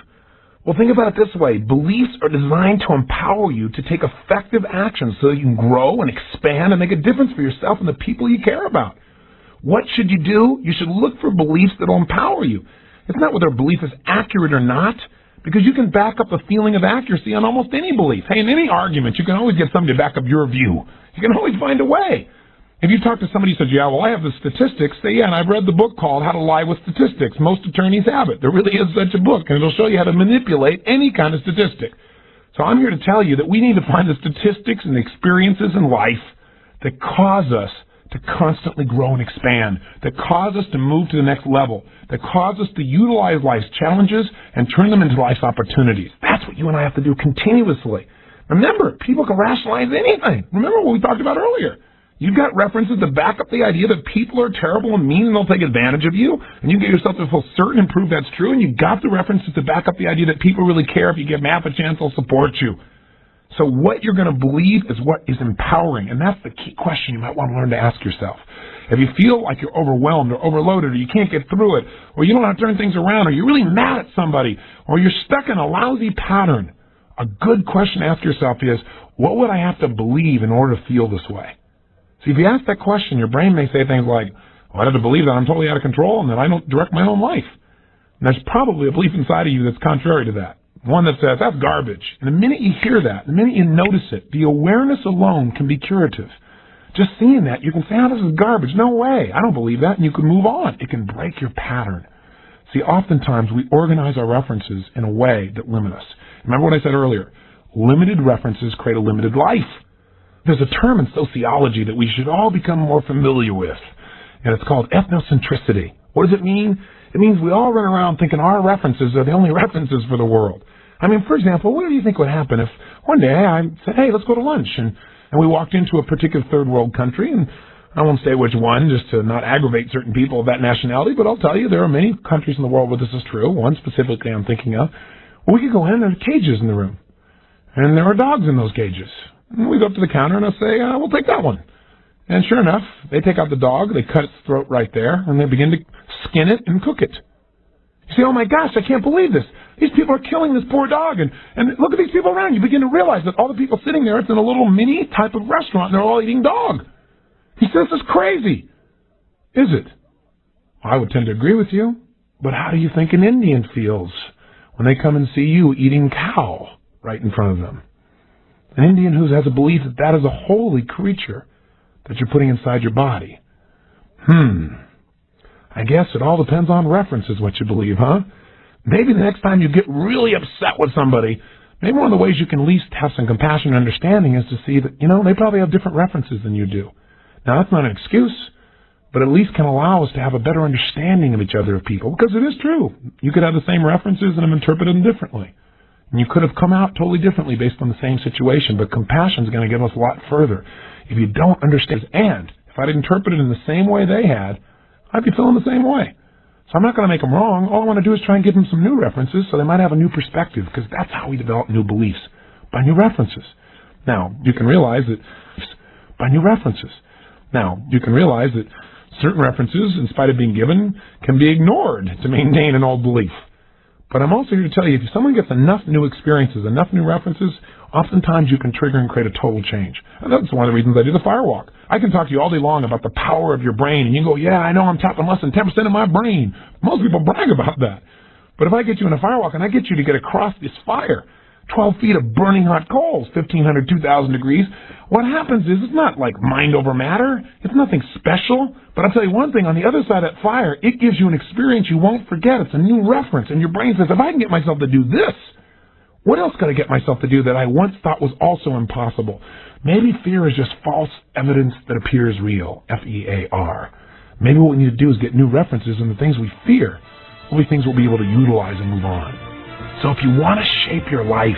Well, think about it this way. Beliefs are designed to empower you to take effective action so that you can grow and expand and make a difference for yourself and the people you care about. What should you do? You should look for beliefs that will empower you. It's not whether a belief is accurate or not, because you can back up a feeling of accuracy on almost any belief. Hey, in any argument, you can always get somebody to back up your view. You can always find a way. If you talk to somebody who says, yeah, well, I have the statistics, say, yeah, and I've read the book called How to Lie with Statistics. Most attorneys have it. There really is such a book, and it'll show you how to manipulate any kind of statistic. So I'm here to tell you that we need to find the statistics and the experiences in life that cause us to constantly grow and expand, that cause us to move to the next level, that cause us to utilize life's challenges and turn them into life's opportunities. That's what you and I have to do continuously. Remember, people can rationalize anything. Remember what we talked about earlier. You've got references to back up the idea that people are terrible and mean and they'll take advantage of you, and you get yourself to feel certain and prove that's true, and you've got the references to back up the idea that people really care. If you give math a chance, they'll support you. So what you're going to believe is what is empowering, and that's the key question you might want to learn to ask yourself. If you feel like you're overwhelmed or overloaded, or you can't get through it, or you don't know how to turn things around, or you're really mad at somebody, or you're stuck in a lousy pattern, a good question to ask yourself is, what would I have to believe in order to feel this way? See, if you ask that question, your brain may say things like, well, I have to believe that I'm totally out of control and that I don't direct my own life. And there's probably a belief inside of you that's contrary to that. One that says, that's garbage. And the minute you hear that, the minute you notice it, the awareness alone can be curative. Just seeing that, you can say, oh, this is garbage. No way. I don't believe that. And you can move on. It can break your pattern. See, oftentimes we organize our references in a way that limit us. Remember what I said earlier? Limited references create a limited life. There's a term in sociology that we should all become more familiar with, and it's called ethnocentricity. What does it mean? It means we all run around thinking our references are the only references for the world. I mean, for example, what do you think would happen if one day I said, hey, let's go to lunch, and we walked into a particular third world country, and I won't say which one just to not aggravate certain people of that nationality, but I'll tell you there are many countries in the world where this is true, one specifically I'm thinking of. We could go in, and there are cages in the room, and there are dogs in those cages. And we go up to the counter, and I say, we'll take that one. And sure enough, they take out the dog, they cut its throat right there, and they begin to skin it and cook it. You say, oh my gosh, I can't believe this. These people are killing this poor dog, and look at these people around. You begin to realize that all the people sitting there, it's in a little mini type of restaurant, and they're all eating dog. He says, this is crazy. Is it? I would tend to agree with you, but how do you think an Indian feels when they come and see you eating cow right in front of them? An Indian who has a belief that that is a holy creature that you're putting inside your body. I guess it all depends on references, what you believe, huh? Maybe the next time you get really upset with somebody, maybe one of the ways you can least have some compassion and understanding is to see that, they probably have different references than you do. Now, that's not an excuse, but at least can allow us to have a better understanding of each other, of people, because it is true. You could have the same references and have interpreted them differently. And you could have come out totally differently based on the same situation, but compassion is going to get us a lot further. If you don't understand, and if I'd interpreted it in the same way they had, I'd be feeling the same way. So I'm not going to make them wrong. All I want to do is try and give them some new references so they might have a new perspective, because that's how we develop new beliefs, by new references. Now, you can realize that certain references, in spite of being given, can be ignored to maintain an old belief. But I'm also here to tell you, if someone gets enough new experiences, enough new references, oftentimes you can trigger and create a total change. And that's one of the reasons I do the firewalk. I can talk to you all day long about the power of your brain, and you can go, yeah, I know I'm tapping less than 10% of my brain. Most people brag about that. But if I get you in a firewalk and I get you to get across this fire, 12 feet of burning hot coals, 1,500, 2,000 degrees, what happens is it's not like mind over matter. It's nothing special. But I'll tell you one thing, on the other side of that fire, it gives you an experience you won't forget. It's a new reference. And your brain says, if I can get myself to do this, what else can I get myself to do that I once thought was also impossible? Maybe fear is just false evidence that appears real, F-E-A-R. Maybe what we need to do is get new references, and the things we fear will be things we'll be able to utilize and move on. So if you want to shape your life,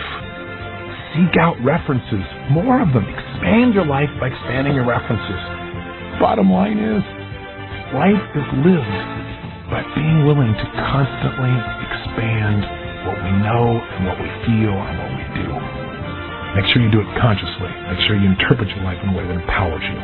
seek out references, more of them. Expand your life by expanding your references. Bottom line is, life is lived by being willing to constantly expand what we know and what we feel and what we do. Make sure you do it consciously. Make sure you interpret your life in a way that empowers you.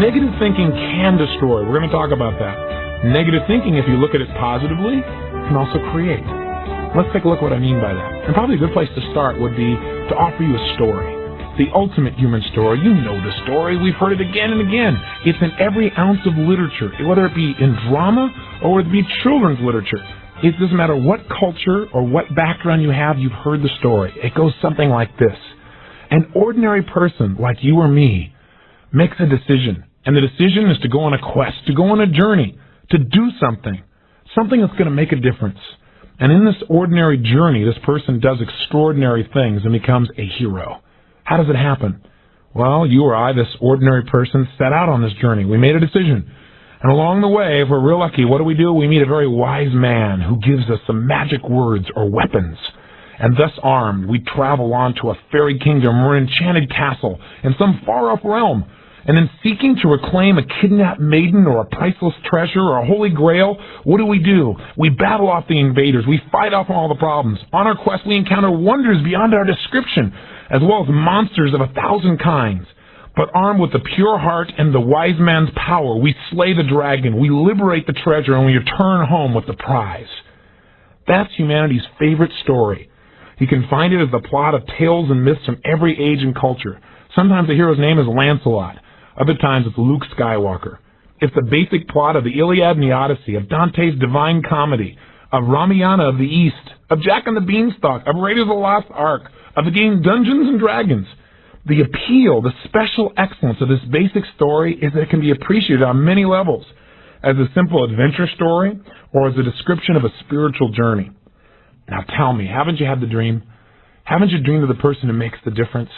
Negative thinking can destroy. We're going to talk about that. Negative thinking, if you look at it positively, can also create. Let's take a look at what I mean by that. And probably a good place to start would be to offer you a story. The ultimate human story. You know the story. We've heard it again and again. It's in every ounce of literature, whether it be in drama or whether it be children's literature. It doesn't matter what culture or what background you have, you've heard the story. It goes something like this. An ordinary person like you or me makes a decision. And the decision is to go on a quest, to go on a journey, to do something that's going to make a difference. And in this ordinary journey, this person does extraordinary things and becomes a hero. How does it happen? Well, you or I, this ordinary person, set out on this journey. We made a decision. And along the way, if we're real lucky, what do? We meet a very wise man who gives us some magic words or weapons. And thus armed, we travel on to a fairy kingdom or an enchanted castle in some far-off realm. And in seeking to reclaim a kidnapped maiden or a priceless treasure or a holy grail, what do? We battle off the invaders. We fight off all the problems. On our quest, we encounter wonders beyond our description, as well as monsters of 1,000 kinds. But armed with the pure heart and the wise man's power, we slay the dragon, we liberate the treasure, and we return home with the prize. That's humanity's favorite story. You can find it as the plot of tales and myths from every age and culture. Sometimes the hero's name is Lancelot. Other times it's Luke Skywalker. It's the basic plot of the Iliad and the Odyssey, of Dante's Divine Comedy, of Ramayana of the East, of Jack and the Beanstalk, of Raiders of the Lost Ark, of the game Dungeons and Dragons. The appeal, the special excellence of this basic story is that it can be appreciated on many levels, as a simple adventure story or as a description of a spiritual journey. Now tell me, haven't you had the dream? Haven't you dreamed of the person who makes the difference,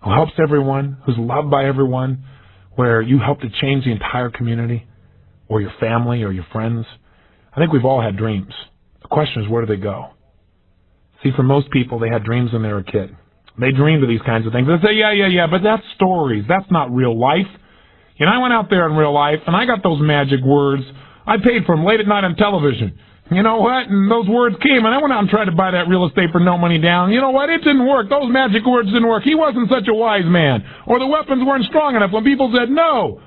who helps everyone, who's loved by everyone, where you help to change the entire community or your family or your friends? I think we've all had dreams. The question is, where do they go? See, for most people, they had dreams when they were a kid. They dreamed of these kinds of things. They say, yeah, but that's stories. That's not real life. You know, I went out there in real life, and I got those magic words. I paid for them late at night on television. You know what? And those words came, and I went out and tried to buy that real estate for no money down. You know what? It didn't work. Those magic words didn't work. He wasn't such a wise man. Or the weapons weren't strong enough when people said no.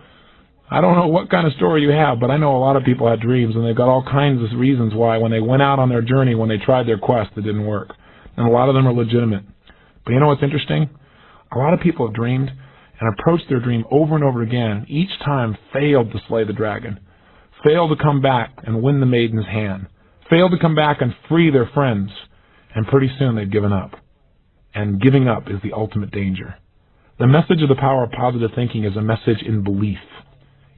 I don't know what kind of story you have, but I know a lot of people had dreams, and they've got all kinds of reasons why when they went out on their journey, when they tried their quest, it didn't work. And a lot of them are legitimate. But you know what's interesting? A lot of people have dreamed and approached their dream over and over again, each time failed to slay the dragon, failed to come back and win the maiden's hand, failed to come back and free their friends, and pretty soon they've given up. And giving up is the ultimate danger. The message of the power of positive thinking is a message in belief.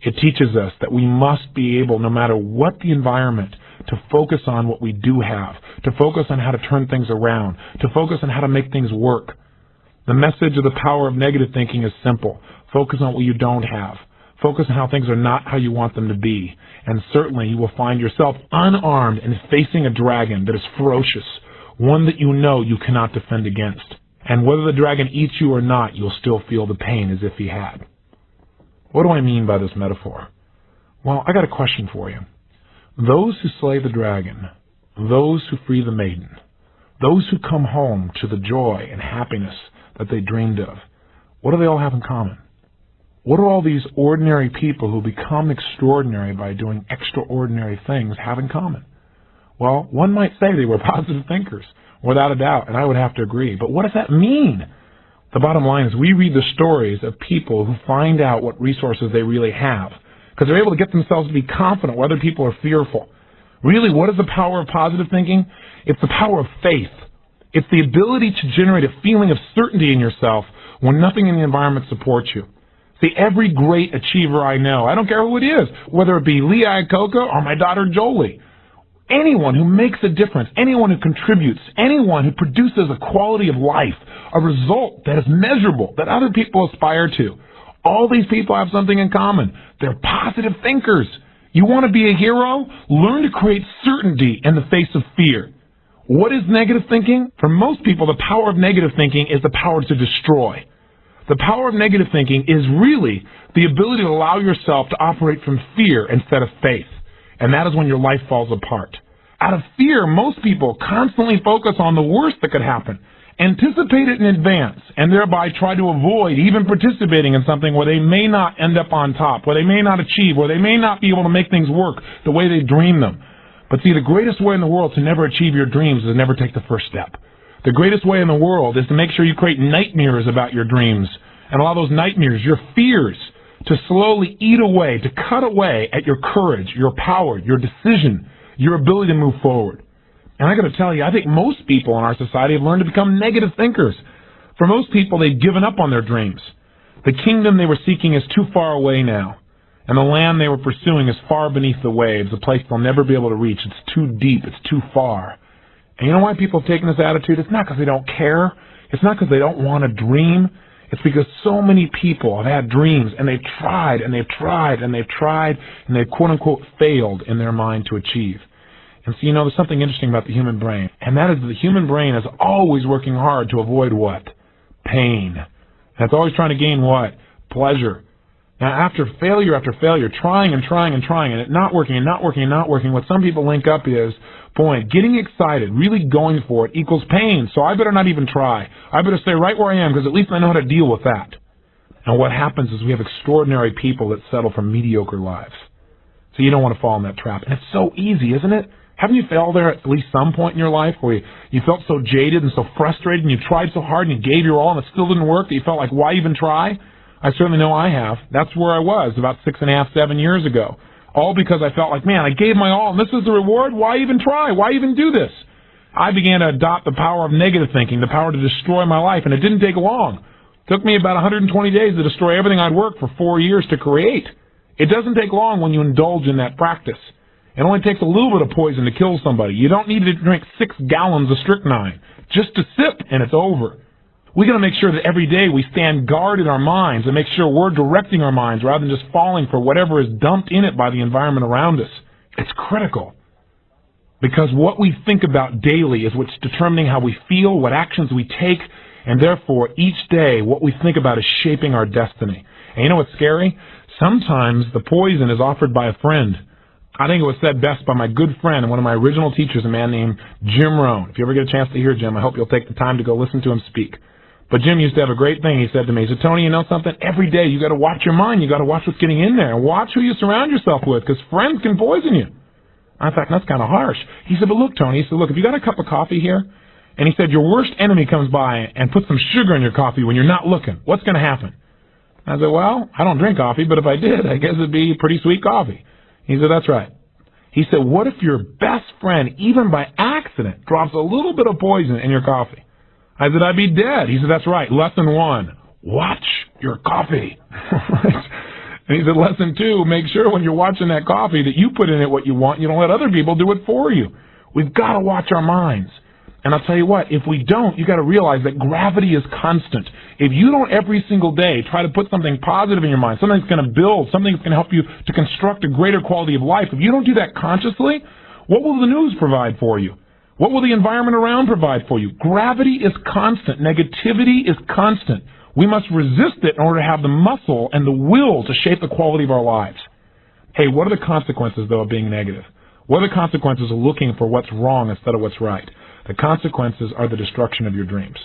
It teaches us that we must be able, no matter what the environment, to focus on what we do have, to focus on how to turn things around, to focus on how to make things work. The message of the power of negative thinking is simple. Focus on what you don't have. Focus on how things are not how you want them to be. And certainly you will find yourself unarmed and facing a dragon that is ferocious, one that you know you cannot defend against. And whether the dragon eats you or not, you'll still feel the pain as if he had. What do I mean by this metaphor? Well, I got a question for you. Those who slay the dragon, those who free the maiden, those who come home to the joy and happiness that they dreamed of, what do they all have in common? What do all these ordinary people who become extraordinary by doing extraordinary things have in common? Well, one might say they were positive thinkers, without a doubt, and I would have to agree. But what does that mean? The bottom line is we read the stories of people who find out what resources they really have, because they're able to get themselves to be confident where other people are fearful. Really, what is the power of positive thinking? It's the power of faith. It's the ability to generate a feeling of certainty in yourself when nothing in the environment supports you. See, every great achiever I know, I don't care who it is, whether it be Lee Iacocca or my daughter Jolie, anyone who makes a difference, anyone who contributes, anyone who produces a quality of life, a result that is measurable, that other people aspire to, all these people have something in common. They're positive thinkers. You want to be a hero? Learn to create certainty in the face of fear. What is negative thinking? For most people, the power of negative thinking is the power to destroy. The power of negative thinking is really the ability to allow yourself to operate from fear instead of faith. And that is when your life falls apart. Out of fear, most people constantly focus on the worst that could happen, anticipate it in advance, and thereby try to avoid even participating in something where they may not end up on top, where they may not achieve, where they may not be able to make things work the way they dream them. But see, the greatest way in the world to never achieve your dreams is to never take the first step. The greatest way in the world is to make sure you create nightmares about your dreams, and allow those nightmares, your fears, to slowly eat away, to cut away at your courage, your power, your decision, your ability to move forward. And I got to tell you, I think most people in our society have learned to become negative thinkers. For most people, they've given up on their dreams. The kingdom they were seeking is too far away now, and the land they were pursuing is far beneath the waves, a place they'll never be able to reach. It's too deep. It's too far. And you know why people have taken this attitude? It's not because they don't care. It's not because they don't want to dream. It's because so many people have had dreams, and they've tried, and they've tried, and they've tried, and they've quote-unquote failed in their mind to achieve. And so, there's something interesting about the human brain, and that is that the human brain is always working hard to avoid what? Pain. And it's always trying to gain what? Pleasure. Now, after failure, trying and trying and trying, and it not working and not working and not working, what some people link up is, boy, getting excited, really going for it equals pain, so I better not even try. I better stay right where I am, because at least I know how to deal with that. And what happens is we have extraordinary people that settle for mediocre lives. So you don't want to fall in that trap. And it's so easy, isn't it? Haven't you failed there at least some point in your life where you felt so jaded and so frustrated and you tried so hard and you gave your all and it still didn't work that you felt like, why even try? I certainly know I have. That's where I was about 6.5, 7 years ago. All because I felt like, man, I gave my all and this is the reward? Why even try? Why even do this? I began to adopt the power of negative thinking, the power to destroy my life, and it didn't take long. It took me about 120 days to destroy everything I'd worked for 4 years to create. It doesn't take long when you indulge in that practice. It only takes a little bit of poison to kill somebody. You don't need to drink 6 gallons of strychnine. Just a sip, and it's over. We got to make sure that every day we stand guard in our minds and make sure we're directing our minds rather than just falling for whatever is dumped in it by the environment around us. It's critical. Because what we think about daily is what's determining how we feel, what actions we take, and therefore each day what we think about is shaping our destiny. And you know what's scary? Sometimes the poison is offered by a friend. I think it was said best by my good friend and one of my original teachers, a man named Jim Rohn. If you ever get a chance to hear Jim, I hope you'll take the time to go listen to him speak. But Jim used to have a great thing he said to me. He said, Tony, you know something? Every day you got to watch your mind. You got to watch what's getting in there. And watch who you surround yourself with, because friends can poison you. I thought, that's kind of harsh. He said, but look, Tony, he said, look, if you got a cup of coffee here, and he said, your worst enemy comes by and puts some sugar in your coffee when you're not looking, what's going to happen? I said, well, I don't drink coffee, but if I did, I guess it'd be pretty sweet coffee. He said, that's right. He said, what if your best friend, even by accident, drops a little bit of poison in your coffee? I said, I'd be dead. He said, that's right. Lesson 1, watch your coffee. And he said, lesson 2, make sure when you're watching that coffee that you put in it what you want. You don't let other people do it for you. We've got to watch our minds. And I'll tell you what, if we don't, you got to realize that gravity is constant. If you don't every single day try to put something positive in your mind, something that's going to build, something that's going to help you to construct a greater quality of life, if you don't do that consciously, what will the news provide for you? What will the environment around provide for you? Gravity is constant. Negativity is constant. We must resist it in order to have the muscle and the will to shape the quality of our lives. Hey, what are the consequences, though, of being negative? What are the consequences of looking for what's wrong instead of what's right? The consequences are the destruction of your dreams.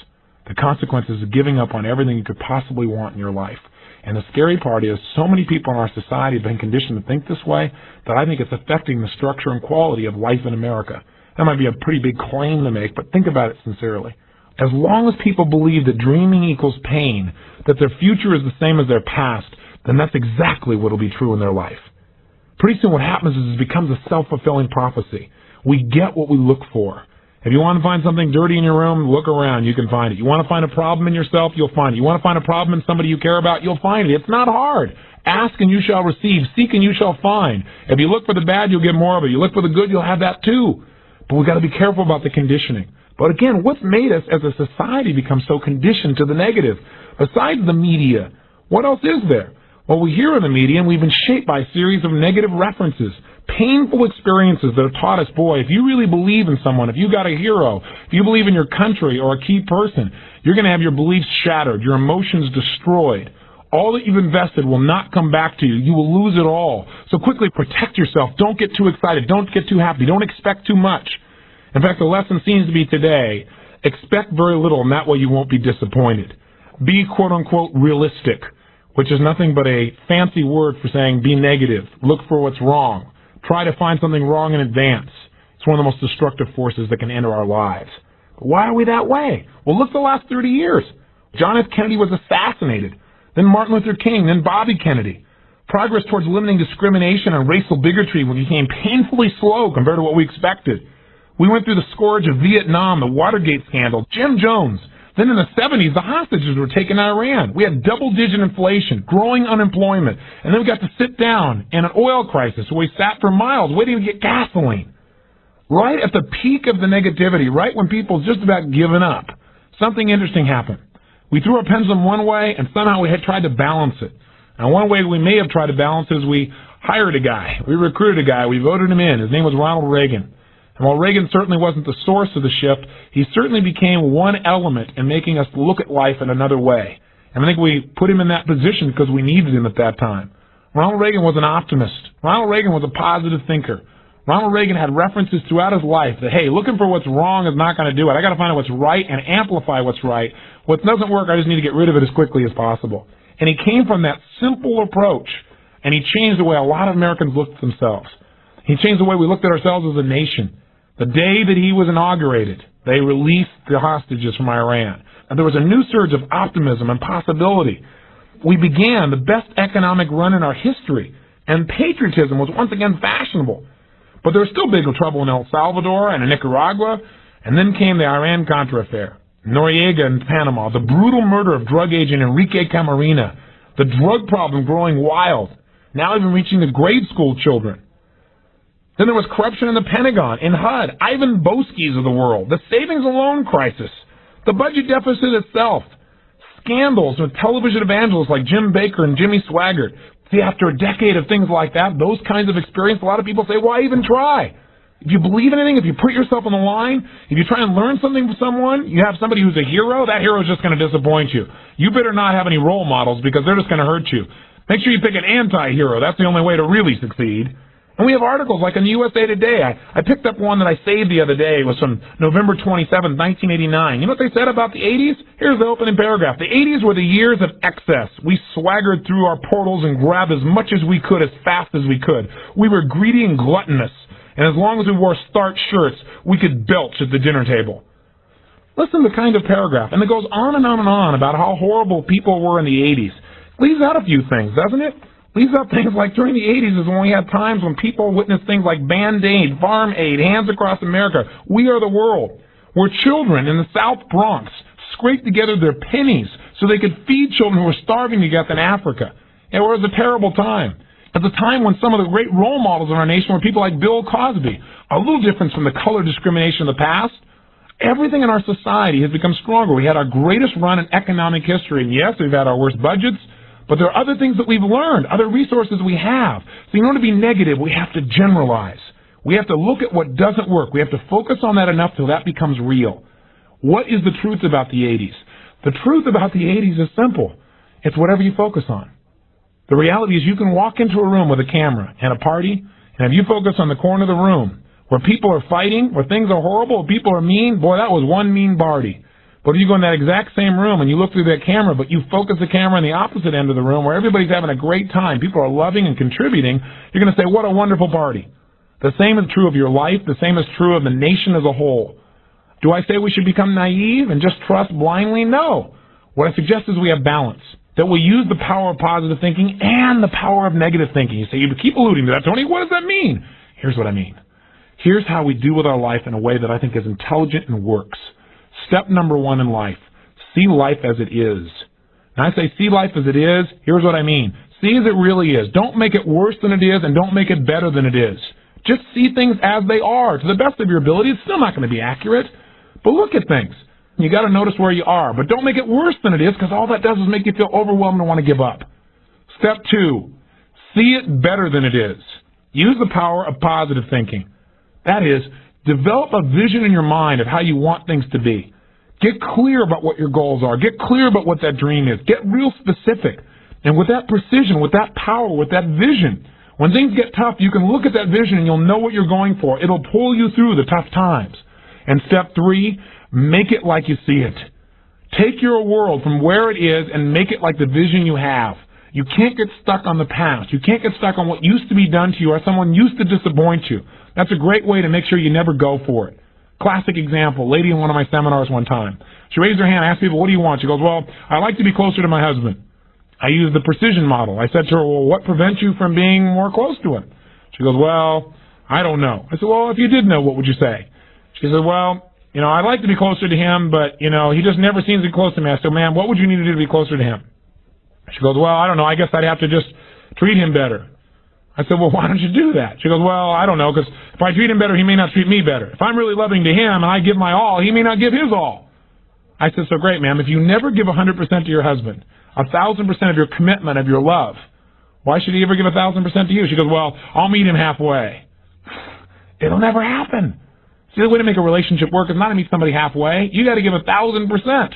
The consequences of giving up on everything you could possibly want in your life. And the scary part is so many people in our society have been conditioned to think this way that I think it's affecting the structure and quality of life in America. That might be a pretty big claim to make, but think about it sincerely. As long as people believe that dreaming equals pain, that their future is the same as their past, then that's exactly what will be true in their life. Pretty soon what happens is it becomes a self-fulfilling prophecy. We get what we look for. If you want to find something dirty in your room, look around. You can find it. You want to find a problem in yourself, you'll find it. You want to find a problem in somebody you care about, you'll find it. It's not hard. Ask and you shall receive. Seek and you shall find. If you look for the bad, you'll get more of it. You look for the good, you'll have that too. But we've got to be careful about the conditioning. But again, what's made us as a society become so conditioned to the negative? Besides the media, what else is there? Well, we hear in the media, and we've been shaped by a series of negative references, painful experiences that have taught us, boy, if you really believe in someone, if you got a hero, if you believe in your country or a key person, you're going to have your beliefs shattered, your emotions destroyed. All that you've invested will not come back to you. You will lose it all. So quickly protect yourself. Don't get too excited. Don't get too happy. Don't expect too much. In fact, the lesson seems to be today, expect very little, and that way you won't be disappointed. Be, quote-unquote, realistic, which is nothing but a fancy word for saying be negative. Look for what's wrong. Try to find something wrong in advance. It's one of the most destructive forces that can enter our lives. But why are we that way? Well, look at the last 30 years. John F. Kennedy was assassinated. Then Martin Luther King, then Bobby Kennedy. Progress towards limiting discrimination and racial bigotry became painfully slow compared to what we expected. We went through the scourge of Vietnam, the Watergate scandal, Jim Jones. Then in the 70s, the hostages were taken in Iran. We had double-digit inflation, growing unemployment, and then we got to sit down in an oil crisis where we sat for miles waiting to get gasoline. Right at the peak of the negativity, right when people just about given up, something interesting happened. We threw our pendulum one way, and somehow we had tried to balance it. And one way we may have tried to balance it is we hired a guy. We recruited a guy. We voted him in. His name was Ronald Reagan. And while Reagan certainly wasn't the source of the shift, he certainly became one element in making us look at life in another way. And I think we put him in that position because we needed him at that time. Ronald Reagan was an optimist. Ronald Reagan was a positive thinker. Ronald Reagan had references throughout his life that, hey, looking for what's wrong is not going to do it. I got to find out what's right and amplify what's right. What doesn't work, I just need to get rid of it as quickly as possible. And he came from that simple approach, and he changed the way a lot of Americans looked at themselves. He changed the way we looked at ourselves as a nation. The day that he was inaugurated, they released the hostages from Iran. And there was a new surge of optimism and possibility. We began the best economic run in our history, and patriotism was once again fashionable. But there was still big trouble in El Salvador and in Nicaragua, and then came the Iran-Contra affair, Noriega in Panama, the brutal murder of drug agent Enrique Camarena, the drug problem growing wild, now even reaching the grade school children. Then there was corruption in the Pentagon, in HUD, Ivan Boskis of the world, the savings and loan crisis, the budget deficit itself, scandals with television evangelists like Jim Bakker and Jimmy Swaggart. See, after a decade of things like that, those kinds of experience, a lot of people say, why even try? If you believe in anything, if you put yourself on the line, if you try and learn something from someone, you have somebody who's a hero, that hero is just going to disappoint you. You better not have any role models because they're just going to hurt you. Make sure you pick an anti-hero. That's the only way to really succeed. And we have articles like in the USA Today. I picked up one that I saved the other day. It was from November 27, 1989. You know what they said about the 80s? Here's the opening paragraph. The 80s were the years of excess. We swaggered through our portals and grabbed as much as we could as fast as we could. We were greedy and gluttonous. And as long as we wore starched shirts, we could belch at the dinner table. Listen to the kind of paragraph. And it goes on and on and on about how horrible people were in the 80s. Leaves out a few things, doesn't it? Leaves out things like during the 80s is when we had times when people witnessed things like Band-Aid, Farm Aid, Hands Across America, We Are the World, where children in the South Bronx scraped together their pennies so they could feed children who were starving to death in Africa. It was a terrible time. At the time when some of the great role models in our nation were people like Bill Cosby, a little difference from the color discrimination of the past. Everything in our society has become stronger. We had our greatest run in economic history, and yes, we've had our worst budgets, but there are other things that we've learned, other resources we have. So in order to be negative, we have to generalize. We have to look at what doesn't work. We have to focus on that enough till that becomes real. What is the truth about the 80s? The truth about the 80s is simple. It's whatever you focus on. The reality is you can walk into a room with a camera and a party, and if you focus on the corner of the room where people are fighting, where things are horrible, where people are mean, boy, that was one mean party. But if you go in that exact same room and you look through that camera, but you focus the camera on the opposite end of the room where everybody's having a great time, people are loving and contributing, you're going to say, what a wonderful party. The same is true of your life. The same is true of the nation as a whole. Do I say we should become naive and just trust blindly? No. What I suggest is we have balance, that we use the power of positive thinking and the power of negative thinking. You say, you keep alluding to that, Tony. What does that mean? Here's what I mean. Here's how we do with our life in a way that I think is intelligent and works. Step number one in life, see life as it is. And I say see life as it is, here's what I mean. See as it really is. Don't make it worse than it is and don't make it better than it is. Just see things as they are. To the best of your ability, it's still not going to be accurate. But look at things. You got to notice where you are. But don't make it worse than it is because all that does is make you feel overwhelmed and want to give up. Step two, see it better than it is. Use the power of positive thinking. That is, develop a vision in your mind of how you want things to be. Get clear about what your goals are. Get clear about what that dream is. Get real specific. And with that precision, with that power, with that vision, when things get tough, you can look at that vision and you'll know what you're going for. It'll pull you through the tough times. And step three, make it like you see it. Take your world from where it is and make it like the vision you have. You can't get stuck on the past. You can't get stuck on what used to be done to you or someone used to disappoint you. That's a great way to make sure you never go for it. Classic example, lady in one of my seminars one time. She raised her hand, asked people, what do you want? She goes, well, I like to be closer to my husband. I used the precision model. I said to her, well, what prevents you from being more close to him? She goes, well, I don't know. I said, well, if you did know, what would you say? She said, well, I'd like to be closer to him, but, he just never seems to be close to me. I said, ma'am, what would you need to do to be closer to him? She goes, well, I don't know. I guess I'd have to just treat him better. I said, well, why don't you do that? She goes, well, I don't know, because if I treat him better, he may not treat me better. If I'm really loving to him and I give my all, he may not give his all. I said, so great, ma'am. If you never give 100% to your husband, 1,000% of your commitment, of your love, why should he ever give 1,000% to you? She goes, well, I'll meet him halfway. It'll never happen. See, the way to make a relationship work is not to meet somebody halfway. You got to give 1,000%.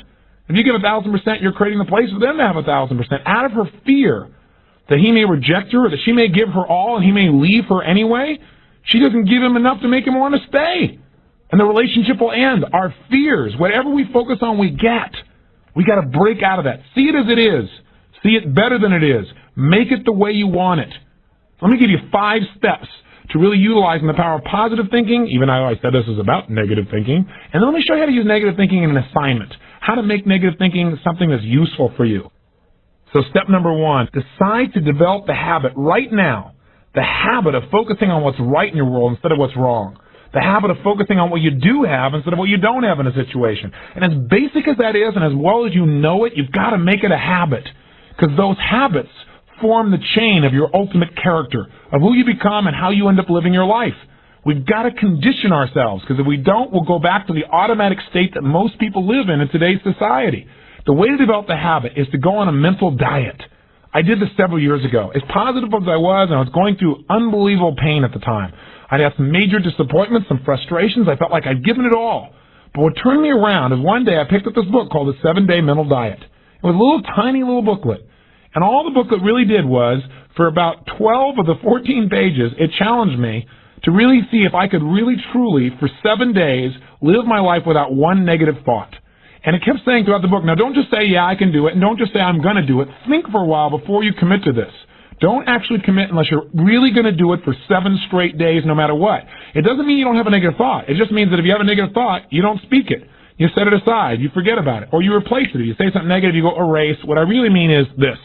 If you give 1,000%, you're creating the place for them to have 1,000%. Out of her fear that he may reject her, or that she may give her all and he may leave her anyway, she doesn't give him enough to make him want to stay. And the relationship will end. Our fears, whatever we focus on, we get. We got to break out of that. See it as it is. See it better than it is. Make it the way you want it. So let me give you 5 steps to really utilizing the power of positive thinking, even though I said this is about negative thinking. And then let me show you how to use negative thinking in an assignment. How to make negative thinking something that's useful for you. So step number 1, decide to develop the habit right now, the habit of focusing on what's right in your world instead of what's wrong. The habit of focusing on what you do have instead of what you don't have in a situation. And as basic as that is, and as well as you know it, you've got to make it a habit. Because those habits form the chain of your ultimate character, of who you become and how you end up living your life. We've got to condition ourselves, because if we don't, we'll go back to the automatic state that most people live in today's society. The way to develop the habit is to go on a mental diet. I did this several years ago. As positive as I was, and I was going through unbelievable pain at the time. I'd had some major disappointments, some frustrations. I felt like I'd given it all. But what turned me around is one day I picked up this book called The 7-Day Mental Diet. It was a little tiny little booklet. And all the booklet really did was, for about 12 of the 14 pages, it challenged me to really see if I could really truly, for 7 days, live my life without one negative thought. And it kept saying throughout the book, now don't just say, yeah, I can do it, and don't just say, I'm going to do it. Think for a while before you commit to this. Don't actually commit unless you're really going to do it for 7 straight days no matter what. It doesn't mean you don't have a negative thought. It just means that if you have a negative thought, you don't speak it. You set it aside. You forget about it. Or you replace it. If you say something negative, you go erase. What I really mean is this.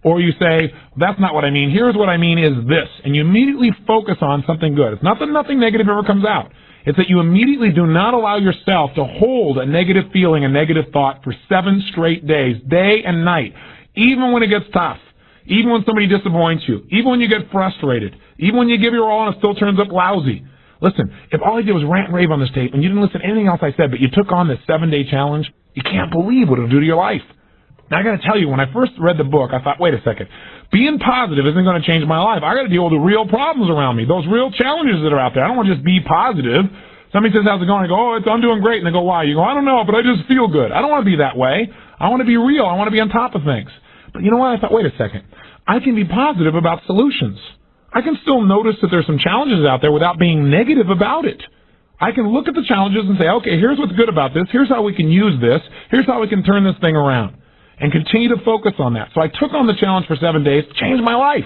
Or you say, that's not what I mean. Here's what I mean is this. And you immediately focus on something good. It's not that nothing negative ever comes out. It's that you immediately do not allow yourself to hold a negative feeling, a negative thought for 7 straight days, day and night, even when it gets tough, even when somebody disappoints you, even when you get frustrated, even when you give your all and it still turns up lousy. Listen, if all I did was rant and rave on this tape and you didn't listen to anything else I said, but you took on this 7-day challenge, you can't believe what it'll do to your life. Now, I got to tell you, when I first read the book, I thought, wait a second. Being positive isn't going to change my life. I got to deal with the real problems around me, those real challenges that are out there. I don't want to just be positive. Somebody says, how's it going? I go, I'm doing great. And they go, why? You go, I don't know, but I just feel good. I don't want to be that way. I want to be real. I want to be on top of things. But you know what? I thought, wait a second. I can be positive about solutions. I can still notice that there's some challenges out there without being negative about it. I can look at the challenges and say, okay, here's what's good about this. Here's how we can use this. Here's how we can turn this thing around. And continue to focus on that. So I took on the challenge for 7 days, changed my life.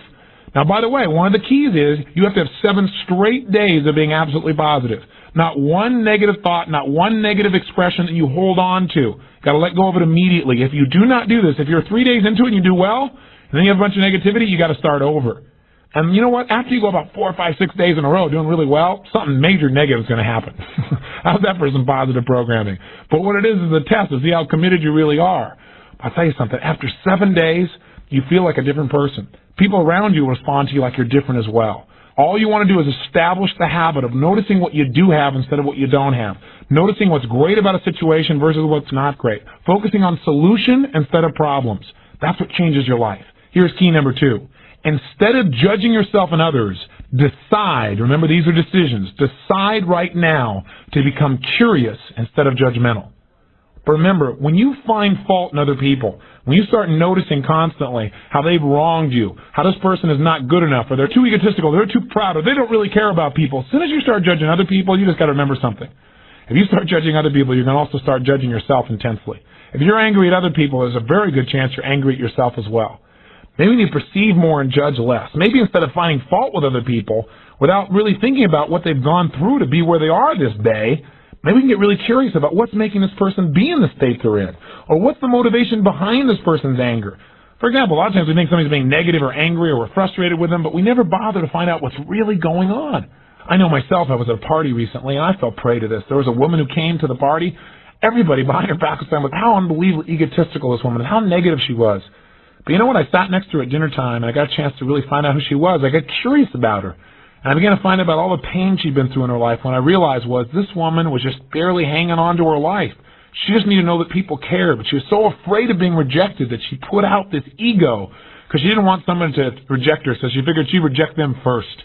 Now, by the way, one of the keys is you have to have 7 straight days of being absolutely positive. Not one negative thought, not one negative expression that you hold on to. Got to let go of it immediately. If you do not do this, if you're 3 days into it and you do well, and then you have a bunch of negativity, you got to start over. And you know what? After you go about 4 or 5, 6 days in a row doing really well, something major negative is going to happen. How's that for some positive programming? But what it is a test to see how committed you really are. I'll tell you something. After 7 days, you feel like a different person. People around you respond to you like you're different as well. All you want to do is establish the habit of noticing what you do have instead of what you don't have. Noticing what's great about a situation versus what's not great. Focusing on solution instead of problems. That's what changes your life. Here's key number 2. Instead of judging yourself and others, decide, remember these are decisions, decide right now to become curious instead of judgmental. But remember, when you find fault in other people, when you start noticing constantly how they've wronged you, how this person is not good enough, or they're too egotistical, they're too proud, or they don't really care about people, as soon as you start judging other people, you just got to remember something. If you start judging other people, you're going to also start judging yourself intensely. If you're angry at other people, there's a very good chance you're angry at yourself as well. Maybe you perceive more and judge less. Maybe instead of finding fault with other people, without really thinking about what they've gone through to be where they are this day, maybe we can get really curious about what's making this person be in the state they're in, or what's the motivation behind this person's anger. For example, a lot of times we think somebody's being negative or angry or we're frustrated with them, but we never bother to find out what's really going on. I know myself, I was at a party recently, and I fell prey to this. There was a woman who came to the party. Everybody behind her back was saying how unbelievably egotistical this woman is, how negative she was. But you know what? I sat next to her at dinner time, and I got a chance to really find out who she was. I got curious about her. And I began to find out about all the pain she'd been through in her life. When I realized was this woman was just barely hanging on to her life. She just needed to know that people cared, but she was so afraid of being rejected that she put out this ego because she didn't want someone to reject her, so she figured she'd reject them first.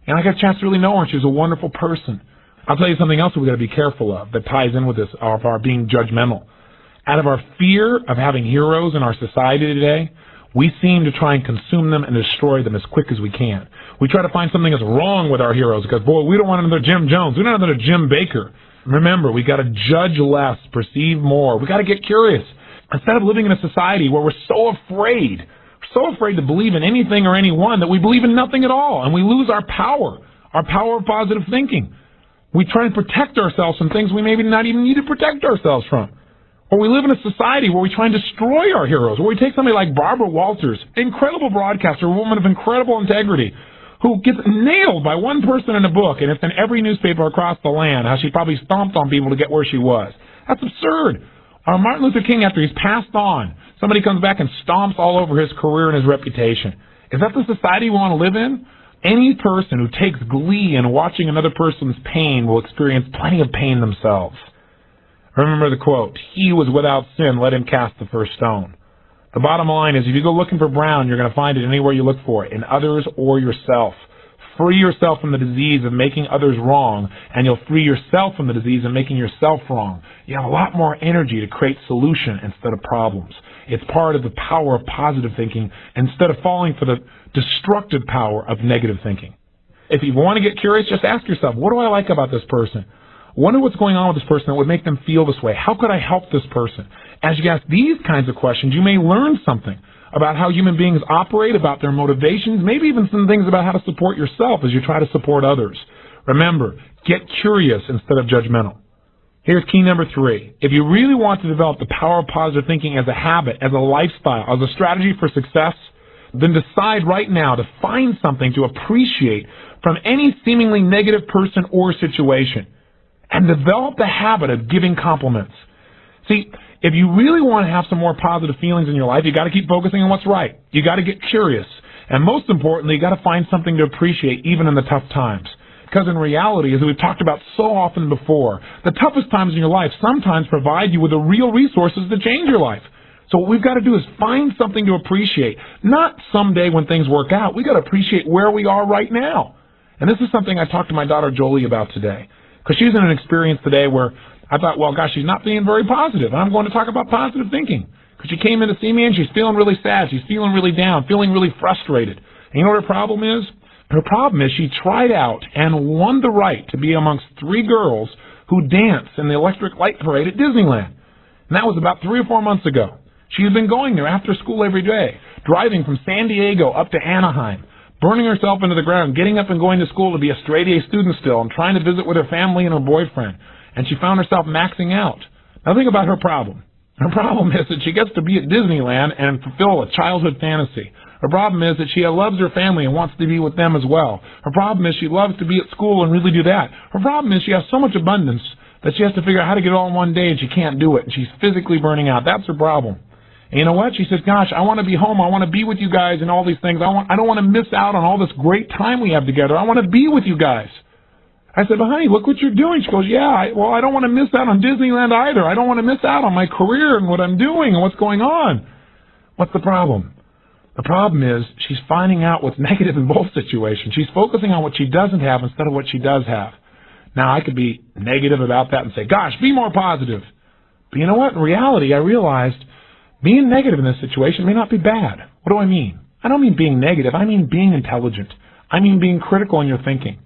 And I got a chance to really know her, and she was a wonderful person. I'll tell you something else we've got to be careful of that ties in with this, of our being judgmental. Out of our fear of having heroes in our society today, we seem to try and consume them and destroy them as quick as we can. We try to find something that's wrong with our heroes because, boy, we don't want another Jim Jones. We don't want another Jim Baker. Remember, we got to judge less, perceive more. We got to get curious. Instead of living in a society where we're so afraid to believe in anything or anyone that we believe in nothing at all, and we lose our power of positive thinking. We try and protect ourselves from things we maybe not even need to protect ourselves from. Or we live in a society where we try and destroy our heroes, where we take somebody like Barbara Walters, incredible broadcaster, a woman of incredible integrity, who gets nailed by one person in a book, and it's in every newspaper across the land, how she probably stomped on people to get where she was. That's absurd. Or Martin Luther King, after he's passed on, somebody comes back and stomps all over his career and his reputation. Is that the society we want to live in? Any person who takes glee in watching another person's pain will experience plenty of pain themselves. Remember the quote, "He who was without sin, let him cast the first stone." The bottom line is, if you go looking for brown, you're going to find it anywhere you look for it, in others or yourself. Free yourself from the disease of making others wrong, and you'll free yourself from the disease of making yourself wrong. You have a lot more energy to create solution instead of problems. It's part of the power of positive thinking instead of falling for the destructive power of negative thinking. If you want to get curious, just ask yourself, what do I like about this person? Wonder what's going on with this person that would make them feel this way. How could I help this person? As you ask these kinds of questions, you may learn something about how human beings operate, about their motivations, maybe even some things about how to support yourself as you try to support others. Remember, get curious instead of judgmental. Here's key number 3. If you really want to develop the power of positive thinking as a habit, as a lifestyle, as a strategy for success, then decide right now to find something to appreciate from any seemingly negative person or situation, and develop the habit of giving compliments. See, if you really want to have some more positive feelings in your life, you got to keep focusing on what's right. You got to get curious. And most importantly, you got to find something to appreciate even in the tough times. Because in reality, as we've talked about so often before, the toughest times in your life sometimes provide you with the real resources to change your life. So what we've got to do is find something to appreciate. Not someday when things work out. We've got to appreciate where we are right now. And this is something I talked to my daughter Jolie about today. Because she's in an experience today where I thought, well, gosh, she's not being very positive. And I'm going to talk about positive thinking. Because she came in to see me and she's feeling really sad. She's feeling really down, feeling really frustrated. And you know what her problem is? Her problem is she tried out and won the right to be amongst 3 girls who dance in the Electric Light Parade at Disneyland. And that was about 3 or 4 months ago. She's been going there after school every day, driving from San Diego up to Anaheim, burning herself into the ground, getting up and going to school to be a straight-A student still, and trying to visit with her family and her boyfriend. And she found herself maxing out. Now think about her problem. Her problem is that she gets to be at Disneyland and fulfill a childhood fantasy. Her problem is that she loves her family and wants to be with them as well. Her problem is she loves to be at school and really do that. Her problem is she has so much abundance that she has to figure out how to get it all in one day, and she can't do it. And she's physically burning out. That's her problem. And you know what? She says, gosh, I want to be home. I want to be with you guys and all these things. I don't want to miss out on all this great time we have together. I want to be with you guys. I said, well, honey, look what you're doing. She goes, yeah, I don't want to miss out on Disneyland either. I don't want to miss out on my career and what I'm doing and what's going on. What's the problem? The problem is she's finding out what's negative in both situations. She's focusing on what she doesn't have instead of what she does have. Now, I could be negative about that and say, gosh, be more positive. But you know what? In reality, I realized being negative in this situation may not be bad. What do I mean? I don't mean being negative. I mean being intelligent. I mean being critical in your thinking.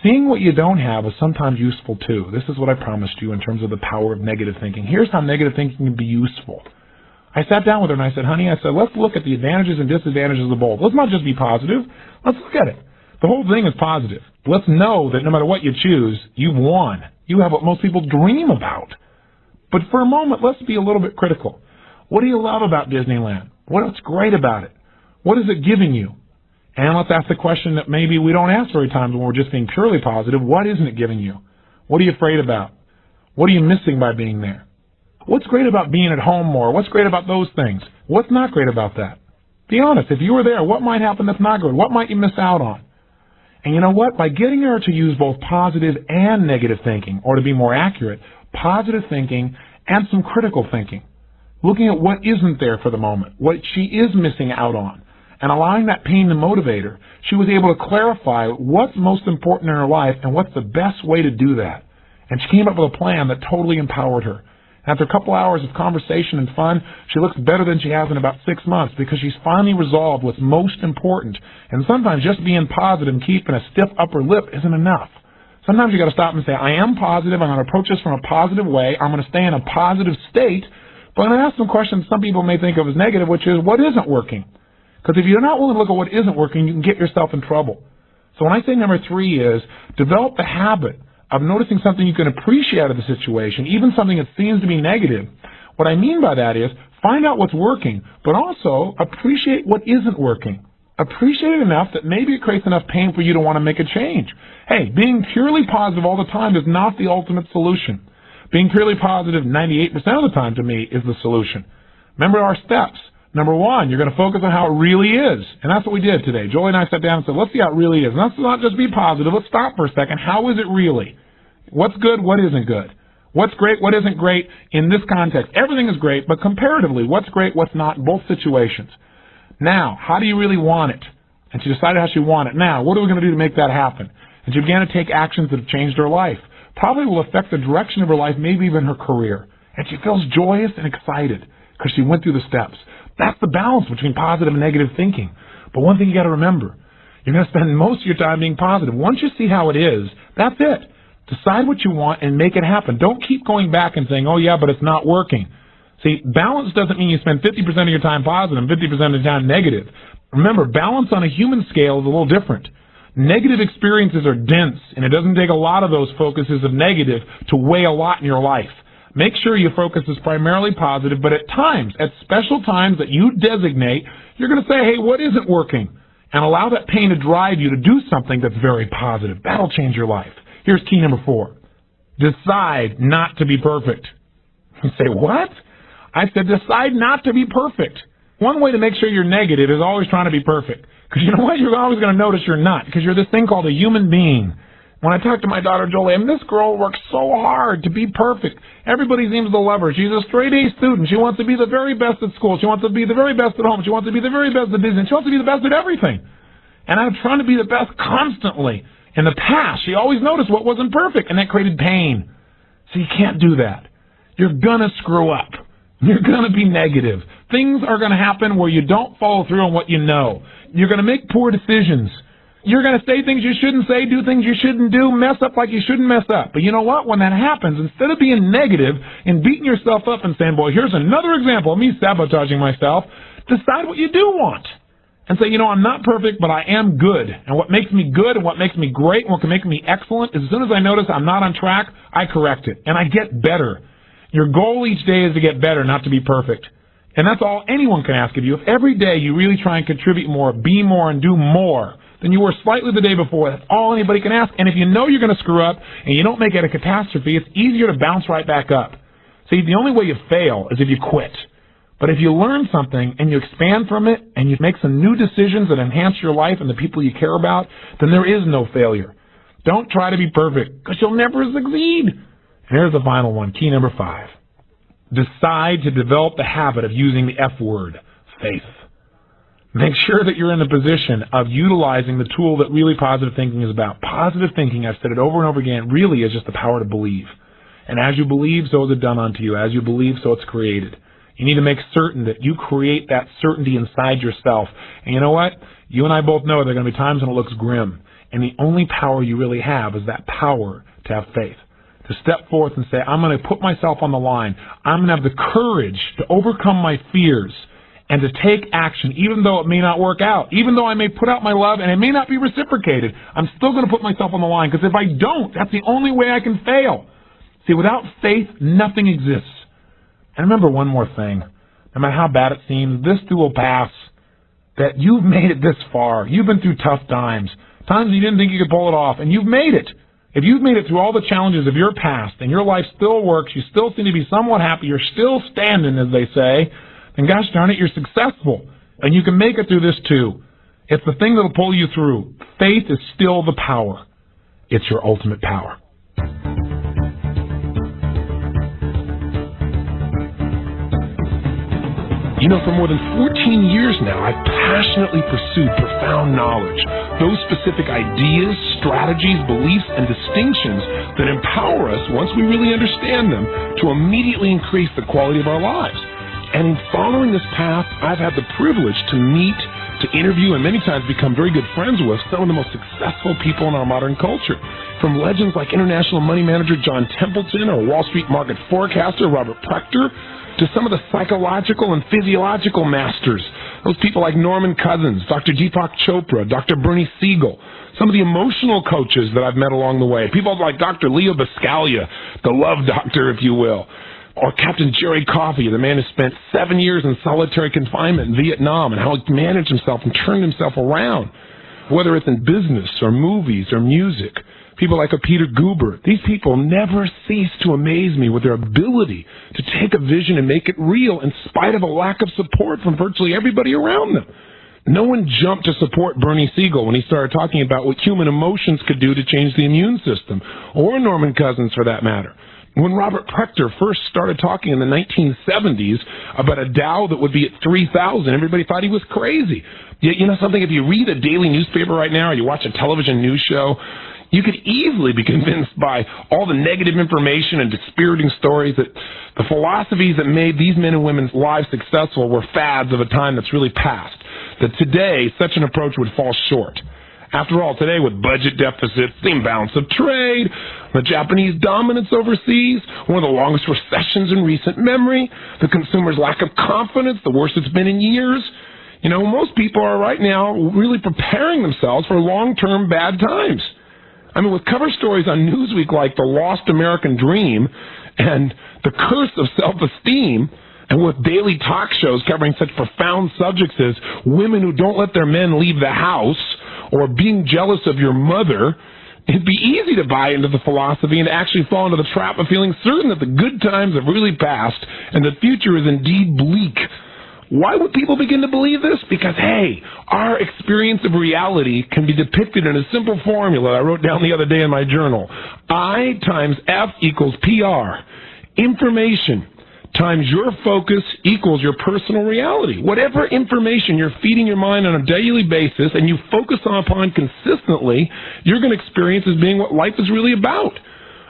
Seeing what you don't have is sometimes useful too. This is what I promised you in terms of the power of negative thinking. Here's how negative thinking can be useful. I sat down with her and I said, honey, let's look at the advantages and disadvantages of both. Let's not just be positive. Let's look at it. The whole thing is positive. Let's know that no matter what you choose, you've won. You have what most people dream about. But for a moment, let's be a little bit critical. What do you love about Disneyland? What's great about it? What is it giving you? And let's ask the question that maybe we don't ask very times when we're just being purely positive. What isn't it giving you? What are you afraid about? What are you missing by being there? What's great about being at home more? What's great about those things? What's not great about that? Be honest. If you were there, what might happen that's not good? What might you miss out on? And you know what? By getting her to use both positive and negative thinking, or to be more accurate, positive thinking and some critical thinking, looking at what isn't there for the moment, what she is missing out on, and allowing that pain to motivate her, she was able to clarify what's most important in her life and what's the best way to do that. And she came up with a plan that totally empowered her. After a couple hours of conversation and fun, she looks better than she has in about 6 months because she's finally resolved what's most important. And sometimes just being positive and keeping a stiff upper lip isn't enough. Sometimes you got to stop and say, I am positive. I'm going to approach this from a positive way. I'm going to stay in a positive state. But I'm going to ask some questions some people may think of as negative, which is, what isn't working? Because if you're not willing to look at what isn't working, you can get yourself in trouble. So when I say number 3 is, develop the habit of noticing something you can appreciate out of the situation, even something that seems to be negative. What I mean by that is, find out what's working, but also appreciate what isn't working. Appreciate it enough that maybe it creates enough pain for you to want to make a change. Hey, being purely positive all the time is not the ultimate solution. Being purely positive 98% of the time, to me, is the solution. Remember our steps. Number 1, you're going to focus on how it really is. And that's what we did today. Jolie and I sat down and said, let's see how it really is. And let's not just be positive. Let's stop for a second. How is it really? What's good? What isn't good? What's great? What isn't great in this context? Everything is great, but comparatively, what's great? What's not in both situations? Now, how do you really want it? And she decided how she wanted it. Now, what are we going to do to make that happen? And she began to take actions that have changed her life. Probably will affect the direction of her life, maybe even her career. And she feels joyous and excited because she went through the steps. That's the balance between positive and negative thinking. But one thing you got to remember, you're going to spend most of your time being positive. Once you see how it is, that's it. Decide what you want and make it happen. Don't keep going back and saying, oh yeah, but it's not working. See, balance doesn't mean you spend 50% of your time positive and 50% of the time negative. Remember, balance on a human scale is a little different. Negative experiences are dense, and it doesn't take a lot of those focuses of negative to weigh a lot in your life. Make sure your focus is primarily positive, but at times, at special times that you designate, you're going to say, hey, what isn't working? And allow that pain to drive you to do something that's very positive. That'll change your life. Here's key number 4. Decide not to be perfect. You say, what? I said decide not to be perfect. One way to make sure you're negative is always trying to be perfect. Because you know what? You're always going to notice you're not. Because you're this thing called a human being. When I talk to my daughter Jolie, this girl works so hard to be perfect. Everybody seems to love her. She's a straight-A student. She wants to be the very best at school. She wants to be the very best at home. She wants to be the very best at business. She wants to be the best at everything. And I'm trying to be the best constantly. In the past, she always noticed what wasn't perfect, and that created pain. So you can't do that. You're going to screw up. You're going to be negative. Things are going to happen where you don't follow through on what you know. You're going to make poor decisions. You're going to say things you shouldn't say, do things you shouldn't do, mess up like you shouldn't mess up. But you know what? When that happens, instead of being negative and beating yourself up and saying, boy, here's another example of me sabotaging myself, decide what you do want. And say, you know, I'm not perfect, but I am good. And what makes me good and what makes me great and what can make me excellent is as soon as I notice I'm not on track, I correct it. And I get better. Your goal each day is to get better, not to be perfect. And that's all anyone can ask of you. If every day you really try and contribute more, be more, and do more than you were slightly the day before, that's all anybody can ask. And if you know you're going to screw up and you don't make it a catastrophe, it's easier to bounce right back up. See, the only way you fail is if you quit. But if you learn something and you expand from it and you make some new decisions that enhance your life and the people you care about, then there is no failure. Don't try to be perfect because you'll never succeed. And here's the final one, key number 5. Decide to develop the habit of using the F word, faith. Make sure that you're in the position of utilizing the tool that really positive thinking is about. Positive thinking, I've said it over and over again, really is just the power to believe. And as you believe, so is it done unto you. As you believe, so it's created. You need to make certain that you create that certainty inside yourself. And you know what? You and I both know there are going to be times when it looks grim. And the only power you really have is that power to have faith. To step forth and say, I'm going to put myself on the line. I'm going to have the courage to overcome my fears and to take action, even though it may not work out. Even though I may put out my love and it may not be reciprocated, I'm still going to put myself on the line. Because if I don't, that's the only way I can fail. See, without faith, nothing exists. And remember one more thing. No matter how bad it seems, this too will pass. That you've made it this far. You've been through tough times. Times you didn't think you could pull it off. And you've made it. If you've made it through all the challenges of your past and your life still works, you still seem to be somewhat happy, you're still standing, as they say, then gosh darn it, you're successful. And you can make it through this too. It's the thing that'll pull you through. Faith is still the power. It's your ultimate power. You know, for more than 14 years now, I've passionately pursued profound knowledge, those specific ideas, strategies, beliefs, and distinctions that empower us, once we really understand them, to immediately increase the quality of our lives. And in following this path, I've had the privilege to meet, to interview, and many times become very good friends with some of the most successful people in our modern culture. From legends like international money manager John Templeton or Wall Street market forecaster Robert Prechter, to some of the psychological and physiological masters, those people like Norman Cousins, Dr. Deepak Chopra, Dr. Bernie Siegel, some of the emotional coaches that I've met along the way, people like Dr. Leo Buscaglia, the love doctor, if you will, or Captain Jerry Coffey, the man who spent 7 years in solitary confinement in Vietnam and how he managed himself and turned himself around, whether it's in business or movies or music. People like Peter Guber, these people never cease to amaze me with their ability to take a vision and make it real in spite of a lack of support from virtually everybody around them. No one jumped to support Bernie Siegel when he started talking about what human emotions could do to change the immune system, or Norman Cousins for that matter. When Robert Prechter first started talking in the 1970s about a Dow that would be at 3,000, everybody thought he was crazy. Yet, you know something, if you read a daily newspaper right now or you watch a television news show, you could easily be convinced by all the negative information and dispiriting stories that the philosophies that made these men and women's lives successful were fads of a time that's really past, that today such an approach would fall short. After all, today with budget deficits, the imbalance of trade, the Japanese dominance overseas, one of the longest recessions in recent memory, the consumer's lack of confidence, the worst it's been in years, you know, most people are right now really preparing themselves for long-term bad times. I mean, with cover stories on Newsweek like The Lost American Dream and The Curse of Self-Esteem, and with daily talk shows covering such profound subjects as women who don't let their men leave the house or being jealous of your mother, it'd be easy to buy into the philosophy and actually fall into the trap of feeling certain that the good times have really passed and the future is indeed bleak. Why would people begin to believe this? Because, hey, our experience of reality can be depicted in a simple formula I wrote down the other day in my journal. I times F equals PR. Information times your focus equals your personal reality. Whatever information you're feeding your mind on a daily basis and you focus upon consistently, you're going to experience as being what life is really about.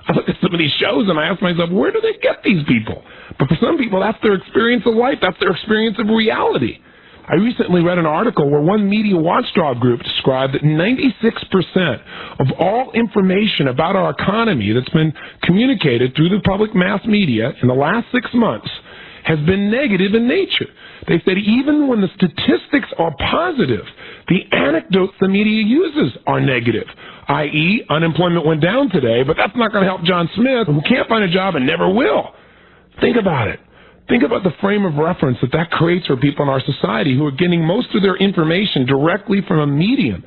I look at some of these shows and I ask myself, where do they get these people? But for some people, that's their experience of life. That's their experience of reality. I recently read an article where one media watchdog group described that 96% of all information about our economy that's been communicated through the public mass media in the last 6 months has been negative in nature. They said even when the statistics are positive, the anecdotes the media uses are negative, i.e., unemployment went down today, but that's not going to help John Smith, who can't find a job and never will. Think about it. Think about the frame of reference that creates for people in our society who are getting most of their information directly from a medium,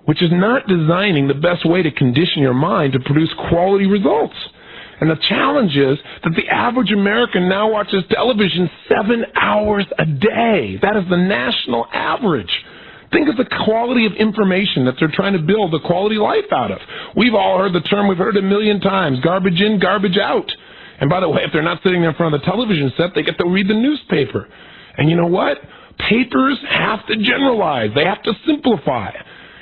which is not designing the best way to condition your mind to produce quality results. And the challenge is that the average American now watches television 7 hours a day. That is the national average. Think of the quality of information that they're trying to build a quality life out of. We've all heard the term, we've heard it a million times, garbage in, garbage out. And by the way, if they're not sitting there in front of the television set, they get to read the newspaper. And you know what? Papers have to generalize. They have to simplify.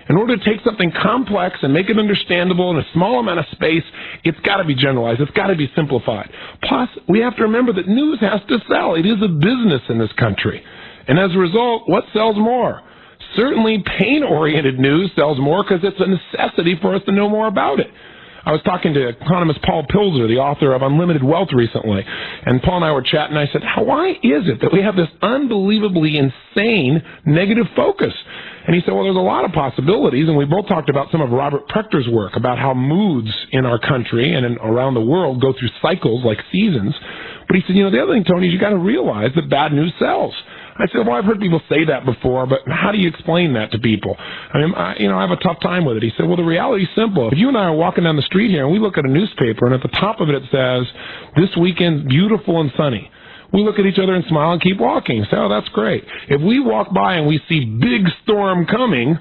In order to take something complex and make it understandable in a small amount of space, it's got to be generalized. It's got to be simplified. Plus, we have to remember that news has to sell. It is a business in this country. And as a result, what sells more? Certainly pain-oriented news sells more because it's a necessity for us to know more about it. I was talking to economist Paul Pilzer, the author of Unlimited Wealth, recently, and Paul and I were chatting, and I said, why is it that we have this unbelievably insane negative focus? And he said, well, there's a lot of possibilities, and we both talked about some of Robert Prechter's work, about how moods in our country and around the world go through cycles like seasons. But he said, you know, the other thing, Tony, is you got to realize that bad news sells. I said, well, I've heard people say that before, but how do you explain that to people? I mean, I have a tough time with it. He said, well, the reality is simple. If you and I are walking down the street here and we look at a newspaper and at the top of it, it says, this weekend's beautiful and sunny. We look at each other and smile and keep walking. So, oh, that's great. If we walk by and we see big storm coming,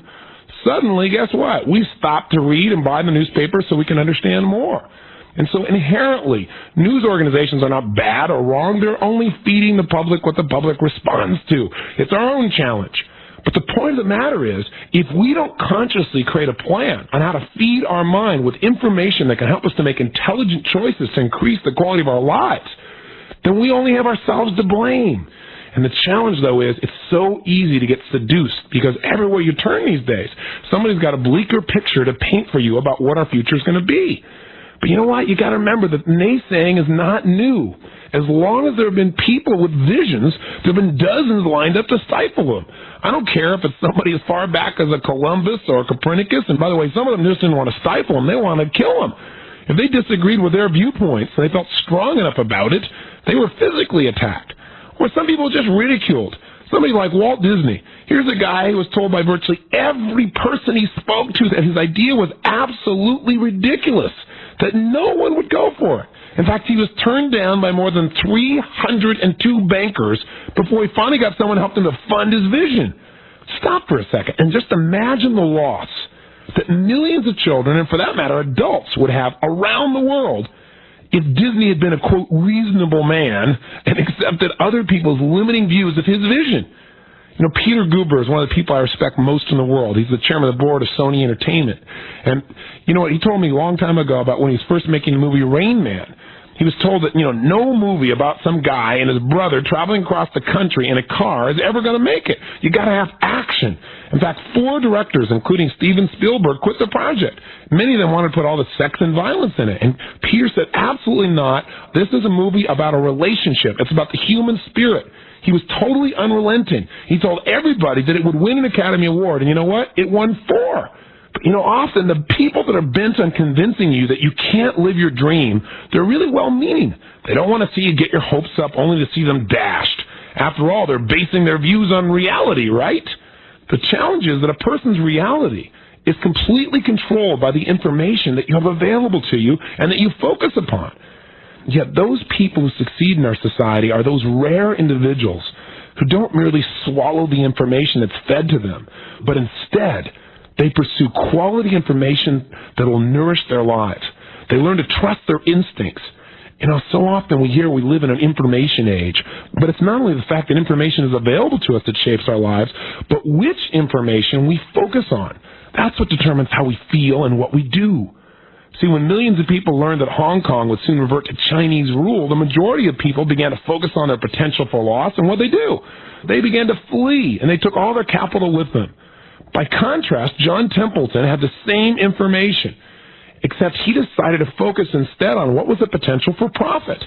suddenly, guess what? We stop to read and buy the newspaper so we can understand more. And so inherently, news organizations are not bad or wrong. They're only feeding the public what the public responds to. It's our own challenge. But the point of the matter is, if we don't consciously create a plan on how to feed our mind with information that can help us to make intelligent choices to increase the quality of our lives, then we only have ourselves to blame. And the challenge, though, is it's so easy to get seduced because everywhere you turn these days, somebody's got a bleaker picture to paint for you about what our future is going to be. But you know what? You got to remember that naysaying is not new. As long as there have been people with visions, there have been dozens lined up to stifle them. I don't care if it's somebody as far back as a Columbus or a Copernicus. And by the way, some of them just didn't want to stifle them. They wanted to kill them. If they disagreed with their viewpoints and they felt strong enough about it, they were physically attacked. Or some people just ridiculed. Somebody like Walt Disney. Here's a guy who was told by virtually every person he spoke to that his idea was absolutely ridiculous, that no one would go for it. In fact, he was turned down by more than 302 bankers before he finally got someone who helped him to fund his vision. Stop for a second and just imagine the loss that millions of children, and for that matter adults, would have around the world if Disney had been a, quote, reasonable man and accepted other people's limiting views of his vision. You know, Peter Guber is one of the people I respect most in the world. He's the chairman of the board of Sony Entertainment. And you know what? He told me a long time ago about when he was first making the movie Rain Man. He was told that, no movie about some guy and his brother traveling across the country in a car is ever going to make it. You got to have action. In fact, 4 directors, including Steven Spielberg, quit the project. Many of them wanted to put all the sex and violence in it. And Peter said, absolutely not. This is a movie about a relationship. It's about the human spirit. He was totally unrelenting. He told everybody that it would win an Academy Award. And you know what? It won 4. But, often the people that are bent on convincing you that you can't live your dream, they're really well-meaning. They don't want to see you get your hopes up only to see them dashed. After all, they're basing their views on reality, right? The challenge is that a person's reality is completely controlled by the information that you have available to you and that you focus upon. Yet those people who succeed in our society are those rare individuals who don't merely swallow the information that's fed to them, but instead they pursue quality information that will nourish their lives. They learn to trust their instincts. So often we hear we live in an information age, but it's not only the fact that information is available to us that shapes our lives, but which information we focus on. That's what determines how we feel and what we do. See, when millions of people learned that Hong Kong would soon revert to Chinese rule, the majority of people began to focus on their potential for loss, and what they do? They began to flee, and they took all their capital with them. By contrast, John Templeton had the same information, except he decided to focus instead on what was the potential for profit.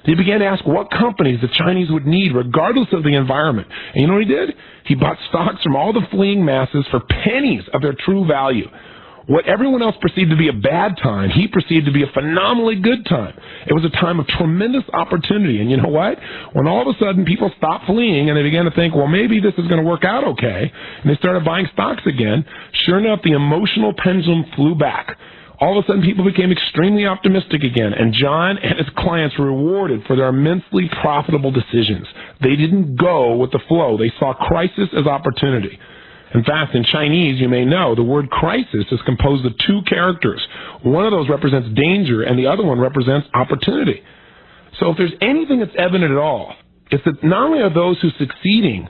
He began to ask what companies the Chinese would need regardless of the environment. And you know what he did? He bought stocks from all the fleeing masses for pennies of their true value. What everyone else perceived to be a bad time, he perceived to be a phenomenally good time. It was a time of tremendous opportunity. And you know what? When all of a sudden people stopped fleeing and they began to think, well, maybe this is going to work out okay, and they started buying stocks again, sure enough, the emotional pendulum flew back. All of a sudden, people became extremely optimistic again, and John and his clients were rewarded for their immensely profitable decisions. They didn't go with the flow. They saw crisis as opportunity. In fact, in Chinese, you may know, the word crisis is composed of 2 characters. One of those represents danger, and the other one represents opportunity. So if there's anything that's evident at all, it's that not only are those who are succeeding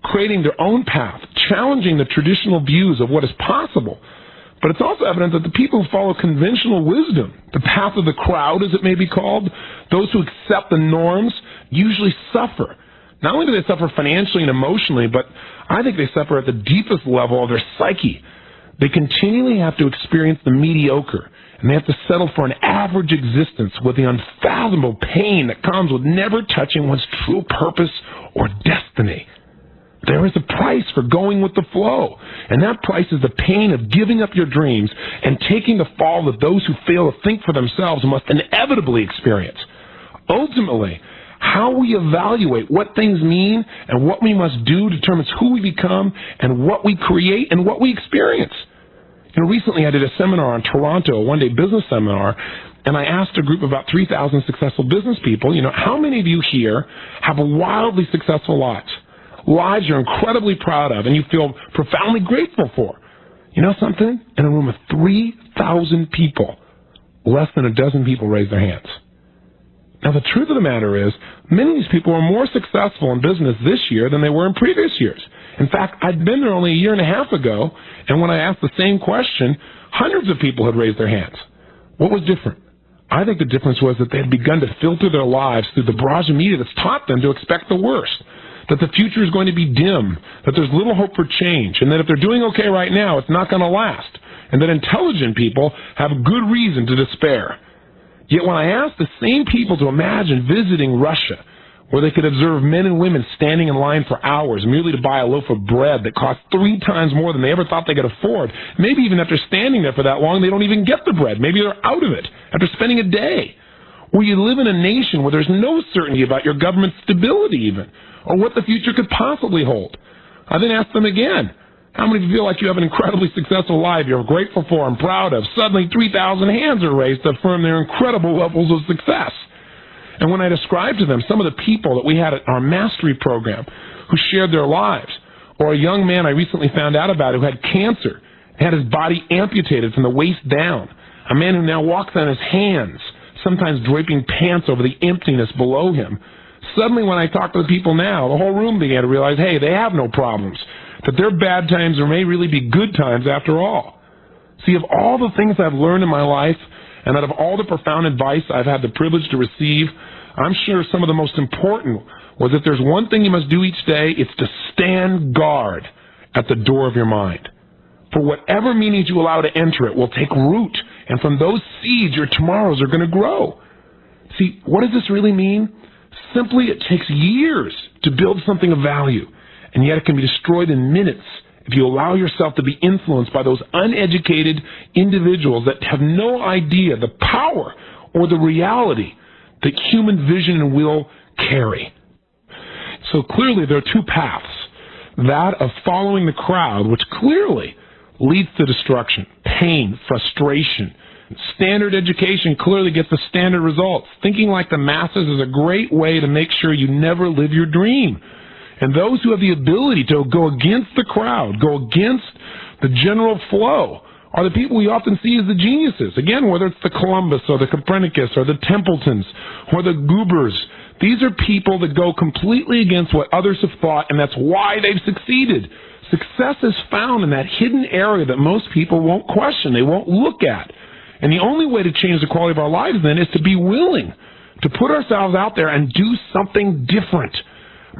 creating their own path, challenging the traditional views of what is possible, but it's also evident that the people who follow conventional wisdom, the path of the crowd, as it may be called, those who accept the norms, usually suffer. Not only do they suffer financially and emotionally, but I think they suffer at the deepest level of their psyche. They continually have to experience the mediocre, and they have to settle for an average existence with the unfathomable pain that comes with never touching one's true purpose or destiny. There is a price for going with the flow, and that price is the pain of giving up your dreams and taking the fall that those who fail to think for themselves must inevitably experience. Ultimately, how we evaluate what things mean and what we must do determines who we become and what we create and what we experience. Recently I did a seminar in Toronto, a one-day business seminar, and I asked a group of about 3,000 successful business people, how many of you here have wildly successful lives? Lives you're incredibly proud of and you feel profoundly grateful for. You know something? In a room of 3,000 people, less than a dozen people raised their hands. Now, the truth of the matter is, many of these people are more successful in business this year than they were in previous years. In fact, I'd been there only a year and a half ago, and when I asked the same question, hundreds of people had raised their hands. What was different? I think the difference was that they had begun to filter their lives through the barrage of media that's taught them to expect the worst, that the future is going to be dim, that there's little hope for change, and that if they're doing okay right now, it's not going to last, and that intelligent people have good reason to despair. Yet when I asked the same people to imagine visiting Russia, where they could observe men and women standing in line for hours merely to buy a loaf of bread that cost 3 times more than they ever thought they could afford, maybe even after standing there for that long, they don't even get the bread. Maybe they're out of it after spending a day. Or you live in a nation where there's no certainty about your government's stability even, or what the future could possibly hold. I then asked them again, how many of you feel like you have an incredibly successful life you're grateful for and proud of? Suddenly 3,000 hands are raised to affirm their incredible levels of success. And when I described to them some of the people that we had at our mastery program who shared their lives, or a young man I recently found out about who had cancer, had his body amputated from the waist down, a man who now walks on his hands, sometimes draping pants over the emptiness below him. Suddenly when I talk to the people now, the whole room began to realize, hey, they have no problems, that their bad times may really be good times after all. See, of all the things I've learned in my life, and out of all the profound advice I've had the privilege to receive, I'm sure some of the most important was that there's one thing you must do each day, it's to stand guard at the door of your mind. For whatever meanings you allow to enter it will take root, and from those seeds your tomorrows are going to grow. See, what does this really mean? Simply, it takes years to build something of value, and yet it can be destroyed in minutes if you allow yourself to be influenced by those uneducated individuals that have no idea the power or the reality that human vision and will carry. So clearly there are 2 paths. That of following the crowd, which clearly leads to destruction, pain, frustration. Standard education clearly gets the standard results. Thinking like the masses is a great way to make sure you never live your dream. And those who have the ability to go against the crowd, go against the general flow, are the people we often see as the geniuses. Again, whether it's the Columbus or the Copernicus or the Templetons or the Goobers, these are people that go completely against what others have thought, and that's why they've succeeded. Success is found in that hidden area that most people won't question, they won't look at. And the only way to change the quality of our lives then is to be willing to put ourselves out there and do something different.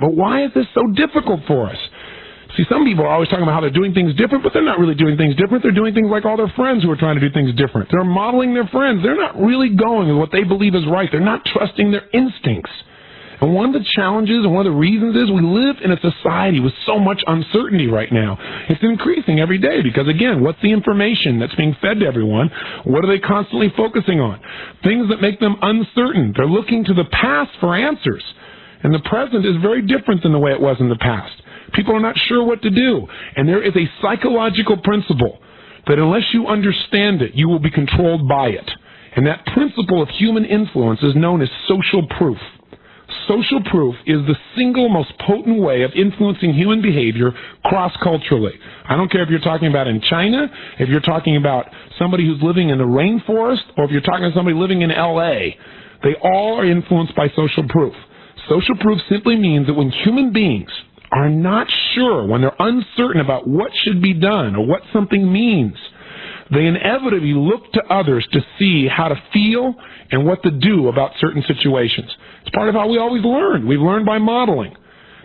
But why is this so difficult for us? See, some people are always talking about how they're doing things different, but they're not really doing things different. They're doing things like all their friends who are trying to do things different. They're modeling their friends. They're not really going with what they believe is right. They're not trusting their instincts. And one of the challenges and one of the reasons is we live in a society with so much uncertainty right now. It's increasing every day because, again, what's the information that's being fed to everyone? What are they constantly focusing on? Things that make them uncertain. They're looking to the past for answers. And the present is very different than the way it was in the past. People are not sure what to do. And there is a psychological principle that unless you understand it, you will be controlled by it. And that principle of human influence is known as social proof. Social proof is the single most potent way of influencing human behavior cross-culturally. I don't care if you're talking about in China, if you're talking about somebody who's living in the rainforest, or if you're talking to somebody living in LA. They all are influenced by social proof. Social proof simply means that when human beings are not sure, when they're uncertain about what should be done or what something means, they inevitably look to others to see how to feel and what to do about certain situations. It's part of how we always learn. We learn by modeling.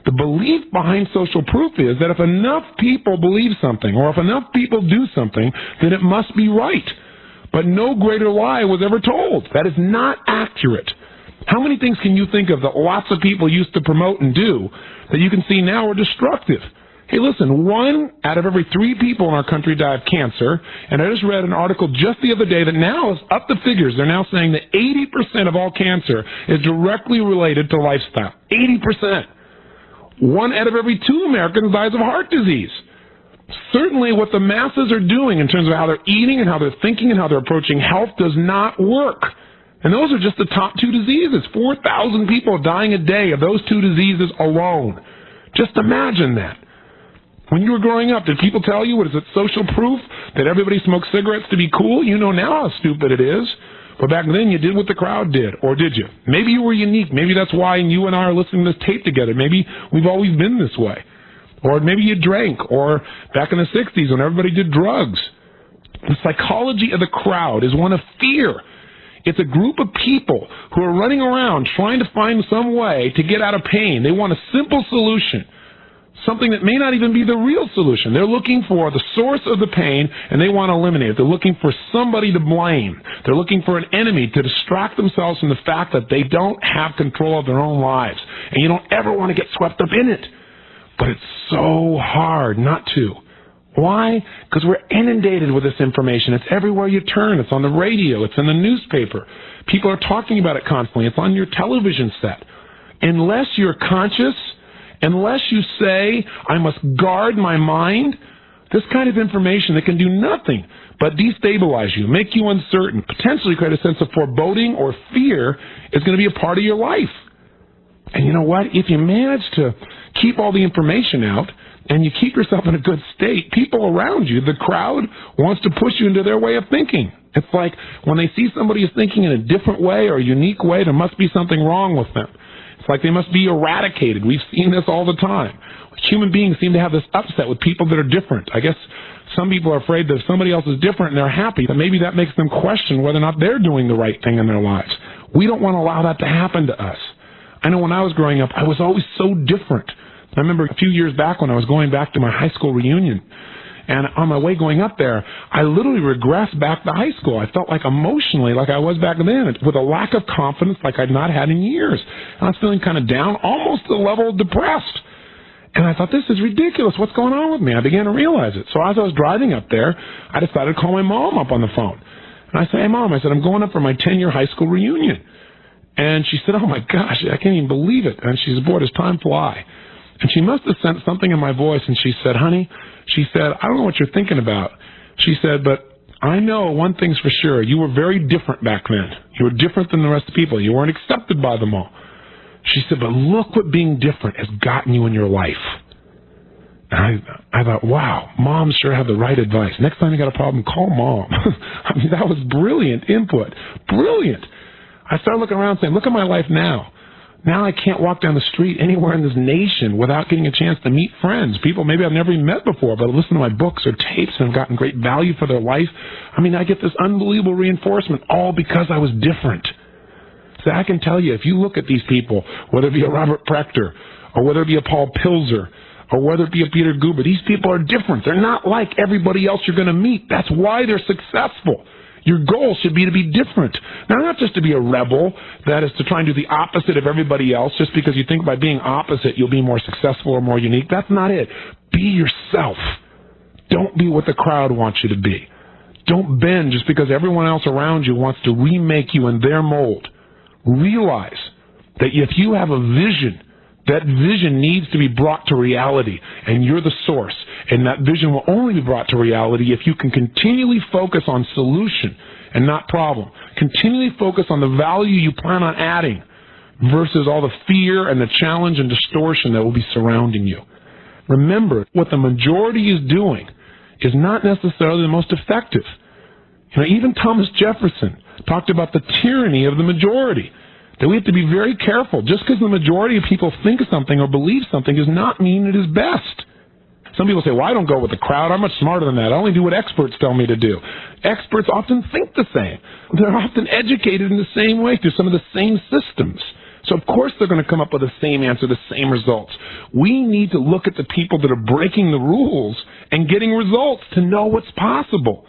The belief behind social proof is that if enough people believe something or if enough people do something, then it must be right. But no greater lie was ever told. That is not accurate. How many things can you think of that lots of people used to promote and do that you can see now are destructive? Hey, listen, 1 out of every 3 people in our country die of cancer, and I just read an article just the other day that now is up the figures. They're now saying that 80% of all cancer is directly related to lifestyle. 80%. 1 out of every 2 Americans dies of heart disease. Certainly what the masses are doing in terms of how they're eating and how they're thinking and how they're approaching health does not work. And those are just the top 2 diseases. 4,000 people dying a day of those 2 diseases alone. Just imagine that. When you were growing up, did people tell you, what is it, social proof, that everybody smokes cigarettes to be cool? You know now how stupid it is. But back then you did what the crowd did, or did you? Maybe you were unique. Maybe that's why you and I are listening to this tape together. Maybe we've always been this way. Or maybe you drank, or back in the 60s when everybody did drugs. The psychology of the crowd is one of fear. It's a group of people who are running around trying to find some way to get out of pain. They want a simple solution, something that may not even be the real solution. They're looking for the source of the pain, and they want to eliminate it. They're looking for somebody to blame. They're looking for an enemy to distract themselves from the fact that they don't have control of their own lives. And you don't ever want to get swept up in it. But it's so hard not to. Why? Because we're inundated with this information. It's everywhere you turn. It's on the radio. It's in the newspaper. People are talking about it constantly. It's on your television set. Unless you're conscious, unless you say, I must guard my mind, this kind of information that can do nothing but destabilize you, make you uncertain, potentially create a sense of foreboding or fear is going to be a part of your life. And you know what? If you manage to keep all the information out, and you keep yourself in a good state, people around you, the crowd, wants to push you into their way of thinking. It's like when they see somebody is thinking in a different way or a unique way, there must be something wrong with them. It's like they must be eradicated. We've seen this all the time. Human beings seem to have this upset with people that are different. I guess some people are afraid that if somebody else is different and they're happy, that maybe that makes them question whether or not they're doing the right thing in their lives. We don't want to allow that to happen to us. I know when I was growing up, I was always so different. I remember a few years back when I was going back to my high school reunion, and on my way going up there, I literally regressed back to high school. I felt like emotionally like I was back then, with a lack of confidence like I'd not had in years. And I was feeling kind of down, almost to the level of depressed. And I thought, this is ridiculous. What's going on with me? I began to realize it. So as I was driving up there, I decided to call my mom up on the phone. And I said, hey, Mom, I'm going up for my 10-year high school reunion. And she said, oh, my gosh, I can't even believe it. And she said, boy, does time fly. And she must have sensed something in my voice, and she said, honey, she said, I don't know what you're thinking about. She said, but I know one thing's for sure. You were very different back then. You were different than the rest of the people. You weren't accepted by them all. She said, but look what being different has gotten you in your life. And I thought, wow, Moms sure have the right advice. Next time you got a problem, call Mom. I mean, that was brilliant input. Brilliant. I started looking around saying, look at my life now. Now I can't walk down the street anywhere in this nation without getting a chance to meet friends, people maybe I've never even met before, but listen to my books or tapes and have gotten great value for their life. I mean, I get this unbelievable reinforcement all because I was different. So I can tell you, if you look at these people, whether it be a Robert Prechter or whether it be a Paul Pilzer or whether it be a Peter Guber, these people are different. They're not like everybody else you're going to meet. That's why they're successful. Your goal should be to be different. Now, not just to be a rebel, that is to try and do the opposite of everybody else, just because you think by being opposite you'll be more successful or more unique. That's not it. Be yourself. Don't be what the crowd wants you to be. Don't bend just because everyone else around you wants to remake you in their mold. Realize that if you have a vision, that vision needs to be brought to reality, and you're the source. And that vision will only be brought to reality if you can continually focus on solution and not problem. Continually focus on the value you plan on adding versus all the fear and the challenge and distortion that will be surrounding you. Remember, what the majority is doing is not necessarily the most effective. You know, even Thomas Jefferson talked about the tyranny of the majority. That we have to be very careful. Just because the majority of people think something or believe something does not mean it is best. Some people say, well, I don't go with the crowd. I'm much smarter than that. I only do what experts tell me to do. Experts often think the same. They're often educated in the same way through some of the same systems. So, of course, they're going to come up with the same answer, the same results. We need to look at the people that are breaking the rules and getting results to know what's possible.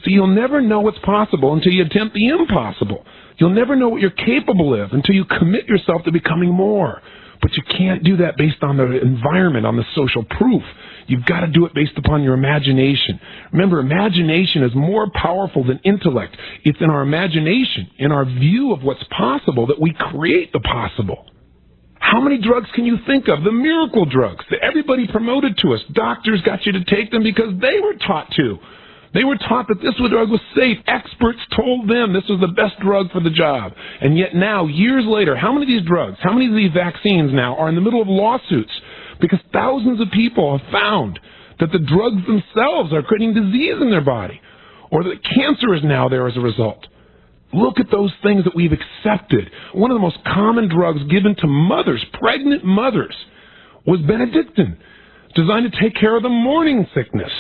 So you'll never know what's possible until you attempt the impossible. You'll never know what you're capable of until you commit yourself to becoming more. But you can't do that based on the environment, on the social proof. You've got to do it based upon your imagination. Remember, imagination is more powerful than intellect. It's in our imagination, in our view of what's possible, that we create the possible. How many drugs can you think of? The miracle drugs that everybody promoted to us. Doctors got you to take them because they were taught to. They were taught that this drug was safe. Experts told them this was the best drug for the job. And yet now, years later, how many of these drugs, how many of these vaccines now are in the middle of lawsuits? Because thousands of people have found that the drugs themselves are creating disease in their body, or that cancer is now there as a result. Look at those things that we've accepted. One of the most common drugs given to mothers, pregnant mothers, was Benedictine, designed to take care of the morning sickness.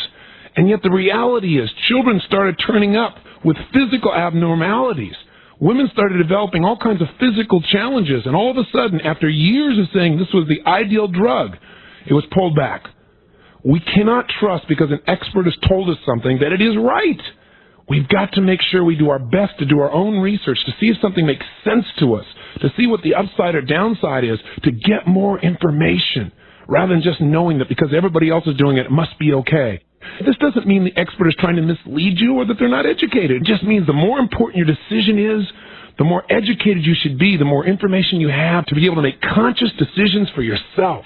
And yet the reality is children started turning up with physical abnormalities. Women started developing all kinds of physical challenges, and all of a sudden, after years of saying this was the ideal drug, it was pulled back. We cannot trust because an expert has told us something that it is right. We've got to make sure we do our best to do our own research, to see if something makes sense to us, to see what the upside or downside is, to get more information, rather than just knowing that because everybody else is doing it, it must be okay. This doesn't mean the expert is trying to mislead you or that they're not educated. It just means the more important your decision is, the more educated you should be, the more information you have to be able to make conscious decisions for yourself.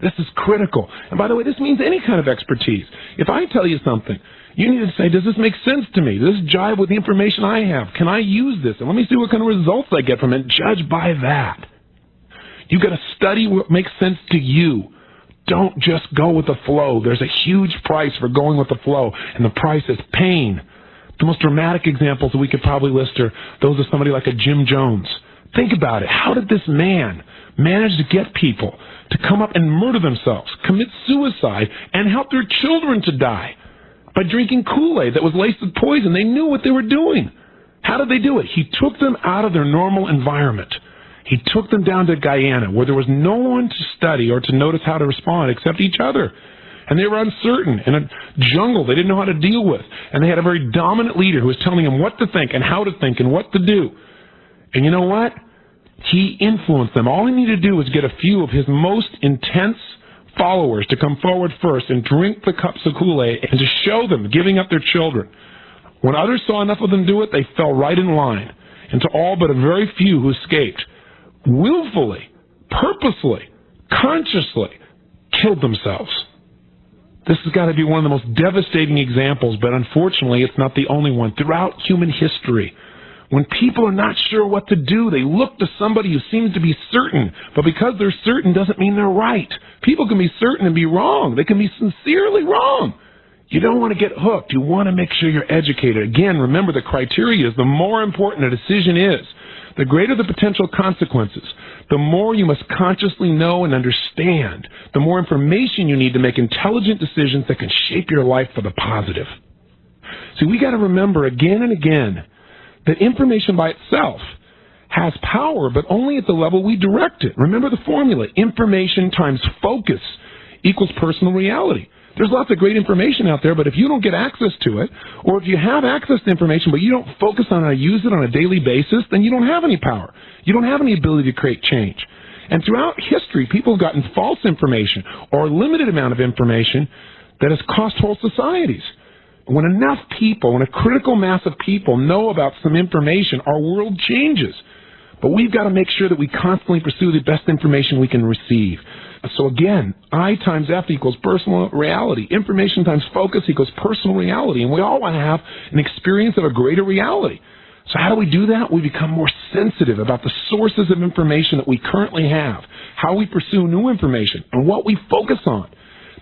This is critical. And by the way, this means any kind of expertise. If I tell you something, you need to say, does this make sense to me? Does this jive with the information I have? Can I use this? And let me see what kind of results I get from it. Judge by that. You've got to study what makes sense to you. Don't just go with the flow. There's a huge price for going with the flow, and the price is pain. The most dramatic examples that we could probably list are those of somebody like a Jim Jones. Think about it. How did this man manage to get people to come up and murder themselves, commit suicide, and help their children to die by drinking Kool-Aid that was laced with poison? They knew what they were doing. How did they do it? He took them out of their normal environment. He took them down to Guyana, where there was no one to study or to notice how to respond except each other. And they were uncertain in a jungle they didn't know how to deal with. And they had a very dominant leader who was telling them what to think and how to think and what to do. And you know what? He influenced them. All he needed to do was get a few of his most intense followers to come forward first and drink the cups of Kool-Aid and to show them giving up their children. When others saw enough of them do it, they fell right in line. And to all but a very few who escaped, willfully, purposely, consciously killed themselves. This has got to be one of the most devastating examples, but unfortunately it's not the only one. Throughout human history, when people are not sure what to do, they look to somebody who seems to be certain. But because they're certain doesn't mean they're right. People can be certain and be wrong. They can be sincerely wrong. You don't want to get hooked. You want to make sure you're educated. Again, remember the criteria is the more important a decision is, the greater the potential consequences, the more you must consciously know and understand, the more information you need to make intelligent decisions that can shape your life for the positive. See, we got to remember again and again that information by itself has power, but only at the level we direct it. Remember the formula, information times focus equals personal reality. There's lots of great information out there, but if you don't get access to it, or if you have access to information but you don't focus on how to use it on a daily basis, then you don't have any power. You don't have any ability to create change. And throughout history, people have gotten false information or a limited amount of information that has cost whole societies. When enough people, when a critical mass of people know about some information, our world changes. But we've got to make sure that we constantly pursue the best information we can receive. So again, I times F equals personal reality. Information times focus equals personal reality. And we all want to have an experience of a greater reality. So how do we do that? We become more sensitive about the sources of information that we currently have, how we pursue new information, and what we focus on.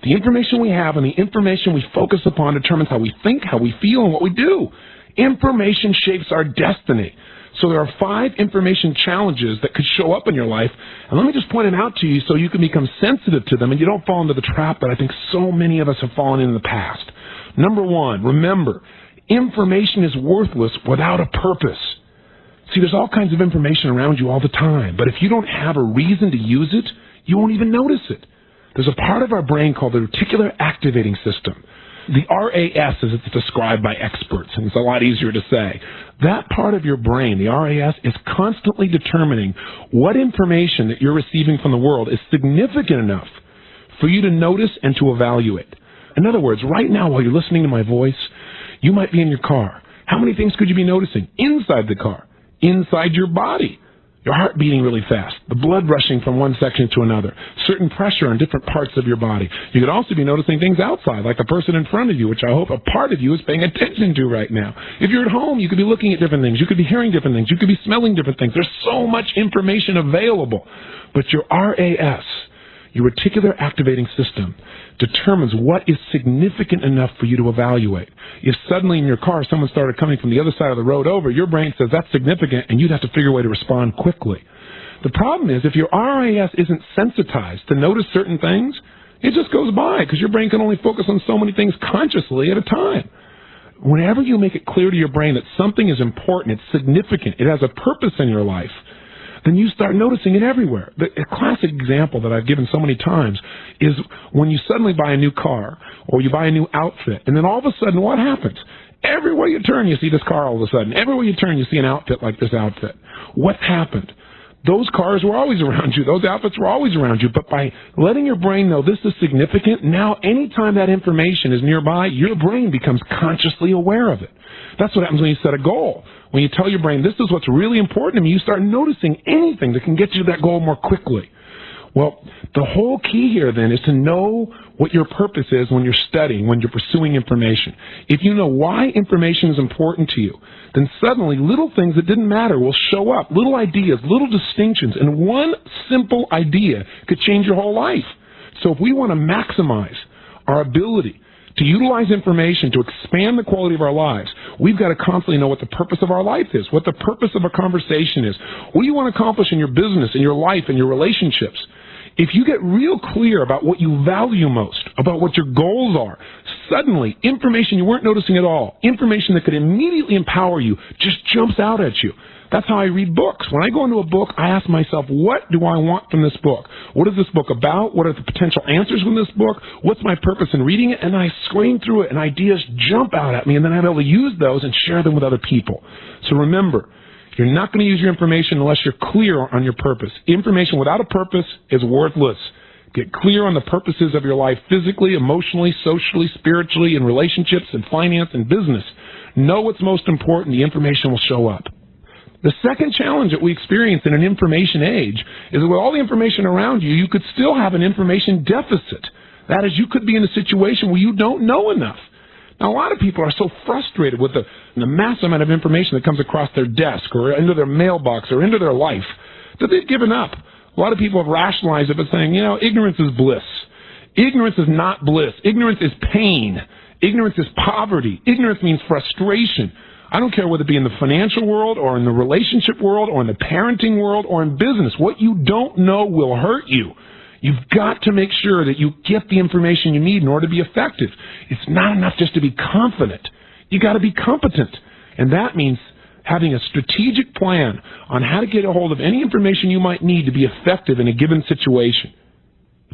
The information we have and the information we focus upon determines how we think, how we feel, and what we do. Information shapes our destiny. So there are 5 information challenges that could show up in your life. And let me just point them out to you so you can become sensitive to them and you don't fall into the trap that I think so many of us have fallen in the past. Number 1, remember, information is worthless without a purpose. See, there's all kinds of information around you all the time, but if you don't have a reason to use it, you won't even notice it. There's a part of our brain called the reticular activating system. The RAS, as it's described by experts, and it's a lot easier to say. That part of your brain, the RAS, is constantly determining what information that you're receiving from the world is significant enough for you to notice and to evaluate. In other words, right now while you're listening to my voice, you might be in your car. How many things could you be noticing inside the car, inside your body? Your heart beating really fast, the blood rushing from one section to another, certain pressure on different parts of your body. You could also be noticing things outside, like the person in front of you, which I hope a part of you is paying attention to right now. If you're at home, you could be looking at different things. You could be hearing different things. You could be smelling different things. There's so much information available. But your RAS, your reticular activating system, determines what is significant enough for you to evaluate. If suddenly in your car someone started coming from the other side of the road over, your brain says that's significant, and you'd have to figure a way to respond quickly. The problem is if your RIS isn't sensitized to notice certain things, it just goes by because your brain can only focus on so many things consciously at a time. Whenever you make it clear to your brain that something is important, it's significant, it has a purpose in your life, then you start noticing it everywhere. A classic example that I've given so many times is when you suddenly buy a new car or you buy a new outfit, and then all of a sudden what happens? Everywhere you turn, you see this car all of a sudden. Everywhere you turn, you see an outfit like this outfit. What happened? Those cars were always around you. Those outfits were always around you. But by letting your brain know this is significant, now anytime that information is nearby, your brain becomes consciously aware of it. That's what happens when you set a goal. When you tell your brain, this is what's really important to me, you start noticing anything that can get you to that goal more quickly. Well, the whole key here then is to know what your purpose is when you're studying, when you're pursuing information. If you know why information is important to you, then suddenly little things that didn't matter will show up, little ideas, little distinctions, and one simple idea could change your whole life. So if we want to maximize our ability to utilize information to expand the quality of our lives, we've got to constantly know what the purpose of our life is, what the purpose of a conversation is. What do you want to accomplish in your business, in your life, in your relationships? If you get real clear about what you value most, about what your goals are, suddenly information you weren't noticing at all, information that could immediately empower you, just jumps out at you. That's how I read books. When I go into a book, I ask myself, what do I want from this book? What is this book about? What are the potential answers from this book? What's my purpose in reading it? And I screen through it, and ideas jump out at me, and then I'm able to use those and share them with other people. So remember, you're not going to use your information unless you're clear on your purpose. Information without a purpose is worthless. Get clear on the purposes of your life physically, emotionally, socially, spiritually, in relationships, in finance, and business. Know what's most important. The information will show up. The second challenge that we experience in an information age is that with all the information around you, you could still have an information deficit. That is, you could be in a situation where you don't know enough. Now, a lot of people are so frustrated with the massive amount of information that comes across their desk or into their mailbox or into their life that they've given up. A lot of people have rationalized it by saying, ignorance is bliss. Ignorance is not bliss. Ignorance is pain. Ignorance is poverty. Ignorance means frustration. I don't care whether it be in the financial world or in the relationship world or in the parenting world or in business. What you don't know will hurt you. You've got to make sure that you get the information you need in order to be effective. It's not enough just to be confident. You got to be competent. And that means having a strategic plan on how to get a hold of any information you might need to be effective in a given situation.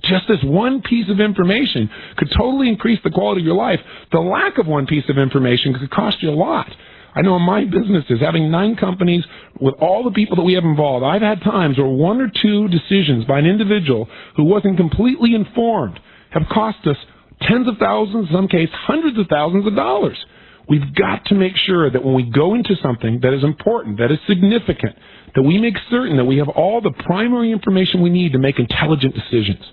Just this one piece of information could totally increase the quality of your life. The lack of one piece of information could cost you a lot. I know in my businesses, having 9 companies with all the people that we have involved, I've had times where 1 or 2 decisions by an individual who wasn't completely informed have cost us tens of thousands, in some cases hundreds of thousands of dollars. We've got to make sure that when we go into something that is important, that is significant, that we make certain that we have all the primary information we need to make intelligent decisions.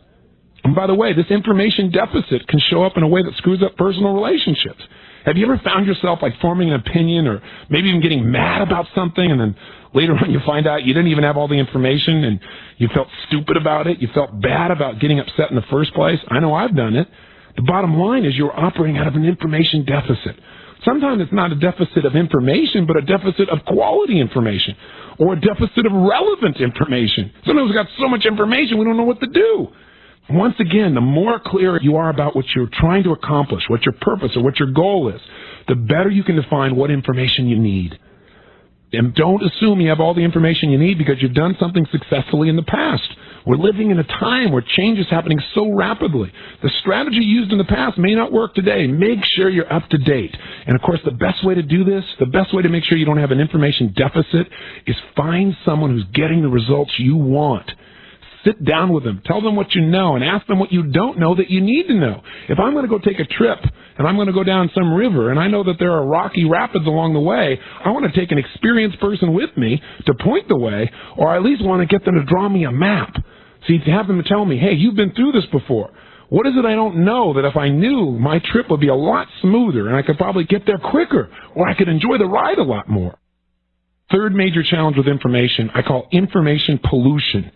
And by the way, this information deficit can show up in a way that screws up personal relationships. Have you ever found yourself forming an opinion or maybe even getting mad about something, and then later on you find out you didn't even have all the information and you felt stupid about it, you felt bad about getting upset in the first place? I know I've done it. The bottom line is you're operating out of an information deficit. Sometimes it's not a deficit of information, but a deficit of quality information or a deficit of relevant information. Sometimes we've got so much information we don't know what to do. Once again, the more clear you are about what you're trying to accomplish, what your purpose or what your goal is, the better you can define what information you need. And don't assume you have all the information you need because you've done something successfully in the past. We're living in a time where change is happening so rapidly. The strategy used in the past may not work today. Make sure you're up to date. And of course, the best way to do this, the best way to make sure you don't have an information deficit is find someone who's getting the results you want. Sit down with them. Tell them what you know and ask them what you don't know that you need to know. If I'm going to go take a trip and I'm going to go down some river and I know that there are rocky rapids along the way, I want to take an experienced person with me to point the way, or I at least want to get them to draw me a map. See, to have them tell me, hey, you've been through this before. What is it I don't know that if I knew, my trip would be a lot smoother and I could probably get there quicker, or I could enjoy the ride a lot more? Third major challenge with information I call information pollution.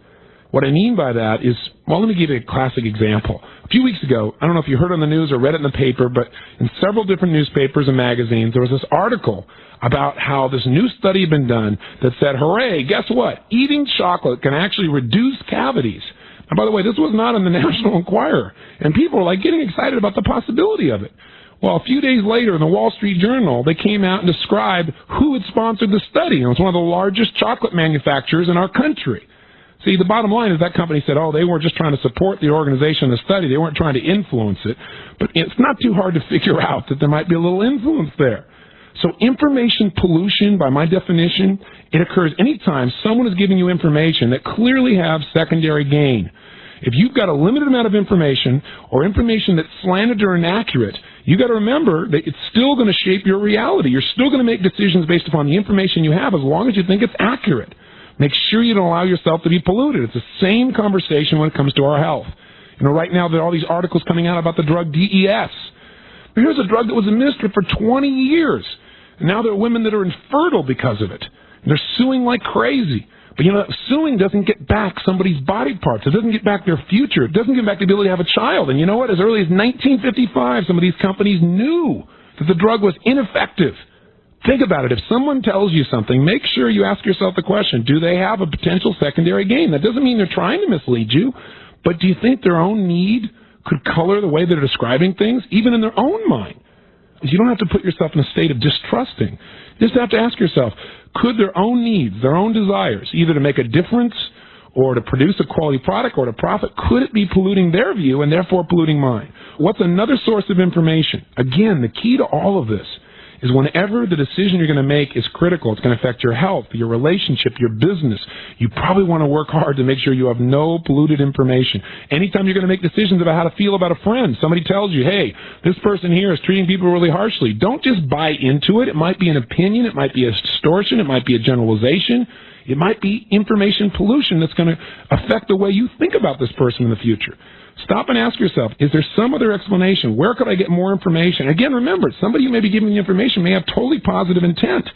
What I mean by that is, well, let me give you a classic example. A few weeks ago, I don't know if you heard on the news or read it in the paper, but in several different newspapers and magazines, there was this article about how this new study had been done that said, hooray, guess what? Eating chocolate can actually reduce cavities. And by the way, this was not in the National Enquirer, and people were like getting excited about the possibility of it. Well, a few days later in the Wall Street Journal, they came out and described who had sponsored the study. And it was one of the largest chocolate manufacturers in our country. See, the bottom line is that company said, oh, they weren't just trying to support the organization, the study. They weren't trying to influence it. But it's not too hard to figure out that there might be a little influence there. So information pollution, by my definition, it occurs anytime someone is giving you information that clearly has secondary gain. If you've got a limited amount of information or information that's slanted or inaccurate, you've got to remember that it's still going to shape your reality. You're still going to make decisions based upon the information you have as long as you think it's accurate. Make sure you don't allow yourself to be polluted. It's the same conversation when it comes to our health. You know, right now there are all these articles coming out about the drug DES. But here's a drug that was administered for 20 years. And now there are women that are infertile because of it. And they're suing like crazy. But you know, suing doesn't get back somebody's body parts. It doesn't get back their future. It doesn't get back the ability to have a child. And you know what? As early as 1955, some of these companies knew that the drug was ineffective. Think about it. If someone tells you something, make sure you ask yourself the question, do they have a potential secondary gain? That doesn't mean they're trying to mislead you, but do you think their own need could color the way they're describing things, even in their own mind? You don't have to put yourself in a state of distrusting. You just have to ask yourself, could their own needs, their own desires, either to make a difference or to produce a quality product or to profit, could it be polluting their view and therefore polluting mine? What's another source of information? Again, the key to all of this is whenever the decision you're going to make is critical, it's going to affect your health, your relationship, your business, you probably want to work hard to make sure you have no polluted information. Anytime you're going to make decisions about how to feel about a friend, somebody tells you, hey, this person here is treating people really harshly, don't just buy into it. It might be an opinion, it might be a distortion, it might be a generalization, it might be information pollution that's going to affect the way you think about this person in the future. Stop and ask yourself, is there some other explanation? Where could I get more information? Again, remember, somebody who may be giving you information may have totally positive intent,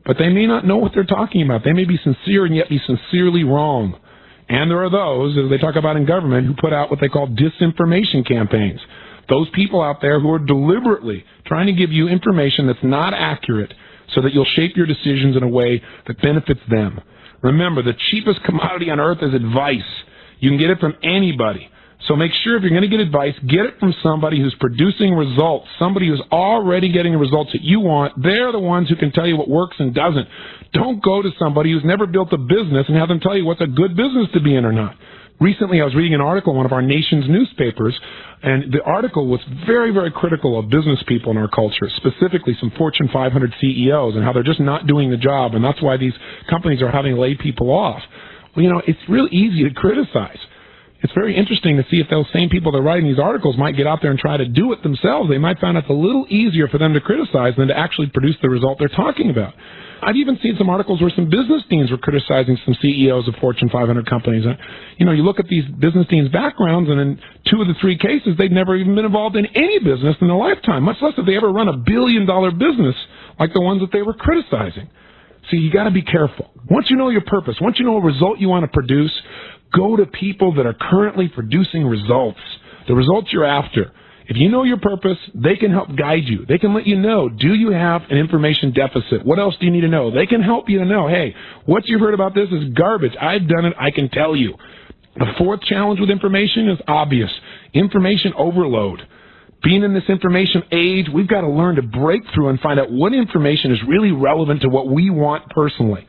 but they may not know what they're talking about. They may be sincere and yet be sincerely wrong. And there are those, as they talk about in government, who put out what they call disinformation campaigns. Those people out there who are deliberately trying to give you information that's not accurate so that you'll shape your decisions in a way that benefits them. Remember, the cheapest commodity on earth is advice. You can get it from anybody. So make sure if you're going to get advice, get it from somebody who's producing results, somebody who's already getting the results that you want. They're the ones who can tell you what works and doesn't. Don't go to somebody who's never built a business and have them tell you what's a good business to be in or not. Recently, I was reading an article in one of our nation's newspapers, and the article was very, very critical of business people in our culture, specifically some Fortune 500 CEOs, and how they're just not doing the job, and that's why these companies are having to lay people off. Well, you know, it's really easy to criticize. It's very interesting to see if those same people that are writing these articles might get out there and try to do it themselves. They might find it's a little easier for them to criticize than to actually produce the result they're talking about. I've even seen some articles where some business deans were criticizing some CEOs of Fortune 500 companies. You know, you look at these business deans' backgrounds, and in 2 of the 3 cases, they'd never even been involved in any business in their lifetime, much less if they ever run $1 billion business like the ones that they were criticizing. See, you got to be careful. Once you know your purpose, once you know a result you want to produce, go to people that are currently producing results, the results you're after. If you know your purpose, they can help guide you. They can let you know, do you have an information deficit? What else do you need to know? They can help you to know, hey, what you've heard about this is garbage. I've done it. I can tell you. The 4th challenge with information is obvious. Information overload. Being in this information age, we've got to learn to break through and find out what information is really relevant to what we want personally.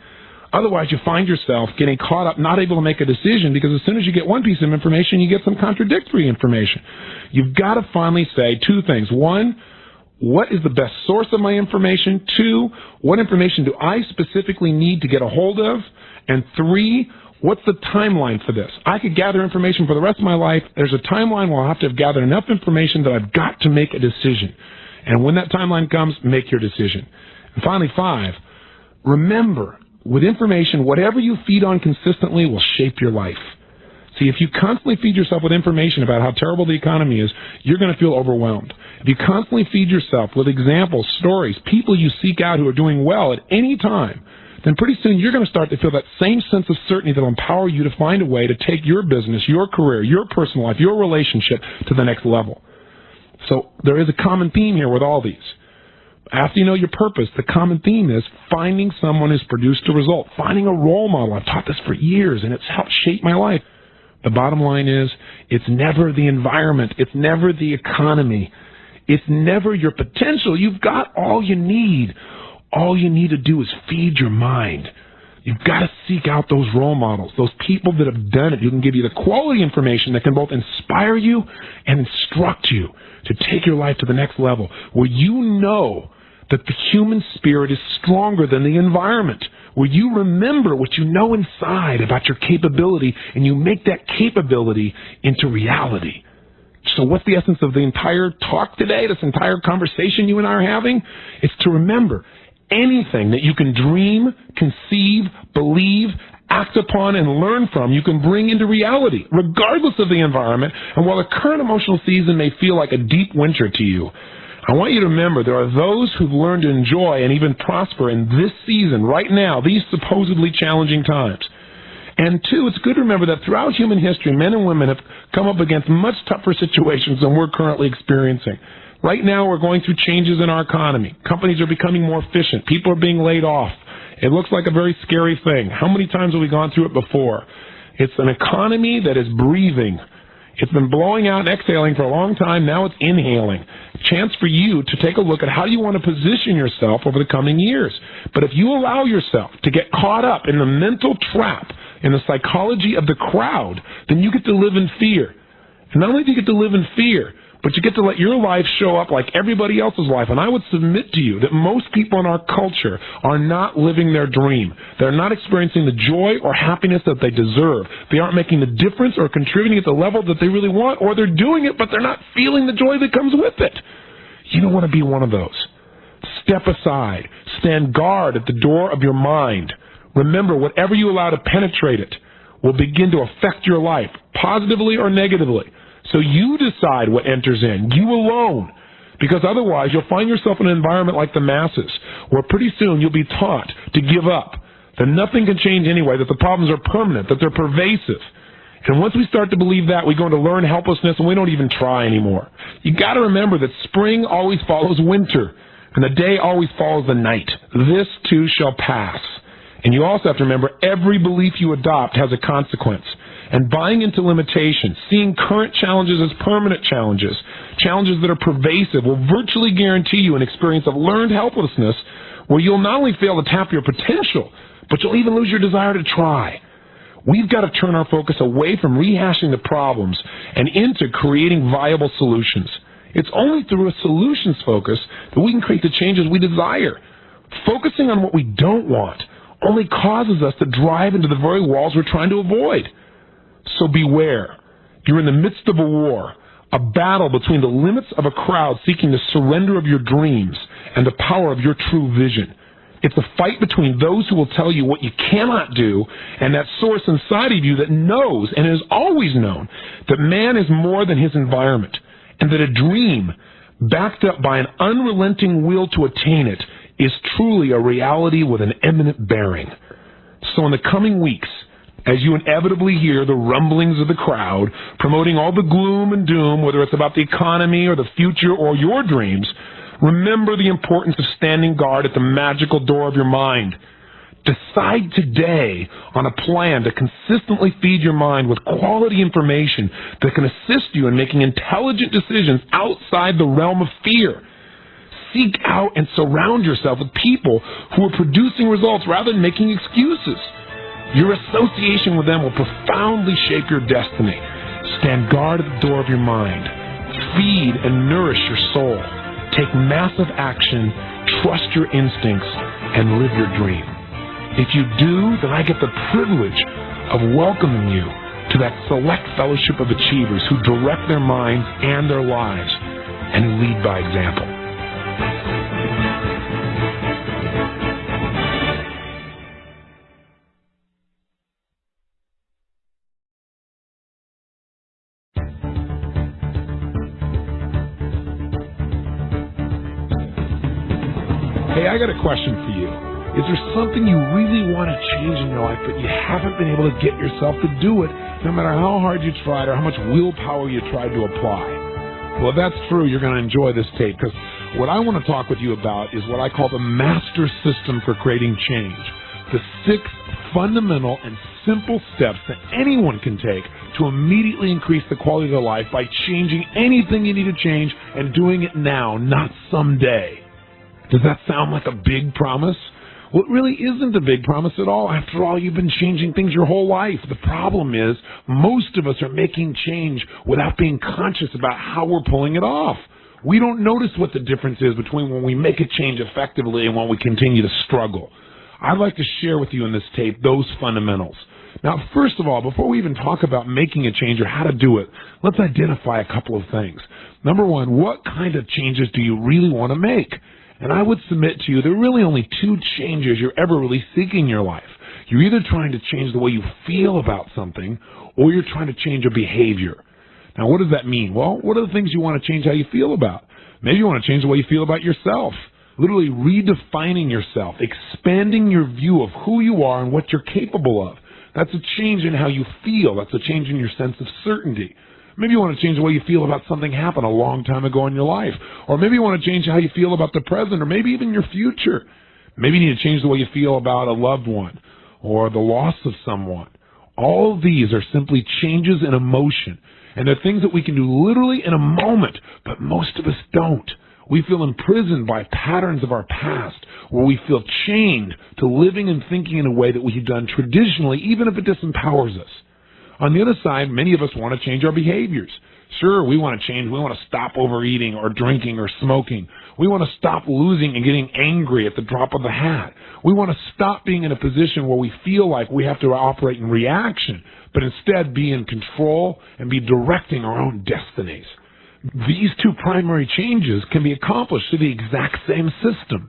Otherwise, you find yourself getting caught up, not able to make a decision, because as soon as you get one piece of information, you get some contradictory information. You've got to finally say 2 things. 1, what is the best source of my information? 2, what information do I specifically need to get a hold of? And 3, what's the timeline for this? I could gather information for the rest of my life. There's a timeline where I'll have to have gathered enough information that I've got to make a decision. And when that timeline comes, make your decision. And finally, 5, remember, with information, whatever you feed on consistently will shape your life. See, if you constantly feed yourself with information about how terrible the economy is, you're going to feel overwhelmed. If you constantly feed yourself with examples, stories, people you seek out who are doing well at any time, then pretty soon you're going to start to feel that same sense of certainty that will empower you to find a way to take your business, your career, your personal life, your relationship to the next level. So there is a common theme here with all these. After you know your purpose, the common theme is finding someone who's produced a result, finding a role model. I've taught this for years, and it's helped shape my life. The bottom line is, it's never the environment. It's never the economy. It's never your potential. You've got all you need. All you need to do is feed your mind. You've got to seek out those role models, those people that have done it, who can give you the quality information that can both inspire you and instruct you to take your life to the next level, where you know that the human spirit is stronger than the environment, where you remember what you know inside about your capability and you make that capability into reality. So what's the essence of the entire talk today, this entire conversation you and I are having? It's to remember anything that you can dream, conceive, believe, act upon, and learn from, you can bring into reality, regardless of the environment. And while the current emotional season may feel like a deep winter to you, I want you to remember there are those who've learned to enjoy and even prosper in this season, right now, these supposedly challenging times. And two, it's good to remember that throughout human history, men and women have come up against much tougher situations than we're currently experiencing. Right now, we're going through changes in our economy. Companies are becoming more efficient. People are being laid off. It looks like a very scary thing. How many times have we gone through it before? It's an economy that is breathing. It's been blowing out and exhaling for a long time. Now it's inhaling. Chance for you to take a look at how you want to position yourself over the coming years. But if you allow yourself to get caught up in the mental trap, in the psychology of the crowd, then you get to live in fear. And not only do you get to live in fear, but you get to let your life show up like everybody else's life. And I would submit to you that most people in our culture are not living their dream. They're not experiencing the joy or happiness that they deserve. They aren't making the difference or contributing at the level that they really want, or they're doing it, but they're not feeling the joy that comes with it. You don't want to be one of those. Step aside. Stand guard at the door of your mind. Remember, whatever you allow to penetrate it will begin to affect your life, positively or negatively. So you decide what enters in, you alone, because otherwise you'll find yourself in an environment like the masses, where pretty soon you'll be taught to give up, that nothing can change anyway, that the problems are permanent, that they're pervasive. And once we start to believe that, we go into learned helplessness and we don't even try anymore. You got to remember that spring always follows winter, and the day always follows the night. This too shall pass. And you also have to remember, every belief you adopt has a consequence. And buying into limitations, seeing current challenges as permanent challenges, challenges that are pervasive, will virtually guarantee you an experience of learned helplessness where you'll not only fail to tap your potential, but you'll even lose your desire to try. We've got to turn our focus away from rehashing the problems and into creating viable solutions. It's only through a solutions focus that we can create the changes we desire. Focusing on what we don't want only causes us to drive into the very walls we're trying to avoid. So beware. You're in the midst of a war, a battle between the limits of a crowd seeking the surrender of your dreams and the power of your true vision. It's a fight between those who will tell you what you cannot do and that source inside of you that knows and has always known that man is more than his environment, and that a dream backed up by an unrelenting will to attain it is truly a reality with an eminent bearing. So in the coming weeks, as you inevitably hear the rumblings of the crowd promoting all the gloom and doom, whether it's about the economy or the future or your dreams, remember the importance of standing guard at the magical door of your mind. Decide today on a plan to consistently feed your mind with quality information that can assist you in making intelligent decisions outside the realm of fear. Seek out and surround yourself with people who are producing results rather than making excuses. Your association with them will profoundly shape your destiny. Stand guard at the door of your mind. Feed and nourish your soul. Take massive action, trust your instincts, and live your dream. If you do, then I get the privilege of welcoming you to that select fellowship of achievers who direct their minds and their lives and who lead by example. Hey, I got a question for you. Is there something you really want to change in your life, but you haven't been able to get yourself to do it, no matter how hard you tried or how much willpower you tried to apply? Well, if that's true, you're going to enjoy this tape, because what I want to talk with you about is what I call the master system for creating change. The 6 fundamental and simple steps that anyone can take to immediately increase the quality of their life by changing anything you need to change and doing it now, not someday. Does that sound like a big promise? Well, it really isn't a big promise at all. After all, you've been changing things your whole life. The problem is most of us are making change without being conscious about how we're pulling it off. We don't notice what the difference is between when we make a change effectively and when we continue to struggle. I'd like to share with you in this tape those fundamentals. Now, first of all, before we even talk about making a change or how to do it, let's identify a couple of things. Number one, what kind of changes do you really want to make? And I would submit to you there are really only 2 changes you're ever really seeking in your life. You're either trying to change the way you feel about something, or you're trying to change a behavior. Now, what does that mean? Well, what are the things you want to change how you feel about? Maybe you want to change the way you feel about yourself. Literally redefining yourself, expanding your view of who you are and what you're capable of. That's a change in how you feel. That's a change in your sense of certainty. Maybe you want to change the way you feel about something happened a long time ago in your life. Or maybe you want to change how you feel about the present, or maybe even your future. Maybe you need to change the way you feel about a loved one or the loss of someone. All of these are simply changes in emotion. And they're things that we can do literally in a moment, but most of us don't. We feel imprisoned by patterns of our past, where we feel chained to living and thinking in a way that we've done traditionally, even if it disempowers us. On the other side, many of us want to change our behaviors. Sure, we want to change. We want to stop overeating or drinking or smoking. We want to stop losing and getting angry at the drop of the hat. We want to stop being in a position where we feel like we have to operate in reaction, but instead be in control and be directing our own destinies. These 2 primary changes can be accomplished through the exact same system.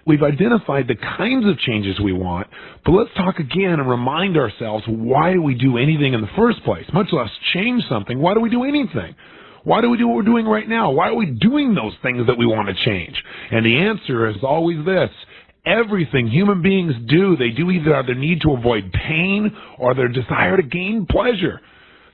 We've identified the kinds of changes we want, but let's talk again and remind ourselves, why do we do anything in the first place? Much less change something. Why do we do anything? Why do we do what we're doing right now? Why are we doing those things that we want to change? And the answer is always this. Everything human beings do, they do either out of their need to avoid pain or their desire to gain pleasure.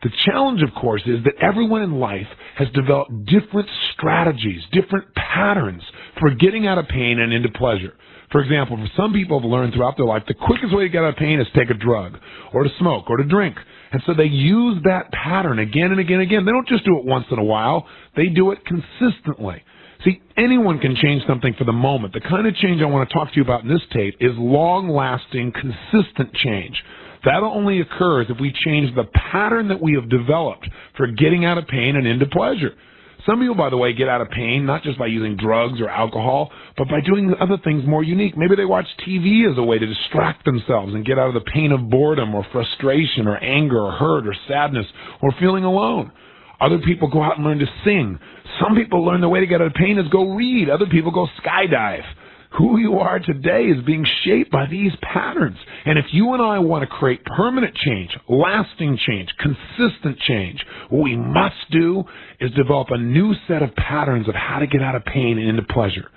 The challenge, of course, is that everyone in life has developed different strategies, different patterns for getting out of pain and into pleasure. For example, for some people have learned throughout their life the quickest way to get out of pain is to take a drug or to smoke or to drink. And so they use that pattern again and again and again. They don't just do it once in a while. They do it consistently. See, anyone can change something for the moment. The kind of change I want to talk to you about in this tape is long-lasting, consistent change. That only occurs if we change the pattern that we have developed for getting out of pain and into pleasure. Some people, by the way, get out of pain not just by using drugs or alcohol, but by doing other things more unique. Maybe they watch TV as a way to distract themselves and get out of the pain of boredom or frustration or anger or hurt or sadness or feeling alone. Other people go out and learn to sing. Some people learn the way to get out of pain is go read. Other people go skydive. Who you are today is being shaped by these patterns. And if you and I want to create permanent change, lasting change, consistent change, what we must do is develop a new set of patterns of how to get out of pain and into pleasure.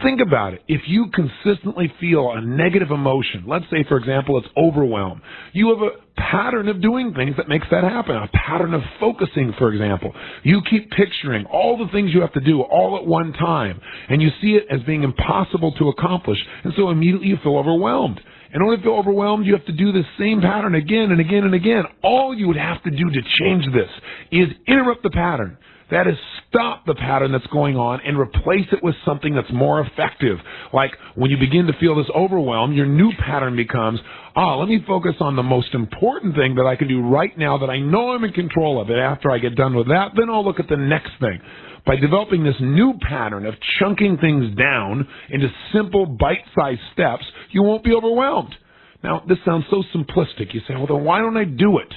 Think about it. If you consistently feel a negative emotion, let's say, for example, it's overwhelm, you have a pattern of doing things that makes that happen, a pattern of focusing, for example. You keep picturing all the things you have to do all at one time, and you see it as being impossible to accomplish, and so immediately you feel overwhelmed. In order to feel overwhelmed, you have to do the same pattern again and again and again. All you would have to do to change this is interrupt the pattern. That is, stop the pattern that's going on and replace it with something that's more effective. Like when you begin to feel this overwhelm, your new pattern becomes, let me focus on the most important thing that I can do right now that I know I'm in control of. And after I get done with that, then I'll look at the next thing. By developing this new pattern of chunking things down into simple bite-sized steps, you won't be overwhelmed. Now, this sounds so simplistic. You say, well, then why don't I do it?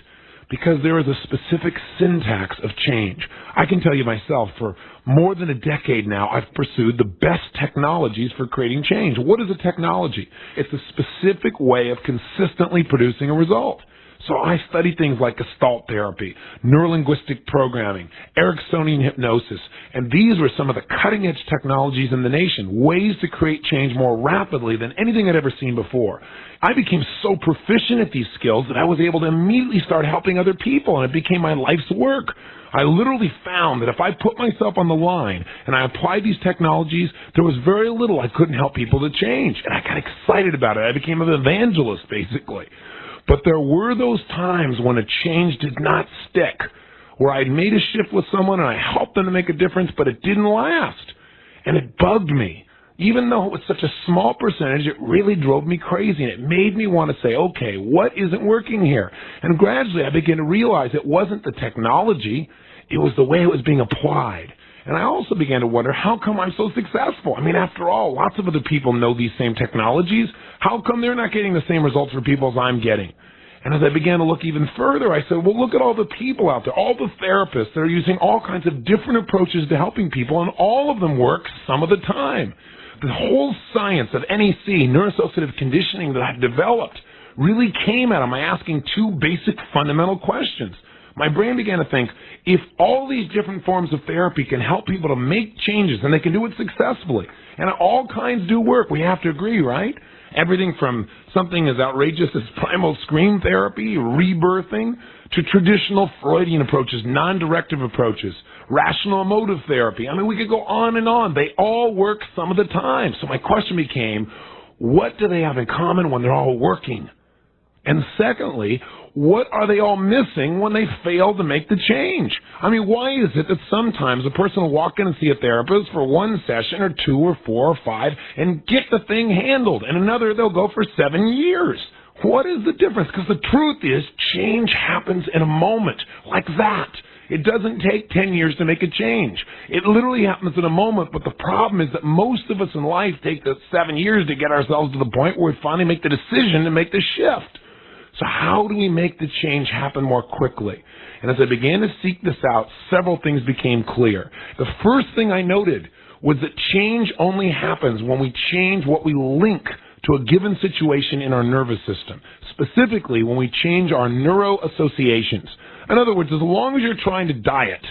Because there is a specific syntax of change. I can tell you myself, for more than a decade now, I've pursued the best technologies for creating change. What is a technology? It's a specific way of consistently producing a result. So I studied things like Gestalt therapy, neurolinguistic programming, Ericksonian hypnosis, and these were some of the cutting-edge technologies in the nation, ways to create change more rapidly than anything I'd ever seen before. I became so proficient at these skills that I was able to immediately start helping other people, and it became my life's work. I literally found that if I put myself on the line and I applied these technologies, there was very little I couldn't help people to change, and I got excited about it. I became an evangelist, basically. But there were those times when a change did not stick, where I'd made a shift with someone and I helped them to make a difference, but it didn't last. And it bugged me. Even though it was such a small percentage, it really drove me crazy, and it made me want to say, okay, what isn't working here? And gradually I began to realize it wasn't the technology, it was the way it was being applied. And I also began to wonder, how come I'm so successful? I mean, after all, lots of other people know these same technologies. How come they're not getting the same results for people as I'm getting? And as I began to look even further, I said, well, look at all the people out there, all the therapists that are using all kinds of different approaches to helping people, and all of them work some of the time. The whole science of NEC, neuroassociative conditioning, that I've developed really came out of my asking two basic fundamental questions. My brain began to think, if all these different forms of therapy can help people to make changes, and they can do it successfully, and all kinds do work, we have to agree, right? Everything from something as outrageous as primal scream therapy, rebirthing, to traditional Freudian approaches, non-directive approaches, rational emotive therapy. I mean, we could go on and on. They all work some of the time. So my question became, what do they have in common when they're all working? And secondly, what are they all missing when they fail to make the change? I mean, why is it that sometimes a person will walk in and see a therapist for one session or two or four or five and get the thing handled, and another they'll go for 7 years? What is the difference? Because the truth is, change happens in a moment, like that. It doesn't take 10 years to make a change. It literally happens in a moment, but the problem is that most of us in life take the 7 years to get ourselves to the point where we finally make the decision to make the shift. So how do we make the change happen more quickly? And as I began to seek this out, several things became clear. The first thing I noted was that change only happens when we change what we link to a given situation in our nervous system, specifically when we change our neuroassociations. In other words, as long as you're trying to diet,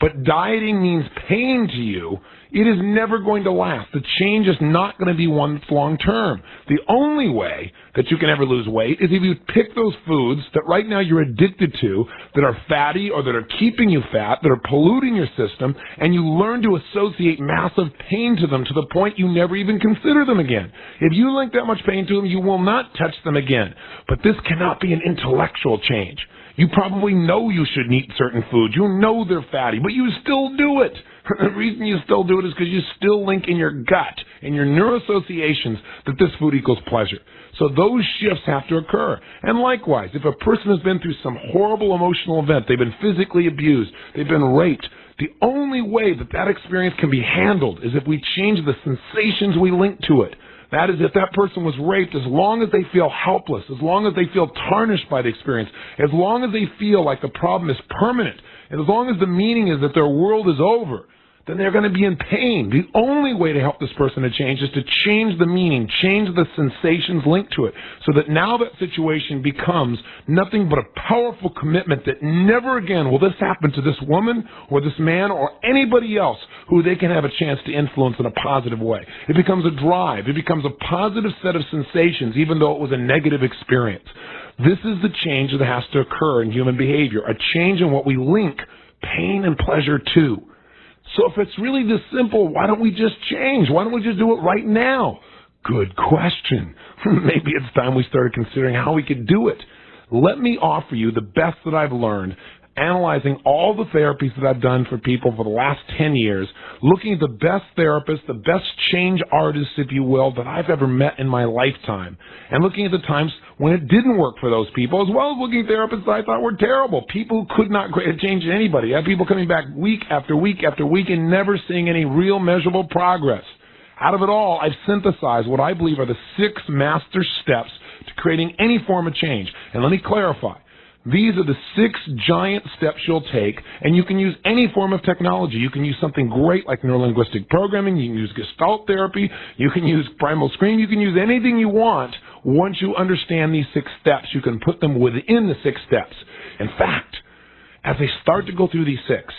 but dieting means pain to you, it is never going to last. The change is not going to be one that's long-term. The only way that you can ever lose weight is if you pick those foods that right now you're addicted to, that are fatty or that are keeping you fat, that are polluting your system, and you learn to associate massive pain to them to the point you never even consider them again. If you link that much pain to them, you will not touch them again. But this cannot be an intellectual change. You probably know you shouldn't eat certain foods. You know they're fatty, but you still do it. The reason you still do it is because you still link in your gut, in your neuroassociations, that this food equals pleasure. So those shifts have to occur. And likewise, if a person has been through some horrible emotional event, they've been physically abused, they've been raped, the only way that that experience can be handled is if we change the sensations we link to it. That is, if that person was raped, as long as they feel helpless, as long as they feel tarnished by the experience, as long as they feel like the problem is permanent, and as long as the meaning is that their world is over, then they're going to be in pain. The only way to help this person to change is to change the meaning, change the sensations linked to it, so that now that situation becomes nothing but a powerful commitment that never again will this happen to this woman or this man or anybody else who they can have a chance to influence in a positive way. It becomes a drive. It becomes a positive set of sensations, even though it was a negative experience. This is the change that has to occur in human behavior, a change in what we link pain and pleasure to. So if it's really this simple, why don't we just change? Why don't we just do it right now? Good question. Maybe it's time we started considering how we could do it. Let me offer you the best that I've learned, analyzing all the therapies that I've done for people for the last 10 years, looking at the best therapists, the best change artists, if you will, that I've ever met in my lifetime, and looking at the times when it didn't work for those people, as well as looking at therapists that I thought were terrible, people who could not create a change in anybody. I have people coming back week after week after week and never seeing any real measurable progress. Out of it all, I've synthesized what I believe are the 6 master steps to creating any form of change. And let me clarify. These are the 6 giant steps you'll take, and you can use any form of technology. You can use something great like neurolinguistic programming. You can use Gestalt therapy. You can use Primal Scream. You can use anything you want. Once you understand these 6 steps, you can put them within the 6 steps. In fact, as I start to go through these 6,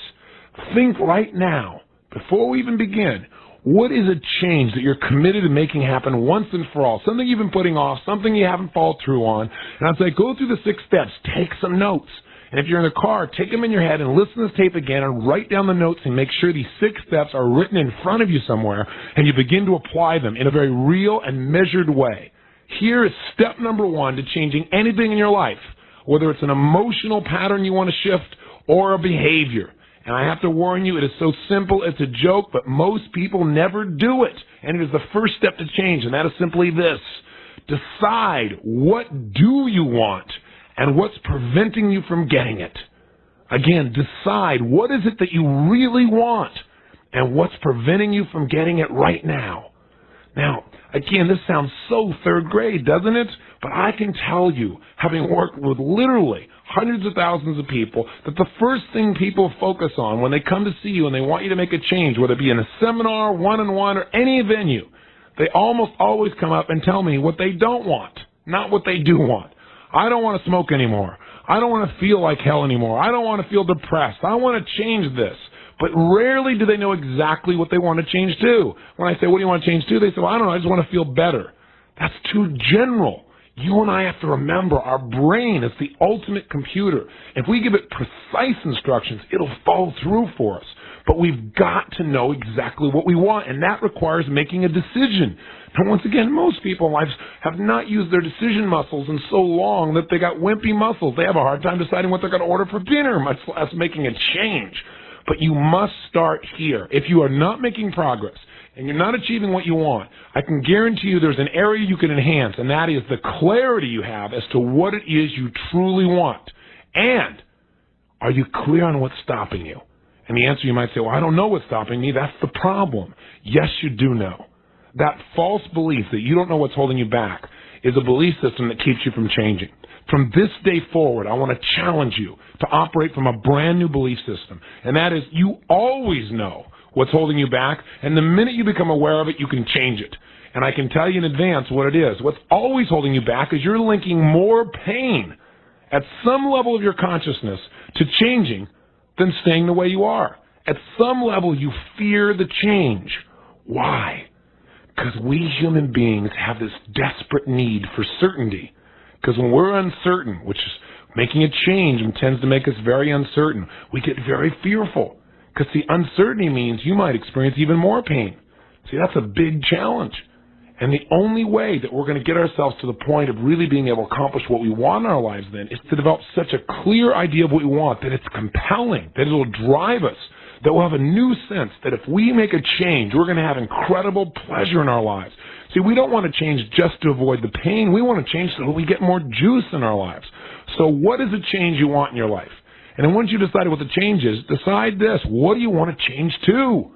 think right now, before we even begin, what is a change that you're committed to making happen once and for all? Something you've been putting off, something you haven't followed through on. And I'd say go through the 6 steps, take some notes. And if you're in the car, take them in your head and listen to this tape again and write down the notes and make sure these 6 steps are written in front of you somewhere and you begin to apply them in a very real and measured way. Here is step number 1 to changing anything in your life, whether it's an emotional pattern you want to shift or a behavior. And I have to warn you, it is so simple, it's a joke, but most people never do it. And it is the first step to change, and that is simply this. Decide what do you want and what's preventing you from getting it. Again, decide what is it that you really want and what's preventing you from getting it right now. Now, again, this sounds so 3rd grade, doesn't it? But I can tell you, having worked with literally hundreds of thousands of people, that the first thing people focus on when they come to see you and they want you to make a change, whether it be in a seminar, one-on-one, or any venue, they almost always come up and tell me what they don't want, not what they do want. I don't want to smoke anymore. I don't want to feel like hell anymore. I don't want to feel depressed. I want to change this. But rarely do they know exactly what they want to change to. When I say, what do you want to change to? They say, well, I don't know, I just want to feel better. That's too general. You and I have to remember our brain is the ultimate computer. If we give it precise instructions, it'll follow through for us. But we've got to know exactly what we want, and that requires making a decision. Now, once again, most people in life have not used their decision muscles in so long that they got wimpy muscles. They have a hard time deciding what they're going to order for dinner, much less making a change. But you must start here. If you are not making progress, and you're not achieving what you want, I can guarantee you there's an area you can enhance, and that is the clarity you have as to what it is you truly want. And are you clear on what's stopping you? And the answer, you might say, well, I don't know what's stopping me. That's the problem. Yes, you do know. That false belief that you don't know what's holding you back is a belief system that keeps you from changing. From this day forward, I want to challenge you to operate from a brand new belief system, and that is you always know what's holding you back, and the minute you become aware of it, you can change it. And I can tell you in advance what it is. What's always holding you back is you're linking more pain at some level of your consciousness to changing than staying the way you are. At some level, you fear the change. Why? Because we human beings have this desperate need for certainty. Because when we're uncertain, which is making a change tends to make us very uncertain, we get very fearful. Because the uncertainty means you might experience even more pain. See, that's a big challenge. And the only way that we're going to get ourselves to the point of really being able to accomplish what we want in our lives then is to develop such a clear idea of what we want that it's compelling, that it'll drive us, that we'll have a new sense that if we make a change, we're going to have incredible pleasure in our lives. See, we don't want to change just to avoid the pain. We want to change so that we get more juice in our lives. So what is the change you want in your life? And then once you decide what the change is, decide this. What do you want to change to?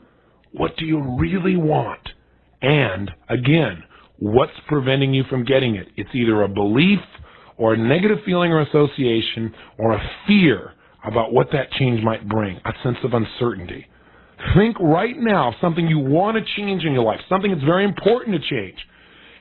What do you really want? And, again, what's preventing you from getting it? It's either a belief or a negative feeling or association or a fear about what that change might bring, a sense of uncertainty. Think right now of something you want to change in your life, something that's very important to change,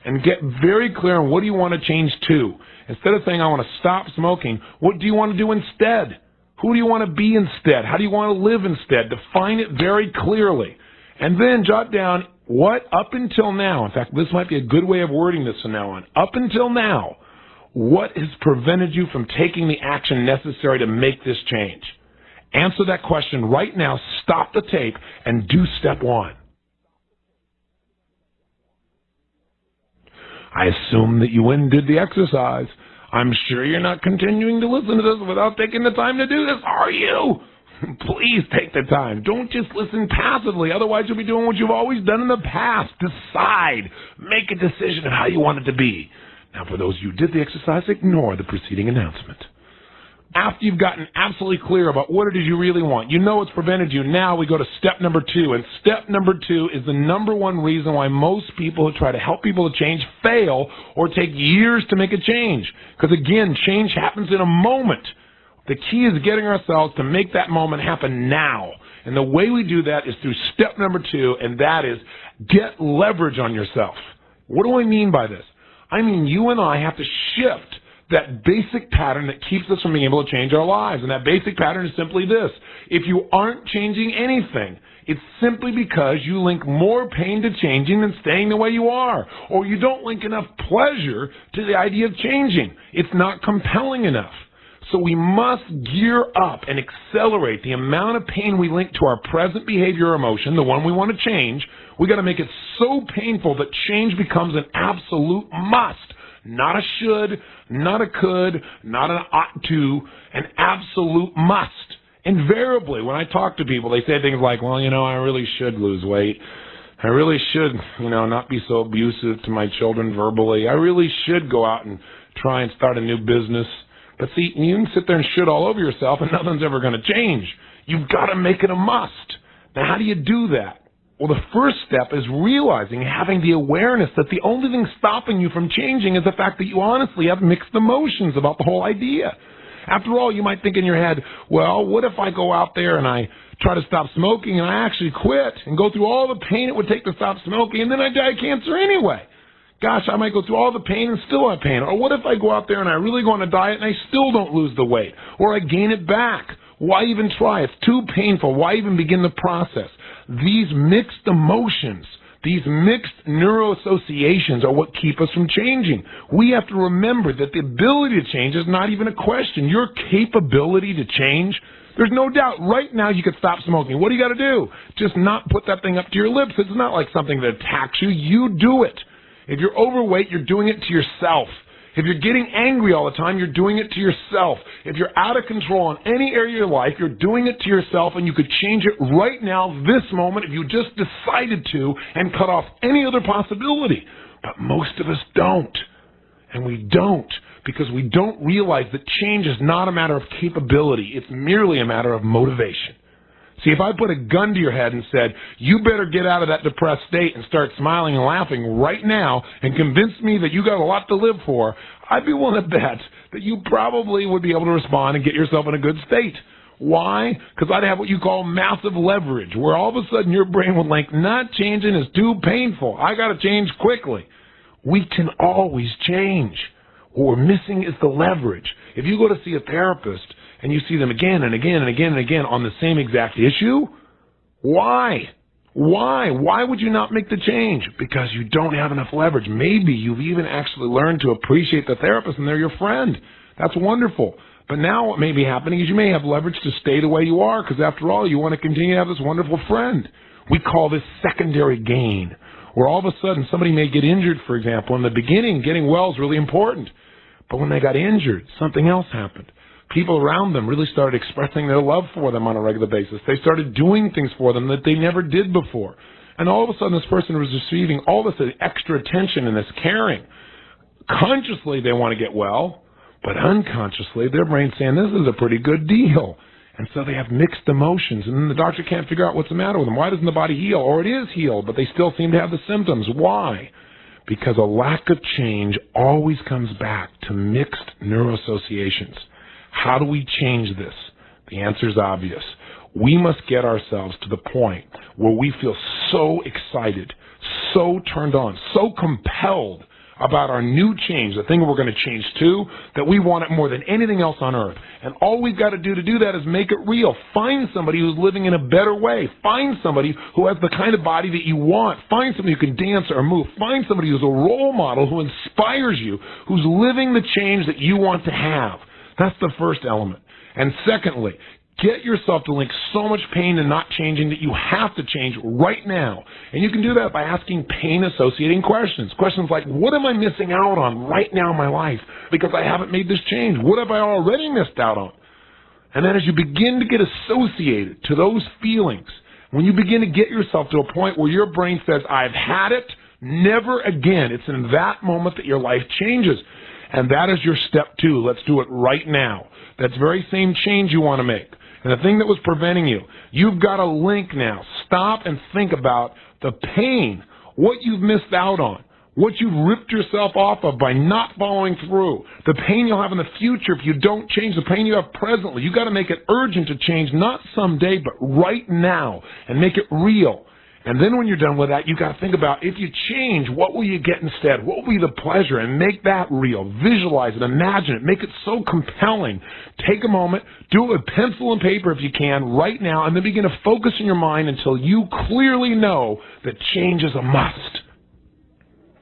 and get very clear on what do you want to change to. Instead of saying, I want to stop smoking, what do you want to do instead? Who do you want to be instead? How do you want to live instead? Define it very clearly. And then jot down what up until now, in fact, this might be a good way of wording this from now on, up until now, what has prevented you from taking the action necessary to make this change? Answer that question right now, stop the tape, and do step 1. I assume that you went and did the exercise. I'm sure you're not continuing to listen to this without taking the time to do this, are you? Please take the time. Don't just listen passively. Otherwise, you'll be doing what you've always done in the past. Decide. Make a decision of how you want it to be. Now, for those of you who did the exercise, ignore the preceding announcement. After you've gotten absolutely clear about what it is you really want, you know it's prevented you, now we go to step number 2. And step number 2 is the number one reason why most people who try to help people to change fail or take years to make a change. Because again, change happens in a moment. The key is getting ourselves to make that moment happen now. And the way we do that is through step number 2, and that is get leverage on yourself. What do I mean by this? I mean you and I have to shift that basic pattern that keeps us from being able to change our lives. And that basic pattern is simply this. If you aren't changing anything, it's simply because you link more pain to changing than staying the way you are. Or you don't link enough pleasure to the idea of changing. It's not compelling enough. So we must gear up and accelerate the amount of pain we link to our present behavior or emotion, the one we want to change. We got to make it so painful that change becomes an absolute must. Not a should, not a could, not an ought to, an absolute must. Invariably, when I talk to people, they say things like, well, I really should lose weight. I really should, not be so abusive to my children verbally. I really should go out and try and start a new business. But see, you can sit there and should all over yourself and nothing's ever going to change. You've got to make it a must. Now, how do you do that? Well, the first step is realizing, having the awareness that the only thing stopping you from changing is the fact that you honestly have mixed emotions about the whole idea. After all, you might think in your head, well, what if I go out there and I try to stop smoking and I actually quit and go through all the pain it would take to stop smoking and then I die of cancer anyway? Gosh, I might go through all the pain and still have pain. Or what if I go out there and I really go on a diet and I still don't lose the weight? Or I gain it back? Why even try? It's too painful. Why even begin the process? These mixed emotions, these mixed neuroassociations are what keep us from changing. We have to remember that the ability to change is not even a question. Your capability to change, there's no doubt right now you could stop smoking. What do you got to do? Just not put that thing up to your lips. It's not like something that attacks you. You do it. If you're overweight, you're doing it to yourself. If you're getting angry all the time, you're doing it to yourself. If you're out of control in any area of your life, you're doing it to yourself, and you could change it right now, this moment, if you just decided to and cut off any other possibility. But most of us don't. And we don't because we don't realize that change is not a matter of capability. It's merely a matter of motivation. See, if I put a gun to your head and said, you better get out of that depressed state and start smiling and laughing right now and convince me that you got a lot to live for, I'd be willing to bet that you probably would be able to respond and get yourself in a good state. Why? Because I'd have what you call massive leverage, where all of a sudden your brain would think, not changing is too painful. I got to change quickly. We can always change. What we're missing is the leverage. If you go to see a therapist, and you see them again and again and again and again on the same exact issue, why? Why? Why would you not make the change? Because you don't have enough leverage. Maybe you've even actually learned to appreciate the therapist and they're your friend. That's wonderful. But now what may be happening is you may have leverage to stay the way you are because, after all, you want to continue to have this wonderful friend. We call this secondary gain, where all of a sudden somebody may get injured, for example. In the beginning, getting well is really important. But when they got injured, something else happened. People around them really started expressing their love for them on a regular basis. They started doing things for them that they never did before. And all of a sudden, this person was receiving all this extra attention and this caring. Consciously, they want to get well, but unconsciously, their brain's saying, this is a pretty good deal. And so they have mixed emotions, and then the doctor can't figure out what's the matter with them. Why doesn't the body heal? Or it is healed, but they still seem to have the symptoms. Why? Because a lack of change always comes back to mixed neuroassociations. How do we change this? The answer is obvious. We must get ourselves to the point where we feel so excited, so turned on, so compelled about our new change, the thing we're going to change to, that we want it more than anything else on earth. And all we've got to do that is make it real. Find somebody who's living in a better way. Find somebody who has the kind of body that you want. Find somebody who can dance or move. Find somebody who's a role model, who inspires you, who's living the change that you want to have. That's the first element. And secondly, get yourself to link so much pain to not changing that you have to change right now. And you can do that by asking pain-associating questions. Questions like, what am I missing out on right now in my life because I haven't made this change? What have I already missed out on? And then as you begin to get associated to those feelings, when you begin to get yourself to a point where your brain says, I've had it, never again, it's in that moment that your life changes. And that is your step 2. Let's do it right now. That very same change you want to make. And the thing that was preventing you, you've got a link now. Stop and think about the pain, what you've missed out on, what you've ripped yourself off of by not following through, the pain you'll have in the future if you don't change, the pain you have presently. You've got to make it urgent to change, not someday, but right now, and make it real. And then when you're done with that, you've got to think about, if you change, what will you get instead? What will be the pleasure? And make that real. Visualize it. Imagine it. Make it so compelling. Take a moment. Do it with pencil and paper if you can right now, and then begin to focus in your mind until you clearly know that change is a must.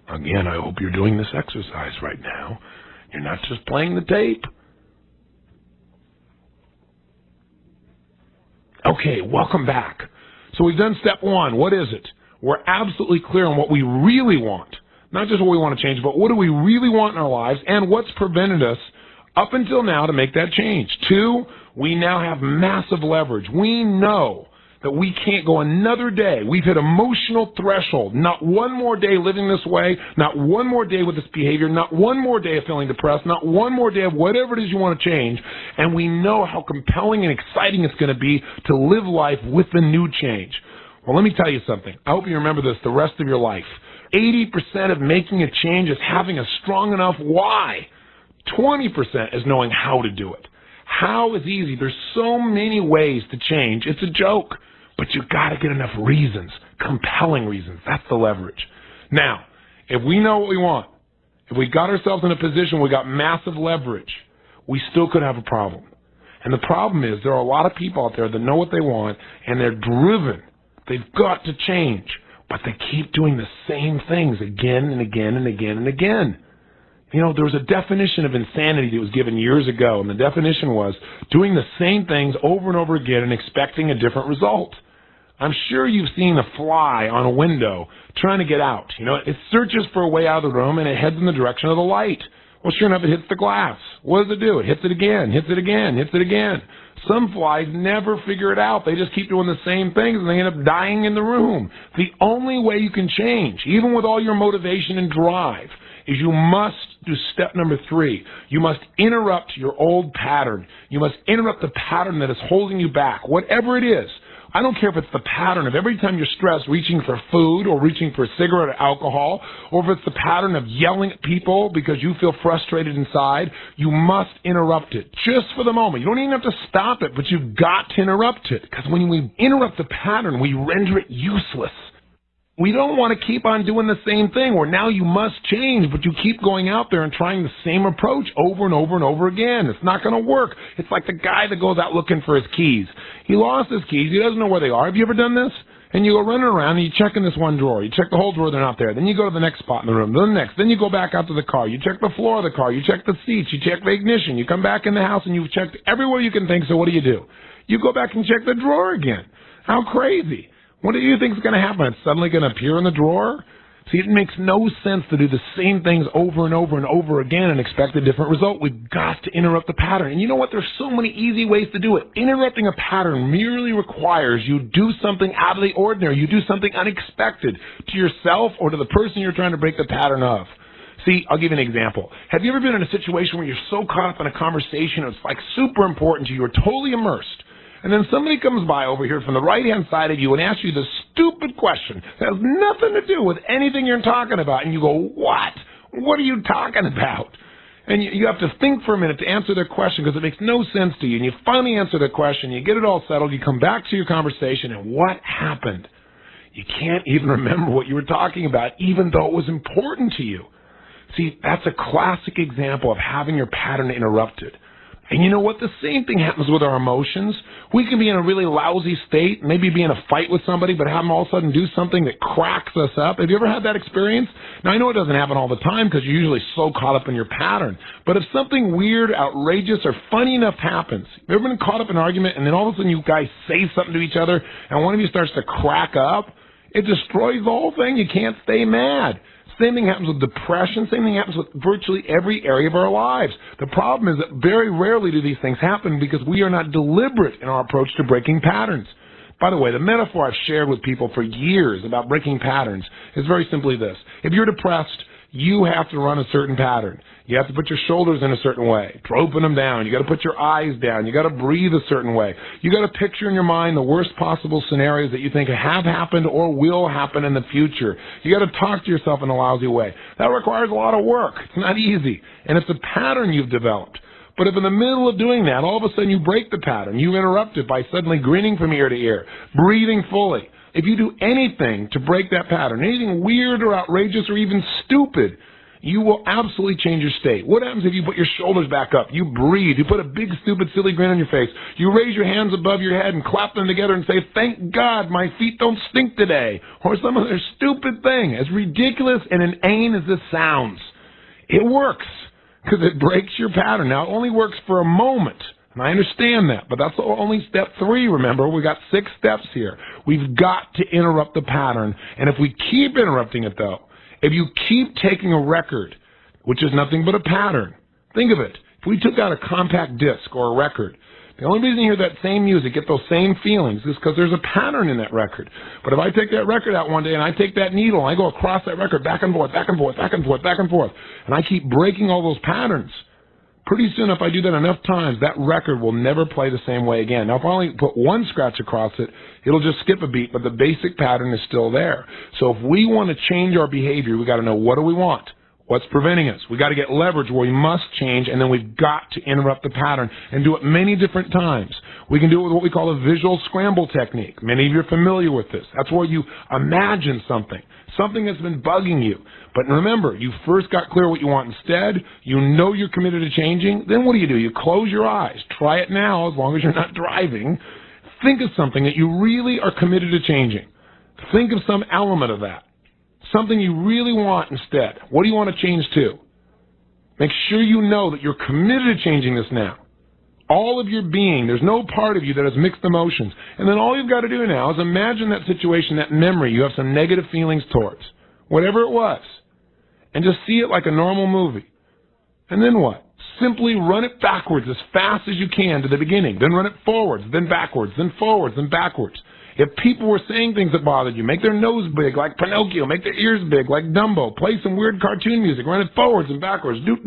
Again, I hope you're doing this exercise right now. You're not just playing the tape. Okay, welcome back. So we've done step 1. What is it? We're absolutely clear on what we really want. Not just what we want to change, but what do we really want in our lives, and what's prevented us up until now to make that change. 2, we now have massive leverage. We know that we can't go another day. We've hit emotional threshold. Not one more day living this way, not one more day with this behavior, not one more day of feeling depressed, not one more day of whatever it is you want to change. And we know how compelling and exciting it's going to be to live life with the new change. Well, let me tell you something. I hope you remember this the rest of your life. 80% of making a change is having a strong enough why. 20% is knowing how to do it. How is easy. There's so many ways to change. It's a joke. But you've got to get enough reasons, compelling reasons. That's the leverage. Now, if we know what we want, if we got ourselves in a position where we got massive leverage, we still could have a problem. And the problem is there are a lot of people out there that know what they want, and they're driven. They've got to change, but they keep doing the same things again and again and again and again. You know, there was a definition of insanity that was given years ago, and the definition was doing the same things over and over again and expecting a different result. I'm sure you've seen a fly on a window trying to get out. You know, it searches for a way out of the room, and it heads in the direction of the light. Well, sure enough, it hits the glass. What does it do? It hits it again, hits it again, hits it again. Some flies never figure it out. They just keep doing the same things, and they end up dying in the room. The only way you can change, even with all your motivation and drive, is you must do step number 3. You must interrupt your old pattern. You must interrupt the pattern that is holding you back, whatever it is. I don't care if it's the pattern of every time you're stressed reaching for food or reaching for a cigarette or alcohol, or if it's the pattern of yelling at people because you feel frustrated inside. You must interrupt it just for the moment. You don't even have to stop it, but you've got to interrupt it, because when we interrupt the pattern, we render it useless. We don't want to keep on doing the same thing where now you must change, but you keep going out there and trying the same approach over and over and over again. It's not going to work. It's like the guy that goes out looking for his keys. He lost his keys. He doesn't know where they are. Have you ever done this? And you go running around and you check in this one drawer. You check the whole drawer, they're not there. Then you go to the next spot in the room, then the next. Then you go back out to the car. You check the floor of the car. You check the seats. You check the ignition. You come back in the house and you've checked everywhere you can think. So what do? You go back and check the drawer again. How crazy. What do you think is going to happen? It's suddenly going to appear in the drawer? See, it makes no sense to do the same things over and over and over again and expect a different result. We've got to interrupt the pattern. And you know what? There's so many easy ways to do it. Interrupting a pattern merely requires you do something out of the ordinary. You do something unexpected to yourself or to the person you're trying to break the pattern of. See, I'll give you an example. Have you ever been in a situation where you're so caught up in a conversation, it's like super important to you, you're totally immersed, and then somebody comes by over here from the right-hand side of you and asks you this stupid question that has nothing to do with anything you're talking about. And you go, what? What are you talking about? And you have to think for a minute to answer their question because it makes no sense to you. And you finally answer the question. You get it all settled. You come back to your conversation. And what happened? You can't even remember what you were talking about, even though it was important to you. See, that's a classic example of having your pattern interrupted. And you know what? The same thing happens with our emotions. We can be in a really lousy state, maybe be in a fight with somebody, but have them all of a sudden do something that cracks us up. Have you ever had that experience? Now, I know it doesn't happen all the time because you're usually so caught up in your pattern. But if something weird, outrageous, or funny enough happens, have you ever been caught up in an argument and then all of a sudden you guys say something to each other and one of you starts to crack up? It destroys the whole thing. You can't stay mad. Same thing happens with depression. Same thing happens with virtually every area of our lives. The problem is that very rarely do these things happen because we are not deliberate in our approach to breaking patterns. By the way, the metaphor I've shared with people for years about breaking patterns is very simply this. If you're depressed, You have to run a certain pattern. You have to put your shoulders in a certain way, to open them down. You got to put your eyes down. You got to breathe a certain way. You got to picture in your mind the worst possible scenarios that you think have happened or will happen in the future. You got to talk to yourself in a lousy way. That requires a lot of work. It's not easy, and it's a pattern you've developed. But if in the middle of doing that, all of a sudden you break the pattern, you interrupt it by suddenly grinning from ear to ear, breathing fully. If you do anything to break that pattern, anything weird or outrageous or even stupid, you will absolutely change your state. What happens if you put your shoulders back up, you breathe, you put a big, stupid, silly grin on your face, you raise your hands above your head and clap them together and say, "Thank God my feet don't stink today," or some other stupid thing, as ridiculous and inane as this sounds. It works, because it breaks your pattern. Now, it only works for a moment, and I understand that, but that's only step 3, remember. We got 6 steps here. We've got to interrupt the pattern, and if we keep interrupting it, though, if you keep taking a record, which is nothing but a pattern, think of it. If we took out a compact disc or a record, the only reason you hear that same music, get those same feelings, is because there's a pattern in that record. But if I take that record out one day and I take that needle and I go across that record back and forth, back and forth, back and forth, back and forth, and I keep breaking all those patterns, pretty soon, if I do that enough times, that record will never play the same way again. Now, if I only put one scratch across it, it'll just skip a beat, but the basic pattern is still there. So if we want to change our behavior, we got to know, what do we want? What's preventing us? We got to get leverage where we must change, and then we've got to interrupt the pattern and do it many different times. We can do it with what we call a visual scramble technique. Many of you are familiar with this. That's where you imagine something that's been bugging you. But remember, you first got clear what you want instead. You know you're committed to changing. Then what do? You close your eyes. Try it now, as long as you're not driving. Think of something that you really are committed to changing. Think of some element of that. Something you really want instead. What do you want to change to? Make sure you know that you're committed to changing this now. All of your being, there's no part of you that has mixed emotions. And then all you've got to do now is imagine that situation, that memory you have some negative feelings towards, whatever it was, and just see it like a normal movie. And then what? Simply run it backwards as fast as you can to the beginning. Then run it forwards, then backwards, then forwards, then backwards. If people were saying things that bothered you, make their nose big like Pinocchio, make their ears big like Dumbo, play some weird cartoon music, run it forwards and backwards. You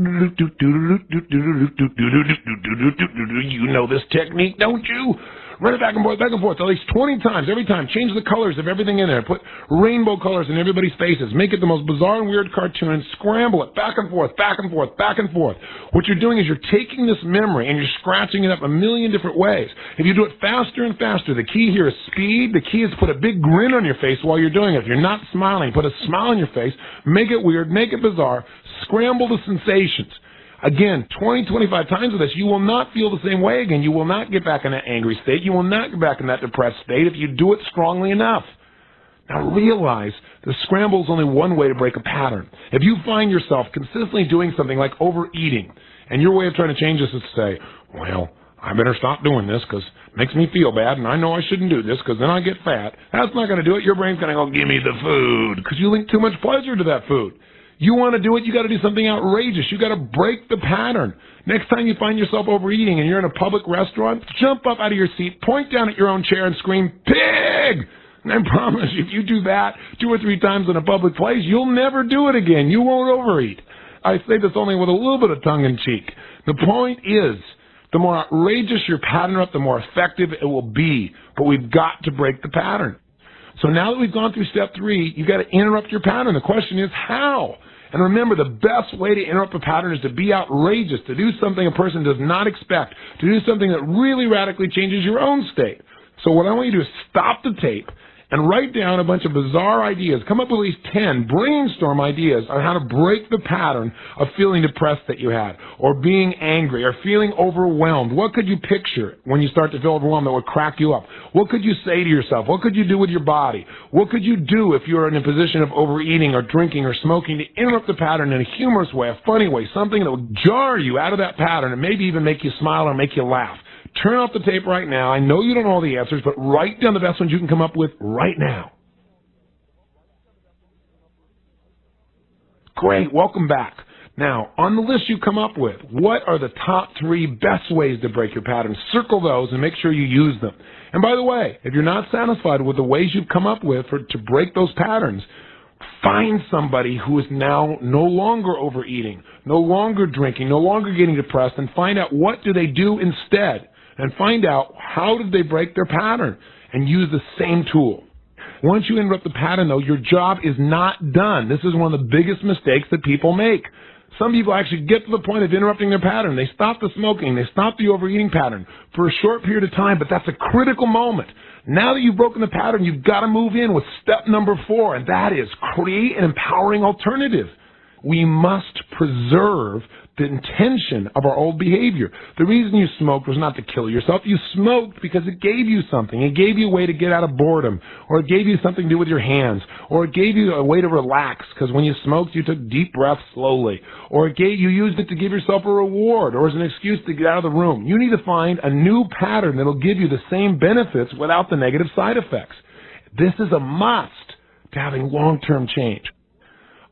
know this technique, don't you? Run it back and forth, at least 20 times. Every time, change the colors of everything in there. Put rainbow colors in everybody's faces. Make it the most bizarre and weird cartoon and scramble it back and forth, back and forth, back and forth. What you're doing is you're taking this memory and you're scratching it up a million different ways. If you do it faster and faster, the key here is speed. The key is to put a big grin on your face while you're doing it. If you're not smiling, put a smile on your face. Make it weird, make it bizarre. Scramble the sensations. Again, 20, 25 times of this, you will not feel the same way again. You will not get back in that angry state. You will not get back in that depressed state if you do it strongly enough. Now realize the scramble is only one way to break a pattern. If you find yourself consistently doing something like overeating, and your way of trying to change this is to say, well, I better stop doing this because it makes me feel bad, and I know I shouldn't do this because then I get fat. That's not going to do it. Your brain's going to go, give me the food, because you link too much pleasure to that food. You want to do it, you got to do something outrageous. You got to break the pattern. Next time you find yourself overeating and you're in a public restaurant, jump up out of your seat, point down at your own chair and scream, "Pig!" And I promise you, if you do that 2 or 3 times in a public place, you'll never do it again. You won't overeat. I say this only with a little bit of tongue-in-cheek. The point is, the more outrageous your pattern up, the more effective it will be. But we've got to break the pattern. So now that we've gone through step 3, you've got to interrupt your pattern. The question is, how? And remember, the best way to interrupt a pattern is to be outrageous, to do something a person does not expect, to do something that really radically changes your own state. So what I want you to do is stop the tape and write down a bunch of bizarre ideas. Come up with at least 10 brainstorm ideas on how to break the pattern of feeling depressed that you had, or being angry, or feeling overwhelmed. What could you picture when you start to feel overwhelmed that would crack you up? What could you say to yourself? What could you do with your body? What could you do if you're in a position of overeating or drinking or smoking to interrupt the pattern in a humorous way, a funny way, something that would jar you out of that pattern and maybe even make you smile or make you laugh? Turn off the tape right now. I know you don't know all the answers, but write down the best ones you can come up with right now. Great. Welcome back. Now, on the list you come up with, what are the top 3 best ways to break your pattern? Circle those and make sure you use them. And by the way, if you're not satisfied with the ways you've come up with to break those patterns, Find somebody who is now no longer overeating, no longer drinking, no longer getting depressed, and find out what do they do instead. And find out how did they break their pattern, and use the same tool. Once you interrupt the pattern, though, your job is not done. This is one of the biggest mistakes that people make. Some people actually get to the point of interrupting their pattern. They stop the smoking. They stop the overeating pattern for a short period of time, but that's a critical moment. Now that you've broken the pattern, you've got to move in with step number 4, and that is create an empowering alternative. We must preserve the intention of our old behavior. The reason you smoked was not to kill yourself. You smoked because it gave you something. It gave you a way to get out of boredom, or it gave you something to do with your hands, or it gave you a way to relax because when you smoked, you took deep breaths slowly, or you used it to give yourself a reward or as an excuse to get out of the room. You need to find a new pattern that will give you the same benefits without the negative side effects. This is a must to having long-term change.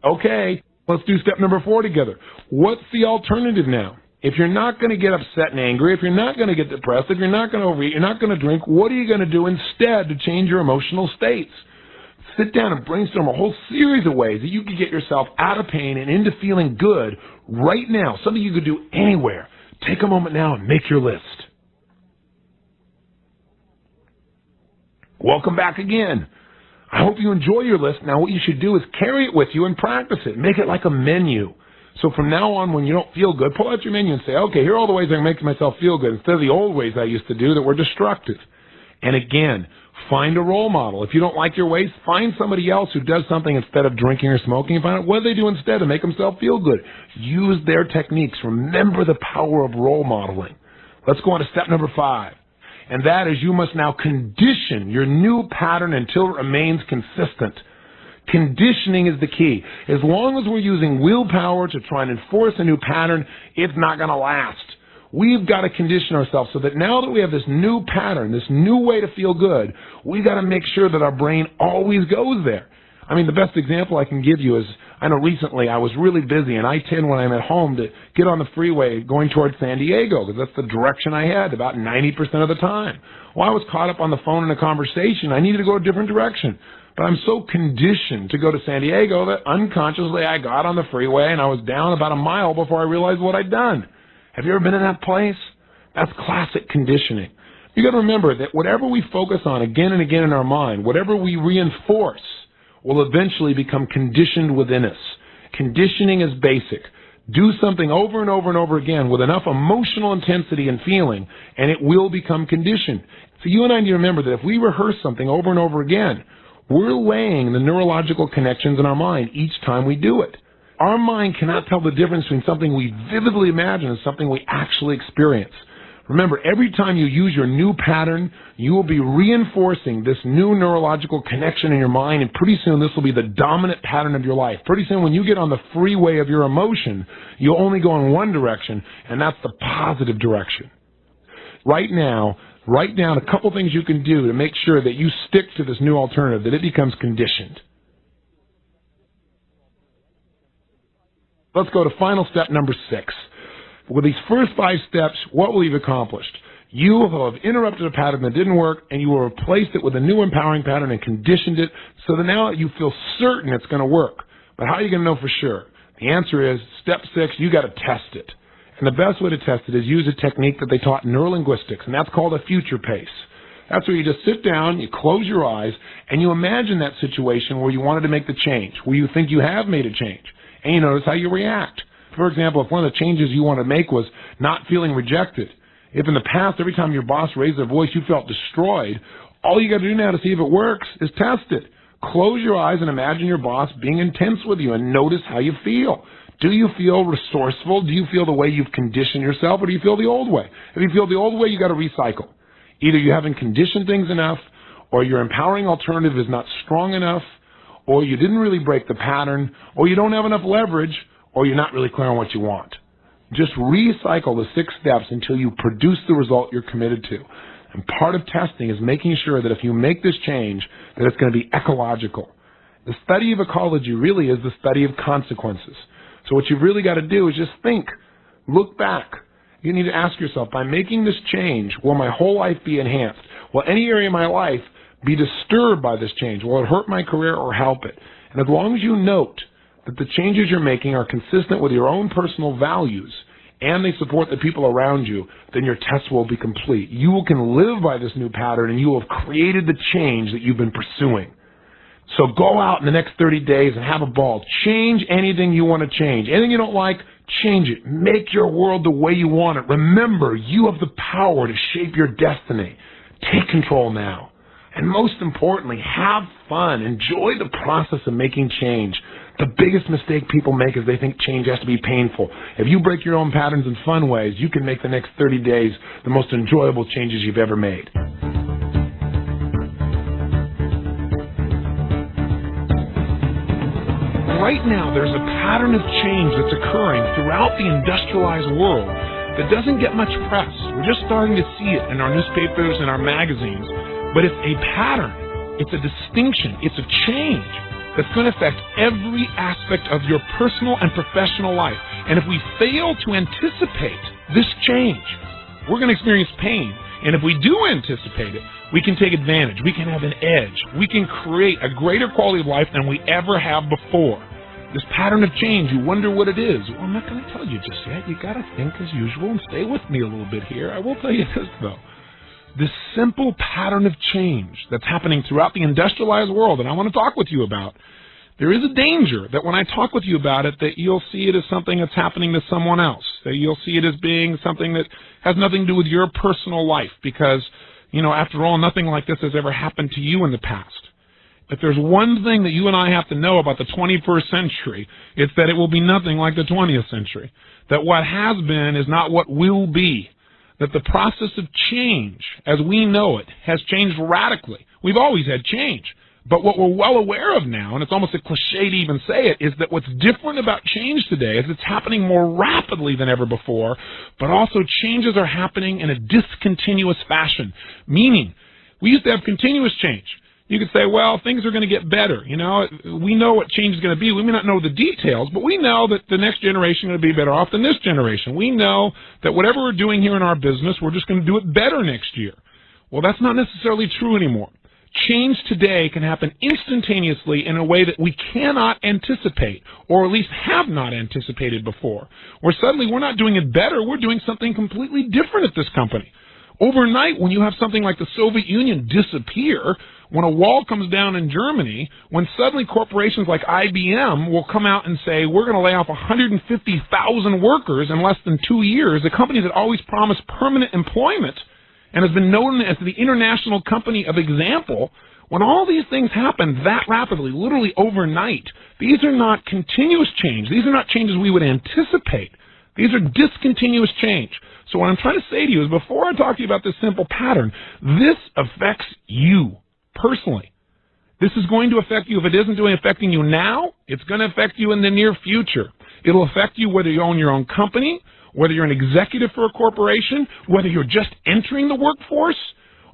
Okay. Let's do step number 4 together. What's the alternative now? If you're not going to get upset and angry, if you're not going to get depressed, if you're not going to overeat, you're not going to drink, what are you going to do instead to change your emotional states? Sit down and brainstorm a whole series of ways that you can get yourself out of pain and into feeling good right now, something you could do anywhere. Take a moment now and make your list. Welcome back again. I hope you enjoy your list. Now what you should do is carry it with you and practice it. Make it like a menu. So from now on, when you don't feel good, pull out your menu and say, okay, here are all the ways I can make myself feel good instead of the old ways I used to do that were destructive. And again, find a role model. If you don't like your ways, find somebody else who does something instead of drinking or smoking and find out what they do instead to make themselves feel good. Use their techniques. Remember the power of role modeling. Let's go on to step number 5. And that is you must now condition your new pattern until it remains consistent. Conditioning is the key. As long as we're using willpower to try and enforce a new pattern, it's not going to last. We've got to condition ourselves so that now that we have this new pattern, this new way to feel good, we've got to make sure that our brain always goes there. I mean, the best example I can give you is, I know recently I was really busy, and I tend when I'm at home to get on the freeway going towards San Diego because that's the direction I had about 90% of the time. Well, I was caught up on the phone in a conversation. I needed to go a different direction. But I'm so conditioned to go to San Diego that unconsciously I got on the freeway and I was down about a mile before I realized what I'd done. Have you ever been in that place? That's classic conditioning. You got to remember that whatever we focus on again and again in our mind, whatever we reinforce, will eventually become conditioned within us. Conditioning is basic. Do something over and over and over again with enough emotional intensity and feeling, and it will become conditioned. So you and I need to remember that if we rehearse something over and over again, we're laying the neurological connections in our mind each time we do it. Our mind cannot tell the difference between something we vividly imagine and something we actually experience. Remember, every time you use your new pattern, you will be reinforcing this new neurological connection in your mind, and pretty soon this will be the dominant pattern of your life. Pretty soon when you get on the freeway of your emotion, you'll only go in one direction, and that's the positive direction. Right now, write down a couple things you can do to make sure that you stick to this new alternative, that it becomes conditioned. Let's go to final step number 6. With these first 5 steps, what will you have accomplished? You will have interrupted a pattern that didn't work, and you will have replaced it with a new empowering pattern and conditioned it so that now you feel certain it's going to work. But how are you going to know for sure? The answer is, step 6, you got to test it. And the best way to test it is use a technique that they taught in neurolinguistics, and that's called a future pace. That's where you just sit down, you close your eyes, and you imagine that situation where you wanted to make the change, where you think you have made a change, and you notice how you react. For example, if one of the changes you want to make was not feeling rejected, if in the past every time your boss raised their voice you felt destroyed, all you got to do now to see if it works is test it. Close your eyes and imagine your boss being intense with you and notice how you feel. Do you feel resourceful? Do you feel the way you've conditioned yourself, or do you feel the old way? If you feel the old way, you got to recycle. Either you haven't conditioned things enough, or your empowering alternative is not strong enough, or you didn't really break the pattern, or you don't have enough leverage, or you're not really clear on what you want. Just recycle the 6 steps until you produce the result you're committed to. And part of testing is making sure that if you make this change, that it's going to be ecological. The study of ecology really is the study of consequences. So what you've really got to do is just think, look back. You need to ask yourself, by making this change, will my whole life be enhanced? Will any area of my life be disturbed by this change? Will it hurt my career or help it? And as long as you note that the changes you're making are consistent with your own personal values and they support the people around you, then your test will be complete. You can live by this new pattern, and you will have created the change that you've been pursuing. So go out in the next 30 days and have a ball. Change anything you want to change. Anything you don't like, change it. Make your world the way you want it. Remember, you have the power to shape your destiny. Take control now. And most importantly, have fun. Enjoy the process of making change. The biggest mistake people make is they think change has to be painful. If you break your own patterns in fun ways, you can make the next 30 days the most enjoyable changes you've ever made. Right now, there's a pattern of change that's occurring throughout the industrialized world that doesn't get much press. We're just starting to see it in our newspapers and our magazines. But it's a pattern. It's a distinction. It's a change that's going to affect every aspect of your personal and professional life. And if we fail to anticipate this change, we're going to experience pain. And if we do anticipate it, we can take advantage. We can have an edge. We can create a greater quality of life than we ever have before. This pattern of change, you wonder what it is. Well, I'm not going to tell you just yet. You got to think as usual and stay with me a little bit here. I will tell you this, though. This simple pattern of change that's happening throughout the industrialized world, and I want to talk with you about, there is a danger that when I talk with you about it, that you'll see it as something that's happening to someone else, that you'll see it as being something that has nothing to do with your personal life, because, after all, nothing like this has ever happened to you in the past. If there's one thing that you and I have to know about the 21st century, it's that it will be nothing like the 20th century, that what has been is not what will be. That the process of change, as we know it, has changed radically. We've always had change. But what we're well aware of now, and it's almost a cliche to even say it, is that what's different about change today is it's happening more rapidly than ever before, but also changes are happening in a discontinuous fashion. Meaning, we used to have continuous change. You could say, well, things are going to get better. We know what change is going to be. We may not know the details, but we know that the next generation is going to be better off than this generation. We know that whatever we're doing here in our business, we're just going to do it better next year. Well, that's not necessarily true anymore. Change today can happen instantaneously in a way that we cannot anticipate, or at least have not anticipated before. Where suddenly we're not doing it better, we're doing something completely different at this company. Overnight, when you have something like the Soviet Union disappear, when a wall comes down in Germany, when suddenly corporations like IBM will come out and say, we're going to lay off 150,000 workers in less than 2 years, a company that always promised permanent employment and has been known as the international company of example, when all these things happen that rapidly, literally overnight, these are not continuous change. These are not changes we would anticipate. These are discontinuous change. So what I'm trying to say to you is, before I talk to you about this simple pattern, this affects you personally. This is going to affect you. If it isn't affecting you now, it's going to affect you in the near future. It'll affect you whether you own your own company, whether you're an executive for a corporation, whether you're just entering the workforce,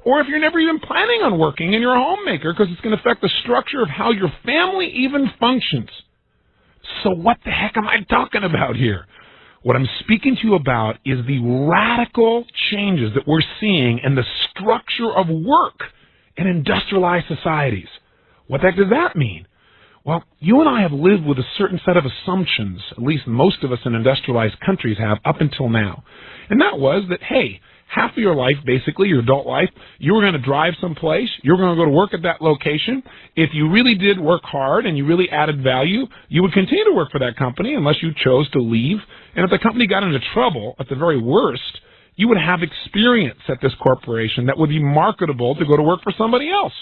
or if you're never even planning on working and you're a homemaker, because it's going to affect the structure of how your family even functions. So what the heck am I talking about here? What I'm speaking to you about is the radical changes that we're seeing in the structure of work in industrialized societies. What the heck does that mean? Well, you and I have lived with a certain set of assumptions, at least most of us in industrialized countries have up until now. And that was that, hey, half of your life, basically, your adult life, you were going to drive someplace, you were going to go to work at that location. If you really did work hard and you really added value, you would continue to work for that company unless you chose to leave. And if the company got into trouble, at the very worst, you would have experience at this corporation that would be marketable to go to work for somebody else.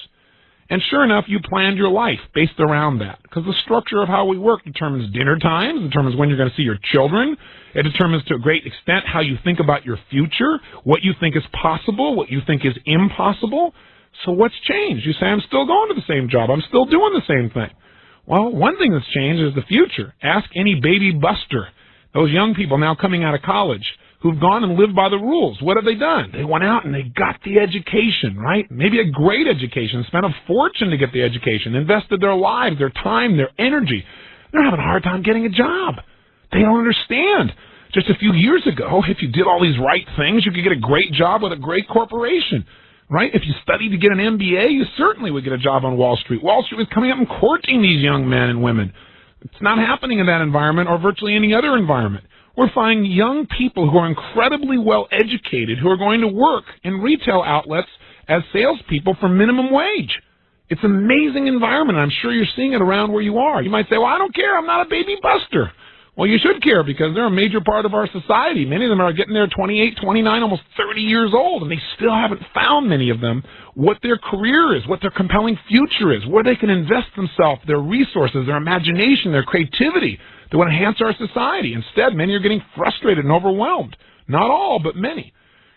And sure enough, you planned your life based around that, because the structure of how we work determines dinner times, determines when you're going to see your children. It determines to a great extent how you think about your future, what you think is possible, what you think is impossible. So what's changed? You say, I'm still going to the same job. I'm still doing the same thing. Well, one thing that's changed is the future. Ask any baby buster, those young people now coming out of college, who've gone and lived by the rules. What have they done? They went out and they got the education, right? Maybe a great education, spent a fortune to get the education, invested their lives, their time, their energy. They're having a hard time getting a job. They don't understand. Just a few years ago, if you did all these right things, you could get a great job with a great corporation. right? If you studied to get an MBA, you certainly would get a job on Wall Street. Wall Street was coming up and courting these young men and women. It's not happening in that environment or virtually any other environment. We're finding young people who are incredibly well educated who are going to work in retail outlets as salespeople for minimum wage. It's an amazing environment. I'm sure you're seeing it around where you are. You might say, well, I don't care. I'm not a baby buster. Well, you should care because they're a major part of our society. Many of them are getting there 28, 29, almost 30 years old, and they still haven't found, many of them, what their career is, what their compelling future is, where they can invest themselves, their resources, their imagination, their creativity that would enhance our society. Instead, many are getting frustrated and overwhelmed. Not all, but many.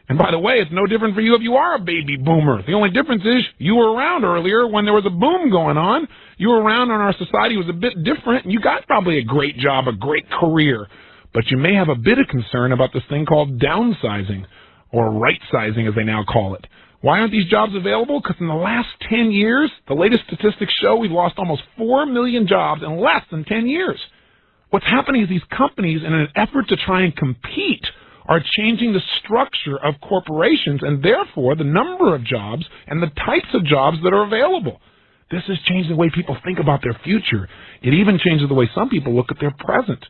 And by the way, it's no different for you if you are a baby boomer. The only difference is you were around earlier when there was a boom going on. You were around when our society was a bit different, and you got probably a great job, a great career. But you may have a bit of concern about this thing called downsizing, or right-sizing as they now call it. Why aren't these jobs available? Because in the last 10 years, the latest statistics show we've lost almost 4 million jobs in less than 10 years. What's happening is these companies, in an effort to try and compete, are changing the structure of corporations and therefore the number of jobs and the types of jobs that are available. This has changed the way people think about their future. It even changes the way some people look at their present.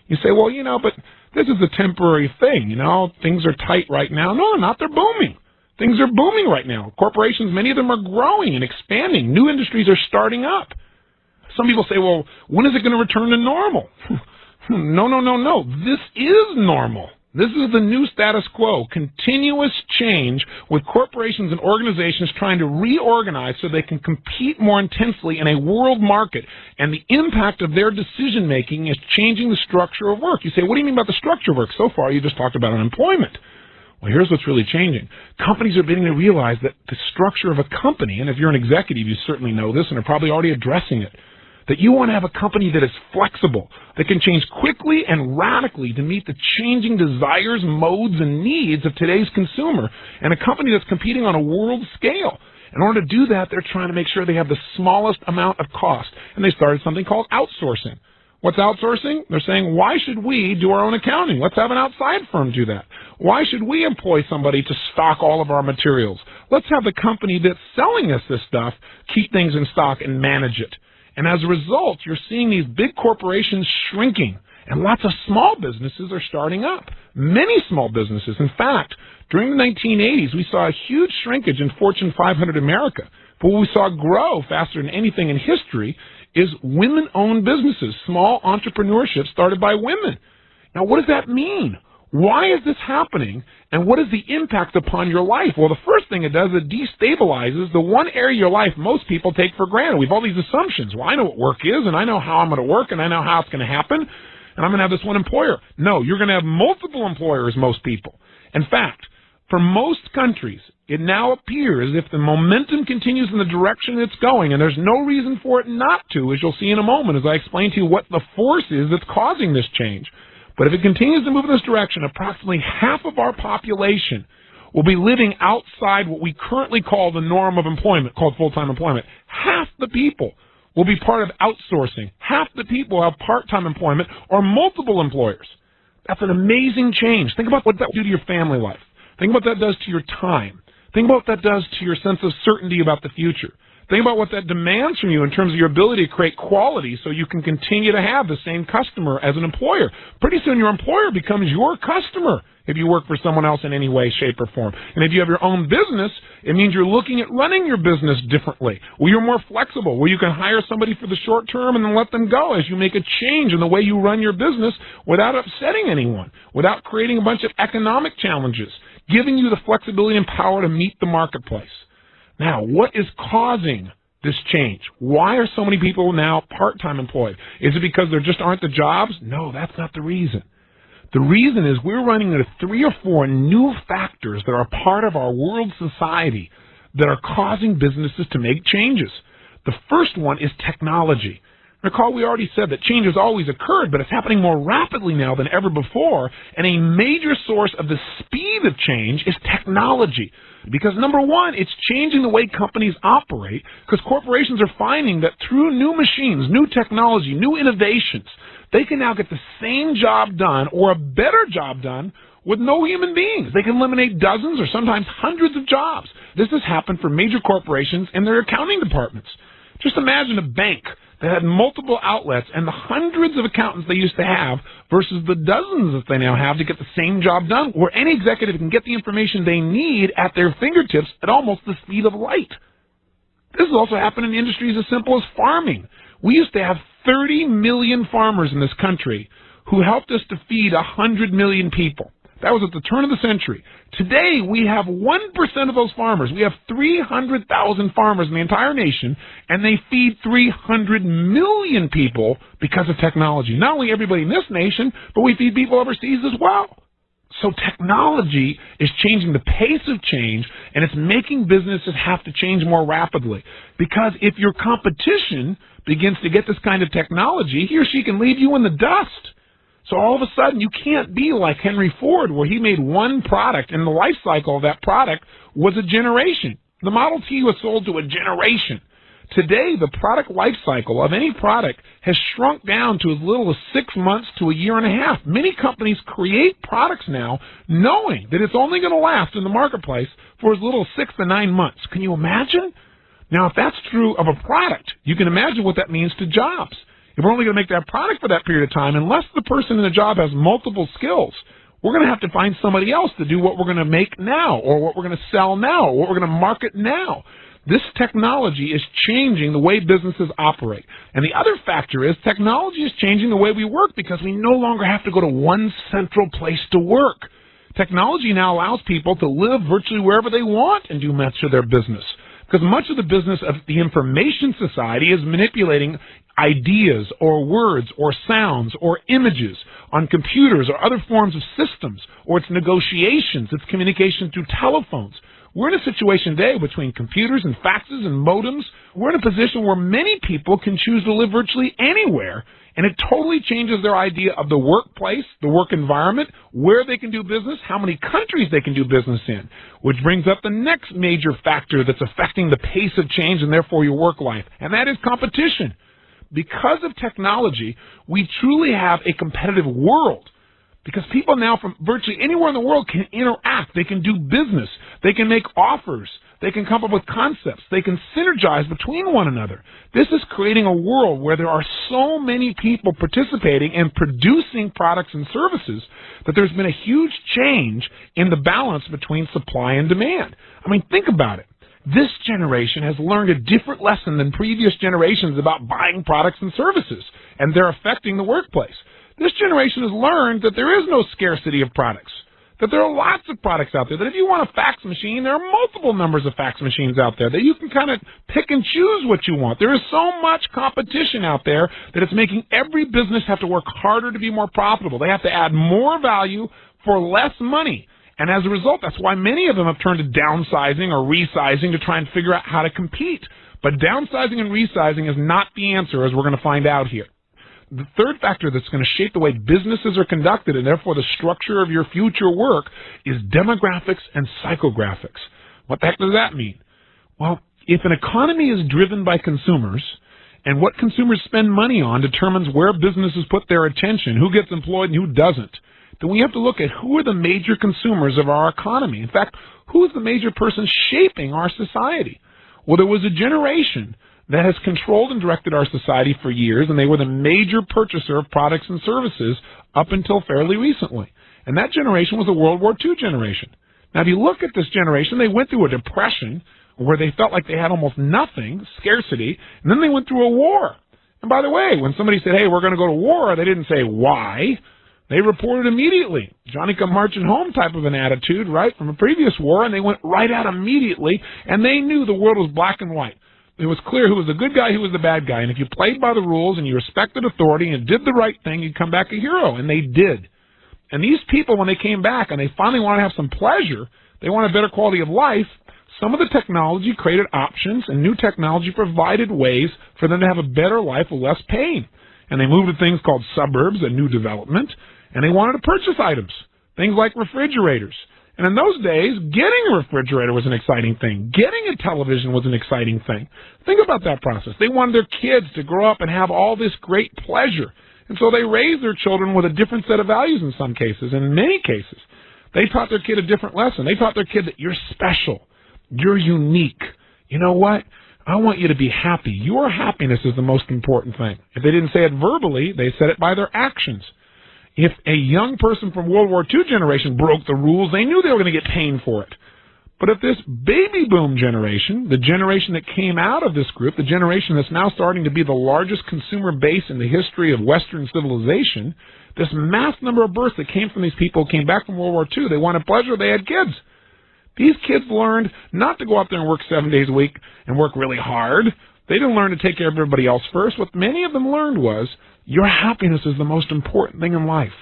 You say, well, but this is a temporary thing. Things are tight right now. No, they're not. They're booming. Things are booming right now. Corporations, many of them are growing and expanding. New industries are starting up. Some people say, well, when is it going to return to normal? No. This is normal. This is the new status quo, continuous change with corporations and organizations trying to reorganize so they can compete more intensely in a world market. And the impact of their decision-making is changing the structure of work. You say, what do you mean about the structure of work? So far, you just talked about unemployment. Well, here's what's really changing. Companies are beginning to realize that the structure of a company, and if you're an executive, you certainly know this and are probably already addressing it, that you want to have a company that is flexible, that can change quickly and radically to meet the changing desires, modes, and needs of today's consumer, and a company that's competing on a world scale. In order to do that, they're trying to make sure they have the smallest amount of cost, and they started something called outsourcing. What's outsourcing? They're saying, why should we do our own accounting? Let's have an outside firm do that. Why should we employ somebody to stock all of our materials? Let's have the company that's selling us this stuff keep things in stock and manage it. And as a result, you're seeing these big corporations shrinking, and lots of small businesses are starting up. Many small businesses. In fact, during the 1980s, we saw a huge shrinkage in Fortune 500 America. But what we saw grow faster than anything in history is women-owned businesses, small entrepreneurship started by women. Now, what does that mean? Why is this happening, and what is the impact upon your life? Well, the first thing it does, it destabilizes the one area of your life most people take for granted. We have all these assumptions. Well, I know what work is, and I know how I'm going to work, and I know how it's going to happen, and I'm going to have this one employer. No, you're going to have multiple employers, most people. In fact, for most countries, it now appears if the momentum continues in the direction it's going, and there's no reason for it not to, as you'll see in a moment as I explain to you what the force is that's causing this change. But if it continues to move in this direction, approximately half of our population will be living outside what we currently call the norm of employment, called full-time employment. Half the people will be part of outsourcing. Half the people have part-time employment or multiple employers. That's an amazing change. Think about what that will do to your family life. Think about what that does to your time. Think about what that does to your sense of certainty about the future. Think about what that demands from you in terms of your ability to create quality so you can continue to have the same customer as an employer. Pretty soon your employer becomes your customer if you work for someone else in any way, shape, or form. And if you have your own business, it means you're looking at running your business differently, where you're more flexible, where you can hire somebody for the short term and then let them go as you make a change in the way you run your business without upsetting anyone, without creating a bunch of economic challenges, giving you the flexibility and power to meet the marketplace. Now, what is causing this change? Why are so many people now part-time employed? Is it because there just aren't the jobs? No, that's not the reason. The reason is we're running into 3 or 4 new factors that are part of our world society that are causing businesses to make changes. The first one is technology. Recall we already said that change has always occurred, but it's happening more rapidly now than ever before, and a major source of the speed of change is technology. Because number one, it's changing the way companies operate, because corporations are finding that through new machines, new technology, new innovations, they can now get the same job done or a better job done with no human beings. They can eliminate dozens or sometimes hundreds of jobs. This has happened for major corporations and their accounting departments. Just imagine a bank that had multiple outlets and the hundreds of accountants they used to have versus the dozens that they now have to get the same job done, where any executive can get the information they need at their fingertips at almost the speed of light. This has also happened in industries as simple as farming. We used to have 30 million farmers in this country who helped us to feed 100 million people. That was at the turn of the century. Today, we have 1% of those farmers. We have 300,000 farmers in the entire nation, and they feed 300 million people because of technology. Not only everybody in this nation, but we feed people overseas as well. So technology is changing the pace of change, and it's making businesses have to change more rapidly. Because if your competition begins to get this kind of technology, he or she can leave you in the dust. So all of a sudden, you can't be like Henry Ford, where he made one product, and the life cycle of that product was a generation. The Model T was sold to a generation. Today, the product life cycle of any product has shrunk down to as little as 6 months to a year and a half. Many companies create products now knowing that it's only going to last in the marketplace for as little as 6 to 9 months. Can you imagine? Now, if that's true of a product, you can imagine what that means to jobs. If we're only going to make that product for that period of time, unless the person in the job has multiple skills, we're going to have to find somebody else to do what we're going to make now, or what we're going to sell now, or what we're going to market now. This technology is changing the way businesses operate. And the other factor is technology is changing the way we work because we no longer have to go to one central place to work. Technology now allows people to live virtually wherever they want and do much of their business. Because much of the business of the information society is manipulating ideas or words or sounds or images on computers or other forms of systems, or it's negotiations, it's communication through telephones. We're in a situation today between computers and faxes and modems. We're in a position where many people can choose to live virtually anywhere, and it totally changes their idea of the workplace, the work environment, where they can do business, how many countries they can do business in, which brings up the next major factor that's affecting the pace of change and therefore your work life, and that is competition. Because of technology, we truly have a competitive world. Because people now from virtually anywhere in the world can interact. They can do business. They can make offers. They can come up with concepts. They can synergize between one another. This is creating a world where there are so many people participating and producing products and services that there's been a huge change in the balance between supply and demand. I mean, think about it. This generation has learned a different lesson than previous generations about buying products and services, and they're affecting the workplace. This generation has learned that there is no scarcity of products, that there are lots of products out there, that if you want a fax machine, there are multiple numbers of fax machines out there, that you can kind of pick and choose what you want. There is so much competition out there that it's making every business have to work harder to be more profitable. They have to add more value for less money. And as a result, that's why many of them have turned to downsizing or resizing to try and figure out how to compete. But downsizing and resizing is not the answer, as we're going to find out here. The third factor that's going to shape the way businesses are conducted and therefore the structure of your future work is demographics and psychographics. What the heck does that mean? Well, if an economy is driven by consumers and what consumers spend money on determines where businesses put their attention, who gets employed and who doesn't, then we have to look at who are the major consumers of our economy. In fact, who is the major person shaping our society? Well, there was a generation that has controlled and directed our society for years, and they were the major purchaser of products and services up until fairly recently. And that generation was the World War II generation. Now, if you look at this generation, they went through a depression where they felt like they had almost nothing, scarcity, and then they went through a war. And by the way, when somebody said, hey, we're going to go to war, they didn't say why. They reported immediately. Johnny-come-marching home type of an attitude, right, from a previous war, and they went right out immediately, and they knew the world was black and white. It was clear who was the good guy, who was the bad guy, and if you played by the rules and you respected authority and did the right thing, you'd come back a hero, and they did. And these people, when they came back and they finally wanted to have some pleasure, they wanted a better quality of life, some of the technology created options, and new technology provided ways for them to have a better life with less pain. And they moved to things called suburbs and new development, and they wanted to purchase items, things like refrigerators. And in those days, getting a refrigerator was an exciting thing. Getting a television was an exciting thing. Think about that process. They wanted their kids to grow up and have all this great pleasure. And so they raised their children with a different set of values in some cases, in many cases. They taught their kid a different lesson. They taught their kid that you're special. You're unique. You know what? I want you to be happy. Your happiness is the most important thing. If they didn't say it verbally, they said it by their actions. If a young person from World War II generation broke the rules, they knew they were going to get pain for it. But if this baby boom generation, the generation that came out of this group, the generation that's now starting to be the largest consumer base in the history of Western civilization, this mass number of births that came from these people came back from World War II. They wanted pleasure. They had kids. These kids learned not to go out there and work 7 days a week and work really hard. They didn't learn to take care of everybody else first. What many of them learned was your happiness is the most important thing in life.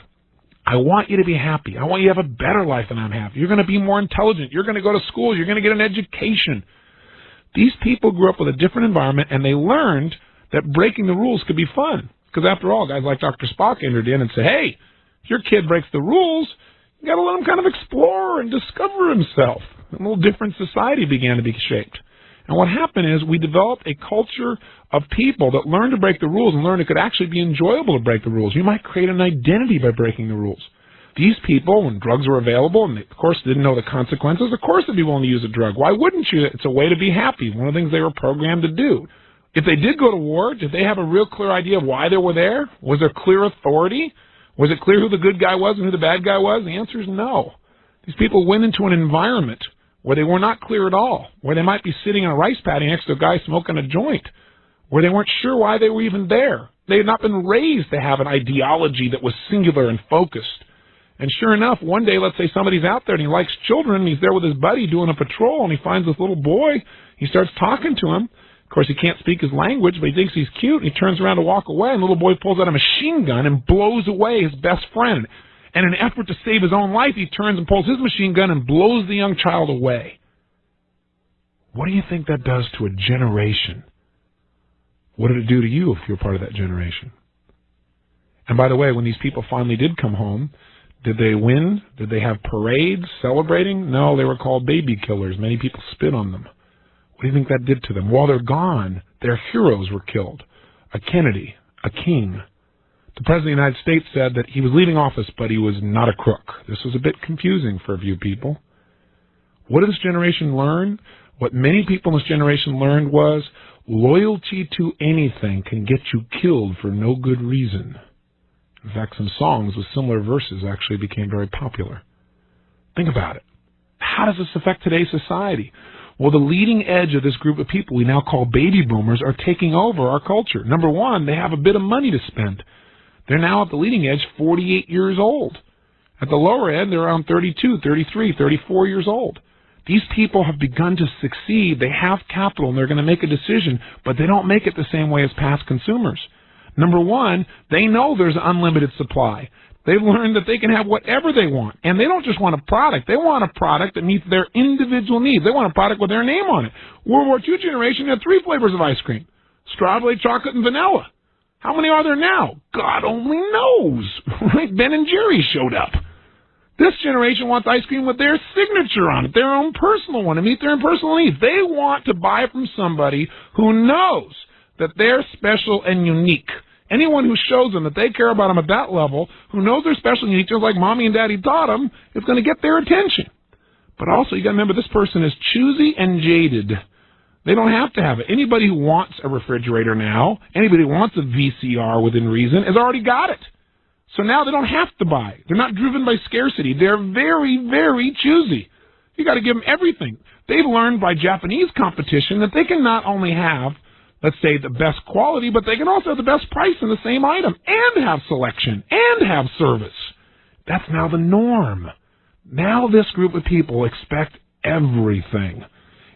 I want you to be happy. I want you to have a better life than I'm happy. You're going to be more intelligent. You're going to go to school. You're going to get an education. These people grew up with a different environment, and they learned that breaking the rules could be fun. Because after all, guys like Dr. Spock entered in and said, hey, if your kid breaks the rules, you got to let him kind of explore and discover himself. A little different society began to be shaped. And what happened is we developed a culture of people that learned to break the rules and learned it could actually be enjoyable to break the rules. You might create an identity by breaking the rules. These people, when drugs were available, and they, of course, didn't know the consequences, of course they'd be willing to use a drug. Why wouldn't you? It's a way to be happy, one of the things they were programmed to do. If they did go to war, did they have a real clear idea of why they were there? Was there clear authority? Was it clear who the good guy was and who the bad guy was? The answer is no. These people went into an environment where they were not clear at all, where they might be sitting in a rice paddy next to a guy smoking a joint, where they weren't sure why they were even there. They had not been raised to have an ideology that was singular and focused. And sure enough, one day, let's say somebody's out there and he likes children, and he's there with his buddy doing a patrol, and he finds this little boy. He starts talking to him. Of course, he can't speak his language, but he thinks he's cute, and he turns around to walk away, and the little boy pulls out a machine gun and blows away his best friend. And in an effort to save his own life, he turns and pulls his machine gun and blows the young child away. What do you think that does to a generation? What did it do to you if you're part of that generation? And by the way, when these people finally did come home, did they win? Did they have parades celebrating? No, they were called baby killers. Many people spit on them. What do you think that did to them? While they're gone, their heroes were killed. A Kennedy, a king. The President of the United States said that he was leaving office, but he was not a crook. This was a bit confusing for a few people. What did this generation learn? What many people in this generation learned was loyalty to anything can get you killed for no good reason. In fact, some songs with similar verses actually became very popular. Think about it. How does this affect today's society? Well, the leading edge of this group of people we now call baby boomers are taking over our culture. Number one, they have a bit of money to spend. They're now at the leading edge 48 years old. At the lower end, they're around 32, 33, 34 years old. These people have begun to succeed. They have capital, and they're going to make a decision, but they don't make it the same way as past consumers. Number one, they know there's unlimited supply. They've learned that they can have whatever they want, and they don't just want a product. They want a product that meets their individual needs. They want a product with their name on it. World War II generation had 3 flavors of ice cream: strawberry, chocolate, and vanilla. How many are there now? God only knows. Right? Ben and Jerry showed up. This generation wants ice cream with their signature on it, their own personal one, to meet their own personal needs. They want to buy from somebody who knows that they're special and unique. Anyone who shows them that they care about them at that level, who knows they're special and unique, just like mommy and daddy taught them, is going to get their attention. But also, you got to remember, this person is choosy and jaded. They don't have to have it. Anybody who wants a refrigerator now, anybody who wants a VCR within reason, has already got it. So now they don't have to buy. They're not driven by scarcity. They're very, very choosy. You got to give them everything. They've learned by Japanese competition that they can not only have, let's say, the best quality, but they can also have the best price in the same item, and have selection, and have service. That's now the norm. Now this group of people expect everything.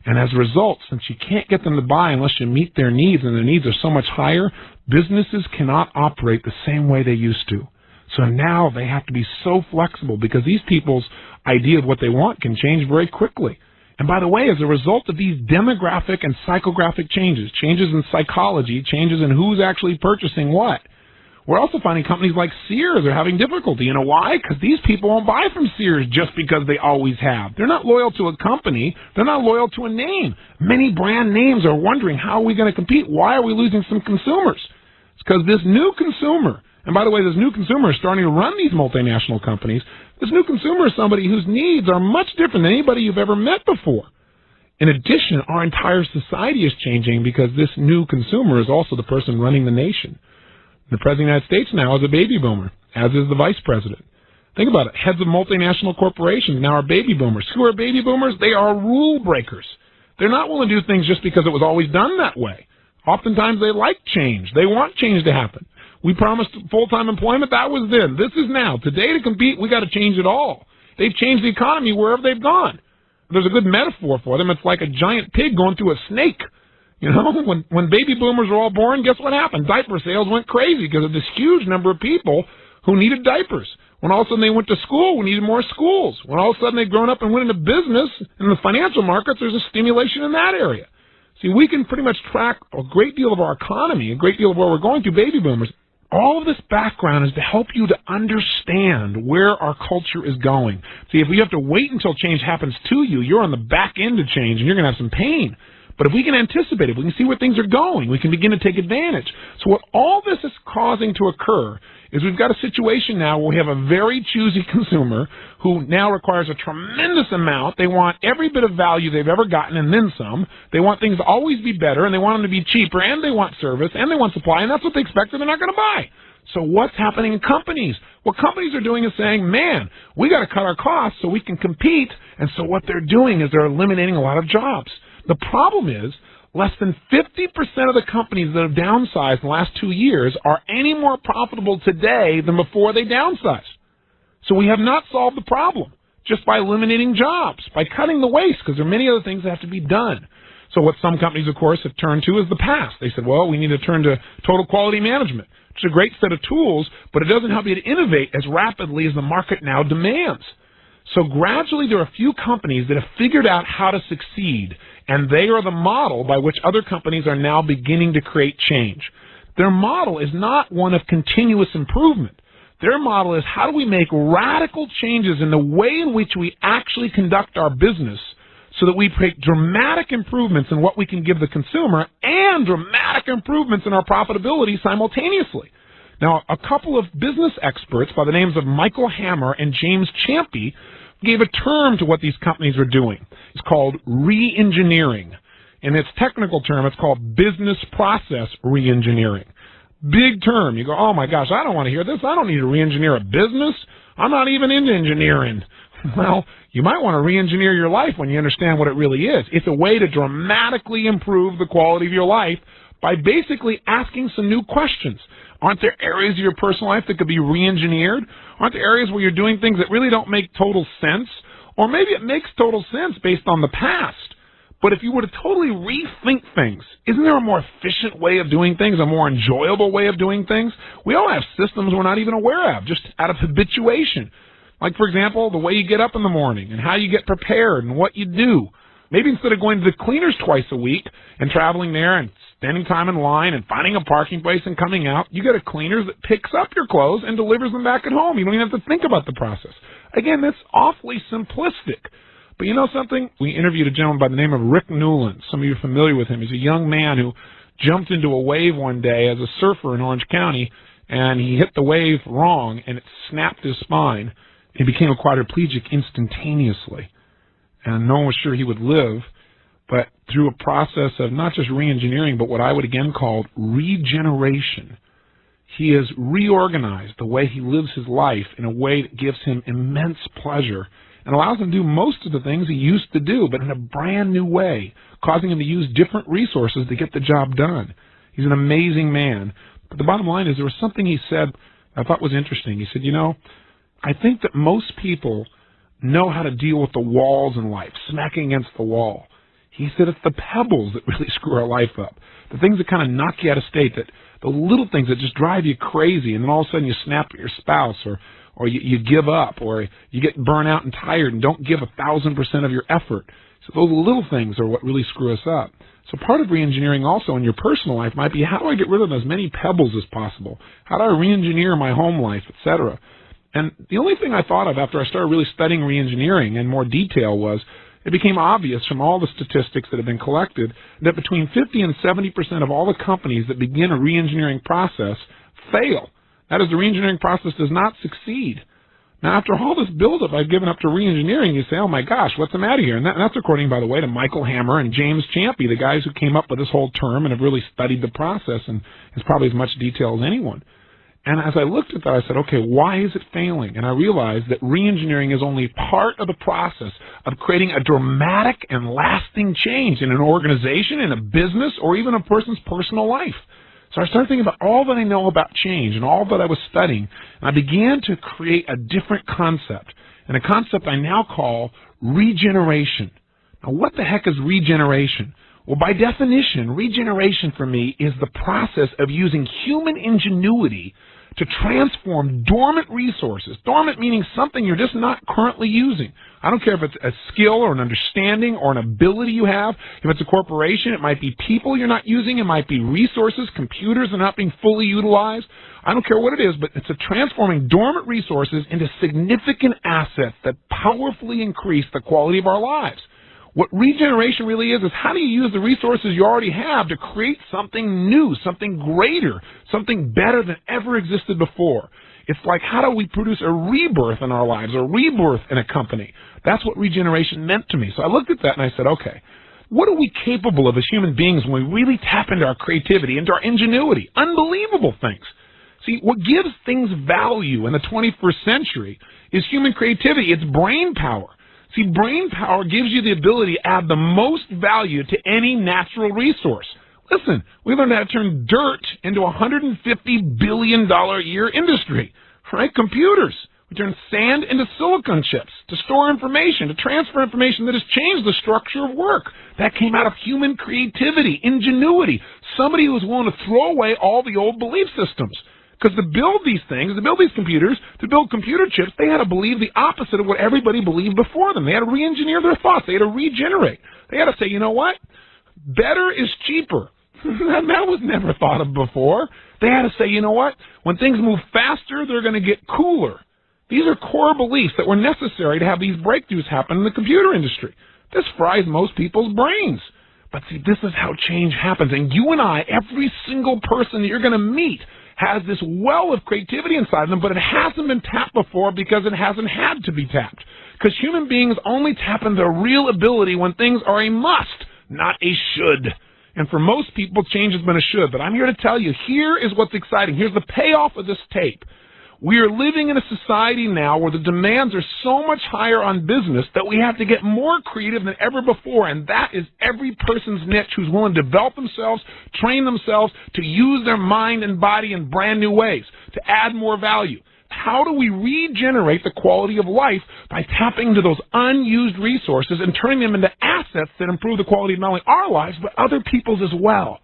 And as a result, since you can't get them to buy unless you meet their needs, and their needs are so much higher, businesses cannot operate the same way they used to. So now they have to be so flexible, because these people's idea of what they want can change very quickly. And by the way, as a result of these demographic and psychographic changes, changes in psychology, changes in who's actually purchasing what, we're also finding companies like Sears are having difficulty. You know why? Because these people won't buy from Sears just because they always have. They're not loyal to a company. They're not loyal to a name. Many brand names are wondering, how are we going to compete? Why are we losing some consumers? It's because this new consumer, And by the way, this new consumer is starting to run these multinational companies. This new consumer is somebody whose needs are much different than anybody you've ever met before. In addition, our entire society is changing because this new consumer is also the person running the nation. The President of the United States now is a baby boomer, as is the Vice President. Think about it. Heads of multinational corporations now are baby boomers. Who are baby boomers? They are rule breakers. They're not willing to do things just because it was always done that way. Oftentimes they like change. They want change to happen. We promised full-time employment. That was then. This is now. Today, to compete, we got to change it all. They've changed the economy wherever they've gone. There's a good metaphor for them. It's like a giant pig going through a snake. You know, when baby boomers were all born, guess what happened? Diaper sales went crazy because of this huge number of people who needed diapers. When all of a sudden they went to school, we needed more schools. When all of a sudden they've grown up and went into business in the financial markets, there's a stimulation in that area. See, we can pretty much track a great deal of our economy, a great deal of where we're going through baby boomers. All of this background is to help you to understand where our culture is going. See, if we have to wait until change happens to you, you're on the back end of change and you're going to have some pain. But if we can anticipate it, we can see where things are going, we can begin to take advantage. So what all this is causing to occur is we've got a situation now where we have a very choosy consumer who now requires a tremendous amount. They want every bit of value they've ever gotten and then some. They want things to always be better, and they want them to be cheaper, and they want service, and they want supply, and that's what they expect, and they're not going to buy. So what's happening in companies? What companies are doing is saying, man, we got to cut our costs so we can compete, and so what they're doing is they're eliminating a lot of jobs. The problem is less than 50% of the companies that have downsized in the last 2 years are any more profitable today than before they downsized. So we have not solved the problem just by eliminating jobs, by cutting the waste, because there are many other things that have to be done. So what some companies, of course, have turned to is the past. They said, well, we need to turn to total quality management, which is a great set of tools, but it doesn't help you to innovate as rapidly as the market now demands. So gradually there are a few companies that have figured out how to succeed, and they are the model by which other companies are now beginning to create change. Their model is not one of continuous improvement. Their model is how do we make radical changes in the way in which we actually conduct our business so that we make dramatic improvements in what we can give the consumer and dramatic improvements in our profitability simultaneously. Now, a couple of business experts by the names of Michael Hammer and James Champy gave a term to what these companies are doing. It's called re-engineering. In its technical term, it's called business process re-engineering. Big term. You go, oh my gosh, I don't want to hear this. I don't need to re-engineer a business. I'm not even into engineering. Well, you might want to re-engineer your life when you understand what it really is. It's a way to dramatically improve the quality of your life by basically asking some new questions. Aren't there areas of your personal life that could be re-engineered? Aren't there areas where you're doing things that really don't make total sense? Or maybe it makes total sense based on the past. But if you were to totally rethink things, isn't there a more efficient way of doing things, a more enjoyable way of doing things? We all have systems we're not even aware of, just out of habituation. Like, for example, the way you get up in the morning and how you get prepared and what you do. Maybe instead of going to the cleaners twice a week and traveling there and spending time in line and finding a parking place and coming out, you get a cleaner that picks up your clothes and delivers them back at home. You don't even have to think about the process. Again, that's awfully simplistic. But you know something? We interviewed a gentleman by the name of Rick Newland. Some of you are familiar with him. He's a young man who jumped into a wave one day as a surfer in Orange County, and he hit the wave wrong, and it snapped his spine. He became a quadriplegic instantaneously. And no one was sure he would live, but through a process of not just re-engineering, but what I would again call regeneration, he has reorganized the way he lives his life in a way that gives him immense pleasure and allows him to do most of the things he used to do, but in a brand new way, causing him to use different resources to get the job done. He's an amazing man. But the bottom line is there was something he said I thought was interesting. He said, you know, I think that most people know how to deal with the walls in life, smacking against the wall. He said it's the pebbles that really screw our life up, the things that kind of knock you out of state, that the little things that just drive you crazy, and then all of a sudden you snap at your spouse, or you give up, or you get burnt out and tired and don't give 1,000% of your effort. So those little things are what really screw us up. So part of re-engineering also in your personal life might be, how do I get rid of as many pebbles as possible? How do I re-engineer my home life, etc.? And the only thing I thought of after I started really studying re-engineering in more detail was it became obvious from all the statistics that have been collected that between 50 and 70% of all the companies that begin a re-engineering process fail. That is, the reengineering process does not succeed. Now, after all this buildup I've given up to reengineering, you say, oh my gosh, what's the matter here? And that's according, by the way, to Michael Hammer and James Champy, the guys who came up with this whole term and have really studied the process in probably as much detail as anyone. And as I looked at that, I said, okay, why is it failing? And I realized that reengineering is only part of the process of creating a dramatic and lasting change in an organization, in a business, or even a person's personal life. So I started thinking about all that I know about change and all that I was studying, and I began to create a different concept, and a concept I now call regeneration. Now, what the heck is regeneration? Well, by definition, regeneration for me is the process of using human ingenuity to transform dormant resources. Dormant meaning something you're just not currently using. I don't care if it's a skill or an understanding or an ability you have. If it's a corporation, it might be people you're not using. It might be resources, computers that are not being fully utilized. I don't care what it is, but it's a transforming dormant resources into significant assets that powerfully increase the quality of our lives. What regeneration really is how do you use the resources you already have to create something new, something greater, something better than ever existed before. It's like, how do we produce a rebirth in our lives, a rebirth in a company? That's what regeneration meant to me. So I looked at that and I said, okay, what are we capable of as human beings when we really tap into our creativity, into our ingenuity? Unbelievable things. See, what gives things value in the 21st century is human creativity. It's brain power. See, brain power gives you the ability to add the most value to any natural resource. Listen, we learned how to turn dirt into a $150 billion a year industry, right? Computers. We turn sand into silicon chips to store information, to transfer information that has changed the structure of work. That came out of human creativity, ingenuity, somebody who was willing to throw away all the old belief systems. Because to build these things, to build these computers, to build computer chips, they had to believe the opposite of what everybody believed before them. They had to re-engineer their thoughts. They had to regenerate. They had to say, you know what? Better is cheaper. That was never thought of before. They had to say, you know what? When things move faster, they're going to get cooler. These are core beliefs that were necessary to have these breakthroughs happen in the computer industry. This fries most people's brains. But see, this is how change happens. And you and I, every single person that you're going to meet, has this well of creativity inside them, but it hasn't been tapped before because it hasn't had to be tapped. Because human beings only tap into their real ability when things are a must, not a should. And for most people, change has been a should. But I'm here to tell you, here is what's exciting. Here's the payoff of this tape. We are living in a society now where the demands are so much higher on business that we have to get more creative than ever before, and that is every person's niche who's willing to develop themselves, train themselves to use their mind and body in brand new ways, to add more value. How do we regenerate the quality of life? By tapping into those unused resources and turning them into assets that improve the quality of not only our lives, but other people's as well.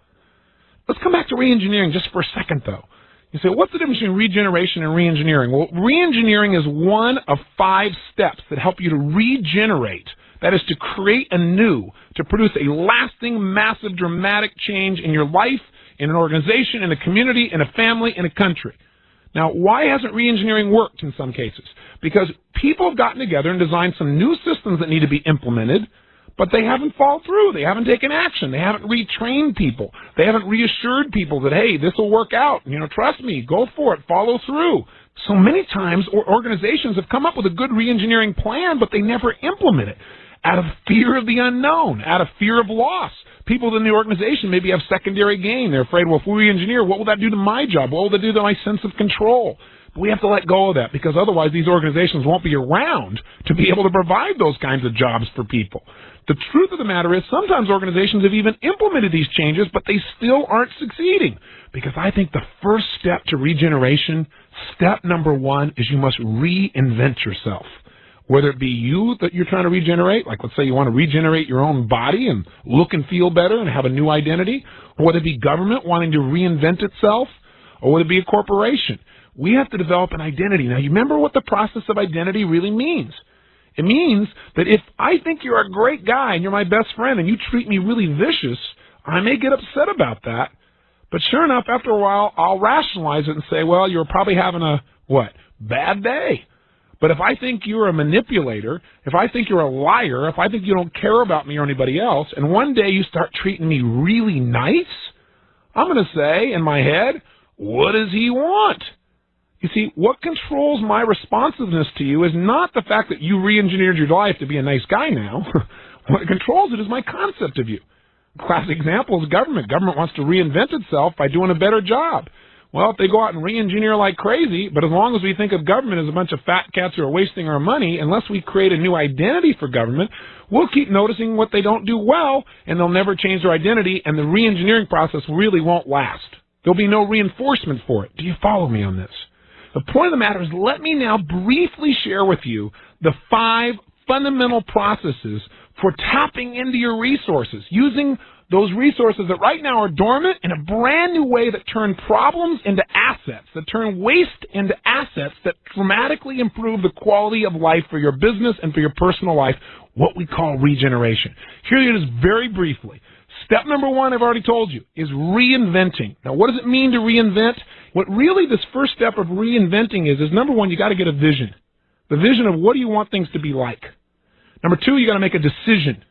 Let's come back to re-engineering just for a second, though. You say, what's the difference between regeneration and re-engineering? Well, re-engineering is one of 5 steps that help you to regenerate. That is to create anew, to produce a lasting, massive, dramatic change in your life, in an organization, in a community, in a family, in a country. Now, why hasn't re-engineering worked in some cases? Because people have gotten together and designed some new systems that need to be implemented, but they haven't followed through. They haven't taken action. They haven't retrained people. They haven't reassured people that, hey, this will work out. You know, trust me, go for it, follow through. So many times organizations have come up with a good re-engineering plan, but they never implement it out of fear of the unknown, out of fear of loss. People within the organization maybe have secondary gain. They're afraid, well, if we re-engineer, what will that do to my job? What will that do to my sense of control? But we have to let go of that, because otherwise these organizations won't be around to be able to provide those kinds of jobs for people. The truth of the matter is sometimes organizations have even implemented these changes, but they still aren't succeeding. Because I think the first step to regeneration, step number 1, is you must reinvent yourself. Whether it be you that you're trying to regenerate, like let's say you want to regenerate your own body and look and feel better and have a new identity, or whether it be government wanting to reinvent itself, or whether it be a corporation. We have to develop an identity. Now, you remember what the process of identity really means. It means that if I think you're a great guy and you're my best friend and you treat me really vicious, I may get upset about that. But sure enough, after a while, I'll rationalize it and say, well, you're probably having a, bad day. But if I think you're a manipulator, if I think you're a liar, if I think you don't care about me or anybody else, and one day you start treating me really nice, I'm going to say in my head, what does he want? You see, what controls my responsiveness to you is not the fact that you re-engineered your life to be a nice guy now. What controls it is my concept of you. Classic example is government. Government wants to reinvent itself by doing a better job. Well, if they go out and re-engineer like crazy, but as long as we think of government as a bunch of fat cats who are wasting our money, unless we create a new identity for government, we'll keep noticing what they don't do well, and they'll never change their identity, and the re-engineering process really won't last. There'll be no reinforcement for it. Do you follow me on this? The point of the matter is, let me now briefly share with you the 5 fundamental processes for tapping into your resources, using those resources that right now are dormant in a brand new way that turn problems into assets, that turn waste into assets that dramatically improve the quality of life for your business and for your personal life, what we call regeneration. Here it is very briefly. Step number 1, I've already told you, is reinventing. Now, what does it mean to reinvent? What really this first step of reinventing is number 1, you got to get a vision. The vision of what do you want things to be like. Number 2, you got to make a decision.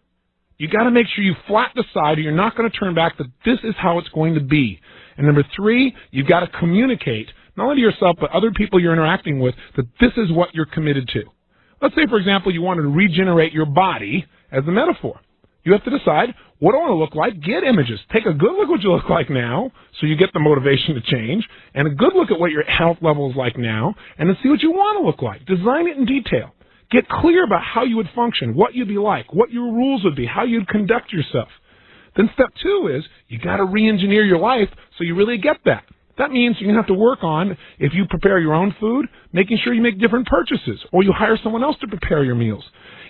You got to make sure you flat decide or you're not going to turn back that this is how it's going to be. And number 3, you've got to communicate, not only to yourself but other people you're interacting with, that this is what you're committed to. Let's say, for example, you wanted to regenerate your body as a metaphor. You have to decide, what do I want to look like? Get images. Take a good look at what you look like now so you get the motivation to change, and a good look at what your health level is like now, and then see what you want to look like. Design it in detail. Get clear about how you would function, what you'd be like, what your rules would be, how you'd conduct yourself. Then step 2 is you got to re-engineer your life so you really get that. That means you're going to have to work on, if you prepare your own food, making sure you make different purchases, or you hire someone else to prepare your meals.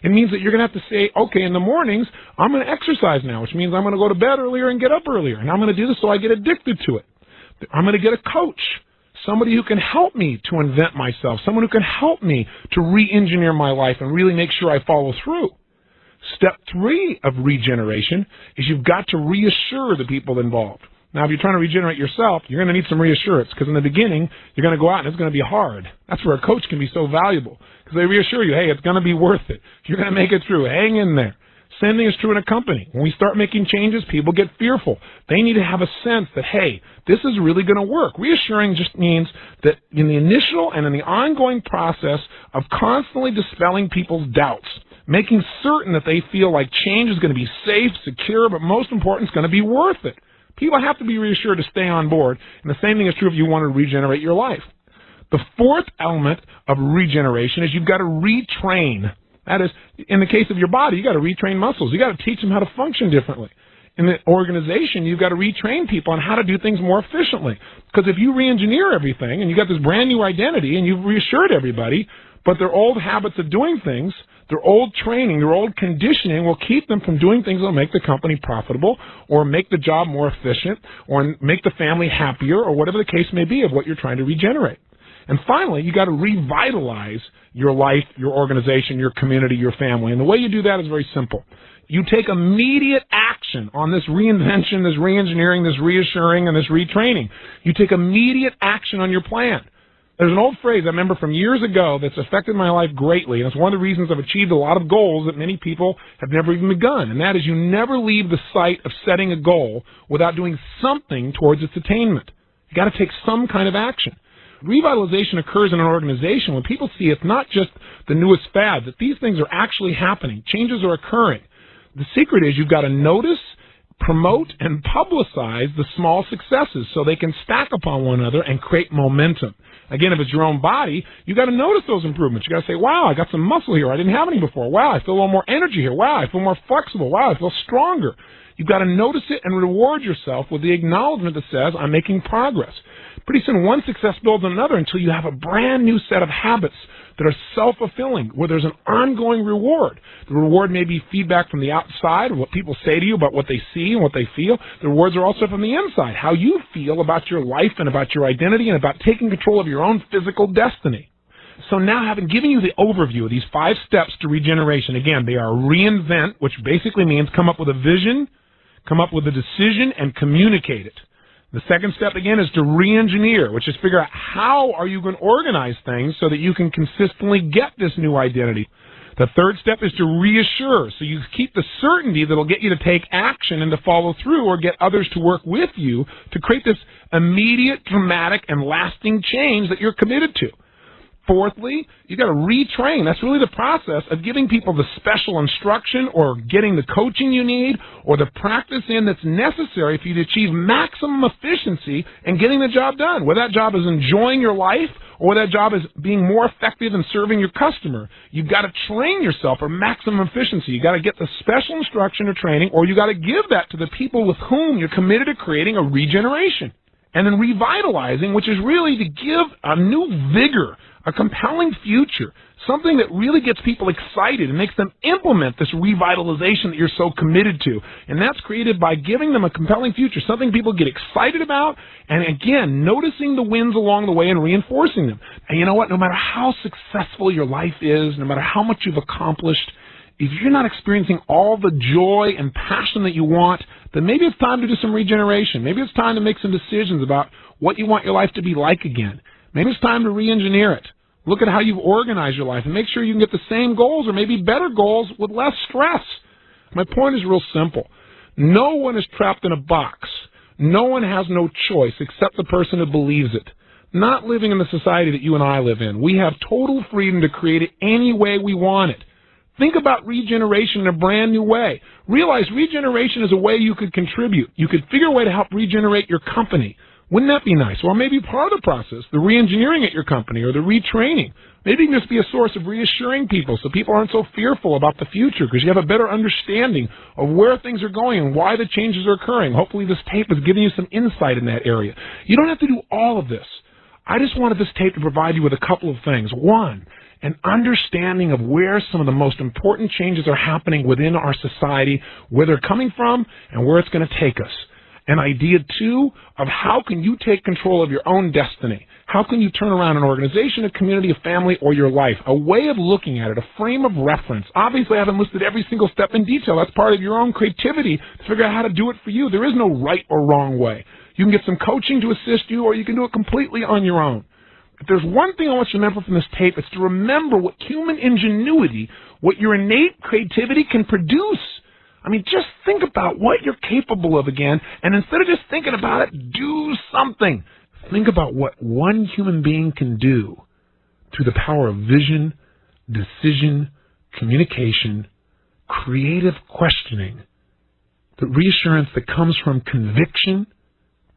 It means that you're going to have to say, okay, in the mornings, I'm going to exercise now, which means I'm going to go to bed earlier and get up earlier, and I'm going to do this so I get addicted to it. I'm going to get a coach. Somebody who can help me to invent myself, someone who can help me to re-engineer my life and really make sure I follow through. Step 3 of regeneration is you've got to reassure the people involved. Now, if you're trying to regenerate yourself, you're going to need some reassurance because in the beginning, you're going to go out and it's going to be hard. That's where a coach can be so valuable because they reassure you, hey, it's going to be worth it. You're going to make it through. Hang in there. Same thing is true in a company. When we start making changes, people get fearful. They need to have a sense that, hey, this is really going to work. Reassuring just means that in the initial and in the ongoing process of constantly dispelling people's doubts, making certain that they feel like change is going to be safe, secure, but most important, it's going to be worth it. People have to be reassured to stay on board, and the same thing is true if you want to regenerate your life. The 4th element of regeneration is you've got to retrain. That is, in the case of your body, you've got to retrain muscles. You've got to teach them how to function differently. In the organization, you've got to retrain people on how to do things more efficiently. Because if you re-engineer everything and you've got this brand new identity and you've reassured everybody, but their old habits of doing things, their old training, their old conditioning will keep them from doing things that will make the company profitable or make the job more efficient or make the family happier or whatever the case may be of what you're trying to regenerate. And finally, you got to revitalize your life, your organization, your community, your family. And the way you do that is very simple. You take immediate action on this reinvention, this reengineering, this reassuring, and this retraining. You take immediate action on your plan. There's an old phrase I remember from years ago that's affected my life greatly, and it's one of the reasons I've achieved a lot of goals that many people have never even begun, and that is you never leave the site of setting a goal without doing something towards its attainment. You got to take some kind of action. Revitalization occurs in an organization when people see it's not just the newest fad, that these things are actually happening. Changes are occurring. The secret is you've got to notice, promote, and publicize the small successes so they can stack upon one another and create momentum. Again, if it's your own body, you've got to notice those improvements. You've got to say, wow, I got some muscle here I didn't have any before. Wow, I feel a little more energy here. Wow, I feel more flexible. Wow, I feel stronger. You've got to notice it and reward yourself with the acknowledgement that says, I'm making progress. Pretty soon, one success builds on another until you have a brand new set of habits that are self-fulfilling, where there's an ongoing reward. The reward may be feedback from the outside, what people say to you about what they see and what they feel. The rewards are also from the inside, how you feel about your life and about your identity and about taking control of your own physical destiny. So now, having given you the overview of these 5 steps to regeneration, again, they are reinvent, which basically means come up with a vision, come up with a decision, and communicate it. The second step, again, is to re-engineer, which is figure out how are you going to organize things so that you can consistently get this new identity. The third step is to reassure. So you keep the certainty that will get you to take action and to follow through or get others to work with you to create this immediate, dramatic, and lasting change that you're committed to. Fourthly, you got to retrain. That's really the process of giving people the special instruction or getting the coaching you need or the practice in that's necessary for you to achieve maximum efficiency and getting the job done. Whether that job is enjoying your life or whether that job is being more effective in serving your customer, you've got to train yourself for maximum efficiency. You've got to get the special instruction or training, or you've got to give that to the people with whom you're committed to creating a regeneration. And then revitalizing, which is really to give a new vigor, a compelling future, something that really gets people excited and makes them implement this revitalization that you're so committed to. And that's created by giving them a compelling future, something people get excited about, and again, noticing the wins along the way and reinforcing them. And you know what? No matter how successful your life is, no matter how much you've accomplished, if you're not experiencing all the joy and passion that you want, then maybe it's time to do some regeneration. Maybe it's time to make some decisions about what you want your life to be like again. Maybe it's time to re-engineer it. Look at how you've organized your life and make sure you can get the same goals or maybe better goals with less stress. My point is real simple. No one is trapped in a box. No one has no choice except the person who believes it. Not living in the society that you and I live in. We have total freedom to create it any way we want it. Think about regeneration in a brand new way. Realize regeneration is a way you could contribute. You could figure a way to help regenerate your company. Wouldn't that be nice? Or maybe part of the process, the re-engineering at your company or the retraining. Maybe it can just be a source of reassuring people so people aren't so fearful about the future because you have a better understanding of where things are going and why the changes are occurring. Hopefully this tape is giving you some insight in that area. You don't have to do all of this. I just wanted this tape to provide you with a couple of things. One, an understanding of where some of the most important changes are happening within our society, where they're coming from, and where it's going to take us. An idea, two, of how can you take control of your own destiny? How can you turn around an organization, a community, a family, or your life? A way of looking at it, a frame of reference. Obviously, I haven't listed every single step in detail. That's part of your own creativity to figure out how to do it for you. There is no right or wrong way. You can get some coaching to assist you, or you can do it completely on your own. If there's one thing I want you to remember from this tape, it's to remember what human ingenuity, what your innate creativity can produce. I mean, just think about what you're capable of again, and instead of just thinking about it, do something. Think about what one human being can do through the power of vision, decision, communication, creative questioning, the reassurance that comes from conviction,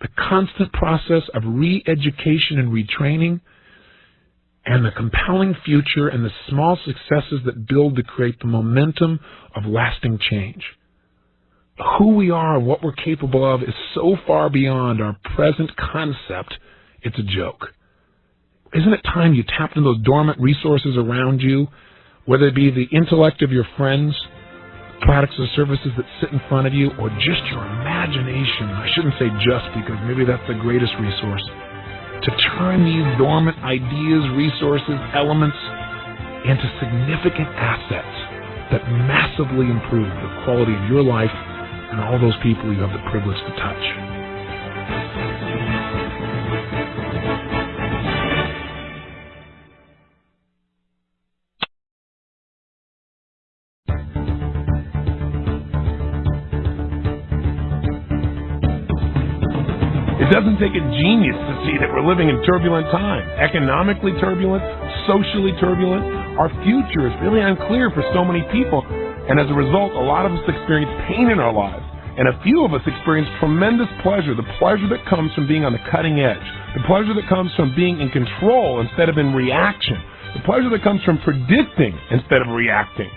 the constant process of re-education and retraining, and the compelling future and the small successes that build to create the momentum of lasting change. Who we are and what we're capable of is so far beyond our present concept, it's a joke. Isn't it time you tapped into those dormant resources around you, whether it be the intellect of your friends, products or services that sit in front of you, or just your imagination? I shouldn't say just, because maybe that's the greatest resource. To turn these dormant ideas, resources, elements into significant assets that massively improve the quality of your life and all those people you have the privilege to touch. It doesn't take a genius to see that we're living in turbulent times. Economically turbulent, socially turbulent. Our future is really unclear for so many people. And as a result, a lot of us experience pain in our lives. And a few of us experience tremendous pleasure, the pleasure that comes from being on the cutting edge, the pleasure that comes from being in control instead of in reaction, the pleasure that comes from predicting instead of reacting.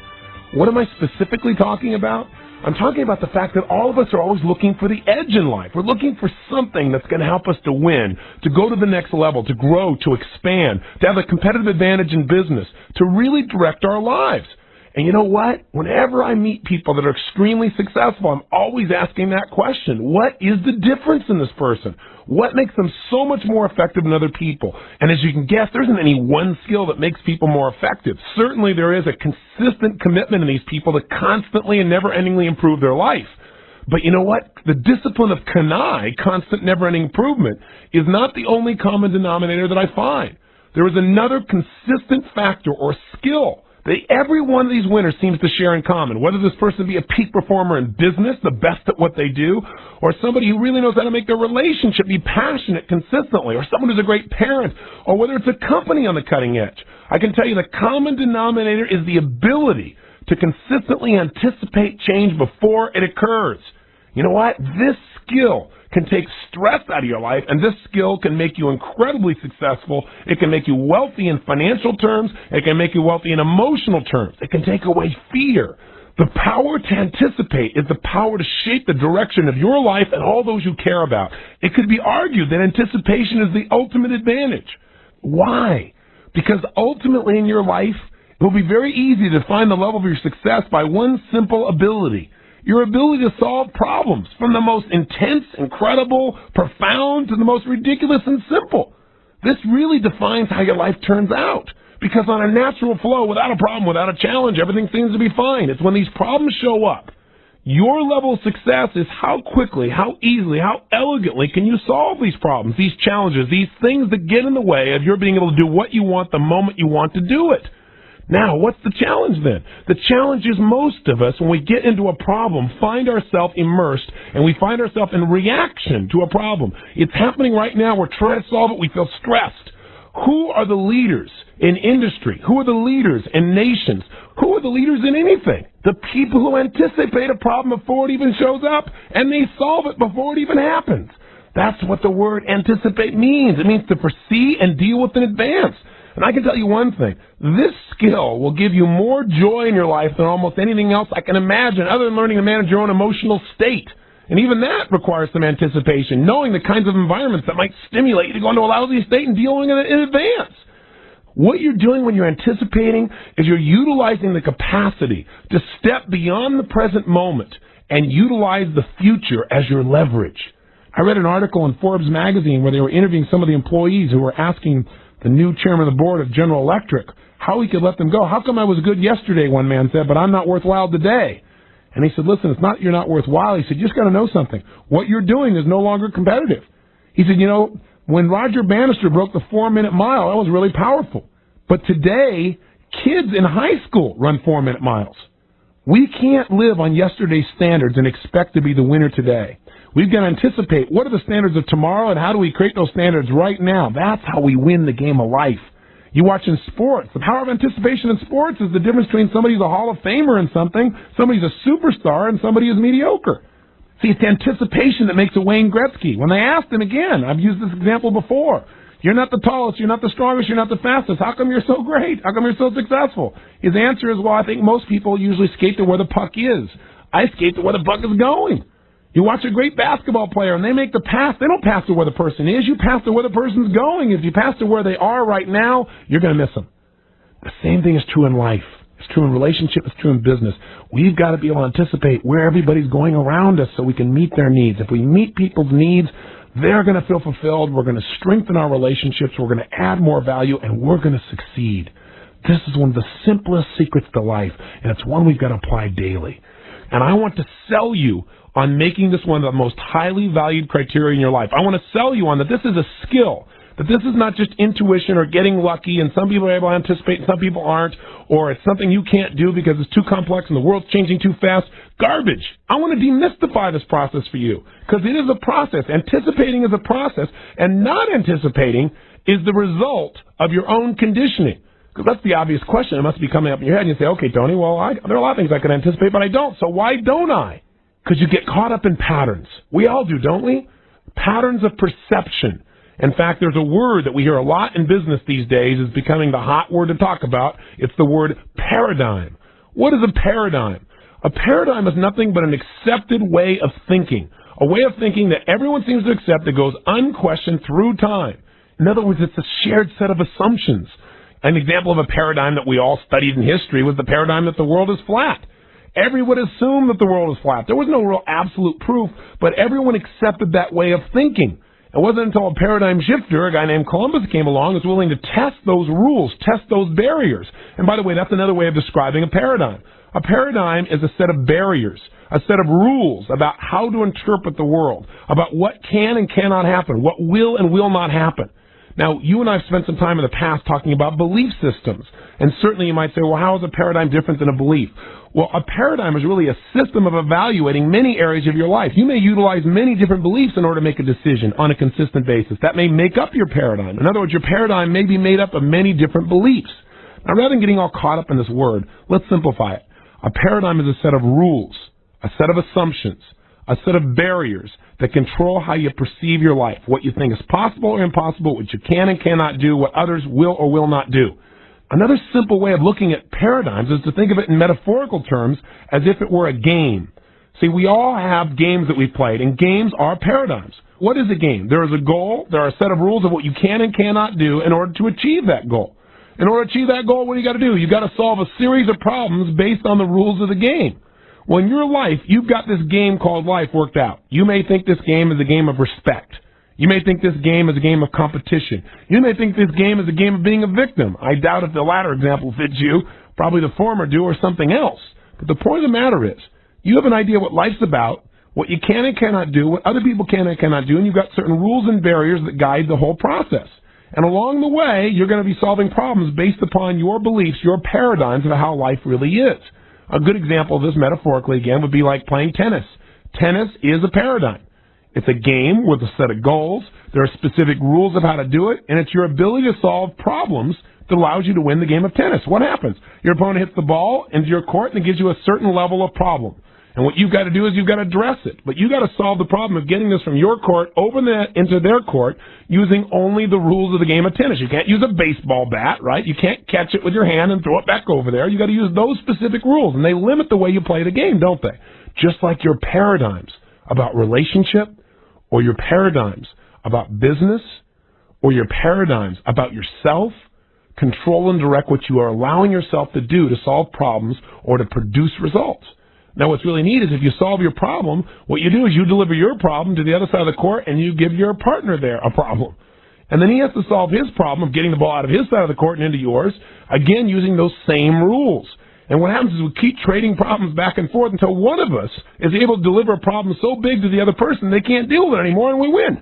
What am I specifically talking about? I'm talking about the fact that all of us are always looking for the edge in life. We're looking for something that's going to help us to win, to go to the next level, to grow, to expand, to have a competitive advantage in business, to really direct our lives. And you know what? Whenever I meet people that are extremely successful, I'm always asking that question. What is the difference in this person? What makes them so much more effective than other people? And as you can guess, there isn't any one skill that makes people more effective. Certainly there is a consistent commitment in these people to constantly and never-endingly improve their life. But you know what? The discipline of CANI, constant never-ending improvement, is not the only common denominator that I find. There is another consistent factor or skill Every one of these winners seems to share in common, whether this person be a peak performer in business, the best at what they do, or somebody who really knows how to make their relationship be passionate consistently, or someone who's a great parent, or whether it's a company on the cutting edge. I can tell you the common denominator is the ability to consistently anticipate change before it occurs. You know what? This skill can take stress out of your life, and this skill can make you incredibly successful. It can make you wealthy in financial terms. It can make you wealthy in emotional terms. It can take away fear. The power to anticipate is the power to shape the direction of your life and all those you care about. It could be argued that anticipation is the ultimate advantage. Why? Because ultimately in your life, it will be very easy to find the level of your success by one simple ability. Your ability to solve problems, from the most intense, incredible, profound, to the most ridiculous and simple. This really defines how your life turns out. Because on a natural flow, without a problem, without a challenge, everything seems to be fine. It's when these problems show up. Your level of success is how quickly, how easily, how elegantly can you solve these problems, these challenges, these things that get in the way of your being able to do what you want the moment you want to do it. Now, what's the challenge then? The challenge is most of us, when we get into a problem, find ourselves immersed, and we find ourselves in reaction to a problem. It's happening right now. We're trying to solve it. We feel stressed. Who are the leaders in industry? Who are the leaders in nations? Who are the leaders in anything? The people who anticipate a problem before it even shows up, and they solve it before it even happens. That's what the word anticipate means. It means to foresee and deal with in advance. And I can tell you one thing, this skill will give you more joy in your life than almost anything else I can imagine, other than learning to manage your own emotional state. And even that requires some anticipation, knowing the kinds of environments that might stimulate you to go into a lousy state and dealing with it in advance. What you're doing when you're anticipating is you're utilizing the capacity to step beyond the present moment and utilize the future as your leverage. I read an article in Forbes magazine where they were interviewing some of the employees who were asking the new chairman of the board of General Electric how he could let them go. How come I was good yesterday, one man said, but I'm not worthwhile today? And he said, listen, it's not you're not worthwhile. He said, you just got to know something. What you're doing is no longer competitive. He said, you know, when Roger Bannister broke the 4-minute mile, that was really powerful. But today, kids in high school run 4-minute miles. We can't live on yesterday's standards and expect to be the winner today. We've got to anticipate what are the standards of tomorrow and how do we create those standards right now. That's how we win the game of life. You watch in sports. The power of anticipation in sports is the difference between somebody who's a Hall of Famer in something, somebody's a superstar, and somebody who's mediocre. See, it's anticipation that makes a Wayne Gretzky. When they asked him again, I've used this example before, you're not the tallest, you're not the strongest, you're not the fastest. How come you're so great? How come you're so successful? His answer is, well, I think most people usually skate to where the puck is. I skate to where the puck is going. You watch a great basketball player and they make the pass. They don't pass to where the person is. You pass to where the person's going. If you pass to where they are right now, you're going to miss them. The same thing is true in life. It's true in relationship. It's true in business. We've got to be able to anticipate where everybody's going around us so we can meet their needs. If we meet people's needs, they're going to feel fulfilled. We're going to strengthen our relationships. We're going to add more value, and we're going to succeed. This is one of the simplest secrets to life, and it's one we've got to apply daily. And I want to sell you on making this one of the most highly valued criteria in your life. I want to sell you on that this is a skill, that this is not just intuition or getting lucky, and some people are able to anticipate and some people aren't, or it's something you can't do because it's too complex and the world's changing too fast. Garbage. I want to demystify this process for you because it is a process. Anticipating is a process, and not anticipating is the result of your own conditioning. Because that's the obvious question. It must be coming up in your head, and you say, okay, Tony, well, there are a lot of things I could anticipate, but I don't. So why don't I? Because you get caught up in patterns. We all do, don't we? Patterns of perception. In fact, there's a word that we hear a lot in business these days. It's becoming the hot word to talk about. It's the word paradigm. What is a paradigm? A paradigm is nothing but an accepted way of thinking, a way of thinking that everyone seems to accept that goes unquestioned through time. In other words, it's a shared set of assumptions. An example of a paradigm that we all studied in history was the paradigm that the world is flat. Everyone assumed that the world was flat. There was no real absolute proof, but everyone accepted that way of thinking. It wasn't until a paradigm shifter, a guy named Columbus, came along and was willing to test those rules, test those barriers. And by the way, that's another way of describing a paradigm. A paradigm is a set of barriers, a set of rules about how to interpret the world, about what can and cannot happen, what will and will not happen. Now, you and I have spent some time in the past talking about belief systems. And certainly you might say, well, how is a paradigm different than a belief? Well, a paradigm is really a system of evaluating many areas of your life. You may utilize many different beliefs in order to make a decision on a consistent basis. That may make up your paradigm. In other words, your paradigm may be made up of many different beliefs. Now, rather than getting all caught up in this word, let's simplify it. A paradigm is a set of rules, a set of assumptions, a set of barriers that control how you perceive your life, what you think is possible or impossible, what you can and cannot do, what others will or will not do. Another simple way of looking at paradigms is to think of it in metaphorical terms as if it were a game. See, we all have games that we've played, and games are paradigms. What is a game? There is a goal. There are a set of rules of what you can and cannot do in order to achieve that goal. In order to achieve that goal, what do you got to do? You've got to solve a series of problems based on the rules of the game. Well, in your life, you've got this game called life worked out. You may think this game is a game of respect. You may think this game is a game of competition. You may think this game is a game of being a victim. I doubt if the latter example fits you. Probably the former do, or something else. But the point of the matter is, you have an idea what life's about, what you can and cannot do, what other people can and cannot do, and you've got certain rules and barriers that guide the whole process. And along the way, you're going to be solving problems based upon your beliefs, your paradigms of how life really is. A good example of this metaphorically, again, would be like playing tennis. Tennis is a paradigm. It's a game with a set of goals. There are specific rules of how to do it, and it's your ability to solve problems that allows you to win the game of tennis. What happens? Your opponent hits the ball into your court, and it gives you a certain level of problem. And what you've got to do is you've got to address it. But you've got to solve the problem of getting this from your court over into their court using only the rules of the game of tennis. You can't use a baseball bat, right? You can't catch it with your hand and throw it back over there. You've got to use those specific rules, and they limit the way you play the game, don't they? Just like your paradigms about relationship, or your paradigms about business, or your paradigms about yourself, control and direct what you are allowing yourself to do to solve problems or to produce results. Now, what's really neat is if you solve your problem, what you do is you deliver your problem to the other side of the court and you give your partner there a problem. And then he has to solve his problem of getting the ball out of his side of the court and into yours, again, using those same rules. And what happens is we keep trading problems back and forth until one of us is able to deliver a problem so big to the other person they can't deal with it anymore, and we win.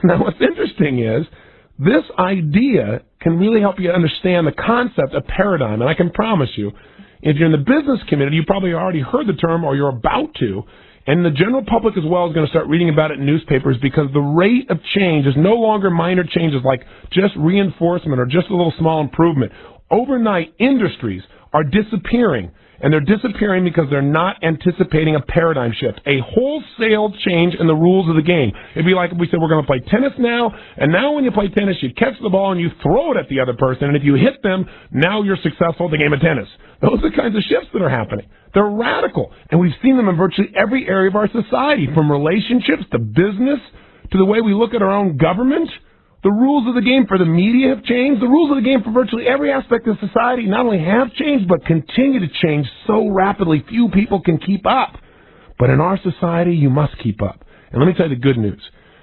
Now, what's interesting is this idea can really help you understand the concept of paradigm. And I can promise you, if you're in the business community, you probably already heard the term or you're about to. And the general public as well is going to start reading about it in newspapers because the rate of change is no longer minor changes like just reinforcement or just a little small improvement. Overnight, industries are disappearing, and they're disappearing because they're not anticipating a paradigm shift, a wholesale change in the rules of the game. It'd be like if we said we're going to play tennis now, and now when you play tennis, you catch the ball and you throw it at the other person, and if you hit them, now you're successful at the game of tennis. Those are the kinds of shifts that are happening. They're radical, and we've seen them in virtually every area of our society, from relationships to business to the way we look at our own government. The rules of the game for the media have changed. The rules of the game for virtually every aspect of society not only have changed, but continue to change so rapidly few people can keep up. But in our society, you must keep up. And let me tell you the good news.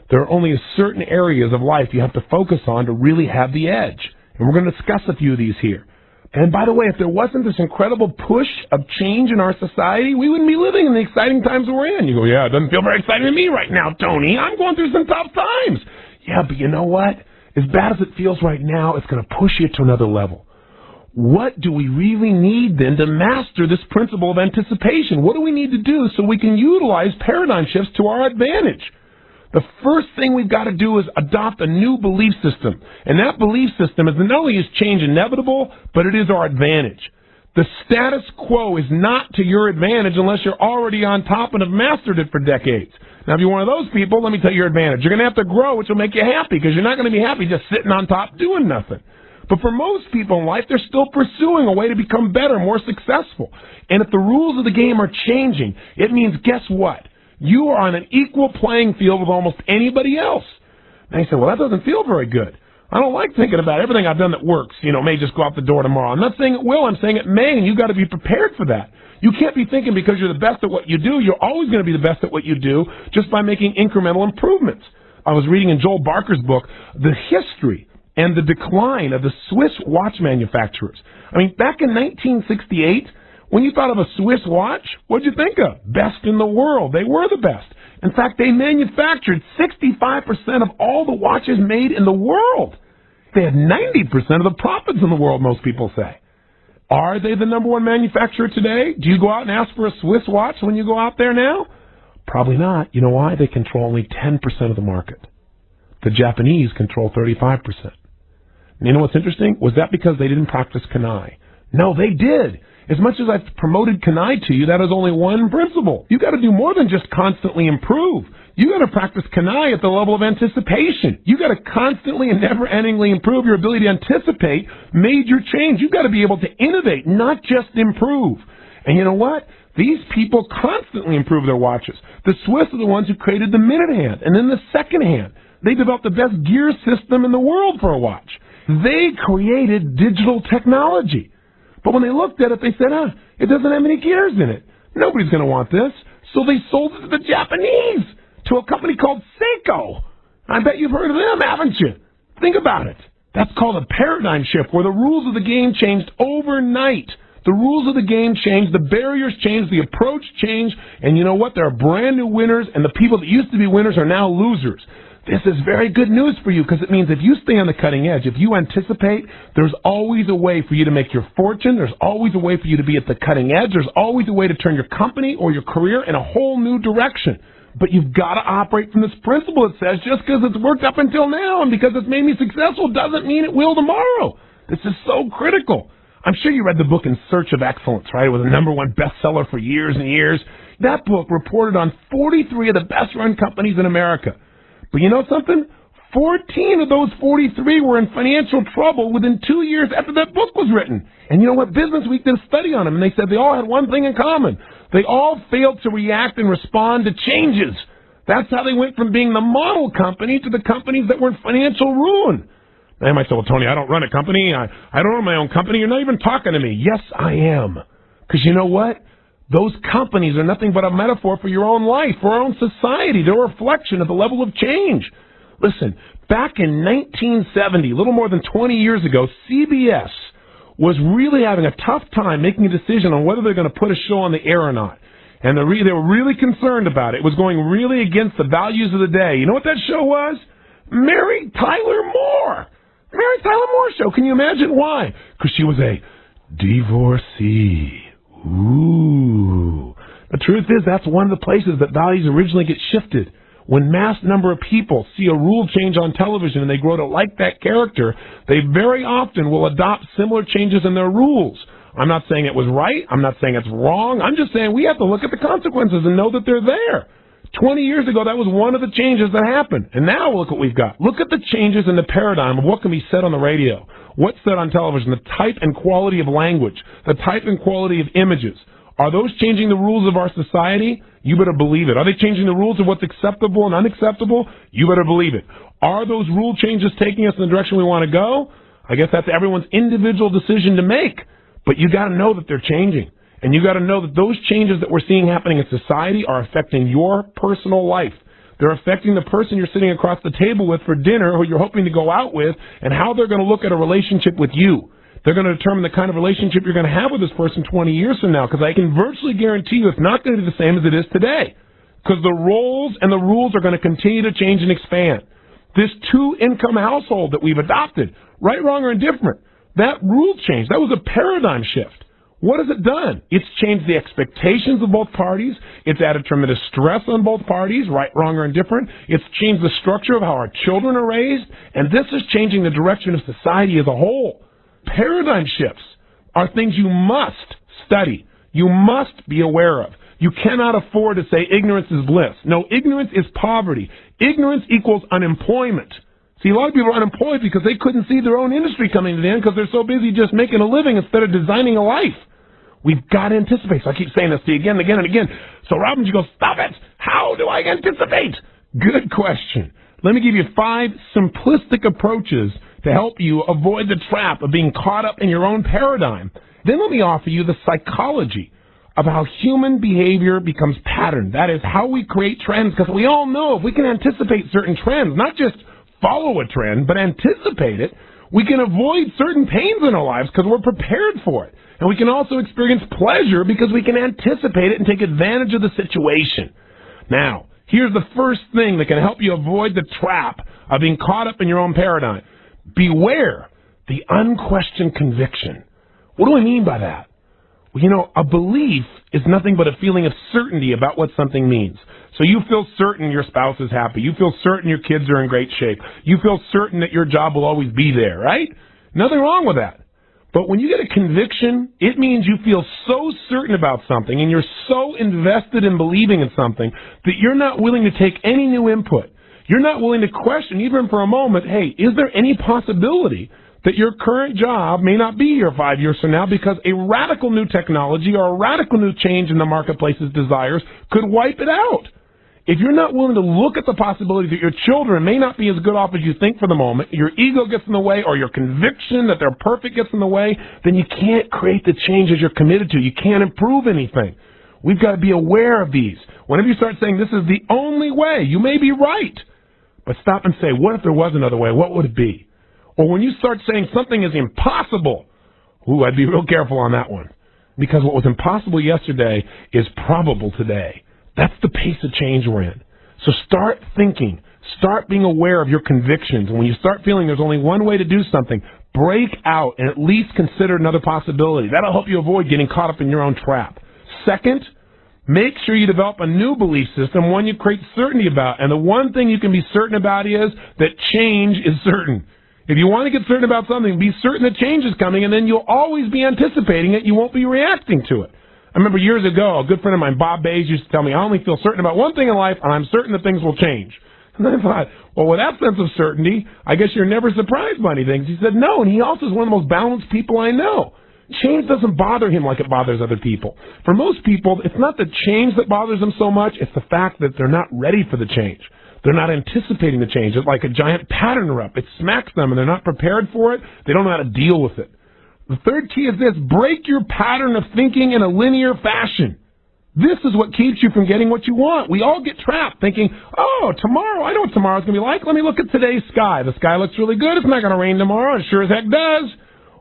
There are only certain areas of life you have to focus on to really have the edge. And we're going to discuss a few of these here. And by the way, if there wasn't this incredible push of change in our society, we wouldn't be living in the exciting times we're in. You go, yeah, it doesn't feel very exciting to me right now, Tony. I'm going through some tough times. Yeah, but you know what? As bad as it feels right now, it's going to push you to another level. What do we really need then to master this principle of anticipation? What do we need to do so we can utilize paradigm shifts to our advantage? The first thing we've got to do is adopt a new belief system. And that belief system is not only is change inevitable, but it is our advantage. The status quo is not to your advantage unless you're already on top and have mastered it for decades. Now, if you're one of those people, let me tell you your advantage. You're going to have to grow, which will make you happy, because you're not going to be happy just sitting on top doing nothing. But for most people in life, they're still pursuing a way to become better, more successful. And if the rules of the game are changing, it means, guess what? You are on an equal playing field with almost anybody else. Now you say, well, that doesn't feel very good. I don't like thinking about everything I've done that works, may just go out the door tomorrow. I'm not saying it will, I'm saying it may, and you've got to be prepared for that. You can't be thinking because you're the best at what you do, you're always going to be the best at what you do just by making incremental improvements. I was reading in Joel Barker's book, The History and the Decline of the Swiss Watch Manufacturers. I mean, back in 1968, when you thought of a Swiss watch, what'd you think of? Best in the world. They were the best. In fact, they manufactured 65% of all the watches made in the world. They had 90% of the profits in the world, most people say. Are they the number one manufacturer today? Do you go out and ask for a Swiss watch when you go out there now? Probably not. You know why? They control only 10% of the market. The Japanese control 35%. And you know what's interesting? Was that because they didn't practice kanai? No, they did. As much as I've promoted kanai to you, that is only one principle. You got to do more than just constantly improve. You got to practice kanai at the level of anticipation. You got to constantly and never-endingly improve your ability to anticipate major change. You got to be able to innovate, not just improve. And you know what? These people constantly improve their watches. The Swiss are the ones who created the minute hand and then the second hand. They developed the best gear system in the world for a watch. They created digital technology. But when they looked at it, they said, it doesn't have any gears in it. Nobody's going to want this. So they sold it to the Japanese, to a company called Seiko. I bet you've heard of them, haven't you? Think about it. That's called a paradigm shift, where the rules of the game changed overnight. The rules of the game changed, the barriers changed, the approach changed, and you know what? There are brand new winners, and the people that used to be winners are now losers. This is very good news for you, because it means if you stay on the cutting edge, if you anticipate, there's always a way for you to make your fortune. There's always a way for you to be at the cutting edge. There's always a way to turn your company or your career in a whole new direction. But you've got to operate from this principle that says just because it's worked up until now and because it's made me successful doesn't mean it will tomorrow. This is so critical. I'm sure you read the book In Search of Excellence, right? It was a #1 bestseller for years and years. That book reported on 43 of the best-run companies in America. But you know something? 14 of those 43 were in financial trouble within 2 years after that book was written. And you know what? Business Week did a study on them, and they said they all had one thing in common. They all failed to react and respond to changes. That's how they went from being the model company to the companies that were in financial ruin. Now you might say, well, Tony, I don't run a company. I don't run my own company. You're not even talking to me. Yes, I am. Because you know what? Those companies are nothing but a metaphor for your own life, for our own society. They're a reflection of the level of change. Listen, back in 1970, a little more than 20 years ago, CBS was really having a tough time making a decision on whether they're going to put a show on the air or not. And they were really concerned about it. It was going really against the values of the day. You know what that show was? Mary Tyler Moore. Mary Tyler Moore show. Can you imagine why? Because she was a divorcee. Ooh. The truth is, that's one of the places that values originally get shifted. When mass number of people see a rule change on television and they grow to like that character, they very often will adopt similar changes in their rules. I'm not saying it was right. I'm not saying it's wrong. I'm just saying we have to look at the consequences and know that they're there. 20 years ago, that was one of the changes that happened. And now look what we've got. Look at the changes in the paradigm of what can be said on the radio, what's said on television, the type and quality of language, the type and quality of images. Are those changing the rules of our society? You better believe it. Are they changing the rules of what's acceptable and unacceptable? You better believe it. Are those rule changes taking us in the direction we want to go? I guess that's everyone's individual decision to make. But you got to know that they're changing. And you got to know that those changes that we're seeing happening in society are affecting your personal life. They're affecting the person you're sitting across the table with for dinner, who you're hoping to go out with, and how they're going to look at a relationship with you. They're going to determine the kind of relationship you're going to have with this person 20 years from now, because I can virtually guarantee you it's not going to be the same as it is today, because the roles and the rules are going to continue to change and expand. This two-income household that we've adopted, right, wrong, or indifferent, that rule change, that was a paradigm shift. What has it done? It's changed the expectations of both parties. It's added tremendous stress on both parties, right, wrong, or indifferent. It's changed the structure of how our children are raised, and this is changing the direction of society as a whole. Paradigm shifts are things you must study. You must be aware of. You cannot afford to say ignorance is bliss. No, ignorance is poverty. Ignorance equals unemployment. See, a lot of people are unemployed because they couldn't see their own industry coming to the end because they're so busy just making a living instead of designing a life. We've got to anticipate. So I keep saying this to you again and again and again. So Robbins, you go, stop it. How do I anticipate? Good question. Let me give you 5 simplistic approaches to help you avoid the trap of being caught up in your own paradigm. Then let me offer you the psychology of how human behavior becomes patterned. That is how we create trends, because we all know if we can anticipate certain trends, not just follow a trend, but anticipate it, we can avoid certain pains in our lives because we're prepared for it. And we can also experience pleasure because we can anticipate it and take advantage of the situation. Now, here's the first thing that can help you avoid the trap of being caught up in your own paradigm. Beware the unquestioned conviction. What do I mean by that? Well, a belief is nothing but a feeling of certainty about what something means. So you feel certain your spouse is happy. You feel certain your kids are in great shape. You feel certain that your job will always be there, right? Nothing wrong with that. But when you get a conviction, it means you feel so certain about something and you're so invested in believing in something that you're not willing to take any new input. You're not willing to question, even for a moment, hey, is there any possibility that your current job may not be here 5 years from now because a radical new technology or a radical new change in the marketplace's desires could wipe it out? If you're not willing to look at the possibility that your children may not be as good off as you think for the moment, your ego gets in the way, or your conviction that they're perfect gets in the way, then you can't create the changes you're committed to. You can't improve anything. We've got to be aware of these. Whenever you start saying this is the only way, you may be right. But stop and say, what if there was another way? What would it be? Or when you start saying something is impossible, I'd be real careful on that one. Because what was impossible yesterday is probable today. That's the pace of change we're in. So start thinking. Start being aware of your convictions. And when you start feeling there's only one way to do something, break out and at least consider another possibility. That'll help you avoid getting caught up in your own trap. Second, make sure you develop a new belief system, one you create certainty about. And the one thing you can be certain about is that change is certain. If you want to get certain about something, be certain that change is coming, and then you'll always be anticipating it. You won't be reacting to it. I remember years ago, a good friend of mine, Bob Bays, used to tell me, I only feel certain about one thing in life, and I'm certain that things will change. And I thought, well, with that sense of certainty, I guess you're never surprised by anything. He said, no, and he also is one of the most balanced people I know. Change doesn't bother him like it bothers other people. For most people, it's not the change that bothers them so much, it's the fact that they're not ready for the change. They're not anticipating the change. It's like a giant pattern erupt. It smacks them, and they're not prepared for it. They don't know how to deal with it. The third key is this: break your pattern of thinking in a linear fashion. This is what keeps you from getting what you want. We all get trapped thinking, oh, tomorrow, I know what tomorrow's going to be like. Let me look at today's sky. The sky looks really good. It's not going to rain tomorrow. It sure as heck does.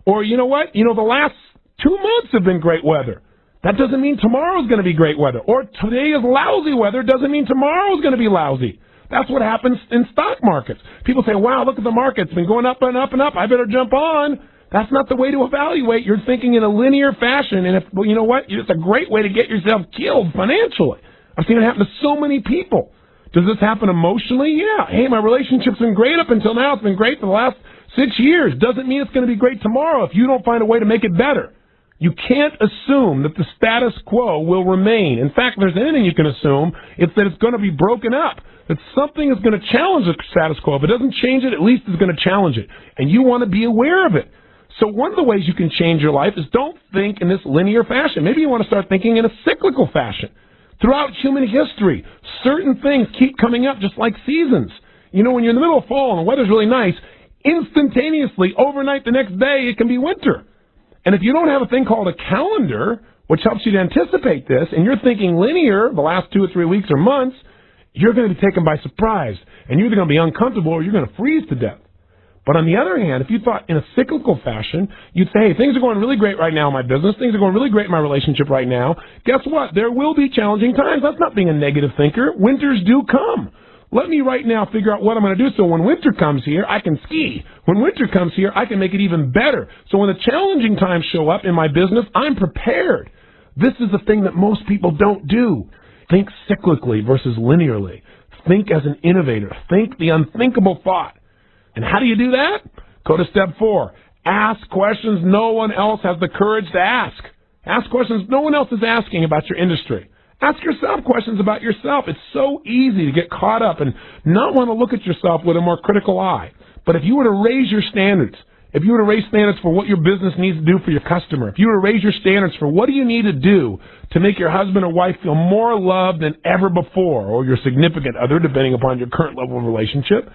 Or you know what? The last 2 months have been great weather. That doesn't mean tomorrow's going to be great weather. Or today is lousy weather doesn't mean tomorrow's going to be lousy. That's what happens in stock markets. People say, wow, look at the market. It's been going up and up and up. I better jump on. That's not the way to evaluate. You're thinking in a linear fashion, and you know what? It's a great way to get yourself killed financially. I've seen it happen to so many people. Does this happen emotionally? Yeah. Hey, my relationship's been great up until now. It's been great for the last 6 years. Doesn't mean it's going to be great tomorrow if you don't find a way to make it better. You can't assume that the status quo will remain. In fact, if there's anything you can assume, it's that it's going to be broken up. That something is going to challenge the status quo. If it doesn't change it, at least it's going to challenge it. And you want to be aware of it. So one of the ways you can change your life is don't think in this linear fashion. Maybe you want to start thinking in a cyclical fashion. Throughout human history, certain things keep coming up just like seasons. When you're in the middle of fall and the weather's really nice, instantaneously, overnight the next day, it can be winter. And if you don't have a thing called a calendar, which helps you to anticipate this, and you're thinking linear the last 2 or 3 weeks or months, you're going to be taken by surprise. And you're either going to be uncomfortable or you're going to freeze to death. But on the other hand, if you thought in a cyclical fashion, you'd say, hey, things are going really great right now in my business. Things are going really great in my relationship right now. Guess what? There will be challenging times. That's not being a negative thinker. Winters do come. Let me right now figure out what I'm going to do so when winter comes here, I can ski. When winter comes here, I can make it even better. So when the challenging times show up in my business, I'm prepared. This is the thing that most people don't do. Think cyclically versus linearly. Think as an innovator. Think the unthinkable thought. And how do you do that? Go to step 4. Ask questions no one else has the courage to ask. Ask questions no one else is asking about your industry. Ask yourself questions about yourself. It's so easy to get caught up and not want to look at yourself with a more critical eye. But if you were to raise your standards, if you were to raise standards for what your business needs to do for your customer, if you were to raise your standards for what do you need to do to make your husband or wife feel more loved than ever before, or your significant other, depending upon your current level of relationship,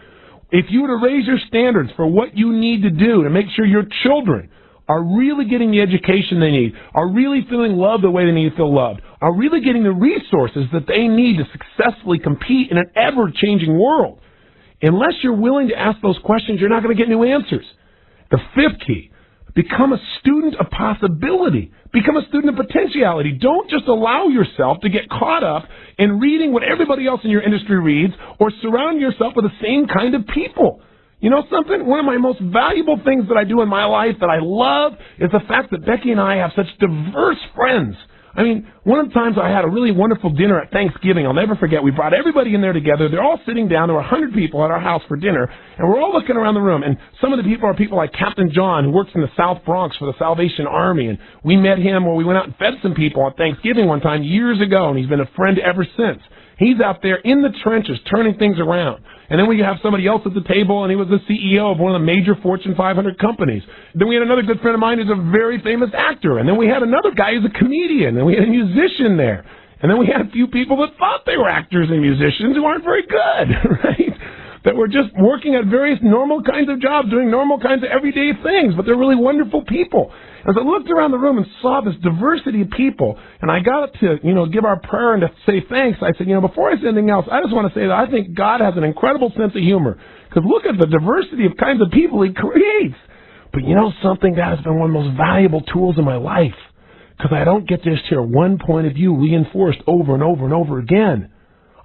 if you were to raise your standards for what you need to do to make sure your children are really getting the education they need, are really feeling loved the way they need to feel loved, are really getting the resources that they need to successfully compete in an ever-changing world, unless you're willing to ask those questions, you're not going to get new answers. The 5th key, become a student of possibility. Become a student of potentiality. Don't just allow yourself to get caught up in reading what everybody else in your industry reads or surround yourself with the same kind of people. You know something? One of my most valuable things that I do in my life that I love is the fact that Becky and I have such diverse friends. I mean, one of the times I had a really wonderful dinner at Thanksgiving, I'll never forget. We brought everybody in there together. They're all sitting down. There were 100 people at our house for dinner, and we're all looking around the room. And some of the people are people like Captain John, who works in the South Bronx for the Salvation Army. And we met him where we went out and fed some people at Thanksgiving one time years ago, and he's been a friend ever since. He's out there in the trenches turning things around. And then we have somebody else at the table, and he was the CEO of one of the major Fortune 500 companies. Then we had another good friend of mine who's a very famous actor. And then we had another guy who's a comedian. And we had a musician there. And then we had a few people that thought they were actors and musicians who aren't very good, right? That were just working at various normal kinds of jobs, doing normal kinds of everyday things, but they're really wonderful people. As I looked around the room and saw this diversity of people, and I got to, give our prayer and to say thanks, I said, before I say anything else, I just want to say that I think God has an incredible sense of humor. Because look at the diversity of kinds of people He creates. But you know something? That has been one of the most valuable tools in my life. Because I don't get to just hear one point of view reinforced over and over and over again.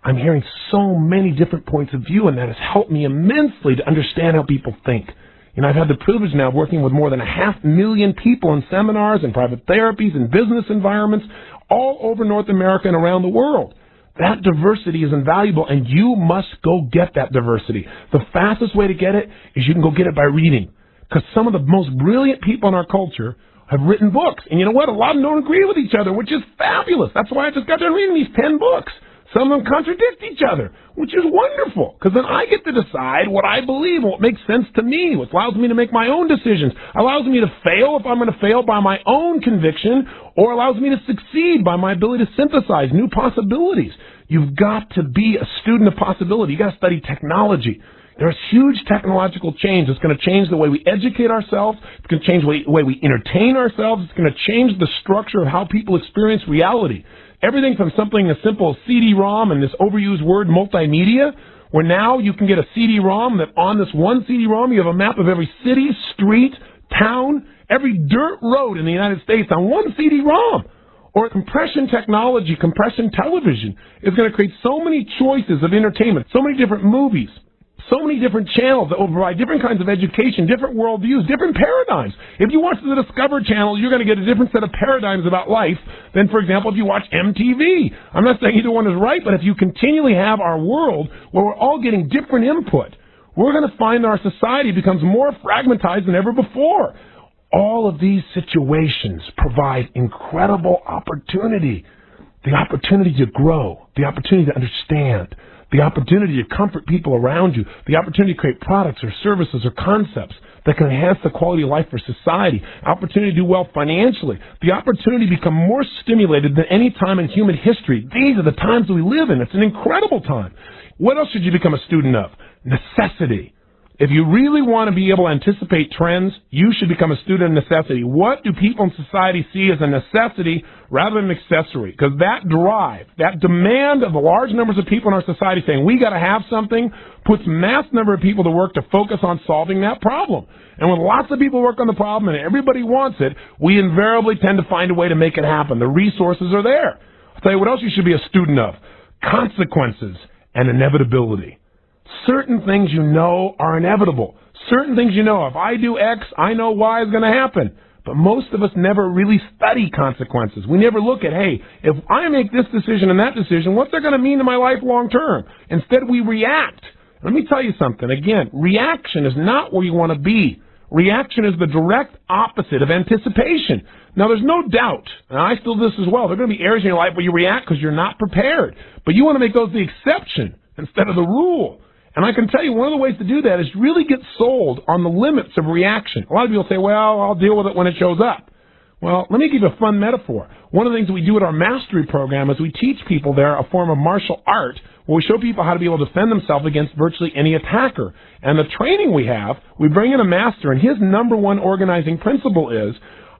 I'm hearing so many different points of view, and that has helped me immensely to understand how people think. I've had the privilege now of working with more than 500,000 people in seminars and private therapies and business environments all over North America and around the world. That diversity is invaluable, and you must go get that diversity. The fastest way to get it is you can go get it by reading. Because some of the most brilliant people in our culture have written books. And you know what? A lot of them don't agree with each other, which is fabulous. That's why I just got done reading these 10 books. Some of them contradict each other, which is wonderful, because then I get to decide what I believe and what makes sense to me, what allows me to make my own decisions, allows me to fail if I'm going to fail by my own conviction, or allows me to succeed by my ability to synthesize new possibilities. You've got to be a student of possibility. You've got to study technology. There's huge technological change. It's going to change the way we educate ourselves. It's going to change the way we entertain ourselves. It's going to change the structure of how people experience reality. Everything from something as simple as CD-ROM and this overused word multimedia, where now you can get a CD-ROM that on this one CD-ROM you have a map of every city, street, town, every dirt road in the United States on one CD-ROM. Or compression technology, compression television is going to create so many choices of entertainment, so many different movies, so many different channels that will provide different kinds of education, different worldviews, different paradigms. If you watch the Discover Channel, you're going to get a different set of paradigms about life than, for example, if you watch MTV. I'm not saying either one is right, but if you continually have our world where we're all getting different input, we're going to find that our society becomes more fragmentized than ever before. All of these situations provide incredible opportunity. The opportunity to grow, the opportunity to understand, the opportunity to comfort people around you, the opportunity to create products or services or concepts that can enhance the quality of life for society, opportunity to do well financially, the opportunity to become more stimulated than any time in human history. These are the times that we live in. It's an incredible time. What else should you become a student of? Necessity. If you really want to be able to anticipate trends, you should become a student of necessity. What do people in society see as a necessity rather than an accessory? Because that drive, that demand of the large numbers of people in our society saying we got to have something, puts mass number of people to work to focus on solving that problem. And when lots of people work on the problem and everybody wants it, we invariably tend to find a way to make it happen. The resources are there. I'll tell you what else you should be a student of. Consequences and inevitability. Certain things you know are inevitable. Certain things you know, if I do X, I know Y is going to happen. But most of us never really study consequences. We never look at, hey, if I make this decision and that decision, what's that going to mean to my life long term? Instead, we react. Let me tell you something. Again, reaction is not where you want to be. Reaction is the direct opposite of anticipation. Now, there's no doubt, and I still do this as well, there are going to be areas in your life where you react because you're not prepared. But you want to make those the exception instead of the rule. And I can tell you one of the ways to do that is really get sold on the limits of reaction. A lot of people say, well, I'll deal with it when it shows up. Well, let me give you a fun metaphor. One of the things we do at our mastery program is we teach people there a form of martial art where we show people how to be able to defend themselves against virtually any attacker. And the training we have, we bring in a master, and his number one organizing principle is,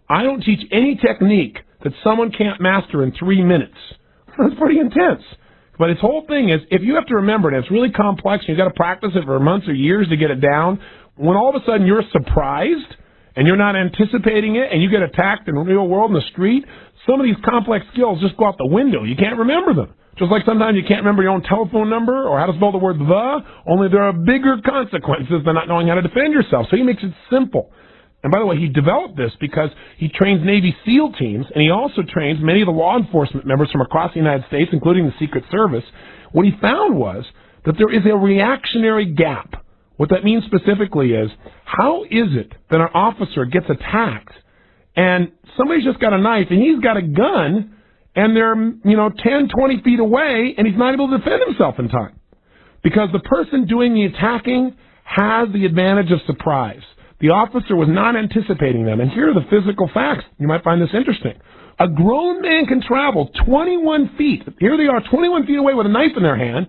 I don't teach any technique that someone can't master in 3 minutes. That's pretty intense. But his whole thing is, if you have to remember it, and it's really complex, and you've got to practice it for months or years to get it down, when all of a sudden you're surprised, and you're not anticipating it, and you get attacked in the real world in the street, some of these complex skills just go out the window. You can't remember them. Just like sometimes you can't remember your own telephone number or how to spell the word the, only there are bigger consequences than not knowing how to defend yourself. So he makes it simple. And by the way, he developed this because he trains Navy SEAL teams, and he also trains many of the law enforcement members from across the United States, including the Secret Service. What he found was that there is a reactionary gap. What that means specifically is, how is it that an officer gets attacked and somebody's just got a knife and he's got a gun and they're, 10, 20 feet away and he's not able to defend himself in time? Because the person doing the attacking has the advantage of surprise. The officer was not anticipating them. And here are the physical facts. You might find this interesting. A grown man can travel 21 feet. Here they are, 21 feet away with a knife in their hand.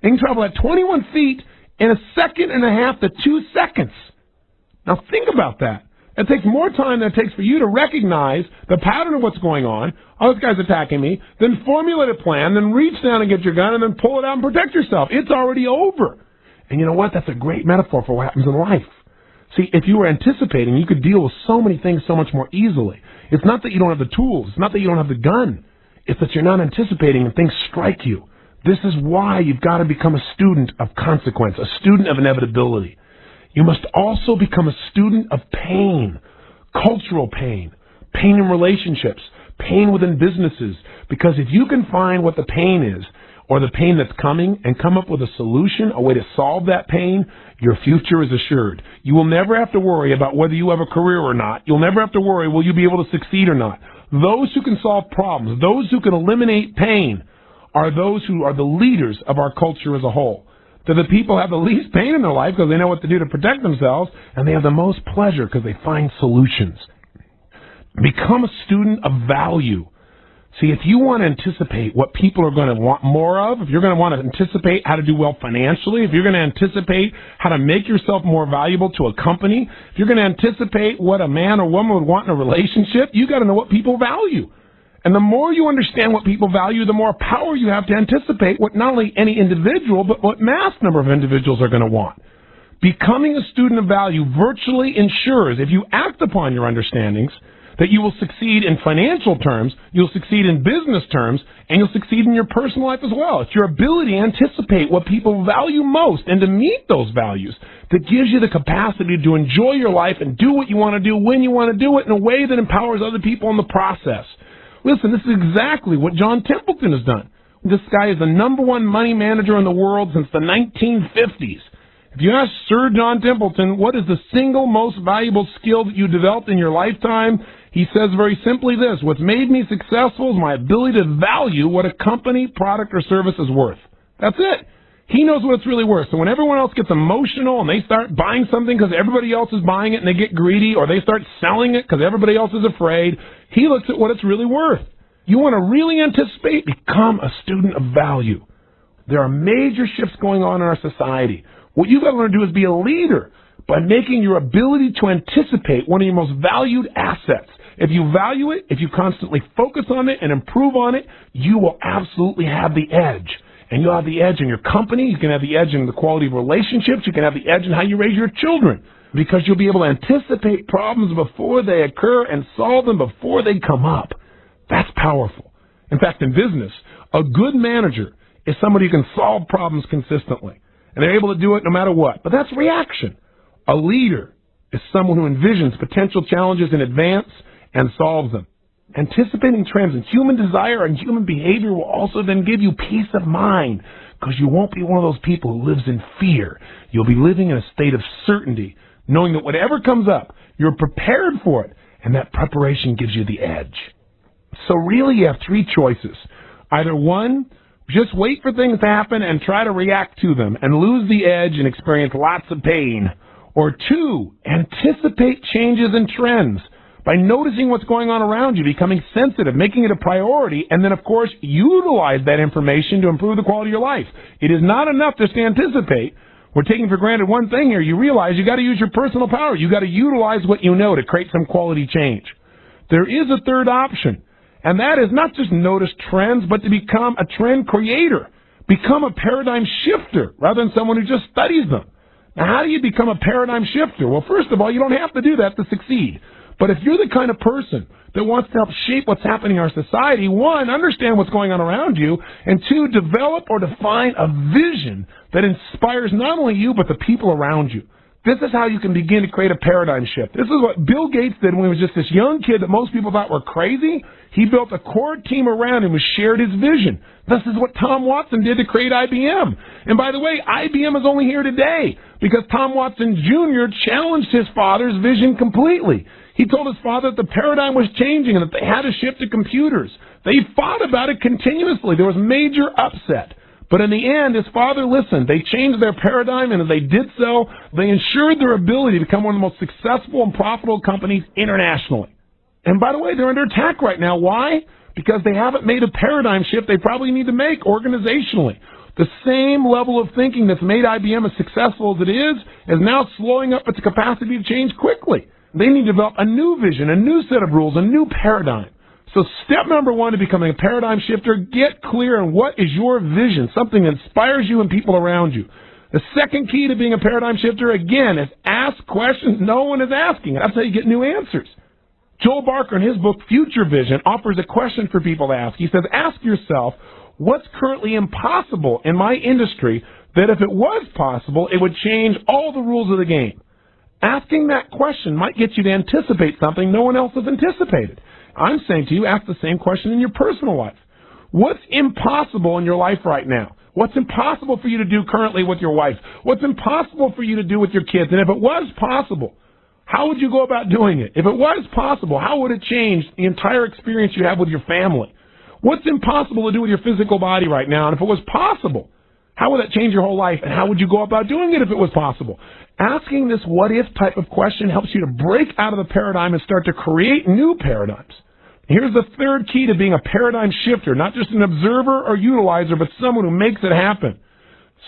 They can travel at 21 feet in a second and a half to 2 seconds. Now think about that. It takes more time than it takes for you to recognize the pattern of what's going on. Oh, this guy's attacking me. Then formulate a plan, then reach down and get your gun, and then pull it out and protect yourself. It's already over. And you know what? That's a great metaphor for what happens in life. See, if you were anticipating, you could deal with so many things so much more easily. It's not that you don't have the tools. It's not that you don't have the gun. It's that you're not anticipating and things strike you. This is why you've got to become a student of consequence, a student of inevitability. You must also become a student of pain, cultural pain, pain in relationships, pain within businesses. Because if you can find what the pain is, or the pain that's coming, and come up with a solution, a way to solve that pain, your future is assured. You will never have to worry about whether you have a career or not. You'll never have to worry, will you be able to succeed or not. Those who can solve problems, those who can eliminate pain, are those who are the leaders of our culture as a whole. They're the people who have the least pain in their life because they know what to do to protect themselves, and they have the most pleasure because they find solutions. Become a student of value. See, if you want to anticipate what people are going to want more of, if you're going to want to anticipate how to do well financially, if you're going to anticipate how to make yourself more valuable to a company, if you're going to anticipate what a man or woman would want in a relationship, you got to know what people value. And the more you understand what people value, the more power you have to anticipate what not only any individual, but what mass number of individuals are going to want. Becoming a student of value virtually ensures, if you act upon your understandings, that you will succeed in financial terms, you'll succeed in business terms, and you'll succeed in your personal life as well. It's your ability to anticipate what people value most and to meet those values that gives you the capacity to enjoy your life and do what you want to do when you want to do it in a way that empowers other people in the process. Listen, this is exactly what John Templeton has done. This guy is the #1 money manager in the world since the 1950s. If you ask Sir John Templeton, what is the single most valuable skill that you developed in your lifetime? He says very simply this: what's made me successful is my ability to value what a company, product, or service is worth. That's it. He knows what it's really worth. So when everyone else gets emotional and they start buying something because everybody else is buying it and they get greedy, or they start selling it because everybody else is afraid, he looks at what it's really worth. You want to really anticipate? Become a student of value. There are major shifts going on in our society. What you've got to learn to do is be a leader by making your ability to anticipate one of your most valued assets. If you value it, if you constantly focus on it and improve on it, you will absolutely have the edge. And you'll have the edge in your company. You can have the edge in the quality of relationships. You can have the edge in how you raise your children, because you'll be able to anticipate problems before they occur and solve them before they come up. That's powerful. In fact, in business, a good manager is somebody who can solve problems consistently, and they're able to do it no matter what. But that's reaction. A leader is someone who envisions potential challenges in advance and solves them. Anticipating trends in human desire and human behavior will also then give you peace of mind, because you won't be one of those people who lives in fear. You'll be living in a state of certainty, knowing that whatever comes up, you're prepared for it, and that preparation gives you the edge. So really you have 3 choices. Either 1, just wait for things to happen and try to react to them and lose the edge and experience lots of pain. Or 2, anticipate changes and trends by noticing what's going on around you, becoming sensitive, making it a priority, and then, of course, utilize that information to improve the quality of your life. It is not enough just to anticipate. We're taking for granted one thing here. You realize you got to use your personal power. You got to utilize what you know to create some quality change. There is a 3rd option, and that is not just notice trends, but to become a trend creator. Become a paradigm shifter rather than someone who just studies them. Now, how do you become a paradigm shifter? Well, first of all, you don't have to do that to succeed. But if you're the kind of person that wants to help shape what's happening in our society, one, understand what's going on around you, and two, develop or define a vision that inspires not only you, but the people around you. This is how you can begin to create a paradigm shift. This is what Bill Gates did when he was just this young kid that most people thought were crazy. He built a core team around him who shared his vision. This is what Tom Watson did to create IBM. And by the way, IBM is only here today because Tom Watson Jr. challenged his father's vision completely. He told his father that the paradigm was changing and that they had to shift to computers. They fought about it continuously. There was major upset. But in the end, his father listened. They changed their paradigm, and as they did so, they ensured their ability to become one of the most successful and profitable companies internationally. And by the way, they're under attack right now. Why? Because they haven't made a paradigm shift they probably need to make organizationally. The same level of thinking that's made IBM as successful as it is now slowing up its capacity to change quickly. They need to develop a new vision, a new set of rules, a new paradigm. So step number one to becoming a paradigm shifter, get clear on what is your vision, something that inspires you and people around you. The second key to being a paradigm shifter, again, is ask questions no one is asking. That's how you get new answers. Joel Barker, in his book, Future Vision, offers a question for people to ask. He says, ask yourself, what's currently impossible in my industry that if it was possible, it would change all the rules of the game? Asking that question might get you to anticipate something no one else has anticipated. I'm saying to you, ask the same question in your personal life. What's impossible in your life right now? What's impossible for you to do currently with your wife? What's impossible for you to do with your kids? And if it was possible, how would you go about doing it? If it was possible, how would it change the entire experience you have with your family? What's impossible to do with your physical body right now? And if it was possible, how would that change your whole life? And how would you go about doing it if it was possible? Asking this what-if type of question helps you to break out of the paradigm and start to create new paradigms. Here's the third key to being a paradigm shifter, not just an observer or utilizer, but someone who makes it happen.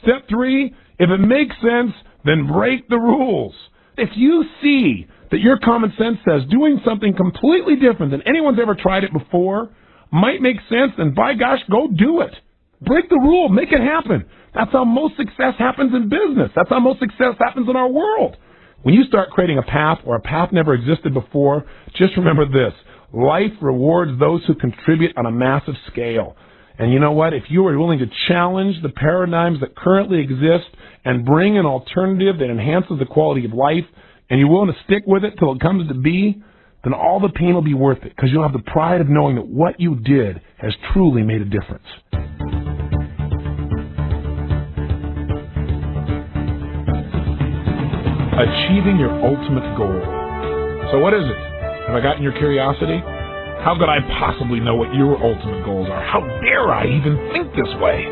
Step 3, if it makes sense, then break the rules. If you see that your common sense says doing something completely different than anyone's ever tried it before might make sense, then by gosh, go do it. Break the rule. Make it happen. That's how most success happens in business. That's how most success happens in our world. When you start creating a path or a path never existed before, just remember this. Life rewards those who contribute on a massive scale. And you know what? If you are willing to challenge the paradigms that currently exist and bring an alternative that enhances the quality of life, and you're willing to stick with it till it comes to be, then all the pain will be worth it because you'll have the pride of knowing that what you did has truly made a difference. Achieving your ultimate goal. So what is it? Have I gotten your curiosity? How could I possibly know what your ultimate goals are? How dare I even think this way?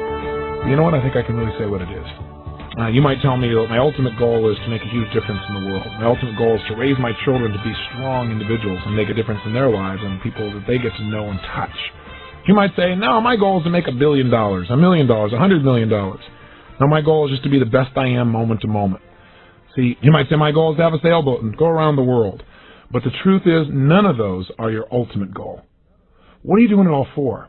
You know what? I think I can really say what it is. You might tell me that my ultimate goal is to make a huge difference in the world. My ultimate goal is to raise my children to be strong individuals and make a difference in their lives and people that they get to know and touch. You might say, no, my goal is to make $1 billion, $1 million, $100 million. No, my goal is just to be the best I am moment to moment. See, you might say my goal is to have a sailboat and go around the world. But the truth is, none of those are your ultimate goal. What are you doing it all for?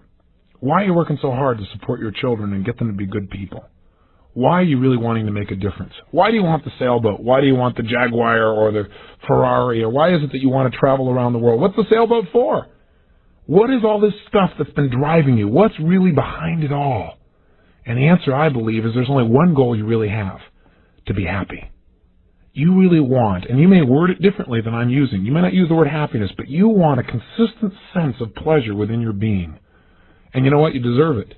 Why are you working so hard to support your children and get them to be good people? Why are you really wanting to make a difference? Why do you want the sailboat? Why do you want the Jaguar or the Ferrari? Or why is it that you want to travel around the world? What's the sailboat for? What is all this stuff that's been driving you? What's really behind it all? And the answer, I believe, is there's only one goal you really have: to be happy. You really want, and you may word it differently than I'm using. You may not use the word happiness, but you want a consistent sense of pleasure within your being. And you know what? You deserve it.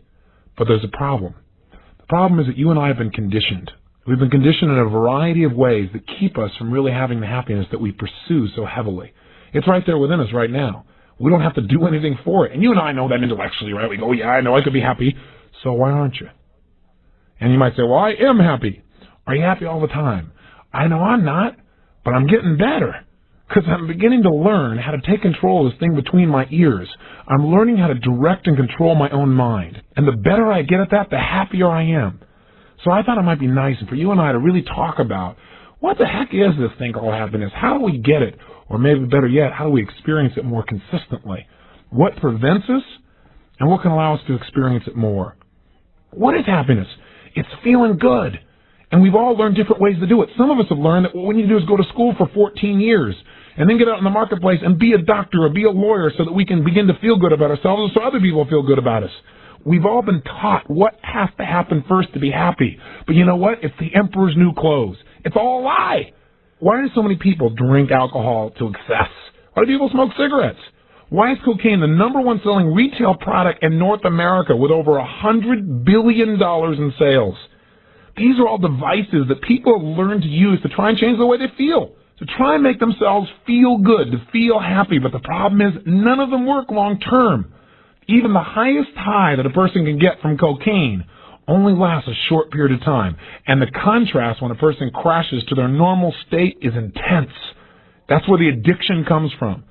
But there's a problem. The problem is that you and I have been conditioned. We've been conditioned in a variety of ways that keep us from really having the happiness that we pursue so heavily. It's right there within us right now. We don't have to do anything for it. And you and I know that intellectually, right? We go, yeah, I know I could be happy. So why aren't you? And you might say, well, I am happy. Are you happy all the time? I know I'm not, but I'm getting better because I'm beginning to learn how to take control of this thing between my ears. I'm learning how to direct and control my own mind. And the better I get at that, the happier I am. So I thought it might be nice for you and I to really talk about what the heck is this thing called happiness? How do we get it? Or maybe better yet, how do we experience it more consistently? What prevents us and what can allow us to experience it more? What is happiness? It's feeling good. And we've all learned different ways to do it. Some of us have learned that what we need to do is go to school for 14 years and then get out in the marketplace and be a doctor or be a lawyer so that we can begin to feel good about ourselves so other people feel good about us. We've all been taught what has to happen first to be happy. But you know what? It's the emperor's new clothes. It's all a lie. Why do so many people drink alcohol to excess? Why do people smoke cigarettes? Why is cocaine the #1 selling retail product in North America with over $100 billion in sales? These are all devices that people have learned to use to try and change the way they feel, to try and make themselves feel good, to feel happy. But the problem is none of them work long term. Even the highest high that a person can get from cocaine only lasts a short period of time. And the contrast when a person crashes to their normal state is intense. That's where the addiction comes from.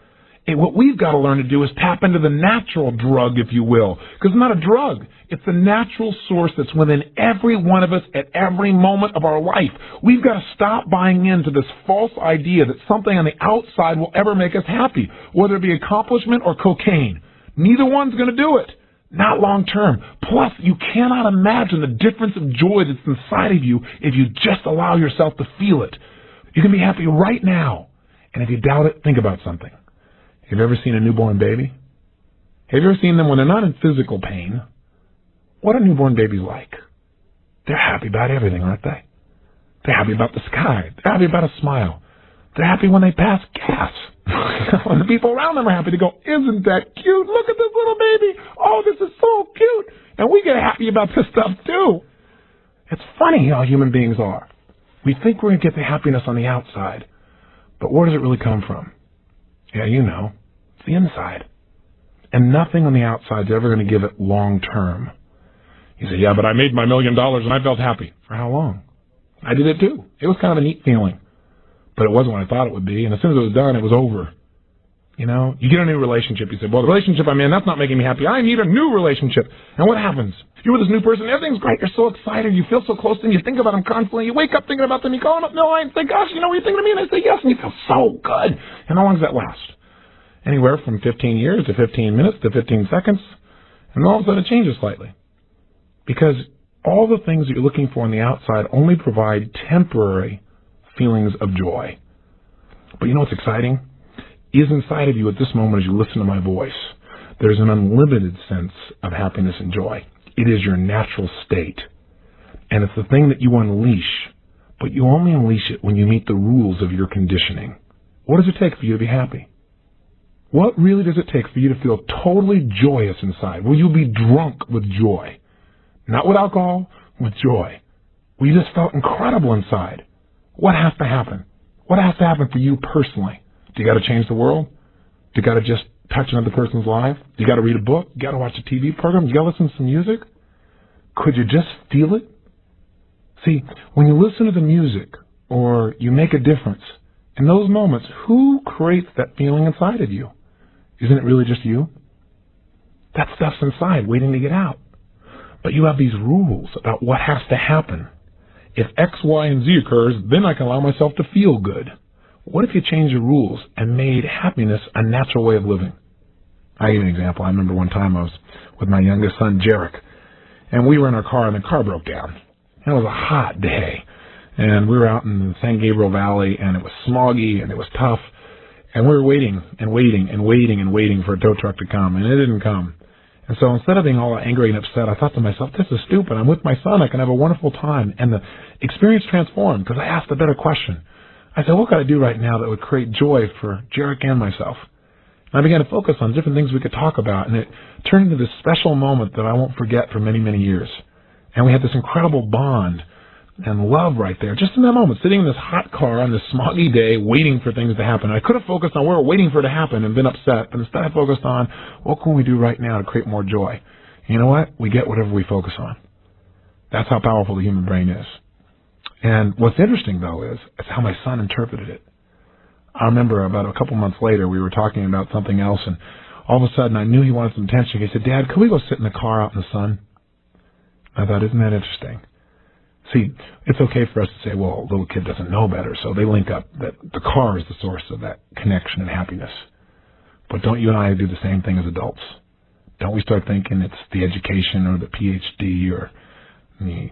And what we've got to learn to do is tap into the natural drug, if you will. Because it's not a drug. It's the natural source that's within every one of us at every moment of our life. We've got to stop buying into this false idea that something on the outside will ever make us happy, whether it be accomplishment or cocaine. Neither one's going to do it. Not long term. Plus, you cannot imagine the difference of joy that's inside of you if you just allow yourself to feel it. You can be happy right now. And if you doubt it, think about something. Have you ever seen a newborn baby? Have you ever seen them when they're not in physical pain? What are newborn babies like? They're happy about everything, aren't they? They're happy about the sky. They're happy about a smile. They're happy when they pass gas. When the people around them are happy, they go, isn't that cute? Look at this little baby. Oh, this is so cute. And we get happy about this stuff too. It's funny how human beings are. We think we're going to get the happiness on the outside. But where does it really come from? Yeah, you know. It's the inside. And nothing on the outside is ever going to give it long term. You say, yeah, but I made my $1 million and I felt happy. For how long? I did it too. It was kind of a neat feeling. But it wasn't what I thought it would be. And as soon as it was done, it was over. You know, you get a new relationship. You say, well, the relationship I'm in, that's not making me happy. I need a new relationship. And what happens? You're with this new person. Everything's great. You're so excited. You feel so close to them. You think about them constantly. You wake up thinking about them. You call them up in the line and say, gosh, you know what you're thinking of me? And I say, yes. And you feel so good. And how long does that last? Anywhere from 15 years to 15 minutes to 15 seconds. And all of a sudden it changes slightly. Because all the things that you're looking for on the outside only provide temporary feelings of joy. But you know what's exciting? Is inside of you at this moment as you listen to my voice. There's an unlimited sense of happiness and joy. It is your natural state. And it's the thing that you unleash, but you only unleash it when you meet the rules of your conditioning. What does it take for you to be happy? What really does it take for you to feel totally joyous inside? Will you be drunk with joy? Not with alcohol, with joy. Will you just felt incredible inside? What has to happen? What has to happen for you personally? Do you got to change the world? Do you got to just touch another person's life? Do you got to read a book? You got to watch a TV program? You got to listen to some music? Could you just feel it? See, when you listen to the music or you make a difference, in those moments, who creates that feeling inside of you? Isn't it really just you? That stuff's inside waiting to get out. But you have these rules about what has to happen. If X, Y, and Z occurs, then I can allow myself to feel good. What if you changed the rules and made happiness a natural way of living? I'll give you an example. I remember one time I was with my youngest son, Jarek, and we were in our car, and the car broke down. And it was a hot day, and we were out in the San Gabriel Valley, and it was smoggy, and it was tough, and we were waiting and waiting and waiting and waiting for a tow truck to come, and it didn't come. And so instead of being all angry and upset, I thought to myself, this is stupid. I'm with my son. I can have a wonderful time. And the experience transformed because I asked a better question. I said, what could I do right now that would create joy for Jarek and myself? And I began to focus on different things we could talk about, and it turned into this special moment that I won't forget for many, many years. And we had this incredible bond and love right there, just in that moment, sitting in this hot car on this smoggy day, waiting for things to happen. I could have focused on where we're waiting for it to happen and been upset, but instead I focused on what can we do right now to create more joy. And you know what? We get whatever we focus on. That's how powerful the human brain is. And what's interesting, though, is how my son interpreted it. I remember about a couple months later, we were talking about something else, and all of a sudden I knew he wanted some attention. He said, Dad, can we go sit in the car out in the sun? I thought, isn't that interesting? See, it's okay for us to say, well, a little kid doesn't know better, so they link up that the car is the source of that connection and happiness. But don't you and I do the same thing as adults? Don't we start thinking it's the education or the PhD or the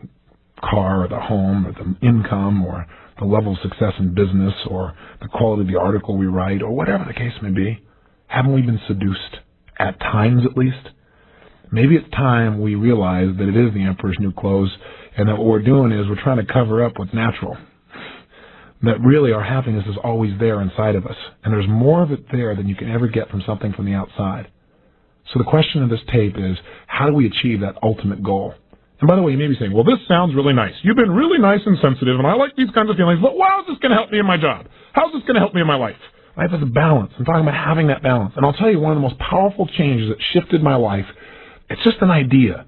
car or the home or the income or the level of success in business or the quality of the article we write or whatever the case may be? Haven't we been seduced? At times, at least. Maybe it's time we realize that it is the emperor's new clothes and that what we're doing is we're trying to cover up what's natural. That really our happiness is always there inside of us. And there's more of it there than you can ever get from something from the outside. So the question of this tape is, how do we achieve that ultimate goal? And by the way, you may be saying, well, this sounds really nice. You've been really nice and sensitive, and I like these kinds of feelings, but how is this going to help me in my job? How's this going to help me in my life? Life is a balance. I'm talking about having that balance. And I'll tell you, one of the most powerful changes that shifted my life, it's just an idea.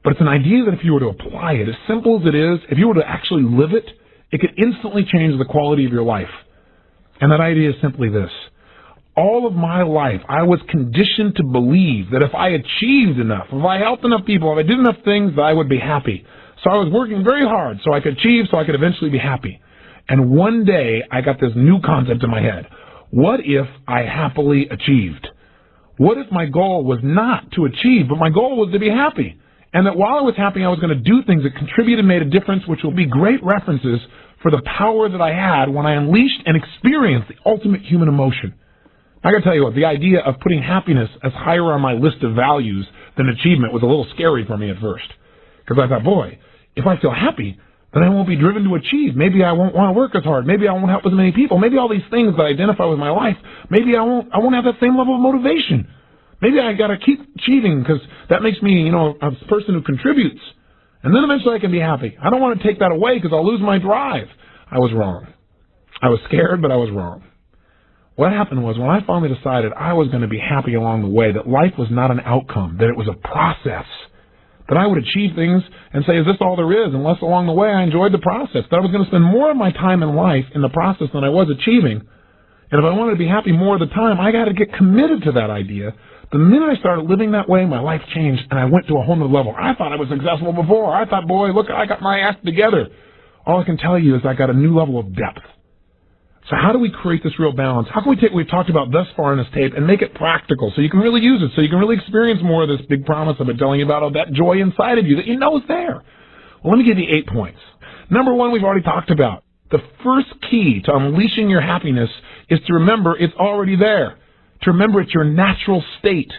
But it's an idea that if you were to apply it, as simple as it is, if you were to actually live it, it could instantly change the quality of your life. And that idea is simply this. All of my life, I was conditioned to believe that if I achieved enough, if I helped enough people, if I did enough things, that I would be happy. So I was working very hard so I could achieve, so I could eventually be happy. And one day, I got this new concept in my head. What if I happily achieved? What if my goal was not to achieve, but my goal was to be happy? And that while I was happy, I was going to do things that contributed and made a difference, which will be great references for the power that I had when I unleashed and experienced the ultimate human emotion. I got to tell you what, the idea of putting happiness as higher on my list of values than achievement was a little scary for me at first. Because I thought, boy, if I feel happy, then I won't be driven to achieve. Maybe I won't want to work as hard. Maybe I won't help as many people. Maybe all these things that I identify with my life, maybe I won't have that same level of motivation. Maybe I got to keep achieving because that makes me, a person who contributes. And then eventually I can be happy. I don't want to take that away because I'll lose my drive. I was wrong. I was scared, but I was wrong. What happened was when I finally decided I was going to be happy along the way, that life was not an outcome, that it was a process, that I would achieve things and say, is this all there is? Unless along the way I enjoyed the process, that I was going to spend more of my time in life in the process than I was achieving. And if I wanted to be happy more of the time, I got to get committed to that idea. The minute I started living that way, my life changed, and I went to a whole new level. I thought I was successful before. I thought, boy, look, I got my act together. All I can tell you is I got a new level of depth. So how do we create this real balance? How can we take what we've talked about thus far in this tape and make it practical so you can really use it, so you can really experience more of this big promise I've been telling you about, of that joy inside of you that you know is there? Well, let me give you 8 points. Number 1, we've already talked about. The first key to unleashing your happiness is to remember it's already there. To remember it's your natural state.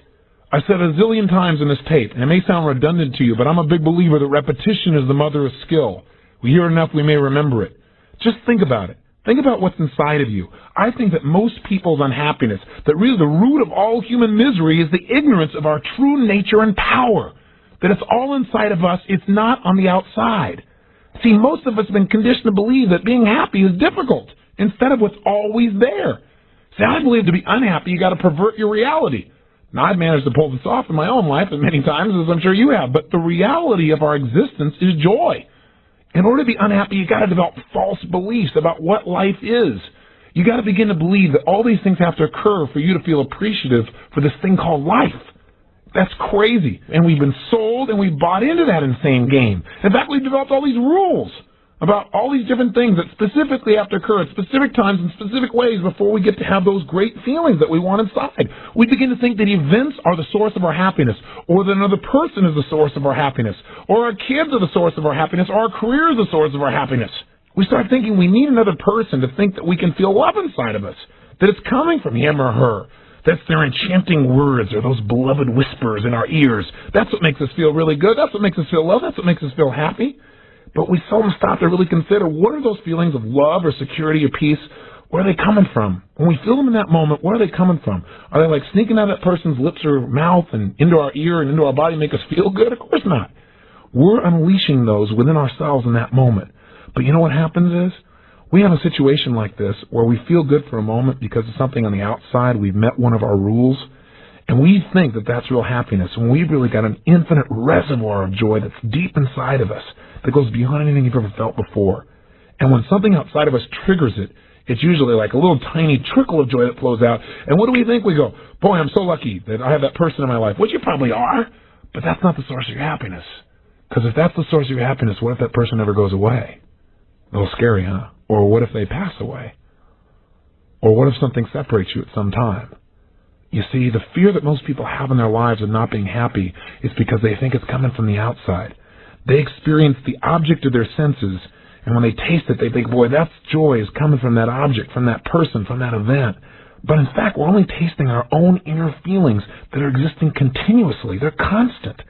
I said a zillion times in this tape, and it may sound redundant to you, but I'm a big believer that repetition is the mother of skill. We hear it enough, we may remember it. Just think about it. Think about what's inside of you. I think that most people's unhappiness, that really the root of all human misery is the ignorance of our true nature and power. That it's all inside of us, it's not on the outside. See, most of us have been conditioned to believe that being happy is difficult instead of what's always there. See, I believe to be unhappy, you got to pervert your reality. Now, I've managed to pull this off in my own life as many times as I'm sure you have, but the reality of our existence is joy. In order to be unhappy, you got to develop false beliefs about what life is. You got to begin to believe that all these things have to occur for you to feel appreciative for this thing called life. That's crazy. And we've been sold and we've bought into that insane game. In fact, we've developed all these rules about all these different things that specifically have to occur at specific times in specific ways before we get to have those great feelings that we want inside. We begin to think that events are the source of our happiness, or that another person is the source of our happiness, or our kids are the source of our happiness, or our career is the source of our happiness. We start thinking we need another person to think that we can feel love inside of us, that it's coming from him or her. That's their enchanting words or those beloved whispers in our ears. That's what makes us feel really good. That's what makes us feel loved. That's what makes us feel happy. But we seldom stop to really consider, what are those feelings of love or security or peace? Where are they coming from? When we feel them in that moment, where are they coming from? Are they like sneaking out of that person's lips or mouth and into our ear and into our body and make us feel good? Of course not. We're unleashing those within ourselves in that moment. But you know what happens is, we have a situation like this where we feel good for a moment because of something on the outside. We've met one of our rules, and we think that that's real happiness, when we've really got an infinite reservoir of joy that's deep inside of us, that goes beyond anything you've ever felt before. And when something outside of us triggers it, it's usually like a little tiny trickle of joy that flows out. And what do we think? We go, boy, I'm so lucky that I have that person in my life, which you probably are, but that's not the source of your happiness. Because if that's the source of your happiness, what if that person never goes away? A little scary, huh? Or what if they pass away? Or what if something separates you at some time? You see, the fear that most people have in their lives of not being happy is because they think it's coming from the outside. They experience the object of their senses, And when they taste it, they think, boy, that's joy is coming from that object, from that person, from that event. But in fact, we're only tasting our own inner feelings that are existing continuously. They're constant.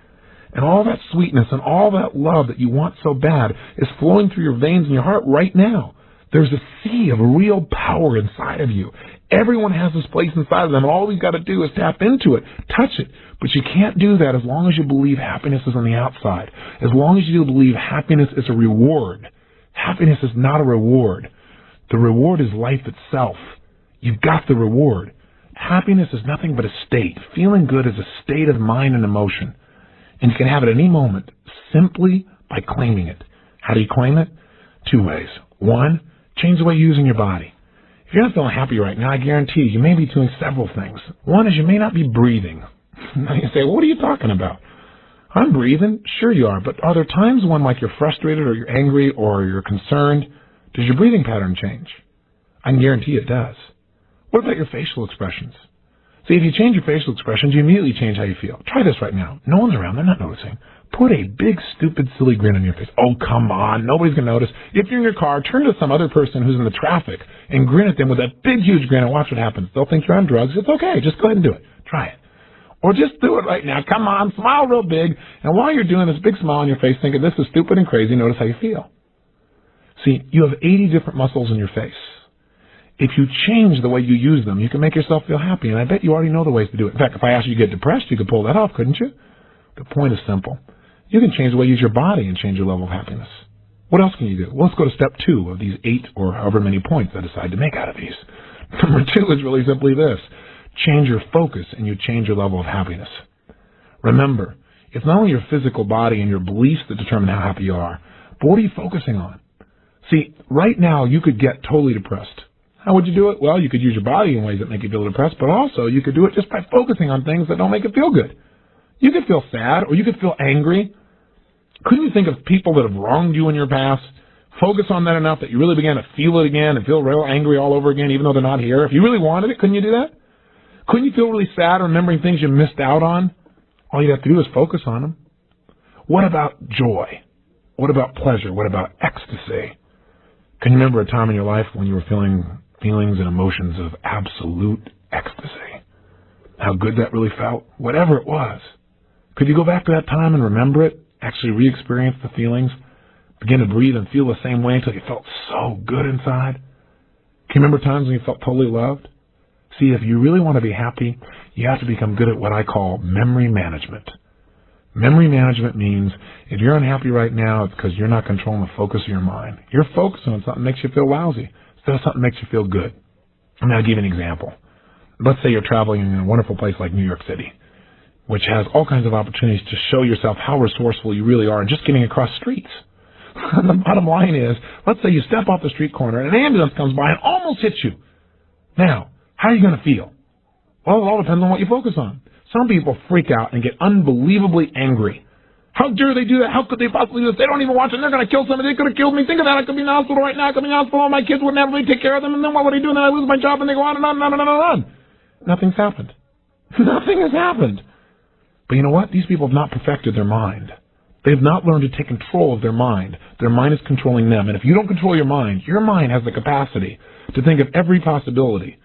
And all that sweetness and all that love that you want so bad is flowing through your veins in your heart right now. There's a sea of real power inside of you. Everyone has this place inside of them, and all we've got to do is tap into it, touch it. But you can't do that as long as you believe happiness is on the outside. As long as you believe happiness is a reward. Happiness is not a reward. The reward is life itself. You've got the reward. Happiness is nothing but a state. Feeling good is a state of mind and emotion. And you can have it at any moment simply by claiming it. How do you claim it? 2 ways. 1, change the way you're using your body. If you're not feeling happy right now, I guarantee you may be doing several things. 1 is you may not be breathing. Now you say, what are you talking about? I'm breathing. Sure you are. But are there times when like you're frustrated or you're angry or you're concerned? Does your breathing pattern change? I can guarantee it does. What about your facial expressions? See, if you change your facial expressions, you immediately change how you feel. Try this right now. No one's around. They're not noticing. Put a big, stupid, silly grin on your face. Oh, come on. Nobody's going to notice. If you're in your car, turn to some other person who's in the traffic and grin at them with that big, huge grin and watch what happens. They'll think you're on drugs. It's okay. Just go ahead and do it. Try it. Or just do it right now. Come on. Smile real big. And while you're doing this big smile on your face, thinking this is stupid and crazy, notice how you feel. See, you have 80 different muscles in your face. If you change the way you use them, you can make yourself feel happy, and I bet you already know the ways to do it. In fact, if I asked you to get depressed, you could pull that off, couldn't you? The point is simple. You can change the way you use your body and change your level of happiness. What else can you do? Well, let's go to step 2 of these 8 or however many points I decide to make out of these. Number 2 is really simply this. Change your focus, and you change your level of happiness. Remember, it's not only your physical body and your beliefs that determine how happy you are, but what are you focusing on? See, right now, you could get totally depressed. How would you do it? Well, you could use your body in ways that make you feel depressed, but also you could do it just by focusing on things that don't make it feel good. You could feel sad, or you could feel angry. Couldn't you think of people that have wronged you in your past? Focus on that enough that you really began to feel it again and feel real angry all over again, even though they're not here. If you really wanted it, couldn't you do that? Couldn't you feel really sad remembering things you missed out on? All you'd have to do is focus on them. What about joy? What about pleasure? What about ecstasy? Can you remember a time in your life when you were feeling feelings and emotions of absolute ecstasy? How good that really felt? Whatever it was. Could you go back to that time and remember it? Actually re-experience the feelings? Begin to breathe and feel the same way until you felt so good inside? Can you remember times when you felt totally loved? See, if you really want to be happy, you have to become good at what I call memory management. Memory management means if you're unhappy right now, it's because you're not controlling the focus of your mind. You're focusing on something that makes you feel lousy instead of something that makes you feel good. I'm going to give you an example. Let's say you're traveling in a wonderful place like New York City, which has all kinds of opportunities to show yourself how resourceful you really are in just getting across streets. The bottom line is, let's say you step off the street corner and an ambulance comes by and almost hits you. Now, how are you going to feel? Well, it all depends on what you focus on. Some people freak out and get unbelievably angry. How dare they do that? How could they possibly do this? They don't even watch it. They're going to kill somebody. They could have killed me. Think of that. I could be in the hospital right now. I could be in the hospital. All my kids wouldn't have anybody take care of them. And then what would I do? And then I lose my job and they go on and on and on and on and on. Nothing's happened. Nothing has happened. But you know what? These people have not perfected their mind. They've not learned to take control of their mind. Their mind is controlling them. And if you don't control your mind has the capacity to think of every possibility.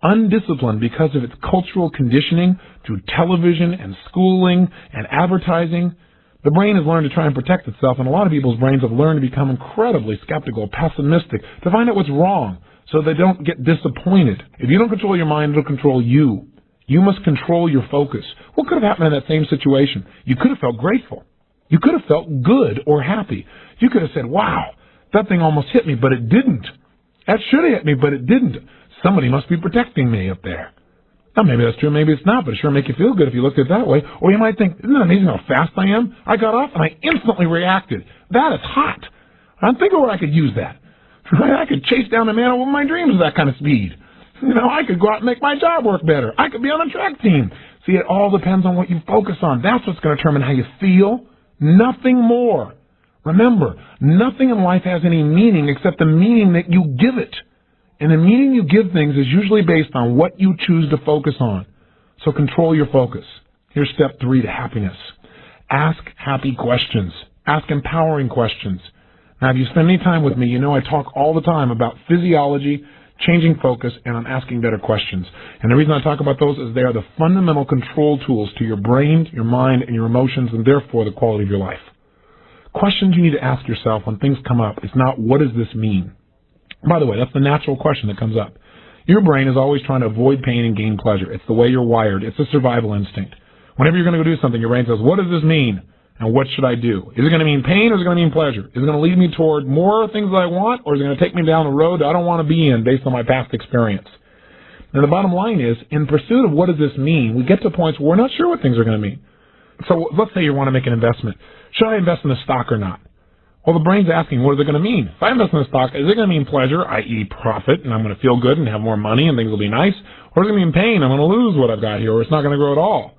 Undisciplined because of its cultural conditioning through television and schooling and advertising, the brain has learned to try and protect itself, and a lot of people's brains have learned to become incredibly skeptical, pessimistic, to find out what's wrong so they don't get disappointed. If you don't control your mind, it'll control you. You must control your focus. What could have happened in that same situation? You could have felt grateful. You could have felt good or happy. You could have said, wow, that thing almost hit me, but it didn't. That should have hit me, but it didn't. Somebody must be protecting me up there. Now, maybe that's true, maybe it's not, but it sure make you feel good if you looked at it that way. Or you might think, isn't it amazing how fast I am? I got off and I instantly reacted. That is hot. I'm thinking where I could use that. I could chase down the man with my dreams with that kind of speed. I could go out and make my job work better. I could be on a track team. See, it all depends on what you focus on. That's what's going to determine how you feel. Nothing more. Remember, nothing in life has any meaning except the meaning that you give it. And the meaning you give things is usually based on what you choose to focus on. So control your focus. Here's step 3 to happiness. Ask happy questions. Ask empowering questions. Now, if you spend any time with me, you know I talk all the time about physiology, changing focus, and I'm asking better questions. And the reason I talk about those is they are the fundamental control tools to your brain, your mind, and your emotions, and therefore the quality of your life. Questions you need to ask yourself when things come up is not, what does this mean? By the way, that's the natural question that comes up. Your brain is always trying to avoid pain and gain pleasure. It's the way you're wired. It's a survival instinct. Whenever you're going to go do something, your brain says, what does this mean? And what should I do? Is it going to mean pain or is it going to mean pleasure? Is it going to lead me toward more things that I want, or is it going to take me down the road that I don't want to be in based on my past experience? And the bottom line is, in pursuit of what does this mean, we get to points where we're not sure what things are going to mean. So let's say you want to make an investment. Should I invest in a stock or not? Well, the brain's asking, what is it going to mean? If I invest in a stock, is it going to mean pleasure, i.e. profit, and I'm going to feel good and have more money and things will be nice? Or is it going to mean pain? I'm going to lose what I've got here, or it's not going to grow at all.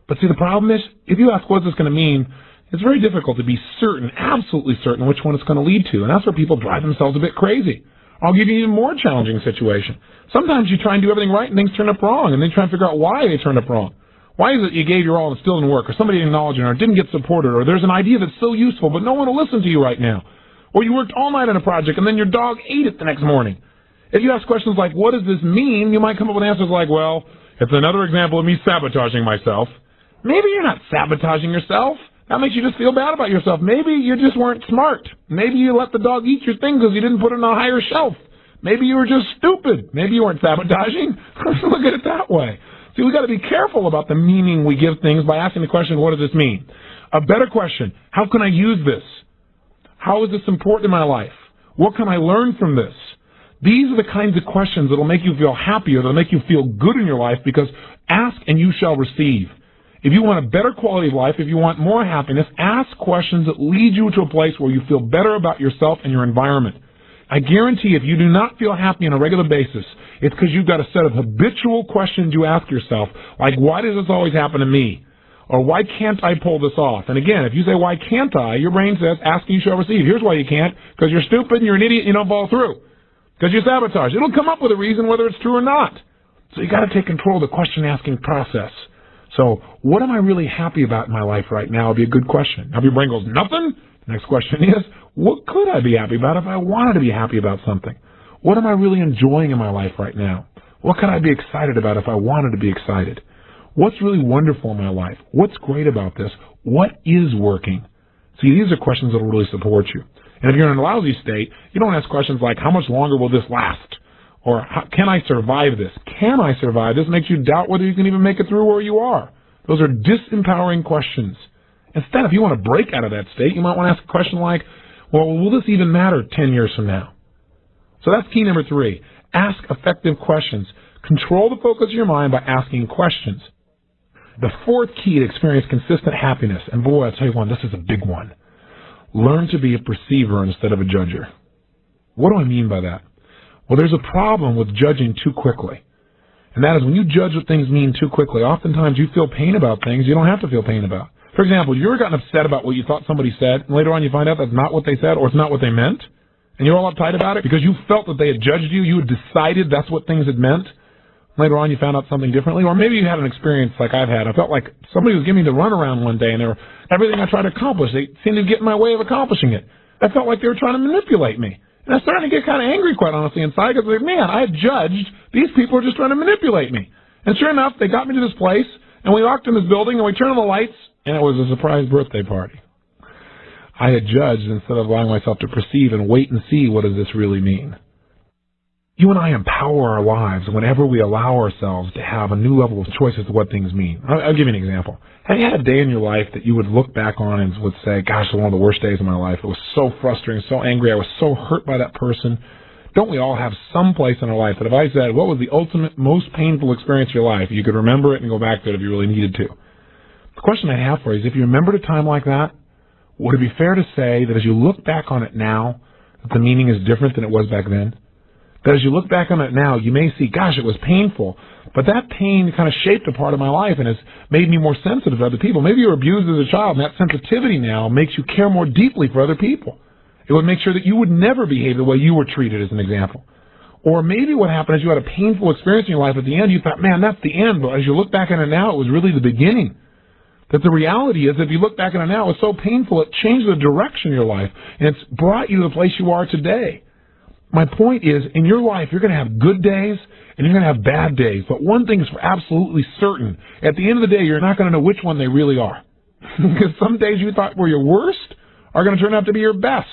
But see, the problem is, if you ask what is this going to mean, it's very difficult to be certain, absolutely certain, which one it's going to lead to. And that's where people drive themselves a bit crazy. I'll give you an even more challenging situation. Sometimes you try and do everything right and things turn up wrong, and then you try and figure out why they turned up wrong. Why is it you gave your all and it still didn't work, or somebody didn't acknowledge it, or it didn't get supported, or there's an idea that's so useful but no one will listen to you right now, or you worked all night on a project and then your dog ate it the next morning. If you ask questions like, what does this mean, you might come up with answers like, well, it's another example of me sabotaging myself. Maybe you're not sabotaging yourself. That makes you just feel bad about yourself. Maybe you just weren't smart. Maybe you let the dog eat your thing because you didn't put it on a higher shelf. Maybe you were just stupid. Maybe you weren't sabotaging. Let's look at it that way. See, we've got to be careful about the meaning we give things by asking the question, what does this mean? A better question, how can I use this? How is this important in my life? What can I learn from this? These are the kinds of questions that will make you feel happier, that will make you feel good in your life, because ask and you shall receive. If you want a better quality of life, if you want more happiness, ask questions that lead you to a place where you feel better about yourself and your environment. I guarantee if you do not feel happy on a regular basis, it's because you've got a set of habitual questions you ask yourself, like, why does this always happen to me? Or why can't I pull this off? And again, if you say, why can't I, your brain says, ask and you shall receive. Here's why you can't, because you're stupid and you're an idiot and you don't follow through. Because you sabotage. It'll come up with a reason whether it's true or not. So you got to take control of the question-asking process. So what am I really happy about in my life right now would be a good question. Now, if your brain goes, nothing, the next question is, what could I be happy about if I wanted to be happy about something? What am I really enjoying in my life right now? What could I be excited about if I wanted to be excited? What's really wonderful in my life? What's great about this? What is working? See, these are questions that will really support you. And if you're in a lousy state, you don't ask questions like, how much longer will this last? Or, can I survive this? Can I survive this? Makes you doubt whether you can even make it through where you are. Those are disempowering questions. Instead, if you want to break out of that state, you might want to ask a question like, well, will this even matter 10 years from now? So that's key number 3. Ask effective questions. Control the focus of your mind by asking questions. The 4th key to experience consistent happiness, and boy, I'll tell you one, this is a big one. Learn to be a perceiver instead of a judger. What do I mean by that? Well, there's a problem with judging too quickly. And that is when you judge what things mean too quickly, oftentimes you feel pain about things you don't have to feel pain about. For example, you ever gotten upset about what you thought somebody said, and later on you find out that's not what they said, or it's not what they meant, and you're all uptight about it because you felt that they had judged you, you had decided that's what things had meant. Later on you found out something differently, or maybe you had an experience like I've had. I felt like somebody was giving me the runaround one day, and everything I tried to accomplish, they seemed to get in my way of accomplishing it. I felt like they were trying to manipulate me. And I started to get kind of angry, quite honestly, inside, because, man, I had judged. These people are just trying to manipulate me. And sure enough, they got me to this place, and we walked in this building, and we turned on the lights, and it was a surprise birthday party. I had judged instead of allowing myself to perceive and wait and see, what does this really mean? You and I empower our lives whenever we allow ourselves to have a new level of choice as to what things mean. I'll give you an example. Have you had a day in your life that you would look back on and would say, gosh, it was one of the worst days of my life. It was so frustrating, so angry. I was so hurt by that person. Don't we all have some place in our life that if I said, what was the ultimate, most painful experience of your life, you could remember it and go back to it if you really needed to? The question I have for you is, if you remembered a time like that, would it be fair to say that as you look back on it now, that the meaning is different than it was back then? That as you look back on it now, you may see, gosh, it was painful, but that pain kind of shaped a part of my life and has made me more sensitive to other people. Maybe you were abused as a child, and that sensitivity now makes you care more deeply for other people. It would make sure that you would never behave the way you were treated, as an example. Or maybe what happened is you had a painful experience in your life. At the end, you thought, man, that's the end. But as you look back on it now, it was really the beginning. That the reality is, if you look back on it now, it's so painful, it changed the direction of your life, and it's brought you to the place you are today. My point is, in your life, you're going to have good days, and you're going to have bad days. But one thing is absolutely certain. At the end of the day, you're not going to know which one they really are. Because some days you thought were your worst are going to turn out to be your best.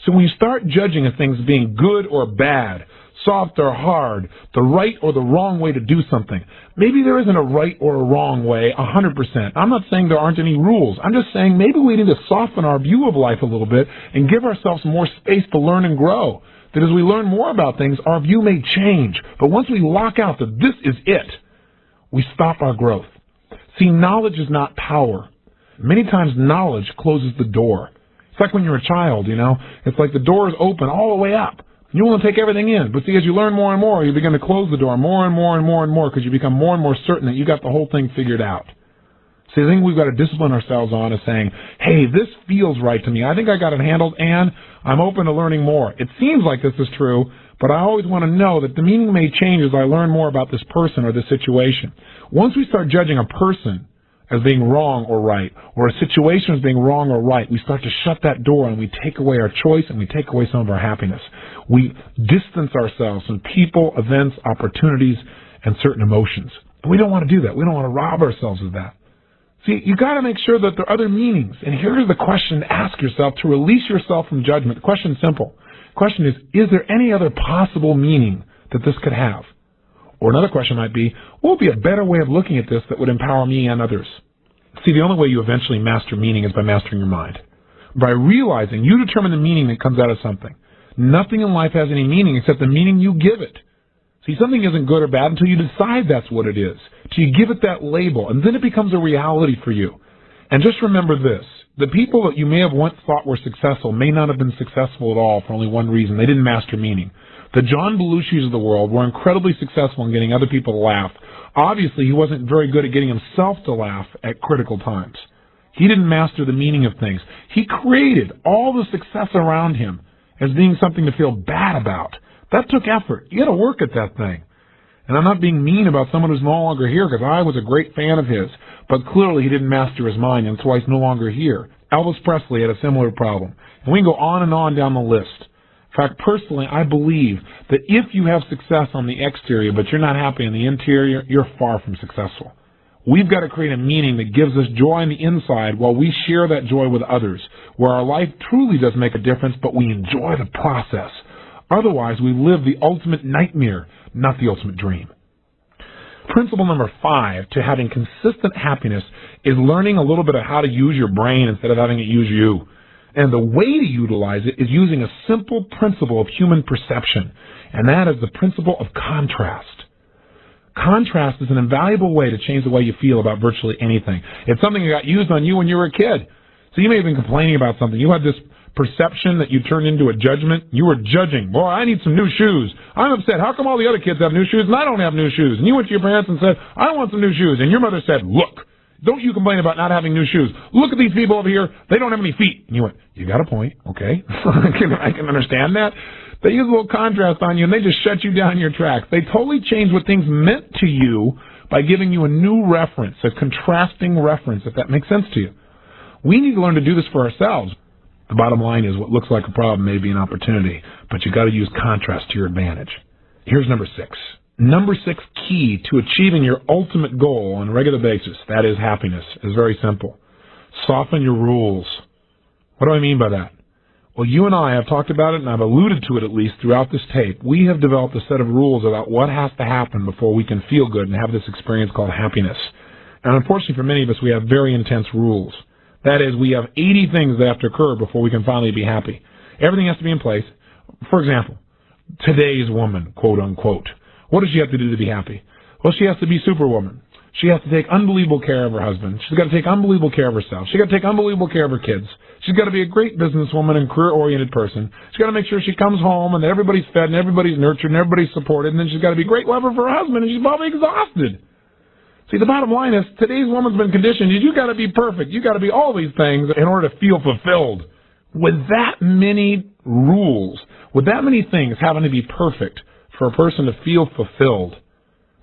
So when you start judging things being good or bad, soft or hard, the right or the wrong way to do something, maybe there isn't a right or a wrong way 100%. I'm not saying there aren't any rules. I'm just saying maybe we need to soften our view of life a little bit and give ourselves more space to learn and grow. That as we learn more about things, our view may change. But once we lock out that this is it, we stop our growth. See, knowledge is not power. Many times knowledge closes the door. It's like when you're a child, you know. It's like the door is open all the way up. You want to take everything in. But see, as you learn more and more, you begin to close the door more and more and more and more because you become more and more certain that you got the whole thing figured out. See, the thing we've got to discipline ourselves on is saying, hey, this feels right to me. I think I got it handled, and I'm open to learning more. It seems like this is true, but I always want to know that the meaning may change as I learn more about this person or this situation. Once we start judging a person as being wrong or right, or a situation as being wrong or right, we start to shut that door and we take away our choice and we take away some of our happiness. We distance ourselves from people, events, opportunities, and certain emotions. But we don't want to do that. We don't want to rob ourselves of that. See, you got to make sure that there are other meanings. And here's the question to ask yourself to release yourself from judgment. The question is simple. The question is there any other possible meaning that this could have? Or another question might be, what would be a better way of looking at this that would empower me and others? See, the only way you eventually master meaning is by mastering your mind. By realizing you determine the meaning that comes out of something. Nothing in life has any meaning except the meaning you give it. See, something isn't good or bad until you decide that's what it is. Till you give it that label, and then it becomes a reality for you. And just remember this. The people that you may have once thought were successful may not have been successful at all for only one reason. They didn't master meaning. The John Belushis of the world were incredibly successful in getting other people to laugh. Obviously, he wasn't very good at getting himself to laugh at critical times. He didn't master the meaning of things. He created all the success around him as being something to feel bad about. That took effort. You got to work at that thing. And I'm not being mean about someone who's no longer here, because I was a great fan of his, but clearly he didn't master his mind, and that's why he's no longer here. Elvis Presley had a similar problem. And we can go on and on down the list. In fact, personally, I believe that if you have success on the exterior, but you're not happy on the interior, you're far from successful. We've got to create a meaning that gives us joy on the inside while we share that joy with others, where our life truly does make a difference, but we enjoy the process. Otherwise, we live the ultimate nightmare, not the ultimate dream. Principle number 5 to having consistent happiness is learning a little bit of how to use your brain instead of having it use you. And the way to utilize it is using a simple principle of human perception, and that is the principle of contrast. Contrast is an invaluable way to change the way you feel about virtually anything. It's something that got used on you when you were a kid. So you may have been complaining about something. You had this perception that you turned into a judgment. You were judging. Boy, I need some new shoes. I'm upset. How come all the other kids have new shoes and I don't have new shoes? And you went to your parents and said, I want some new shoes. And your mother said, look, don't you complain about not having new shoes. Look at these people over here. They don't have any feet. And you went, you got a point. Okay. I can understand that. They use a little contrast on you, and they just shut you down in your tracks. They totally change what things meant to you by giving you a new reference, a contrasting reference, if that makes sense to you. We need to learn to do this for ourselves. The bottom line is what looks like a problem may be an opportunity, but you got to use contrast to your advantage. Here's number 6. Number 6 key to achieving your ultimate goal on a regular basis, that is happiness, is very simple. Soften your rules. What do I mean by that? Well, you and I have talked about it, and I've alluded to it at least throughout this tape. We have developed a set of rules about what has to happen before we can feel good and have this experience called happiness. And unfortunately for many of us, we have very intense rules. That is, we have 80 things that have to occur before we can finally be happy. Everything has to be in place. For example, today's woman, quote unquote. What does she have to do to be happy? Well, she has to be Superwoman. She has to take unbelievable care of her husband. She's got to take unbelievable care of herself. She's got to take unbelievable care of her kids. She's got to be a great businesswoman and career-oriented person. She's got to make sure she comes home and that everybody's fed and everybody's nurtured and everybody's supported. And then she's got to be a great lover for her husband, and she's probably exhausted. See, the bottom line is today's woman's been conditioned. You got to be perfect. You got to be all these things in order to feel fulfilled. With that many rules, with that many things having to be perfect for a person to feel fulfilled,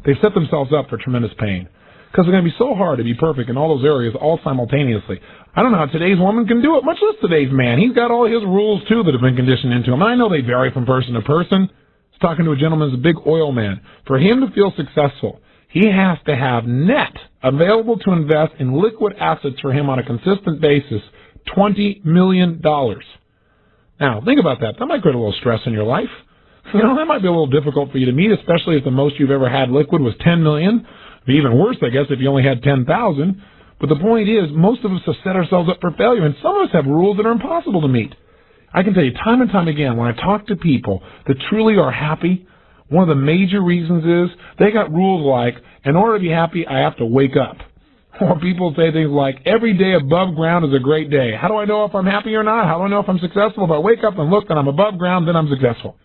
they've set themselves up for tremendous pain. Because it's going to be so hard to be perfect in all those areas all simultaneously. I don't know how today's woman can do it, much less today's man. He's got all his rules, too, that have been conditioned into him. I know they vary from person to person. I was talking to a gentleman who's a big oil man. For him to feel successful, he has to have net available to invest in liquid assets for him on a consistent basis, $20 million. Now, think about that. That might create a little stress in your life. You know, that might be a little difficult for you to meet, especially if the most you've ever had liquid was $10 million. It'd be even worse, I guess, if you only had 10,000. But the point is, most of us have set ourselves up for failure, and some of us have rules that are impossible to meet. I can tell you time and time again, when I talk to people that truly are happy, one of the major reasons is they got rules like, in order to be happy, I have to wake up. Or people say things like, every day above ground is a great day. How do I know if I'm happy or not? How do I know if I'm successful? If I wake up and look and I'm above ground, then I'm successful.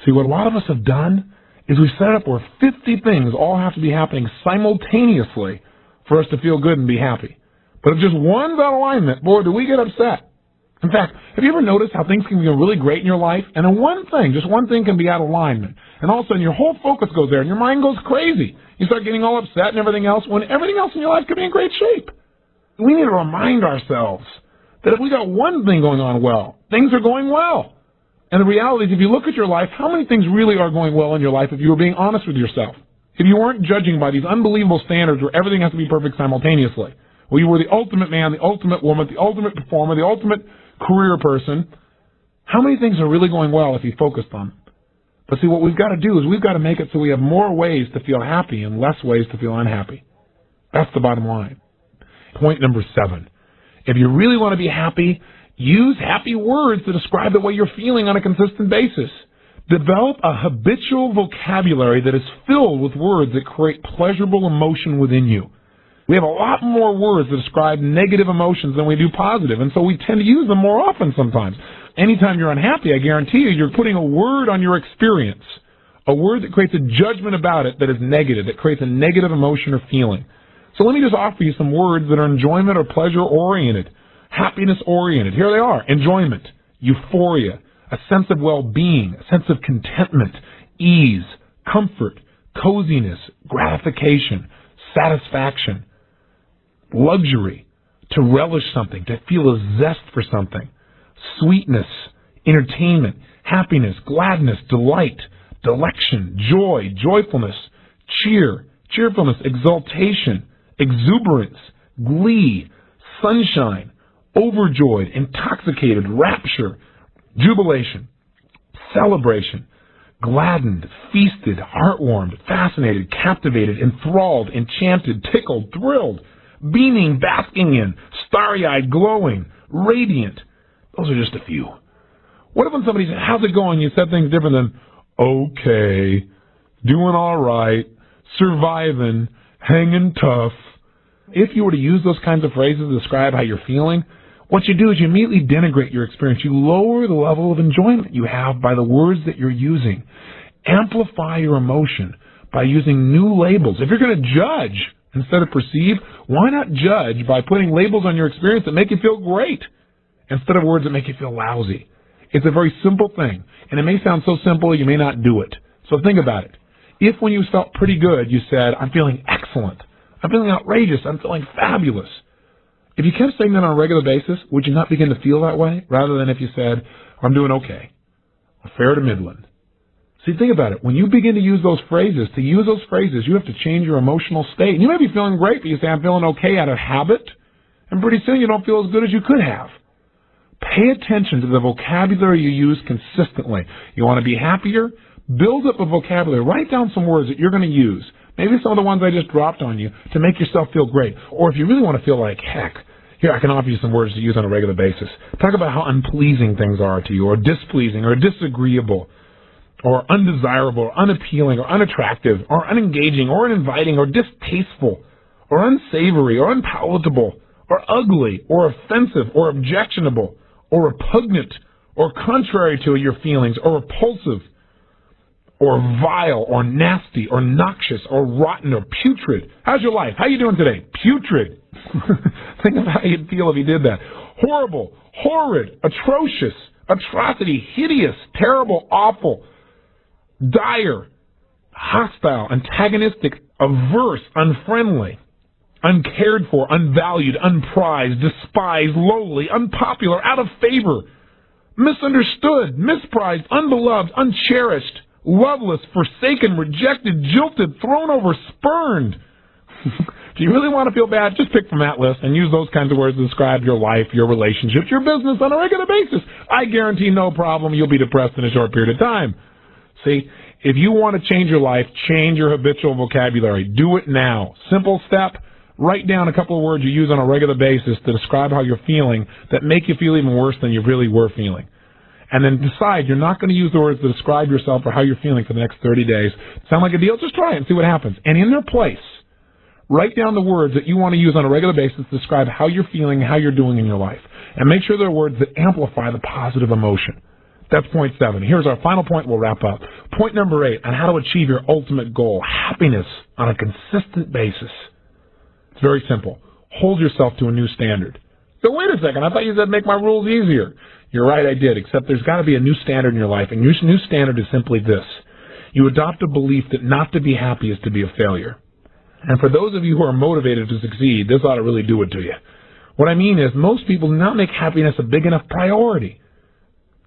See, what a lot of us have done is we set up where 50 things all have to be happening simultaneously for us to feel good and be happy. But if just one's out of alignment, boy, do we get upset. In fact, have you ever noticed how things can be really great in your life, and then just one thing can be out of alignment, and all of a sudden your whole focus goes there, and your mind goes crazy. You start getting all upset and everything else, when everything else in your life could be in great shape. We need to remind ourselves that if we got one thing going on well, things are going well. And the reality is, if you look at your life, how many things really are going well in your life if you were being honest with yourself? If you weren't judging by these unbelievable standards where everything has to be perfect simultaneously, where you were the ultimate man, the ultimate woman, the ultimate performer, the ultimate career person, how many things are really going well if you focused on them? But see, what we've got to do is we've got to make it so we have more ways to feel happy and less ways to feel unhappy. That's the bottom line. Point number 7. If you really want to be happy, use happy words to describe the way you're feeling on a consistent basis. Develop a habitual vocabulary that is filled with words that create pleasurable emotion within you. We have a lot more words that describe negative emotions than we do positive, and so we tend to use them more often sometimes. Anytime you're unhappy, I guarantee you're putting a word on your experience, a word that creates a judgment about it that is negative, that creates a negative emotion or feeling. So let me just offer you some words that are enjoyment or pleasure-oriented, happiness-oriented. Here they are: enjoyment, euphoria, a sense of well-being, a sense of contentment, ease, comfort, coziness, gratification, satisfaction, luxury, to relish something, to feel a zest for something, sweetness, entertainment, happiness, gladness, delight, delection, joy, joyfulness, cheerfulness, exultation, exuberance, glee, sunshine, overjoyed, intoxicated, rapture, jubilation, celebration, gladdened, feasted, heartwarmed, fascinated, captivated, enthralled, enchanted, tickled, thrilled, beaming, basking in, starry-eyed, glowing, radiant. Those are just a few. What if when somebody said, "How's it going?" you said things different than "okay," "doing all right," "surviving," "hanging tough"? If you were to use those kinds of phrases to describe how you're feeling, what you do is you immediately denigrate your experience. You lower the level of enjoyment you have by the words that you're using. Amplify your emotion by using new labels. If you're going to judge instead of perceive, why not judge by putting labels on your experience that make you feel great instead of words that make you feel lousy? It's a very simple thing, and it may sound so simple you may not do it. So think about it. If when you felt pretty good you said, "I'm feeling excellent," "I'm feeling outrageous," "I'm feeling fabulous," if you kept saying that on a regular basis, would you not begin to feel that way, rather than if you said, "I'm doing okay," or "fair to middling"? See, think about it. When you begin to use those phrases, you have to change your emotional state. You may be feeling great, but you say, "I'm feeling okay" out of habit, and pretty soon you don't feel as good as you could have. Pay attention to the vocabulary you use consistently. You want to be happier? Build up a vocabulary. Write down some words that you're going to use. Maybe some of the ones I just dropped on you to make yourself feel great. Or if you really want to feel like heck, here, I can offer you some words to use on a regular basis. Talk about how unpleasing things are to you, or displeasing, or disagreeable, or undesirable, or unappealing, or unattractive, or unengaging, or uninviting, or distasteful, or unsavory, or unpalatable, or ugly, or offensive, or objectionable, or repugnant, or contrary to your feelings, or repulsive, or vile, or nasty, or noxious, or rotten, or putrid. How's your life? How you doing today? Putrid. Think of how you'd feel if you did that. Horrible, horrid, atrocious, atrocity, hideous, terrible, awful, dire, hostile, antagonistic, averse, unfriendly, uncared for, unvalued, unprized, despised, lowly, unpopular, out of favor, misunderstood, misprized, unbeloved, uncherished, loveless, forsaken, rejected, jilted, thrown over, spurned. Do you really want to feel bad? Just pick from that list and use those kinds of words to describe your life, your relationships, your business on a regular basis. I guarantee no problem you'll be depressed in a short period of time. See, if you want to change your life, change your habitual vocabulary. Do it now. Simple step. Write down a couple of words you use on a regular basis to describe how you're feeling that make you feel even worse than you really were feeling. And then decide you're not going to use the words to describe yourself or how you're feeling for the next 30 days. Sound like a deal? Just try it and see what happens. And in their place, write down the words that you want to use on a regular basis to describe how you're feeling and how you're doing in your life. And make sure they're words that amplify the positive emotion. That's point 7. Here's our final point. We'll wrap up. Point number 8 on how to achieve your ultimate goal, happiness on a consistent basis. It's very simple. Hold yourself to a new standard. So wait a second. I thought you said make my rules easier. You're right, I did, except there's got to be a new standard in your life. And your new standard is simply this. You adopt a belief that not to be happy is to be a failure. And for those of you who are motivated to succeed, this ought to really do it to you. What I mean is most people do not make happiness a big enough priority.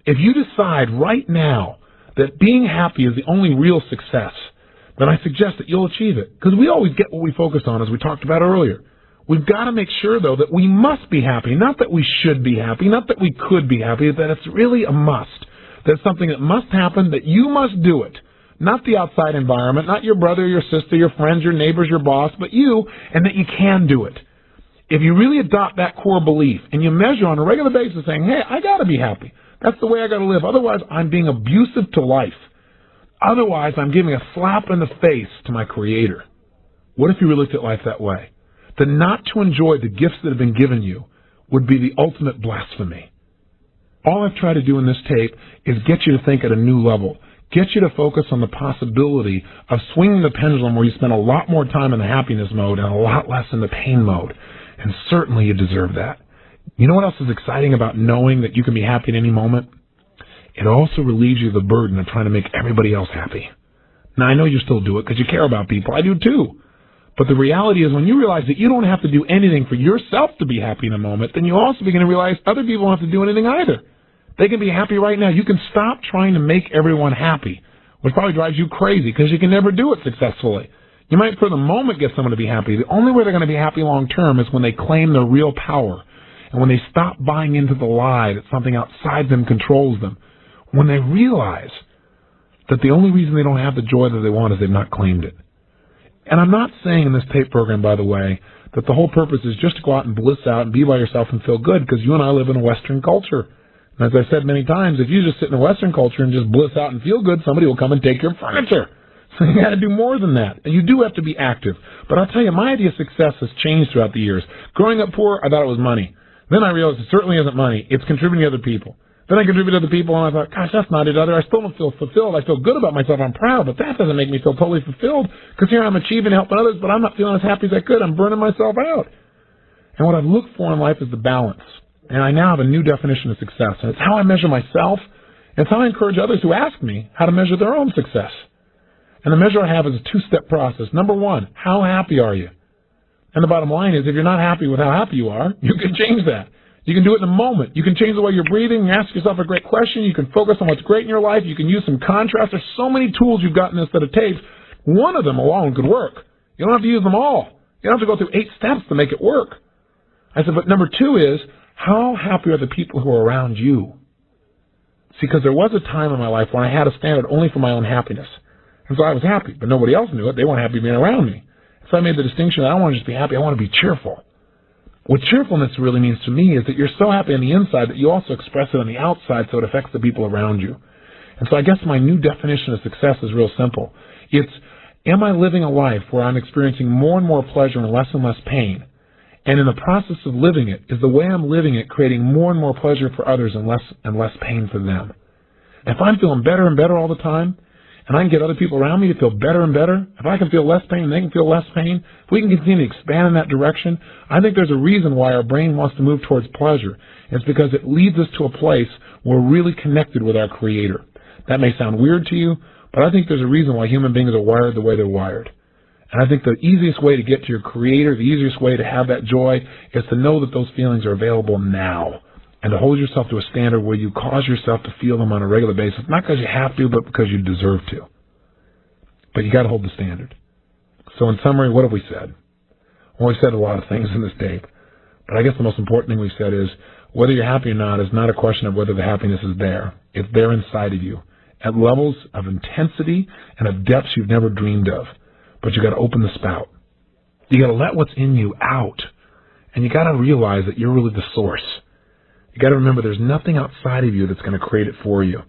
If you decide right now that being happy is the only real success, then I suggest that you'll achieve it. Because we always get what we focus on, as we talked about earlier. We've got to make sure, though, that we must be happy. Not that we should be happy, not that we could be happy, that it's really a must. That's something that must happen, that you must do it. Not the outside environment, not your brother, your sister, your friends, your neighbors, your boss, but you, and that you can do it. If you really adopt that core belief and you measure on a regular basis saying, hey, I got to be happy. That's the way I got to live. Otherwise, I'm being abusive to life. Otherwise, I'm giving a slap in the face to my Creator. What if you really looked at life that way? That not to enjoy the gifts that have been given you would be the ultimate blasphemy. All I've tried to do in this tape is get you to think at a new level. Get you to focus on the possibility of swinging the pendulum where you spend a lot more time in the happiness mode and a lot less in the pain mode. And certainly you deserve that. You know what else is exciting about knowing that you can be happy at any moment? It also relieves you of the burden of trying to make everybody else happy. Now, I know you still do it because you care about people. I do too. But the reality is when you realize that you don't have to do anything for yourself to be happy in a moment, then you also begin to realize other people don't have to do anything either. They can be happy right now. You can stop trying to make everyone happy, which probably drives you crazy because you can never do it successfully. You might for the moment get someone to be happy. The only way they're going to be happy long term is when they claim their real power and when they stop buying into the lie that something outside them controls them. When they realize that the only reason they don't have the joy that they want is they've not claimed it. And I'm not saying in this tape program, by the way, that the whole purpose is just to go out and bliss out and be by yourself and feel good, because you and I live in a Western culture. And as I said many times, if you just sit in a Western culture and just bliss out and feel good, somebody will come and take your furniture. So you got to do more than that. And you do have to be active. But I'll tell you, my idea of success has changed throughout the years. Growing up poor, I thought it was money. Then I realized it certainly isn't money. It's contributing to other people. Then I contribute to other people, and I thought, gosh, that's not it either. I still don't feel fulfilled. I feel good about myself. I'm proud, but that doesn't make me feel totally fulfilled, because here I'm achieving, helping others, but I'm not feeling as happy as I could. I'm burning myself out. And what I've looked for in life is the balance. And I now have a new definition of success. And it's how I measure myself. And it's how I encourage others who ask me how to measure their own success. And the measure I have is a two-step process. Number one, how happy are you? And the bottom line is, if you're not happy with how happy you are, you can change that. You can do it in a moment. You can change the way you're breathing. You ask yourself a great question. You can focus on what's great in your life. You can use some contrast. There's so many tools you've got in this set of tapes. One of them alone could work. You don't have to use them all. You don't have to go through 8 steps to make it work. I said, but number 2 is, how happy are the people who are around you? See, because there was a time in my life when I had a standard only for my own happiness. And so I was happy, but nobody else knew it. They weren't happy being around me. So I made the distinction that I don't want to just be happy, I want to be cheerful. What cheerfulness really means to me is that you're so happy on the inside that you also express it on the outside so it affects the people around you. And so I guess my new definition of success is real simple. It's, am I living a life where I'm experiencing more and more pleasure and less pain? And in the process of living it, is the way I'm living it creating more and more pleasure for others and less pain for them? If I'm feeling better and better all the time, and I can get other people around me to feel better and better, if I can feel less pain and they can feel less pain, if we can continue to expand in that direction, I think there's a reason why our brain wants to move towards pleasure. It's because it leads us to a place where we're really connected with our Creator. That may sound weird to you, but I think there's a reason why human beings are wired the way they're wired. And I think the easiest way to get to your Creator, the easiest way to have that joy, is to know that those feelings are available now, and to hold yourself to a standard where you cause yourself to feel them on a regular basis, not because you have to, but because you deserve to. But you got to hold the standard. So in summary, what have we said? Well, we said a lot of things in this tape, but I guess the most important thing we've said is whether you're happy or not is not a question of whether the happiness is there. It's there inside of you, at levels of intensity and of depths you've never dreamed of. But you got to open the spout. You got to let what's in you out, and you got to realize that you're really the source. You got to remember there's nothing outside of you that's going to create it for you,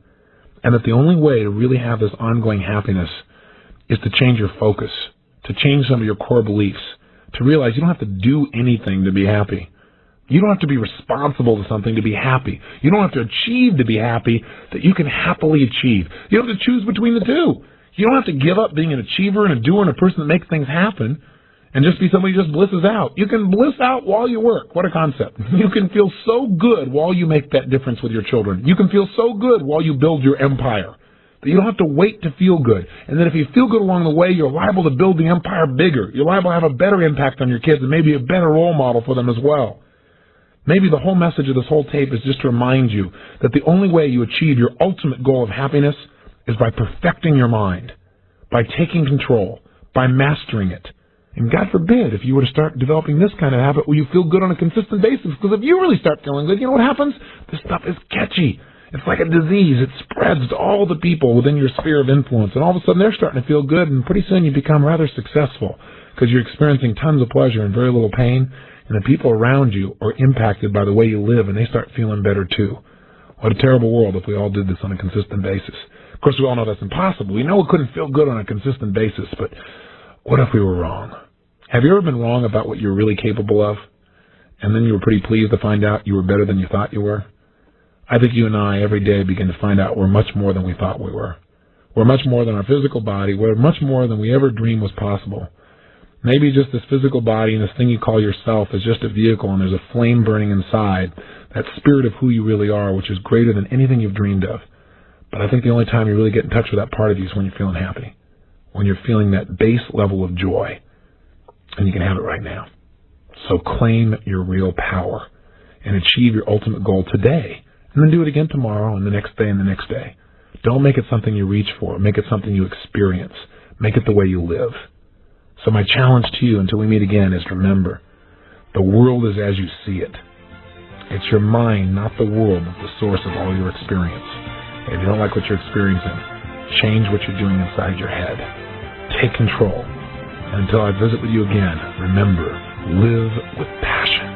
and that the only way to really have this ongoing happiness is to change your focus, to change some of your core beliefs, to realize you don't have to do anything to be happy. You don't have to be responsible to something to be happy. You don't have to achieve to be happy, that you can happily achieve. You don't have to choose between the two. You don't have to give up being an achiever and a doer and a person that makes things happen and just be somebody who just blisses out. You can bliss out while you work. What a concept. You can feel so good while you make that difference with your children. You can feel so good while you build your empire that you don't have to wait to feel good. And then if you feel good along the way, you're liable to build the empire bigger. You're liable to have a better impact on your kids and maybe a better role model for them as well. Maybe the whole message of this whole tape is just to remind you that the only way you achieve your ultimate goal of happiness is by perfecting your mind, by taking control, by mastering it. And God forbid if you were to start developing this kind of habit where you feel good on a consistent basis, because if you really start feeling good, you know what happens? This stuff is catchy. It's like a disease. It spreads to all the people within your sphere of influence, and all of a sudden they're starting to feel good, and pretty soon you become rather successful because you're experiencing tons of pleasure and very little pain, and the people around you are impacted by the way you live, and they start feeling better too. What a terrible world if we all did this on a consistent basis. Of course, we all know that's impossible. We know we couldn't feel good on a consistent basis, but what if we were wrong? Have you ever been wrong about what you're really capable of, and then you were pretty pleased to find out you were better than you thought you were? I think you and I every day begin to find out we're much more than we thought we were. We're much more than our physical body. We're much more than we ever dreamed was possible. Maybe just this physical body and this thing you call yourself is just a vehicle, and there's a flame burning inside, that spirit of who you really are, which is greater than anything you've dreamed of. But I think the only time you really get in touch with that part of you is when you're feeling happy, when you're feeling that base level of joy, and you can have it right now. So claim your real power and achieve your ultimate goal today, and then do it again tomorrow and the next day and the next day. Don't make it something you reach for. Make it something you experience. Make it the way you live. So my challenge to you until we meet again is to remember, the world is as you see it. It's your mind, not the world, that's the source of all your experience. If you don't like what you're experiencing, change what you're doing inside your head. Take control. And until I visit with you again, remember, live with passion.